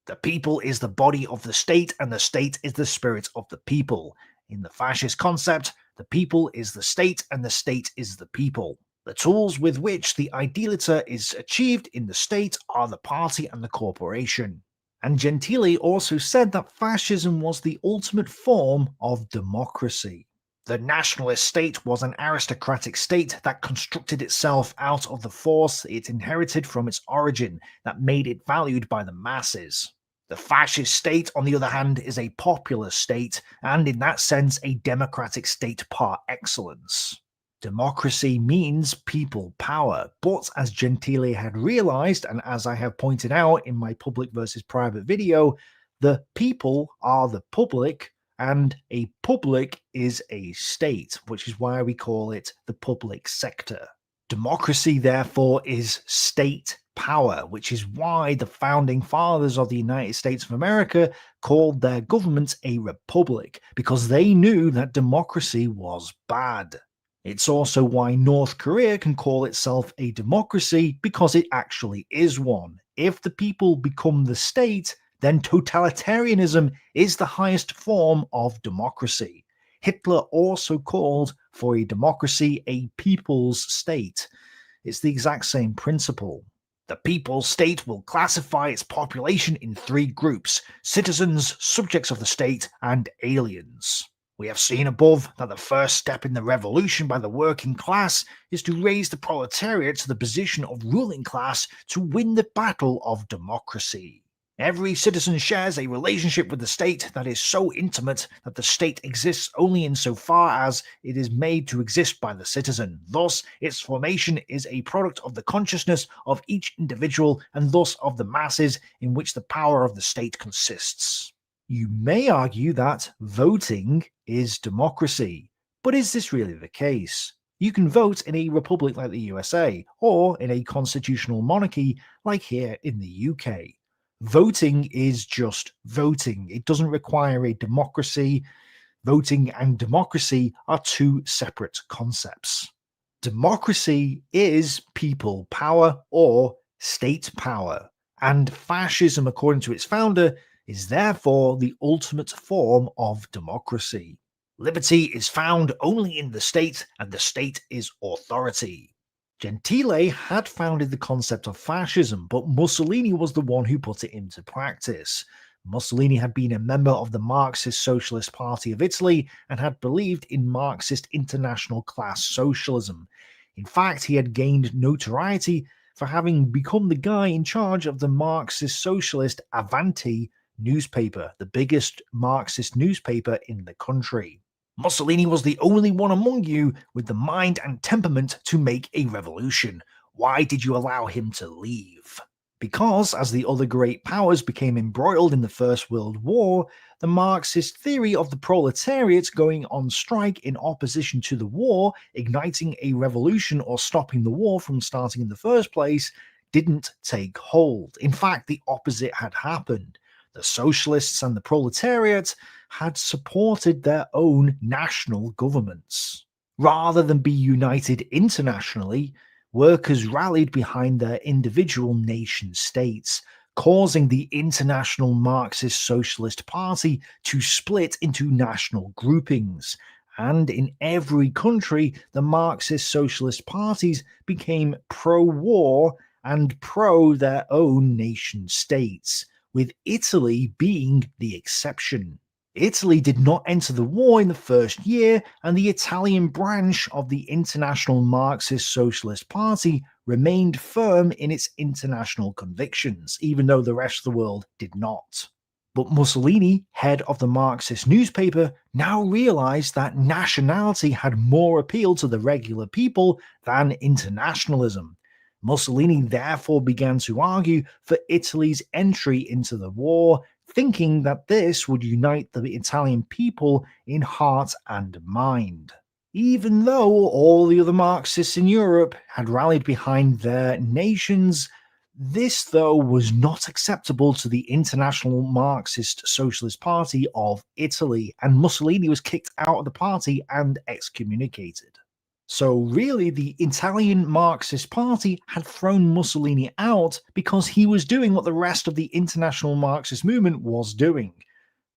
The people is the body of the state, and the state is the spirit of the people. In the fascist concept, the people is the state, and the state is the people. The tools with which the idealita is achieved in the state are the party and the corporation. And Gentile also said that fascism was the ultimate form of democracy. The nationalist state was an aristocratic state that constructed itself out of the force it inherited from its origin, that made it valued by the masses. The fascist state, on the other hand, is a popular state, and in that sense a democratic state par excellence. Democracy means people power, but as Gentile had realized, and as I have pointed out in my public versus private video, the people are the public, and a public is a state, which is why we call it the public sector. Democracy, therefore, is state power, which is why the founding fathers of the United States of America called their government a republic, because they knew that democracy was bad. It's also why North Korea can call itself a democracy, because it actually is one. If the people become the state, then totalitarianism is the highest form of democracy. Hitler also called for a democracy a people's state. It's the exact same principle. The people's state will classify its population in three groups: citizens, subjects of the state, and aliens. We have seen above that the first step in the revolution by the working class is to raise the proletariat to the position of ruling class to win the battle of democracy. Every citizen shares a relationship with the state that is so intimate that the state exists only insofar as it is made to exist by the citizen. Thus, its formation is a product of the consciousness of each individual and thus of the masses in which the power of the state consists. You may argue that voting is democracy, but is this really the case? You can vote in a republic like the USA, or in a constitutional monarchy like here in the UK. Voting is just voting. It doesn't require a democracy. Voting and democracy are two separate concepts. Democracy is people power or state power, and fascism, according to its founder, is therefore the ultimate form of democracy. Liberty is found only in the state, and the state is authority. Gentile had founded the concept of fascism, but Mussolini was the one who put it into practice. Mussolini had been a member of the Marxist Socialist Party of Italy and had believed in Marxist international class socialism. In fact, he had gained notoriety for having become the guy in charge of the Marxist-Socialist Avanti newspaper, the biggest Marxist newspaper in the country. Mussolini was the only one among you with the mind and temperament to make a revolution. Why did you allow him to leave? Because, as the other great powers became embroiled in the First World War, the Marxist theory of the proletariat going on strike in opposition to the war, igniting a revolution or stopping the war from starting in the first place, didn't take hold. In fact, the opposite had happened. The socialists and the proletariat had supported their own national governments. Rather than be united internationally, workers rallied behind their individual nation-states, causing the International Marxist Socialist Party to split into national groupings. And in every country, the Marxist Socialist parties became pro-war and pro their own nation-states, with Italy being the exception. Italy did not enter the war in the first year, and the Italian branch of the International Marxist Socialist Party remained firm in its international convictions, even though the rest of the world did not. But Mussolini, head of the Marxist newspaper, now realized that nationality had more appeal to the regular people than internationalism. Mussolini therefore began to argue for Italy's entry into the war, thinking that this would unite the Italian people in heart and mind. Even though all the other Marxists in Europe had rallied behind their nations, this, though, was not acceptable to the International Marxist Socialist Party of Italy, and Mussolini was kicked out of the party and excommunicated. So really, the Italian Marxist Party had thrown Mussolini out because he was doing what the rest of the international Marxist movement was doing.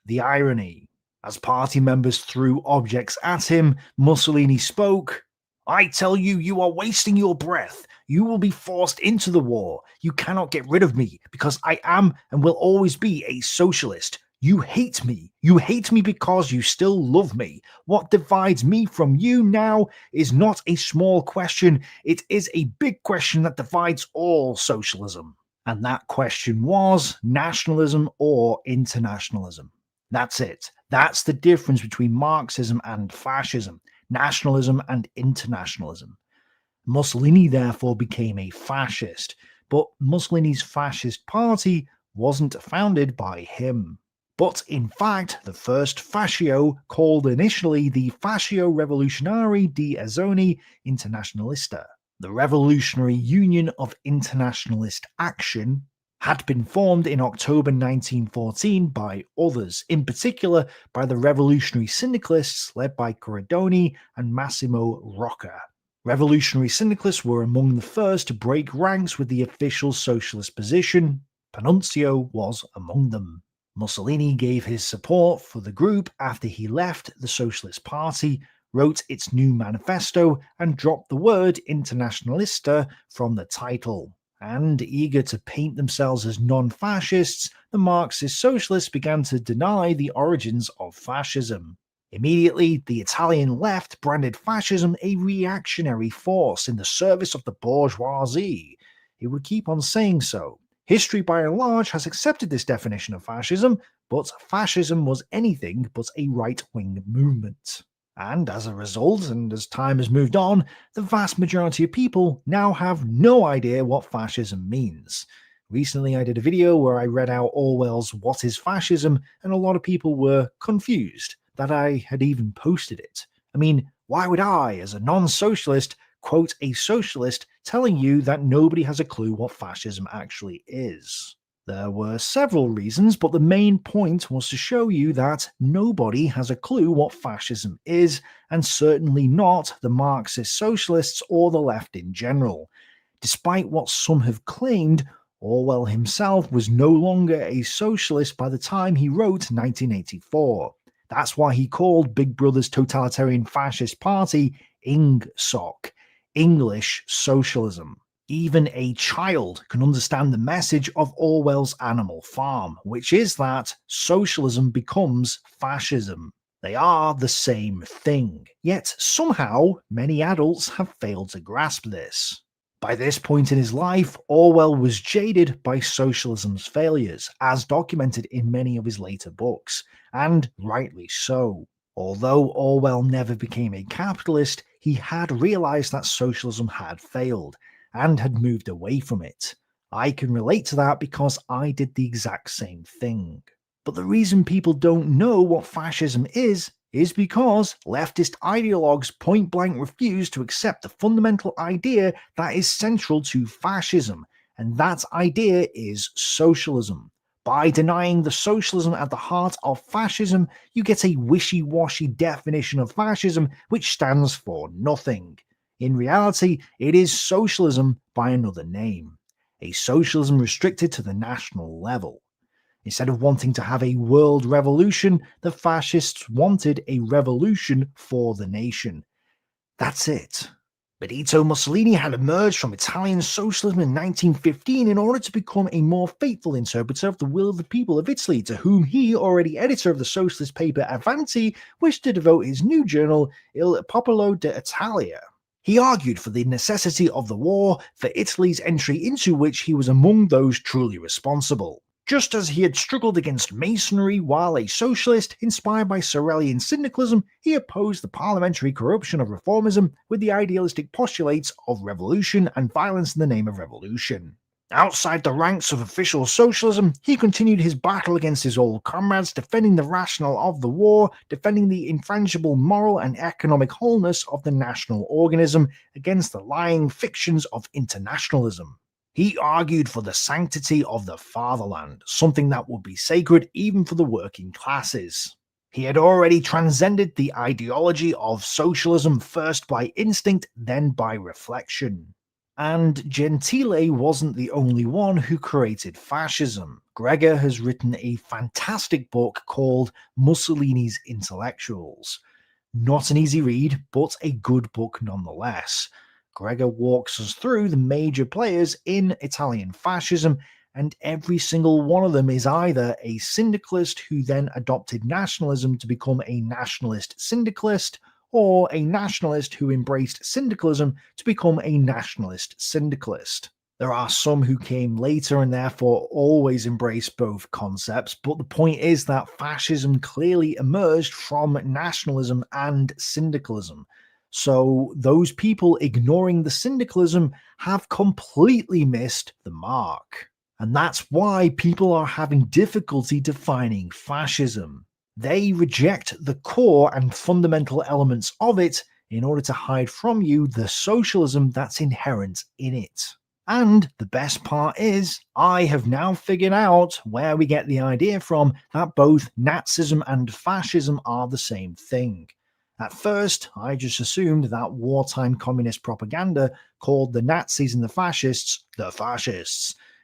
The irony. As party members threw objects at him, Mussolini spoke, "I tell you, you are wasting your breath. You will be forced into the war. You cannot get rid of me, because I am and will always be a socialist. You hate me. You hate me because you still love me. What divides me from you now is not a small question. It is a big question that divides all socialism." And that question was nationalism or internationalism. That's it. That's the difference between Marxism and fascism, nationalism and internationalism. Mussolini therefore became a fascist, but Mussolini's fascist party wasn't founded by him. But in fact, the first fascio, called initially the Fascio Rivoluzionari di Azione Internazionalista, the Revolutionary Union of Internationalist Action, had been formed in October 1914 by others, in particular by the revolutionary syndicalists led by Corradoni and Massimo Rocca. Revolutionary syndicalists were among the first to break ranks with the official socialist position. Panunzio was among them. Mussolini gave his support for the group after he left the Socialist Party, wrote its new manifesto, and dropped the word internazionalista from the title. And eager to paint themselves as non-fascists, the Marxist socialists began to deny the origins of fascism. Immediately, the Italian left branded fascism a reactionary force in the service of the bourgeoisie. It would keep on saying so. History, by and large, has accepted this definition of fascism, but fascism was anything but a right-wing movement. And as a result, and as time has moved on, the vast majority of people now have no idea what fascism means. Recently I did a video where I read out Orwell's "What is Fascism?" and a lot of people were confused that I had even posted it. I mean, why would I, as a non-socialist, quote a socialist telling you that nobody has a clue what fascism actually is? There were several reasons, but the main point was to show you that nobody has a clue what fascism is, and certainly not the Marxist socialists or the left in general. Despite what some have claimed, Orwell himself was no longer a socialist by the time he wrote 1984. That's why he called Big Brother's totalitarian fascist party IngSoc, English Socialism. Even a child can understand the message of Orwell's Animal Farm, which is that socialism becomes fascism. They are the same thing. Yet somehow, many adults have failed to grasp this. By this point in his life, Orwell was jaded by socialism's failures, as documented in many of his later books, and rightly so. Although Orwell never became a capitalist, he had realized that socialism had failed, and had moved away from it. I can relate to that because I did the exact same thing. But the reason people don't know what fascism is because leftist ideologues point-blank refuse to accept the fundamental idea that is central to fascism, and that idea is socialism. By denying the socialism at the heart of fascism, you get a wishy-washy definition of fascism which stands for nothing. In reality, it is socialism by another name. A socialism restricted to the national level. Instead of wanting to have a world revolution, the fascists wanted a revolution for the nation. That's it. Benito Mussolini had emerged from Italian socialism in 1915 in order to become a more faithful interpreter of the will of the people of Italy, to whom he, already editor of the socialist paper Avanti, wished to devote his new journal Il Popolo d'Italia. He argued for the necessity of the war, for Italy's entry into which he was among those truly responsible. Just as he had struggled against Masonry while a socialist, inspired by Sorelian syndicalism, he opposed the parliamentary corruption of reformism with the idealistic postulates of revolution and violence in the name of revolution. Outside the ranks of official socialism, he continued his battle against his old comrades, defending the rationale of the war, defending the infrangible moral and economic wholeness of the national organism against the lying fictions of internationalism. He argued for the sanctity of the fatherland, something that would be sacred even for the working classes. He had already transcended the ideology of socialism, first by instinct, then by reflection. And Gentile wasn't the only one who created fascism. Gregor has written a fantastic book called Mussolini's Intellectuals. Not an easy read, but a good book nonetheless. Gregor walks us through the major players in Italian fascism, and every single one of them is either a syndicalist who then adopted nationalism to become a nationalist syndicalist, or a nationalist who embraced syndicalism to become a nationalist syndicalist. There are some who came later and therefore always embrace both concepts, but the point is that fascism clearly emerged from nationalism and syndicalism. So those people ignoring the syndicalism have completely missed the mark. And that's why people are having difficulty defining fascism. They reject the core and fundamental elements of it in order to hide from you the socialism that's inherent in it. And the best part is, I have now figured out where we get the idea from that both Nazism and fascism are the same thing. At first, I just assumed that wartime communist propaganda called the Nazis and the fascists,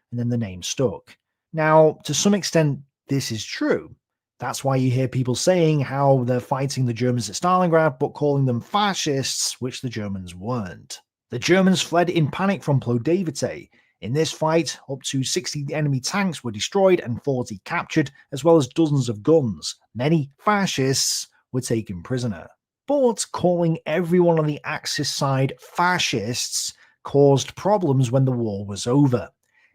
and then the name stuck. Now, to some extent, this is true. That's why you hear people saying how they're fighting the Germans at Stalingrad, but calling them fascists, which the Germans weren't. The Germans fled in panic from Plodavite. In this fight, up to 60 enemy tanks were destroyed and 40 captured, as well as dozens of guns. Many fascists were taken prisoner. But calling everyone on the Axis side fascists caused problems when the war was over.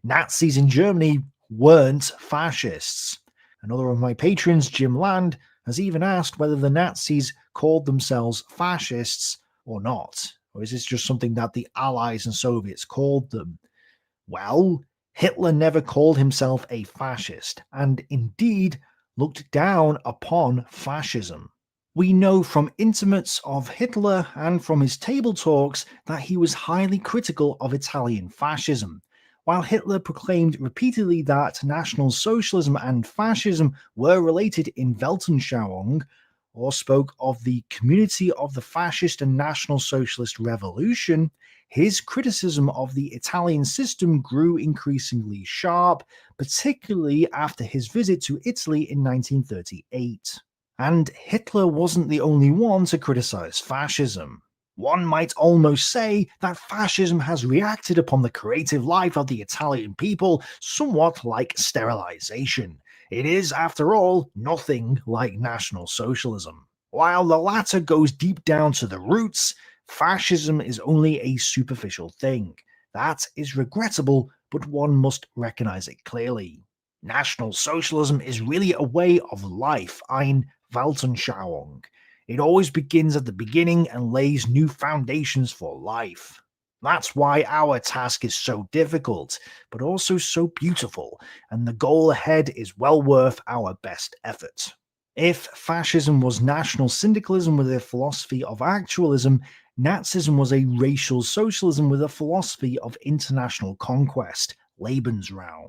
Nazis in Germany weren't fascists. Another of my patrons, Jim Land, has even asked whether the Nazis called themselves fascists or not. Or is this just something that the Allies and Soviets called them? Well, Hitler never called himself a fascist, and indeed looked down upon fascism. We know from intimates of Hitler and from his table talks that he was highly critical of Italian fascism. While Hitler proclaimed repeatedly that National Socialism and fascism were related in Weltanschauung, or spoke of the community of the fascist and National Socialist revolution, his criticism of the Italian system grew increasingly sharp, particularly after his visit to Italy in 1938. And Hitler wasn't the only one to criticize fascism. One might almost say that fascism has reacted upon the creative life of the Italian people somewhat like sterilization. It is, after all, nothing like National Socialism. While the latter goes deep down to the roots, fascism is only a superficial thing. That is regrettable, but one must recognize it clearly. National Socialism is really a way of life, eine Weltanschauung. It always begins at the beginning and lays new foundations for life. That's why our task is so difficult, but also so beautiful, and the goal ahead is well worth our best effort. If fascism was national syndicalism with a philosophy of actualism, Nazism was a racial socialism with a philosophy of international conquest, Lebensraum.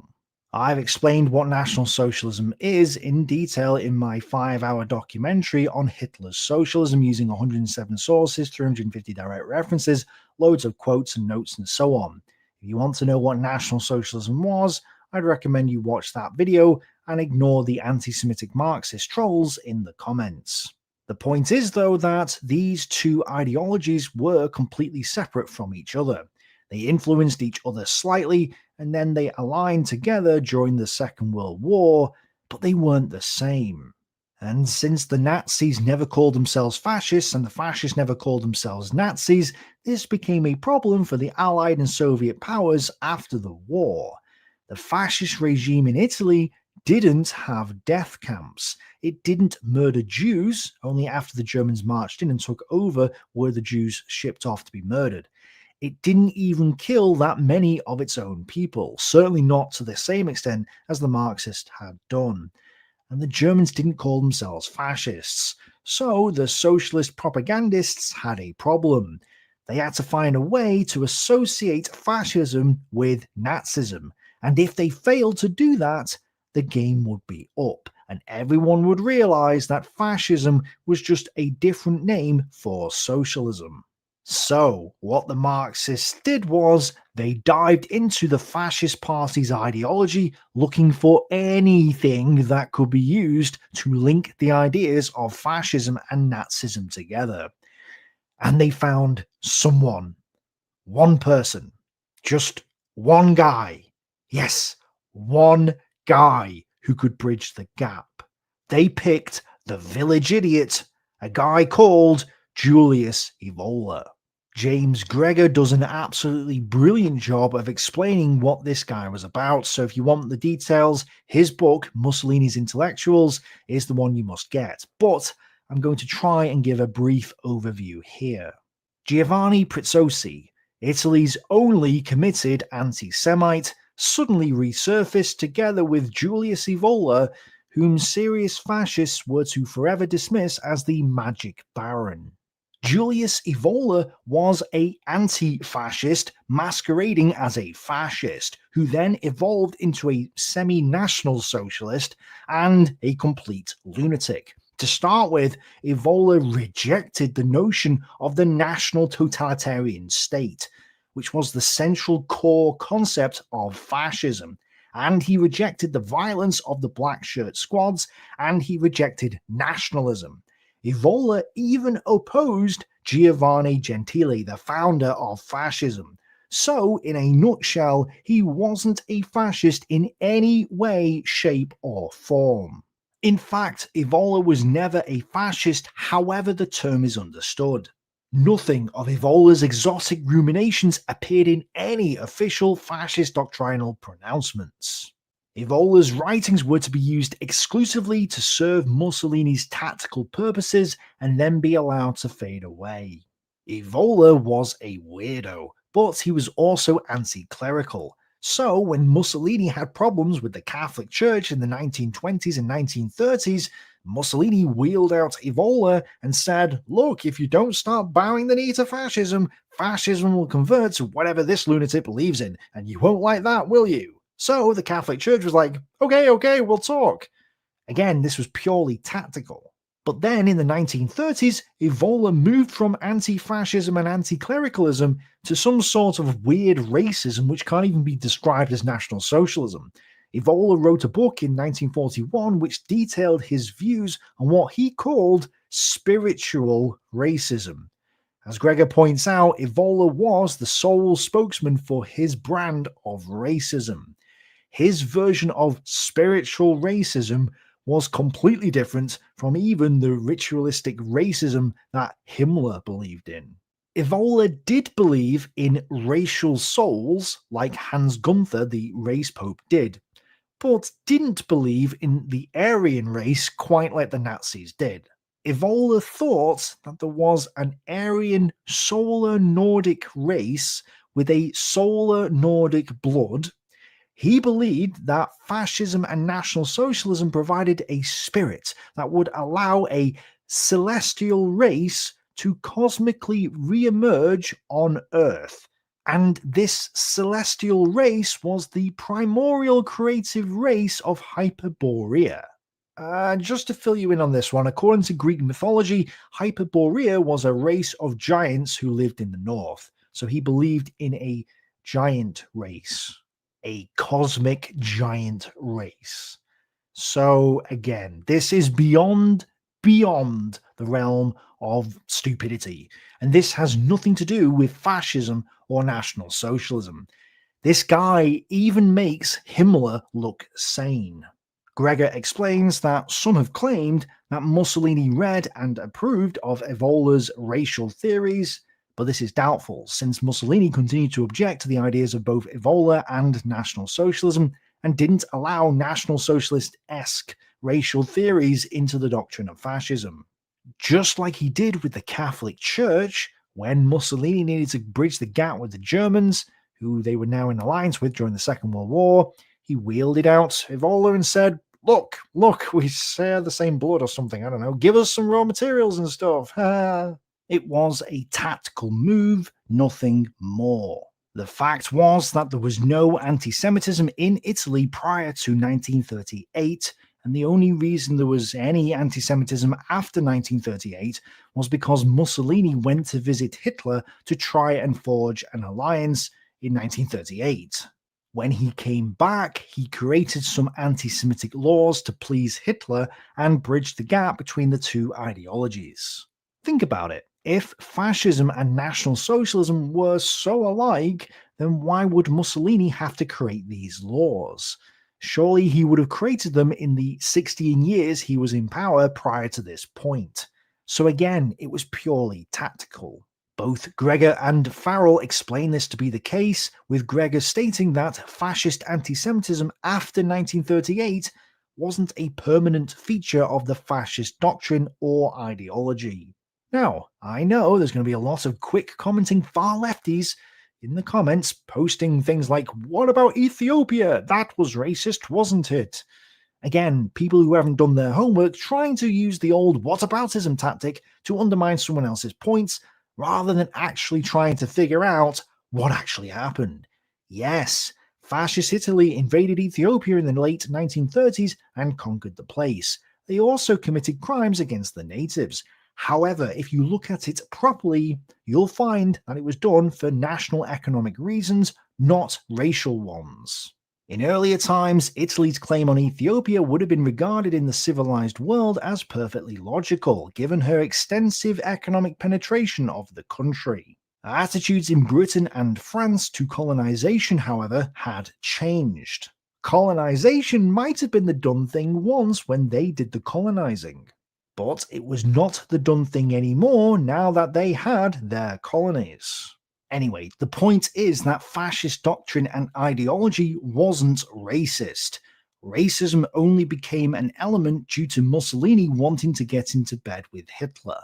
I've explained what National Socialism is in detail in my 5-hour documentary on Hitler's socialism using 107 sources, 350 direct references, loads of quotes and notes and so on. If you want to know what National Socialism was, I'd recommend you watch that video and ignore the anti-Semitic Marxist trolls in the comments. The point is, though, that these two ideologies were completely separate from each other. They influenced each other slightly, and then they aligned together during the Second World War, but they weren't the same. And since the Nazis never called themselves fascists and the fascists never called themselves Nazis, this became a problem for the Allied and Soviet powers after the war. The fascist regime in Italy didn't have death camps. It didn't murder Jews, only after the Germans marched in and took over were the Jews shipped off to be murdered. It didn't even kill that many of its own people, certainly not to the same extent as the Marxists had done. And the Germans didn't call themselves fascists, so the socialist propagandists had a problem. They had to find a way to associate fascism with Nazism, and if they failed to do that, the game would be up, and everyone would realize that fascism was just a different name for socialism. So, what the Marxists did was, they dived into the fascist party's ideology, looking for anything that could be used to link the ideas of fascism and Nazism together. And they found someone. One person. Just one guy. Yes, one guy who could bridge the gap. They picked the village idiot, a guy called Julius Evola. James Gregor does an absolutely brilliant job of explaining what this guy was about, so if you want the details, his book, Mussolini's Intellectuals, is the one you must get. But I'm going to try and give a brief overview here. Giovanni Prizzosi, Italy's only committed anti-Semite, suddenly resurfaced together with Julius Evola, whom serious fascists were to forever dismiss as the Magic Baron. Julius Evola was an anti-fascist masquerading as a fascist, who then evolved into a semi-national socialist and a complete lunatic. To start with, Evola rejected the notion of the national totalitarian state, which was the central core concept of fascism, and he rejected the violence of the black shirt squads, and he rejected nationalism. Evola even opposed Giovanni Gentile, the founder of fascism. So, in a nutshell, he wasn't a fascist in any way, shape, or form. In fact, Evola was never a fascist, however the term is understood. Nothing of Evola's exotic ruminations appeared in any official fascist doctrinal pronouncements. Evola's writings were to be used exclusively to serve Mussolini's tactical purposes and then be allowed to fade away. Evola was a weirdo, but he was also anti-clerical. So when Mussolini had problems with the Catholic Church in the 1920s and 1930s, Mussolini wheeled out Evola and said, look, if you don't start bowing the knee to fascism, fascism will convert to whatever this lunatic believes in, and you won't like that, will you? So the Catholic Church was like, okay, we'll talk. Again, this was purely tactical. But then in the 1930s, Evola moved from anti-fascism and anti-clericalism to some sort of weird racism which can't even be described as National Socialism. Evola wrote a book in 1941 which detailed his views on what he called spiritual racism. As Gregor points out, Evola was the sole spokesman for his brand of racism. His version of spiritual racism was completely different from even the ritualistic racism that Himmler believed in. Evola did believe in racial souls, like Hans Gunther, the race pope, did, but didn't believe in the Aryan race quite like the Nazis did. Evola thought that there was an Aryan solar Nordic race with a solar Nordic blood. He believed that fascism and National Socialism provided a spirit that would allow a celestial race to cosmically re-emerge on Earth. And this celestial race was the primordial creative race of Hyperborea. Just to fill you in on this one, according to Greek mythology, Hyperborea was a race of giants who lived in the north. So he believed in a giant race. A cosmic giant race. So again, this is beyond the realm of stupidity. And this has nothing to do with fascism or National Socialism. This guy even makes Himmler look sane. Gregor explains that some have claimed that Mussolini read and approved of Evola's racial theories, but this is doubtful, since Mussolini continued to object to the ideas of both Evola and National Socialism, and didn't allow National Socialist-esque racial theories into the doctrine of fascism. Just like he did with the Catholic Church, when Mussolini needed to bridge the gap with the Germans, who they were now in alliance with during the Second World War, he wielded out Evola and said, look, we share the same blood or something, I don't know, give us some raw materials and stuff. It was a tactical move, nothing more. The fact was that there was no anti-Semitism in Italy prior to 1938, and the only reason there was any anti-Semitism after 1938 was because Mussolini went to visit Hitler to try and forge an alliance in 1938. When he came back, he created some anti-Semitic laws to please Hitler and bridge the gap between the two ideologies. Think about it. If fascism and National Socialism were so alike, then why would Mussolini have to create these laws? Surely he would have created them in the 16 years he was in power prior to this point. So again, it was purely tactical. Both Gregor and Farrell explain this to be the case, with Gregor stating that fascist anti-Semitism after 1938 wasn't a permanent feature of the fascist doctrine or ideology. Now, I know there's going to be a lot of quick commenting far lefties in the comments posting things like, what about Ethiopia? That was racist, wasn't it? Again, people who haven't done their homework trying to use the old whataboutism tactic to undermine someone else's points, rather than actually trying to figure out what actually happened. Yes, fascist Italy invaded Ethiopia in the late 1930s and conquered the place. They also committed crimes against the natives. However, if you look at it properly, you'll find that it was done for national economic reasons, not racial ones. In earlier times, Italy's claim on Ethiopia would have been regarded in the civilized world as perfectly logical, given her extensive economic penetration of the country. Attitudes in Britain and France to colonization, however, had changed. Colonization might have been the done thing once when they did the colonizing, but it was not the done thing anymore now that they had their colonies. Anyway, the point is that fascist doctrine and ideology wasn't racist. Racism only became an element due to Mussolini wanting to get into bed with Hitler,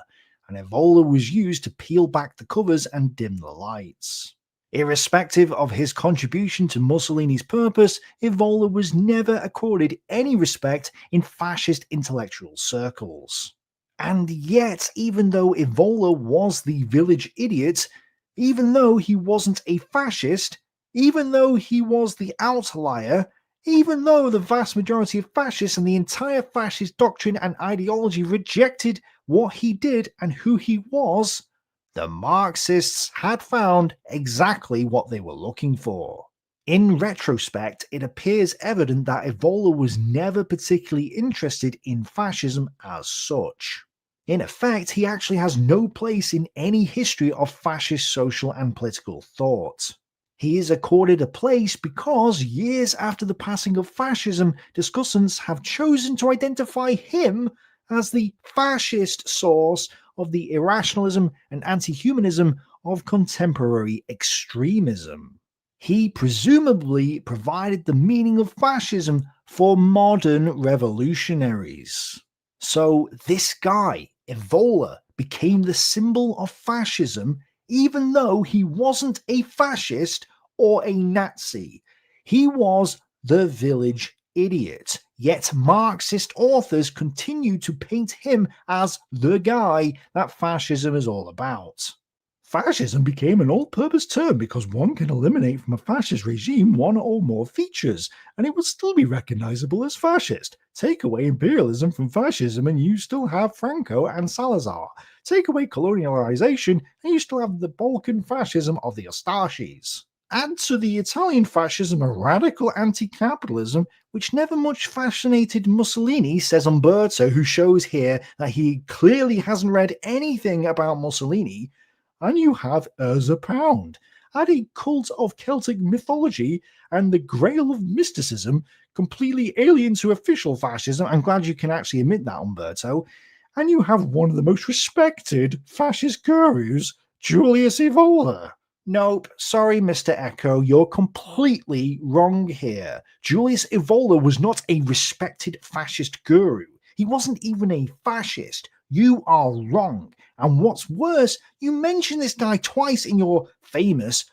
and Evola was used to peel back the covers and dim the lights. Irrespective of his contribution to Mussolini's purpose, Evola was never accorded any respect in fascist intellectual circles. And yet, even though Evola was the village idiot, even though he wasn't a fascist, even though he was the outlier, even though the vast majority of fascists and the entire fascist doctrine and ideology rejected what he did and who he was, the Marxists had found exactly what they were looking for. In retrospect, it appears evident that Evola was never particularly interested in fascism as such. In effect, he actually has no place in any history of fascist social and political thought. He is accorded a place because years after the passing of fascism, discussants have chosen to identify him as the fascist source of the irrationalism and anti-humanism of contemporary extremism. He presumably provided the meaning of fascism for modern revolutionaries. So this guy, Evola, became the symbol of fascism even though he wasn't a fascist or a Nazi. He was the village idiot. Yet Marxist authors continue to paint him as the guy that fascism is all about. Fascism became an all-purpose term because one can eliminate from a fascist regime one or more features, and it would still be recognizable as fascist. Take away imperialism from fascism and you still have Franco and Salazar. Take away colonialization and you still have the Balkan fascism of the Ustashis. Add to the Italian fascism a radical anti-capitalism which never much fascinated Mussolini, says Umberto, who shows here that he clearly hasn't read anything about Mussolini, and you have Urza Pound. Add a cult of Celtic mythology and the grail of mysticism, completely alien to official fascism. I'm glad you can actually admit that, Umberto. And you have one of the most respected fascist gurus, Julius Evola. Nope, sorry, Mr. Echo, you're completely wrong here. Julius Evola was not a respected fascist guru. He wasn't even a fascist. You are wrong. And what's worse, you mention this guy twice in your famous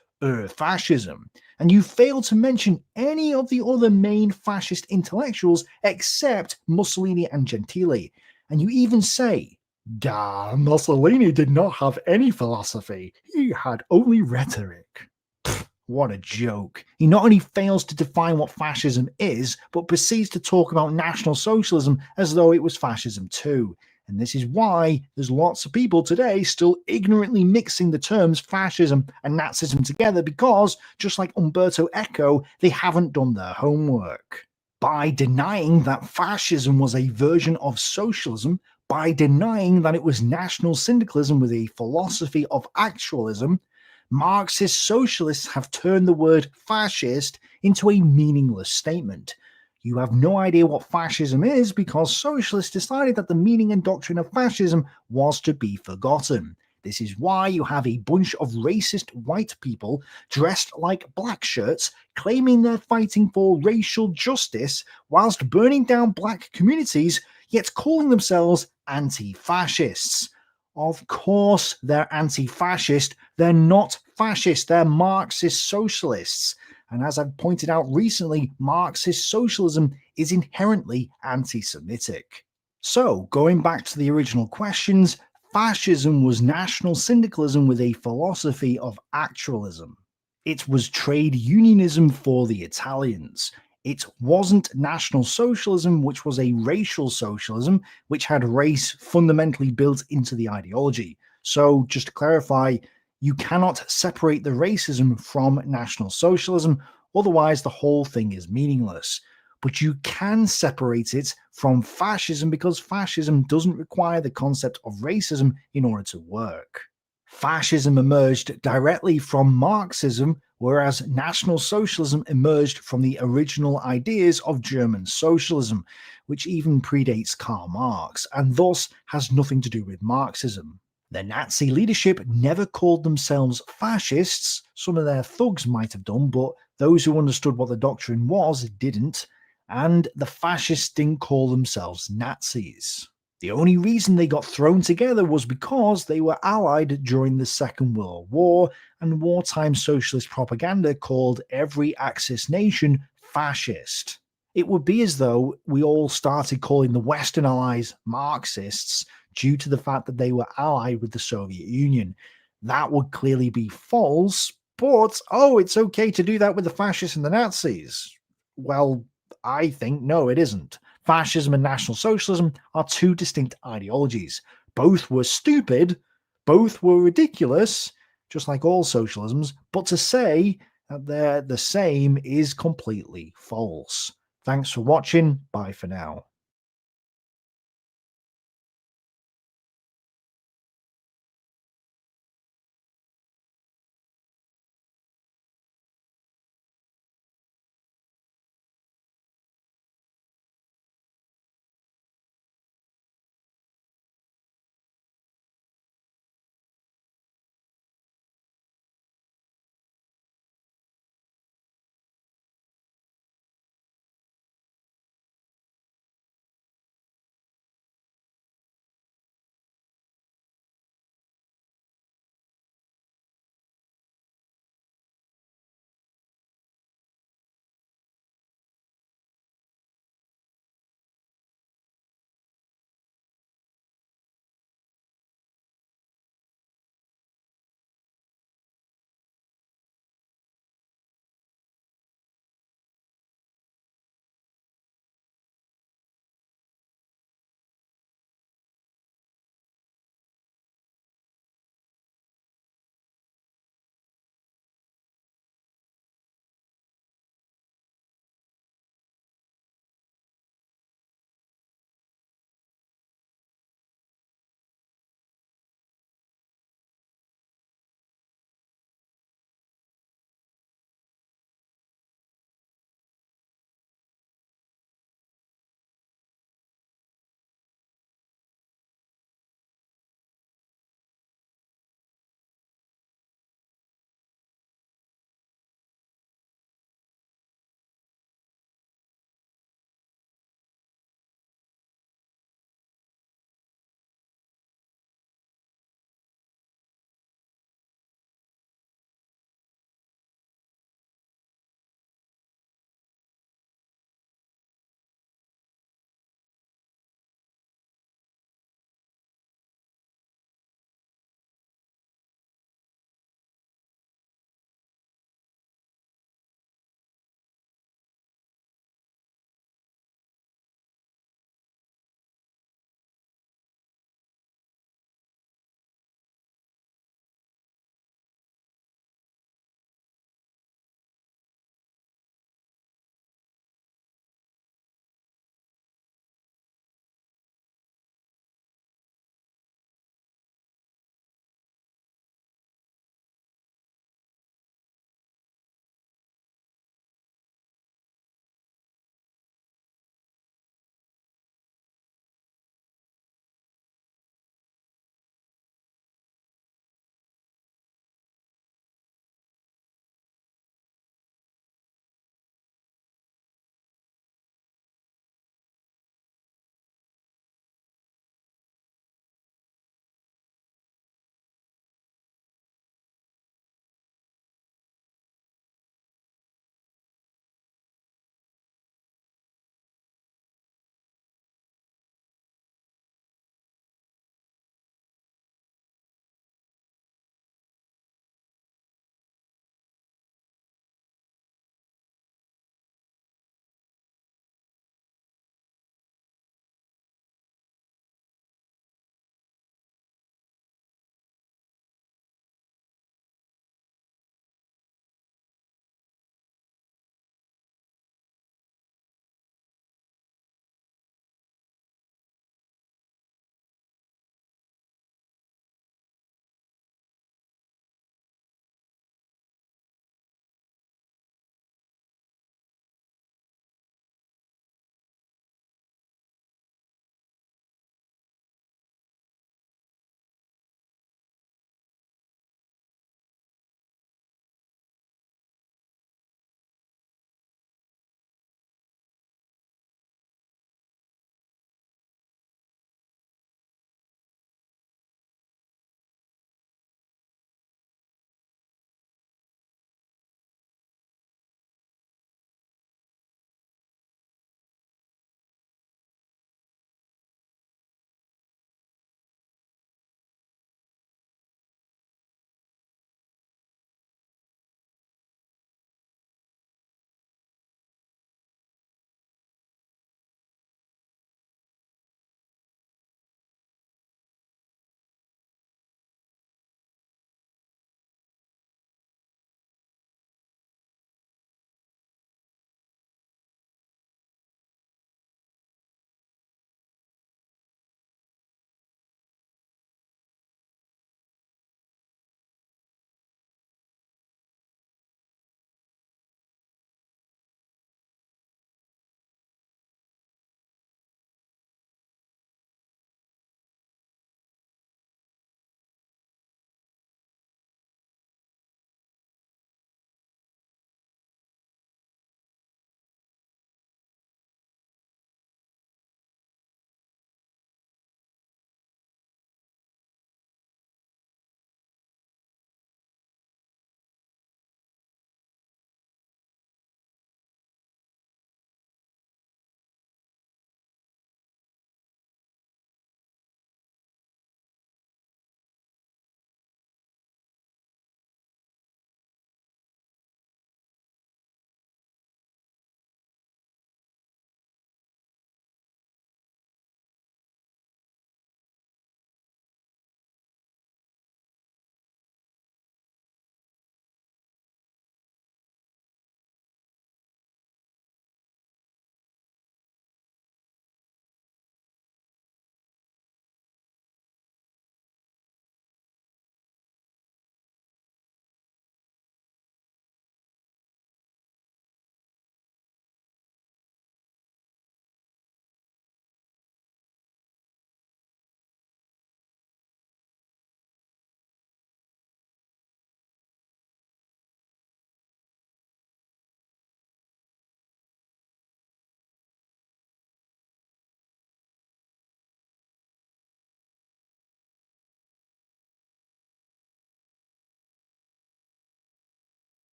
fascism, and you fail to mention any of the other main fascist intellectuals except Mussolini and Gentile. And you even say, "Gah, Mussolini did not have any philosophy. He had only rhetoric." Pfft, what a joke. He not only fails to define what fascism is, but proceeds to talk about National Socialism as though it was fascism too. And this is why there's lots of people today still ignorantly mixing the terms fascism and Nazism together because, just like Umberto Eco, they haven't done their homework. By denying that fascism was a version of socialism, by denying that it was national syndicalism with a philosophy of actualism, Marxist socialists have turned the word fascist into a meaningless statement. You have no idea what fascism is because socialists decided that the meaning and doctrine of fascism was to be forgotten. This is why you have a bunch of racist white people dressed like black shirts claiming they're fighting for racial justice whilst burning down black communities, yet calling themselves anti-fascists. Of course they're anti-fascist, they're not fascist, they're Marxist socialists. And as I've pointed out recently, Marxist socialism is inherently anti-Semitic. So, going back to the original questions, fascism was national syndicalism with a philosophy of actualism. It was trade unionism for the Italians. It wasn't National Socialism, which was a racial socialism, which had race fundamentally built into the ideology. So, just to clarify, you cannot separate the racism from National Socialism, otherwise the whole thing is meaningless. But you can separate it from fascism because fascism doesn't require the concept of racism in order to work. Fascism emerged directly from Marxism, whereas National Socialism emerged from the original ideas of German socialism, which even predates Karl Marx, and thus has nothing to do with Marxism. The Nazi leadership never called themselves fascists. Some of their thugs might have done, but those who understood what the doctrine was didn't, and the fascists didn't call themselves Nazis. The only reason they got thrown together was because they were allied during the Second World War, and wartime socialist propaganda called every Axis nation fascist. It would be as though we all started calling the Western allies Marxists due to the fact that they were allied with the Soviet Union. That would clearly be false, but, oh, it's okay to do that with the fascists and the Nazis. Well, I think no, it isn't. Fascism and National Socialism are two distinct ideologies. Both were stupid, both were ridiculous, just like all socialisms, but to say that they're the same is completely false. Thanks for watching, bye for now.